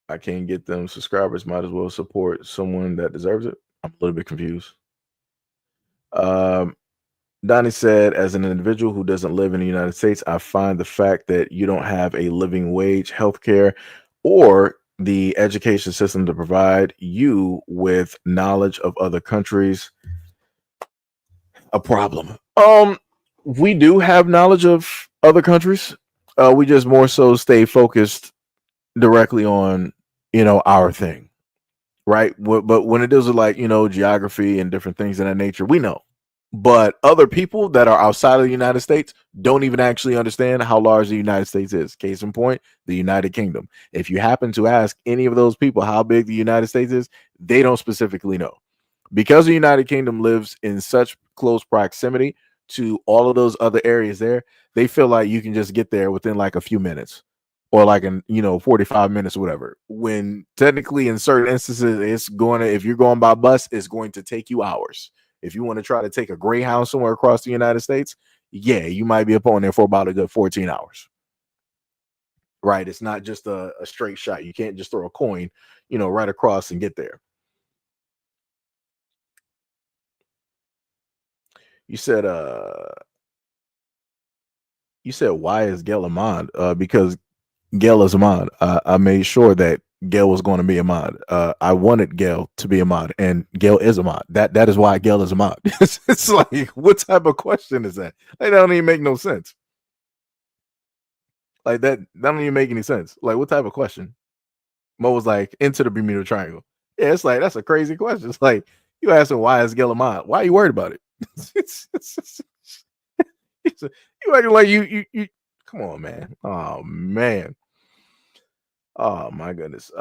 I can't get them subscribers, might as well support someone that deserves it. I'm a little bit confused. Donnie said, as an individual who doesn't live in the United States, I find the fact that you don't have a living wage, healthcare, or the education system to provide you with knowledge of other countries a problem. We do have knowledge of other countries. We just more so stay focused directly on, our thing, right? But when it deals with like, geography and different things of that nature, we know. But other people that are outside of the United States don't even actually understand how large the United States is. Case in point, the United Kingdom. If you happen to ask any of those people how big the United States is, they don't specifically know. Because the United Kingdom lives in such close proximity to all of those other areas there, they feel like you can just get there within like a few minutes or like 45 minutes or whatever. When technically in certain instances, if you're going by bus, it's going to take you hours. If you want to try to take a Greyhound somewhere across the United States, yeah, you might be up on there for about a good 14 hours. Right? It's not just a straight shot. You can't just throw a coin, right across and get there. You said why is Gail a mod? Because Gail is a mod. I made sure that Gail was going to be a mod. I wanted Gail to be a mod, and Gail is a mod. That is why Gail is a mod. It's like, what type of question is that? Like, that don't even make no sense. Like that don't even make any sense. Like, what type of question? Mo was like, into the Bermuda Triangle. Yeah, it's like, that's a crazy question. It's like, you asking why is Gail a mod? Why are you worried about it? You acting like you come on, man. Oh man. Oh my goodness.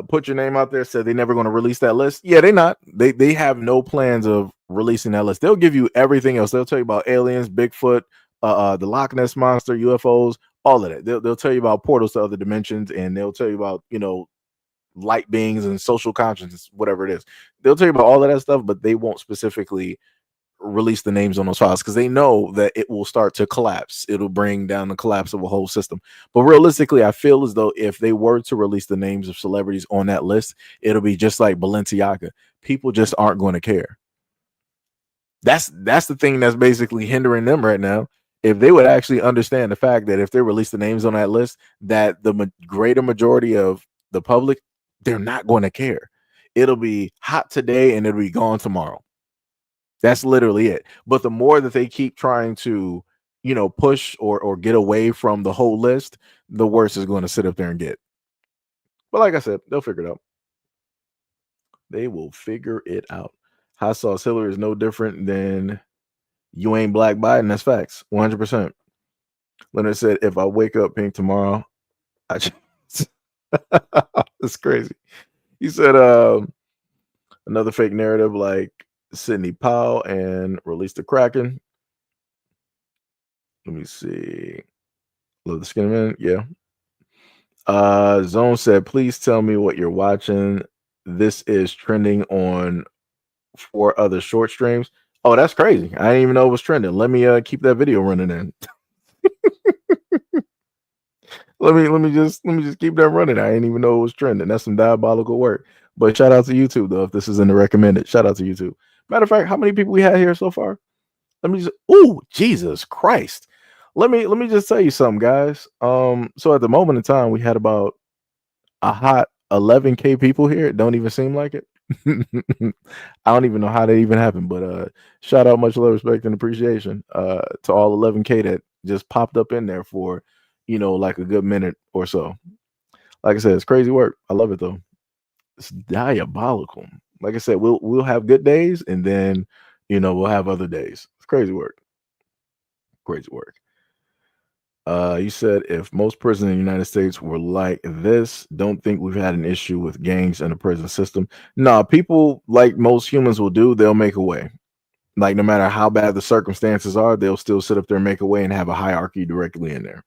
Put your name out there. Said they never going to release that list. Yeah, they're not. They have no plans of releasing that list. They'll give you everything else. They'll tell you about aliens, Bigfoot, the Loch Ness monster, UFOs, all of that. They'll tell you about portals to other dimensions, and they'll tell you about light beings and social consciousness, whatever it is. They'll tell you about all of that stuff, but they won't specifically release the names on those files because they know that it will start to collapse. It'll bring down the collapse of a whole system. But realistically, I feel as though if they were to release the names of celebrities on that list, it'll be just like Balenciaga. People just aren't going to care. That's the thing that's basically hindering them right now. If they would actually understand the fact that if they release the names on that list, that the greater majority of the public, they're not going to care. It'll be hot today and it'll be gone tomorrow. That's literally it. But the more that they keep trying to, push or get away from the whole list, the worse it's going to sit up there and get. But like I said, they'll figure it out. They will figure it out. Hot sauce Hillary is no different than you ain't Black Biden. That's facts. 100%. Leonard said, if I wake up pink tomorrow, I just... That's crazy. He said, another fake narrative like Sidney Powell and release the Kraken. Let me see. Love the skin man. Yeah. Zone said, please tell me what you're watching. This is trending on 4 other short streams. Oh, that's crazy. I didn't even know it was trending. Let me keep that video running in. let me just keep that running. I didn't even know it was trending. That's some diabolical work. But shout out to YouTube though, if this is in the recommended. Shout out to YouTube. Matter of fact, how many people we had here so far? Let me just Jesus Christ. Let me just tell you something, guys. So at the moment in time, we had about a hot 11K people here. It don't even seem like it. I don't even know how that even happened, but shout out, much love, respect, and appreciation to all 11K that just popped up in there for like a good minute or so. Like I said, it's crazy work. I love it though. It's diabolical. Like I said, we'll have good days, and then we'll have other days. It's crazy work. Crazy work. You said if most prisons in the United States were like this, don't think we've had an issue with gangs in the prison system. No, people, like most humans will do, they'll make a way. Like no matter how bad the circumstances are, they'll still sit up there and make a way and have a hierarchy directly in there.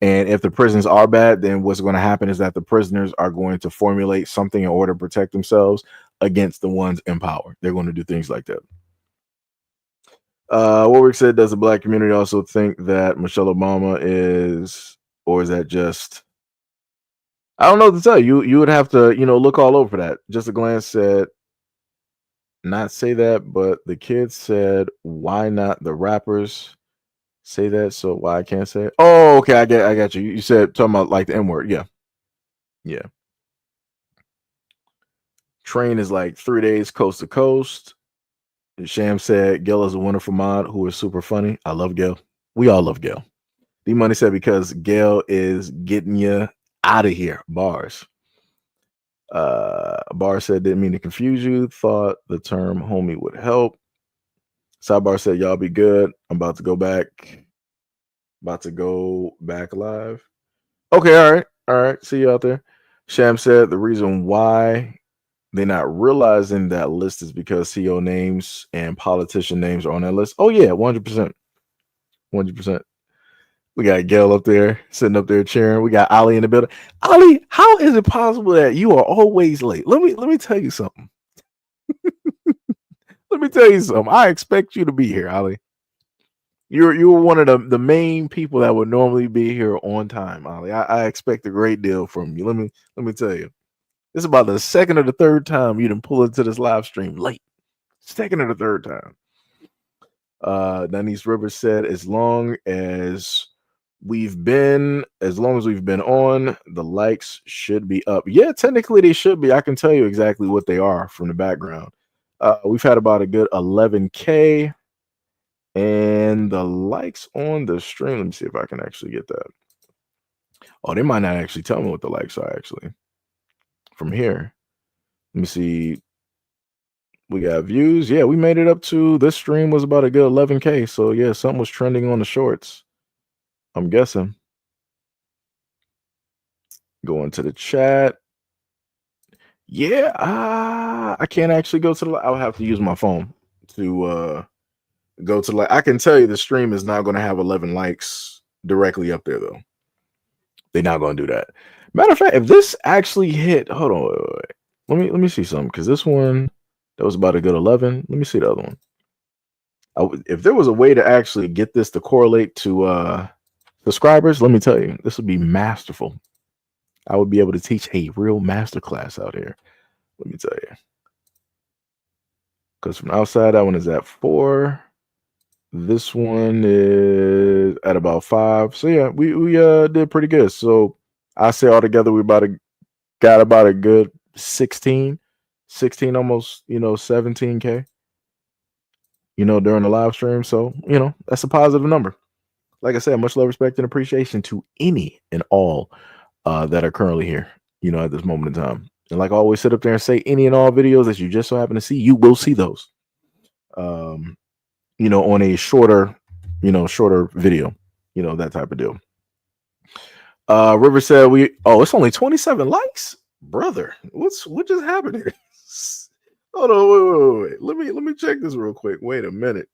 And if the prisons are bad, then what's going to happen is that the prisoners are going to formulate something in order to protect themselves against the ones in power. They're going to do things like that. Warwick said, does the black community also think that Michelle Obama is, or is that just, I don't know what to tell you. You would have to, look all over that. Just a glance said, not say that, but the kids said, why not the rappers say that? So why I can't say it? Oh, okay. I got you. You said talking about like the N word. Yeah. Yeah. Train is like 3 days coast to coast. Sham said, Gail is a wonderful mod who is super funny. I love Gail. We all love Gail. D Money said, because Gail is getting you out of here. Bars. Bar said, didn't mean to confuse you. Thought the term homie would help. Sidebar said, y'all be good. I'm about to go back. Live. Okay, all right. See you out there. Sham said the reason why they're not realizing that list is because CEO names and politician names are on that list. Oh yeah, 100%. 100%. We got Gail up there, sitting up there cheering. We got Ali in the building. Ali, how is it possible that you are always late? Let me tell you something. I expect you to be here, Ali. You're one of the main people that would normally be here on time, Ali. I expect a great deal from you. Let me tell you. This is about the second or the third time you done pull into this live stream late. Second or the third time. Denise Rivers said, as long as we've been on, the likes should be up. Yeah, technically they should be. I can tell you exactly what they are from the background. We've had about a good 11K. And the likes on the stream, let me see if I can actually get that. Oh, they might not actually tell me what the likes are actually. From here. Let me see. We got views. Yeah, we made it up to, this stream was about a good 11K. So yeah, something was trending on the shorts. I'm guessing. Going to the chat. Yeah, I can't actually go to the, I'll have to use my phone to go to, like, I can tell you the stream is not going to have 11 likes directly up there though. They're not going to do that. Matter of fact, if this actually hit, hold on, wait. Let me see something, because this one, that was about a good 11. Let me see the other one. If there was a way to actually get this to correlate to subscribers, let me tell you, this would be masterful. I would be able to teach a real masterclass out here. Let me tell you. Because from outside, that one is at 4. This one is at about 5. So yeah, we did pretty good. So I say altogether we got about a good 16, almost 17K. During the live stream. So that's a positive number. Like I said, much love, respect, and appreciation to any and all that are currently here. At this moment in time. And like I always sit up there and say, any and all videos that you just so happen to see, you will see those. On a shorter video, that type of deal. River said it's only 27 likes, brother. What just happened here? Hold on, wait. Let me check this real quick. Wait a minute.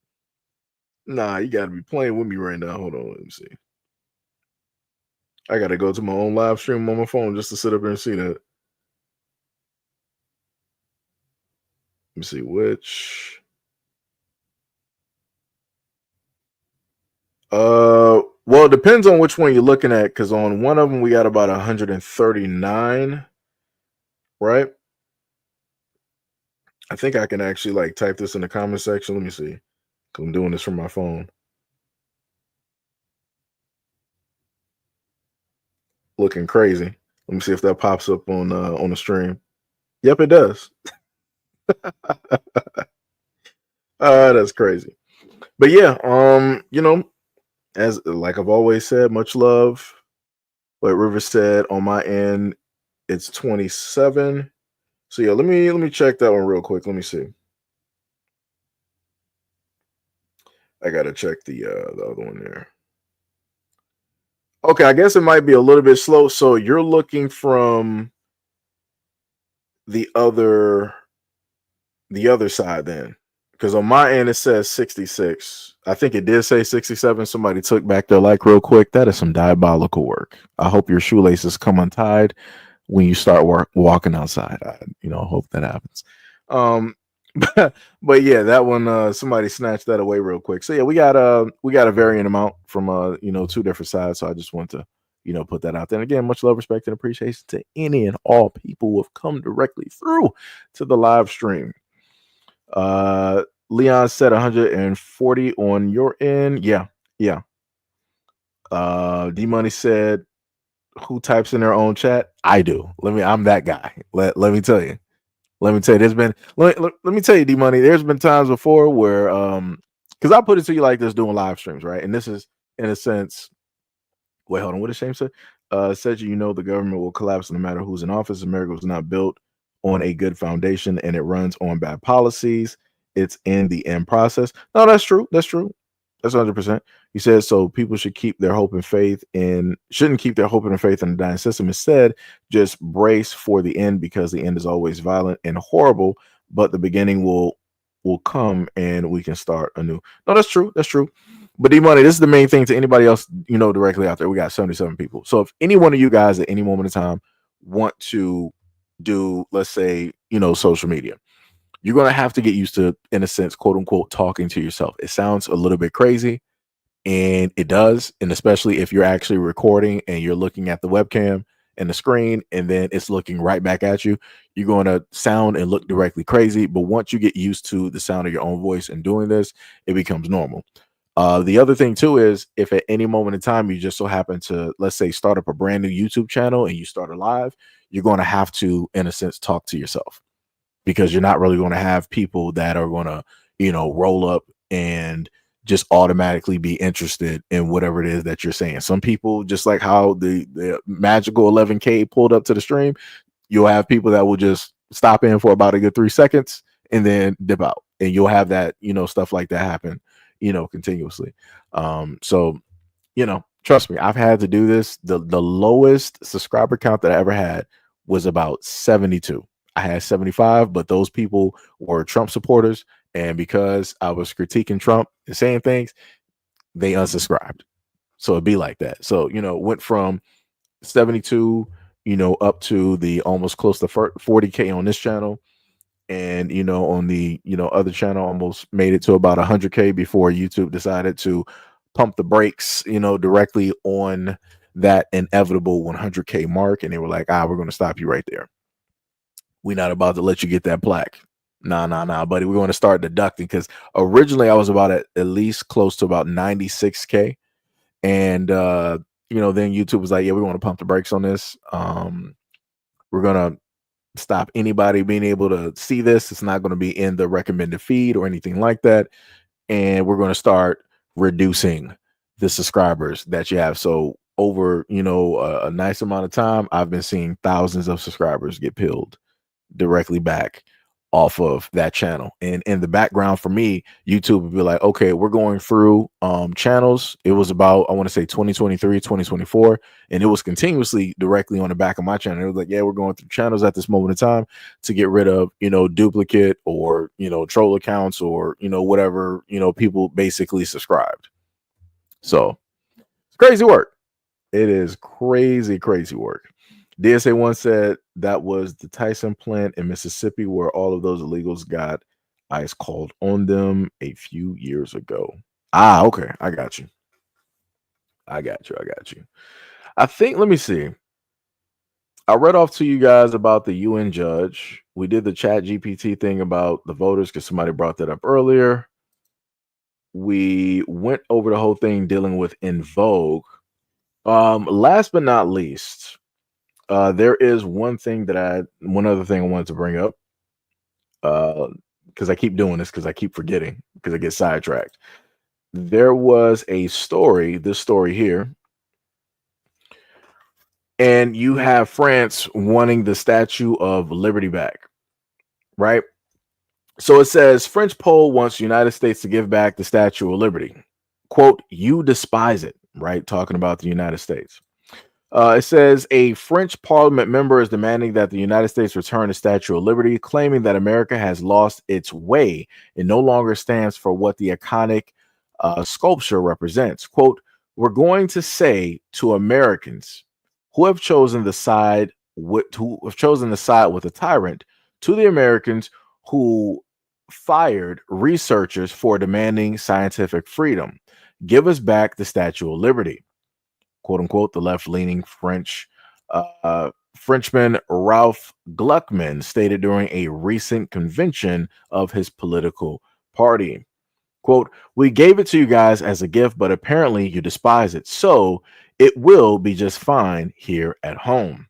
Nah, you gotta be playing with me right now. Hold on, let me see. I gotta go to my own live stream on my phone just to sit up here and see that. Let me see which. Well, it depends on which one you're looking at, because on one of them we got about 139, right? I think I can actually like type this in the comment section. Let me see. I'm doing this from my phone. Looking crazy. Let me see if that pops up on the stream. Yep, it does. That's crazy. But yeah, as like I've always said, much love. Like River said, on my end, it's 27. So yeah, let me check that one real quick. Let me see. I gotta check the other one there. Okay, I guess it might be a little bit slow. So you're looking from the other side then, Because on my end it says 66. I think it did say 67. Somebody took back their like real quick. That is some diabolical work. I hope your shoelaces come untied when you start walking outside. I hope that happens. But yeah, that one somebody snatched that away real quick. So yeah, we got a varying amount from two different sides. So I just want to put that out there. And again, much love, respect, and appreciation to any and all people who have come directly through to the live stream. Leon said 140 on your end. Yeah. D Money said, who types in their own chat? I do. I'm that guy. Let me tell you. There's been let me tell you, D Money. There's been times before where because I put it to you like this doing live streams, right? And this is in a sense. Wait, hold on. What did Shane say? Said the government will collapse no matter who's in office. America was not built on a good foundation, and it runs on bad policies. It's in the end process. No, that's true. That's 100%. He says so. People should keep their hope and faith shouldn't keep their hope and faith in the dying system. Instead, just brace for the end, because the end is always violent and horrible, but the beginning will come and we can start anew. No, that's true. But D-Money, this is the main thing to anybody else, directly out there. We got 77 people. So if any one of you guys at any moment in time want to do, let's say, social media, you're going to have to get used to, in a sense, quote unquote, talking to yourself. It sounds a little bit crazy, and it does. And especially if you're actually recording and you're looking at the webcam and the screen, and then it's looking right back at you, you're going to sound and look directly crazy. But once you get used to the sound of your own voice and doing this, it becomes normal. The other thing too is if at any moment in time you just so happen to, let's say, start up a brand new YouTube channel and you start a live, you're going to have to, in a sense, talk to yourself, because you're not really going to have people that are going to, roll up and just automatically be interested in whatever it is that you're saying. Some people, just like how the magical 11K pulled up to the stream, you'll have people that will just stop in for about a good 3 seconds and then dip out, and you'll have that, stuff like that happen, continuously. So, trust me, I've had to do this. The lowest subscriber count that I ever had was about 72. I had 75, but those people were Trump supporters. And because I was critiquing Trump and saying things, they unsubscribed. So it'd be like that. So, went from 72, up to the almost close to 40K on this channel. And, on the, other channel almost made it to about 100K before YouTube decided to pump the brakes, directly on that inevitable 100K mark. And they were like, we're going to stop you right there. We're not about to let you get that plaque. Nah, buddy. We're going to start deducting, because originally I was about at least close to about 96K. And, then YouTube was like, yeah, we want to pump the brakes on this. We're going to stop anybody being able to see this. It's not going to be in the recommended feed or anything like that. And we're going to start reducing the subscribers that you have. So over, a nice amount of time, I've been seeing thousands of subscribers get peeled directly back off of that channel. And in the background for me, YouTube would be like, okay, we're going through channels. It was about, I want to say 2023, 2024. And it was continuously directly on the back of my channel. It was like, yeah, we're going through channels at this moment in time to get rid of, duplicate or, troll accounts or, whatever, people basically subscribed. So it's crazy work. It is crazy work. DSA one said that was the Tyson plant in Mississippi where all of those illegals got ice called on them a few years ago. Okay. I got you. I think, let me see. I read off to you guys about the UN judge. We did the chat GPT thing about the voters because somebody brought that up earlier. We went over the whole thing dealing with In Vogue. Last but not least, there is one other thing I wanted to bring up, because I keep doing this because I keep forgetting because I get sidetracked. There was this story here, and you have France wanting the Statue of Liberty back, right? So it says French poll wants the United States to give back the Statue of Liberty. Quote, you despise it, right? Talking about the United States. It says a French parliament member is demanding that the United States return the Statue of Liberty, claiming that America has lost its way and no longer stands for what the iconic sculpture represents. Quote, we're going to say to Americans who have chosen the side with a tyrant, to the Americans who fired researchers for demanding scientific freedom, give us back the Statue of Liberty. Quote unquote, the left-leaning Frenchman Ralph Gluckman stated during a recent convention of his political party. Quote, we gave it to you guys as a gift, but apparently you despise it. So it will be just fine here at home.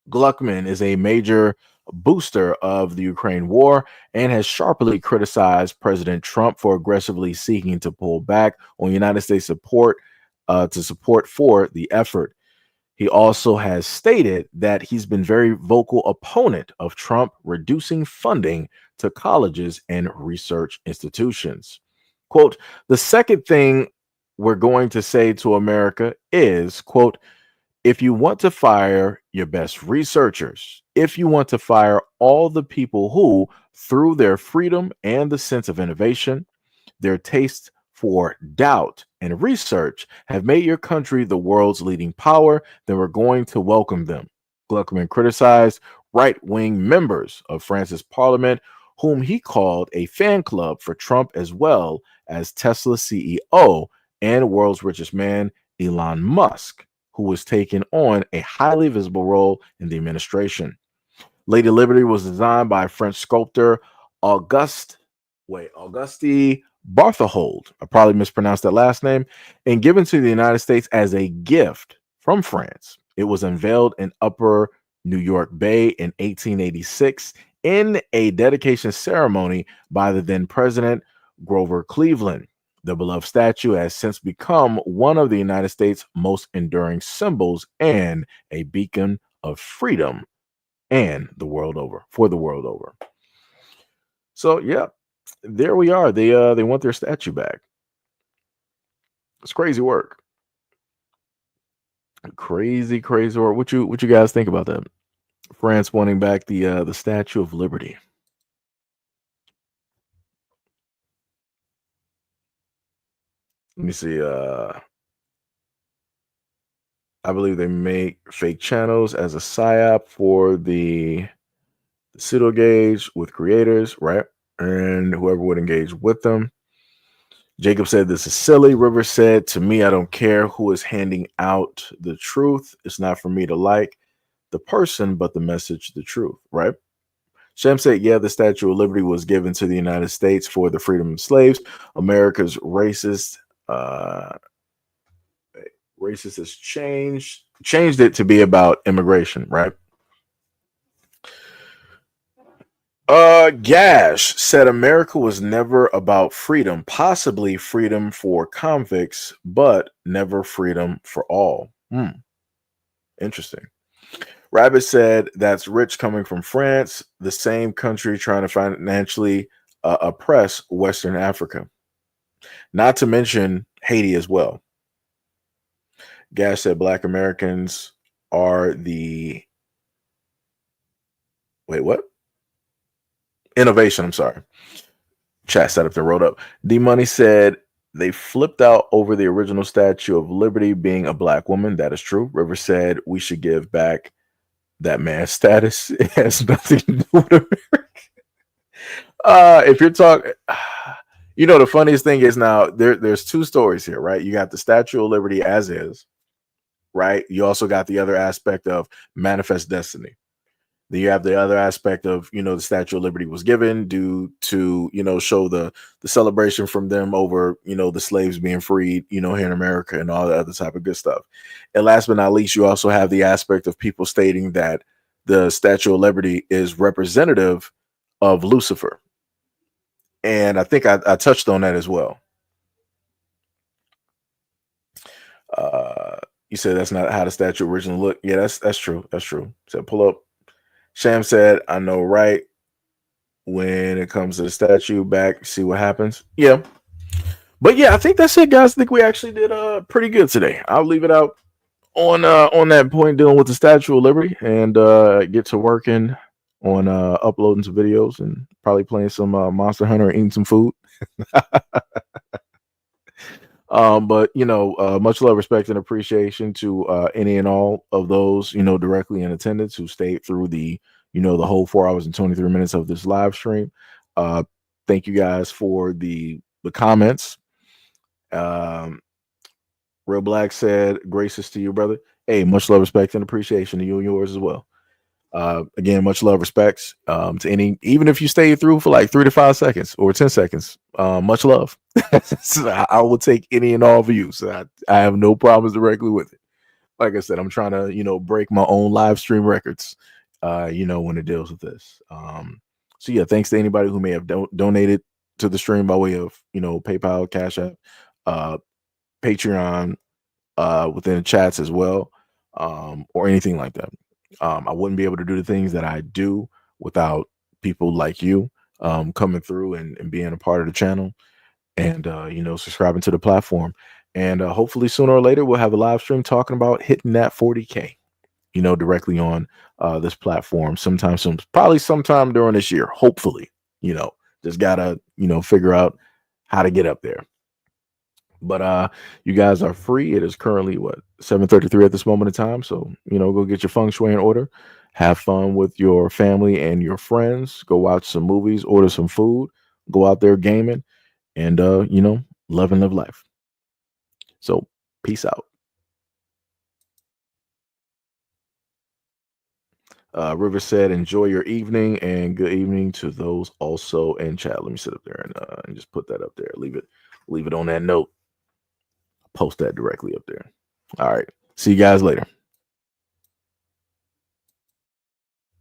Gluckman is a major booster of the Ukraine war and has sharply criticized President Trump for aggressively seeking to pull back on United States support for the effort. He also has stated that he's been very vocal opponent of Trump reducing funding to colleges and research institutions. Quote, the second thing we're going to say to America is, quote, if you want to fire your best researchers, if you want to fire all the people who, through their freedom and the sense of innovation, their taste for doubt and research, have made your country the world's leading power, then we're going to welcome them. Gluckman criticized right-wing members of France's parliament, whom he called a fan club for Trump, as well as Tesla CEO and world's richest man, Elon Musk, who was taking on a highly visible role in the administration. Lady Liberty was designed by French sculptor Auguste Bartholdi, I probably mispronounced that last name, and given to the United States as a gift from France. It was unveiled in Upper New York Bay in 1886 in a dedication ceremony by the then president, Grover Cleveland. The beloved statue has since become one of the United States' most enduring symbols and a beacon of freedom and the world over, for the world over. So, yeah, there we are. They want their statue back. It's crazy work. Crazy work. What you guys think about that? France wanting back the Statue of Liberty. Let me see. I believe they make fake channels as a psyop for the pseudo gauge with creators, right? And whoever would engage with them. Jacob said, this is silly. River said, to me, I don't care who is handing out the truth. It's not for me to like the person, but the message, the truth, right? Shem said, yeah, the Statue of Liberty was given to the United States for the freedom of slaves. America's racist has changed it to be about immigration, right? Gash said America was never about freedom, possibly freedom for convicts, but never freedom for all. Interesting. Rabbit said that's rich coming from France, the same country trying to financially oppress Western Africa. Not to mention Haiti as well. Gash said Black Americans are the... Wait, what? Innovation, I'm sorry. Chat set up there, wrote up. D-Money said they flipped out over the original Statue of Liberty being a Black woman. That is true. River said we should give back that man's status. It has nothing to do with America. If you're talking... You know, the funniest thing is now there's two stories here, right? You got the Statue of Liberty as is, right? You also got the other aspect of manifest destiny. Then you have the other aspect of, you know, the Statue of Liberty was given due to, you know, show the celebration from them over, you know, the slaves being freed, you know, here in America and all the other type of good stuff. And last but not least, you also have the aspect of people stating that the Statue of Liberty is representative of Lucifer. And I think I touched on that as well. You said that's not how the statue originally looked. Yeah, that's true. That's true. So pull up. Sham said, I know, right? When it comes to the statue, back, see what happens. Yeah. But yeah, I think that's it, guys. I think we actually did pretty good today. I'll leave it out on that point, dealing with the Statue of Liberty, and get to working on uploading some videos and probably playing some Monster Hunter and eating some food. But much love, respect, and appreciation to any and all of those directly in attendance who stayed through the the whole 4 hours and 23 minutes of this live stream. Thank you guys for the comments. Real Black said, gracious to you, brother. Hey, much love, respect, and appreciation to you and yours as well. Again, much love, respects to any, even if you stay through for like 3 to 5 seconds or 10 seconds. Much love. So I will take any and all views. I have no problems directly with it. Like I said, I'm trying to break my own live stream records. When it deals with this. So yeah, thanks to anybody who may have donated to the stream by way of PayPal, Cash App, Patreon, within the chats as well, or anything like that. I wouldn't be able to do the things that I do without people like you coming through and being a part of the channel and subscribing to the platform. And hopefully sooner or later we'll have a live stream talking about hitting that 40K, directly on this platform sometime soon, probably sometime during this year. Hopefully, just gotta figure out how to get up there. But you guys are free. It is currently 7:33 at this moment in time. So go get your feng shui in order, have fun with your family and your friends, go watch some movies, order some food, go out there gaming, and love and live life. So peace out. River said, enjoy your evening, and good evening to those also in chat. Let me sit up there and just put that up there. Leave it on that note. Post that directly up there. All right. See you guys later.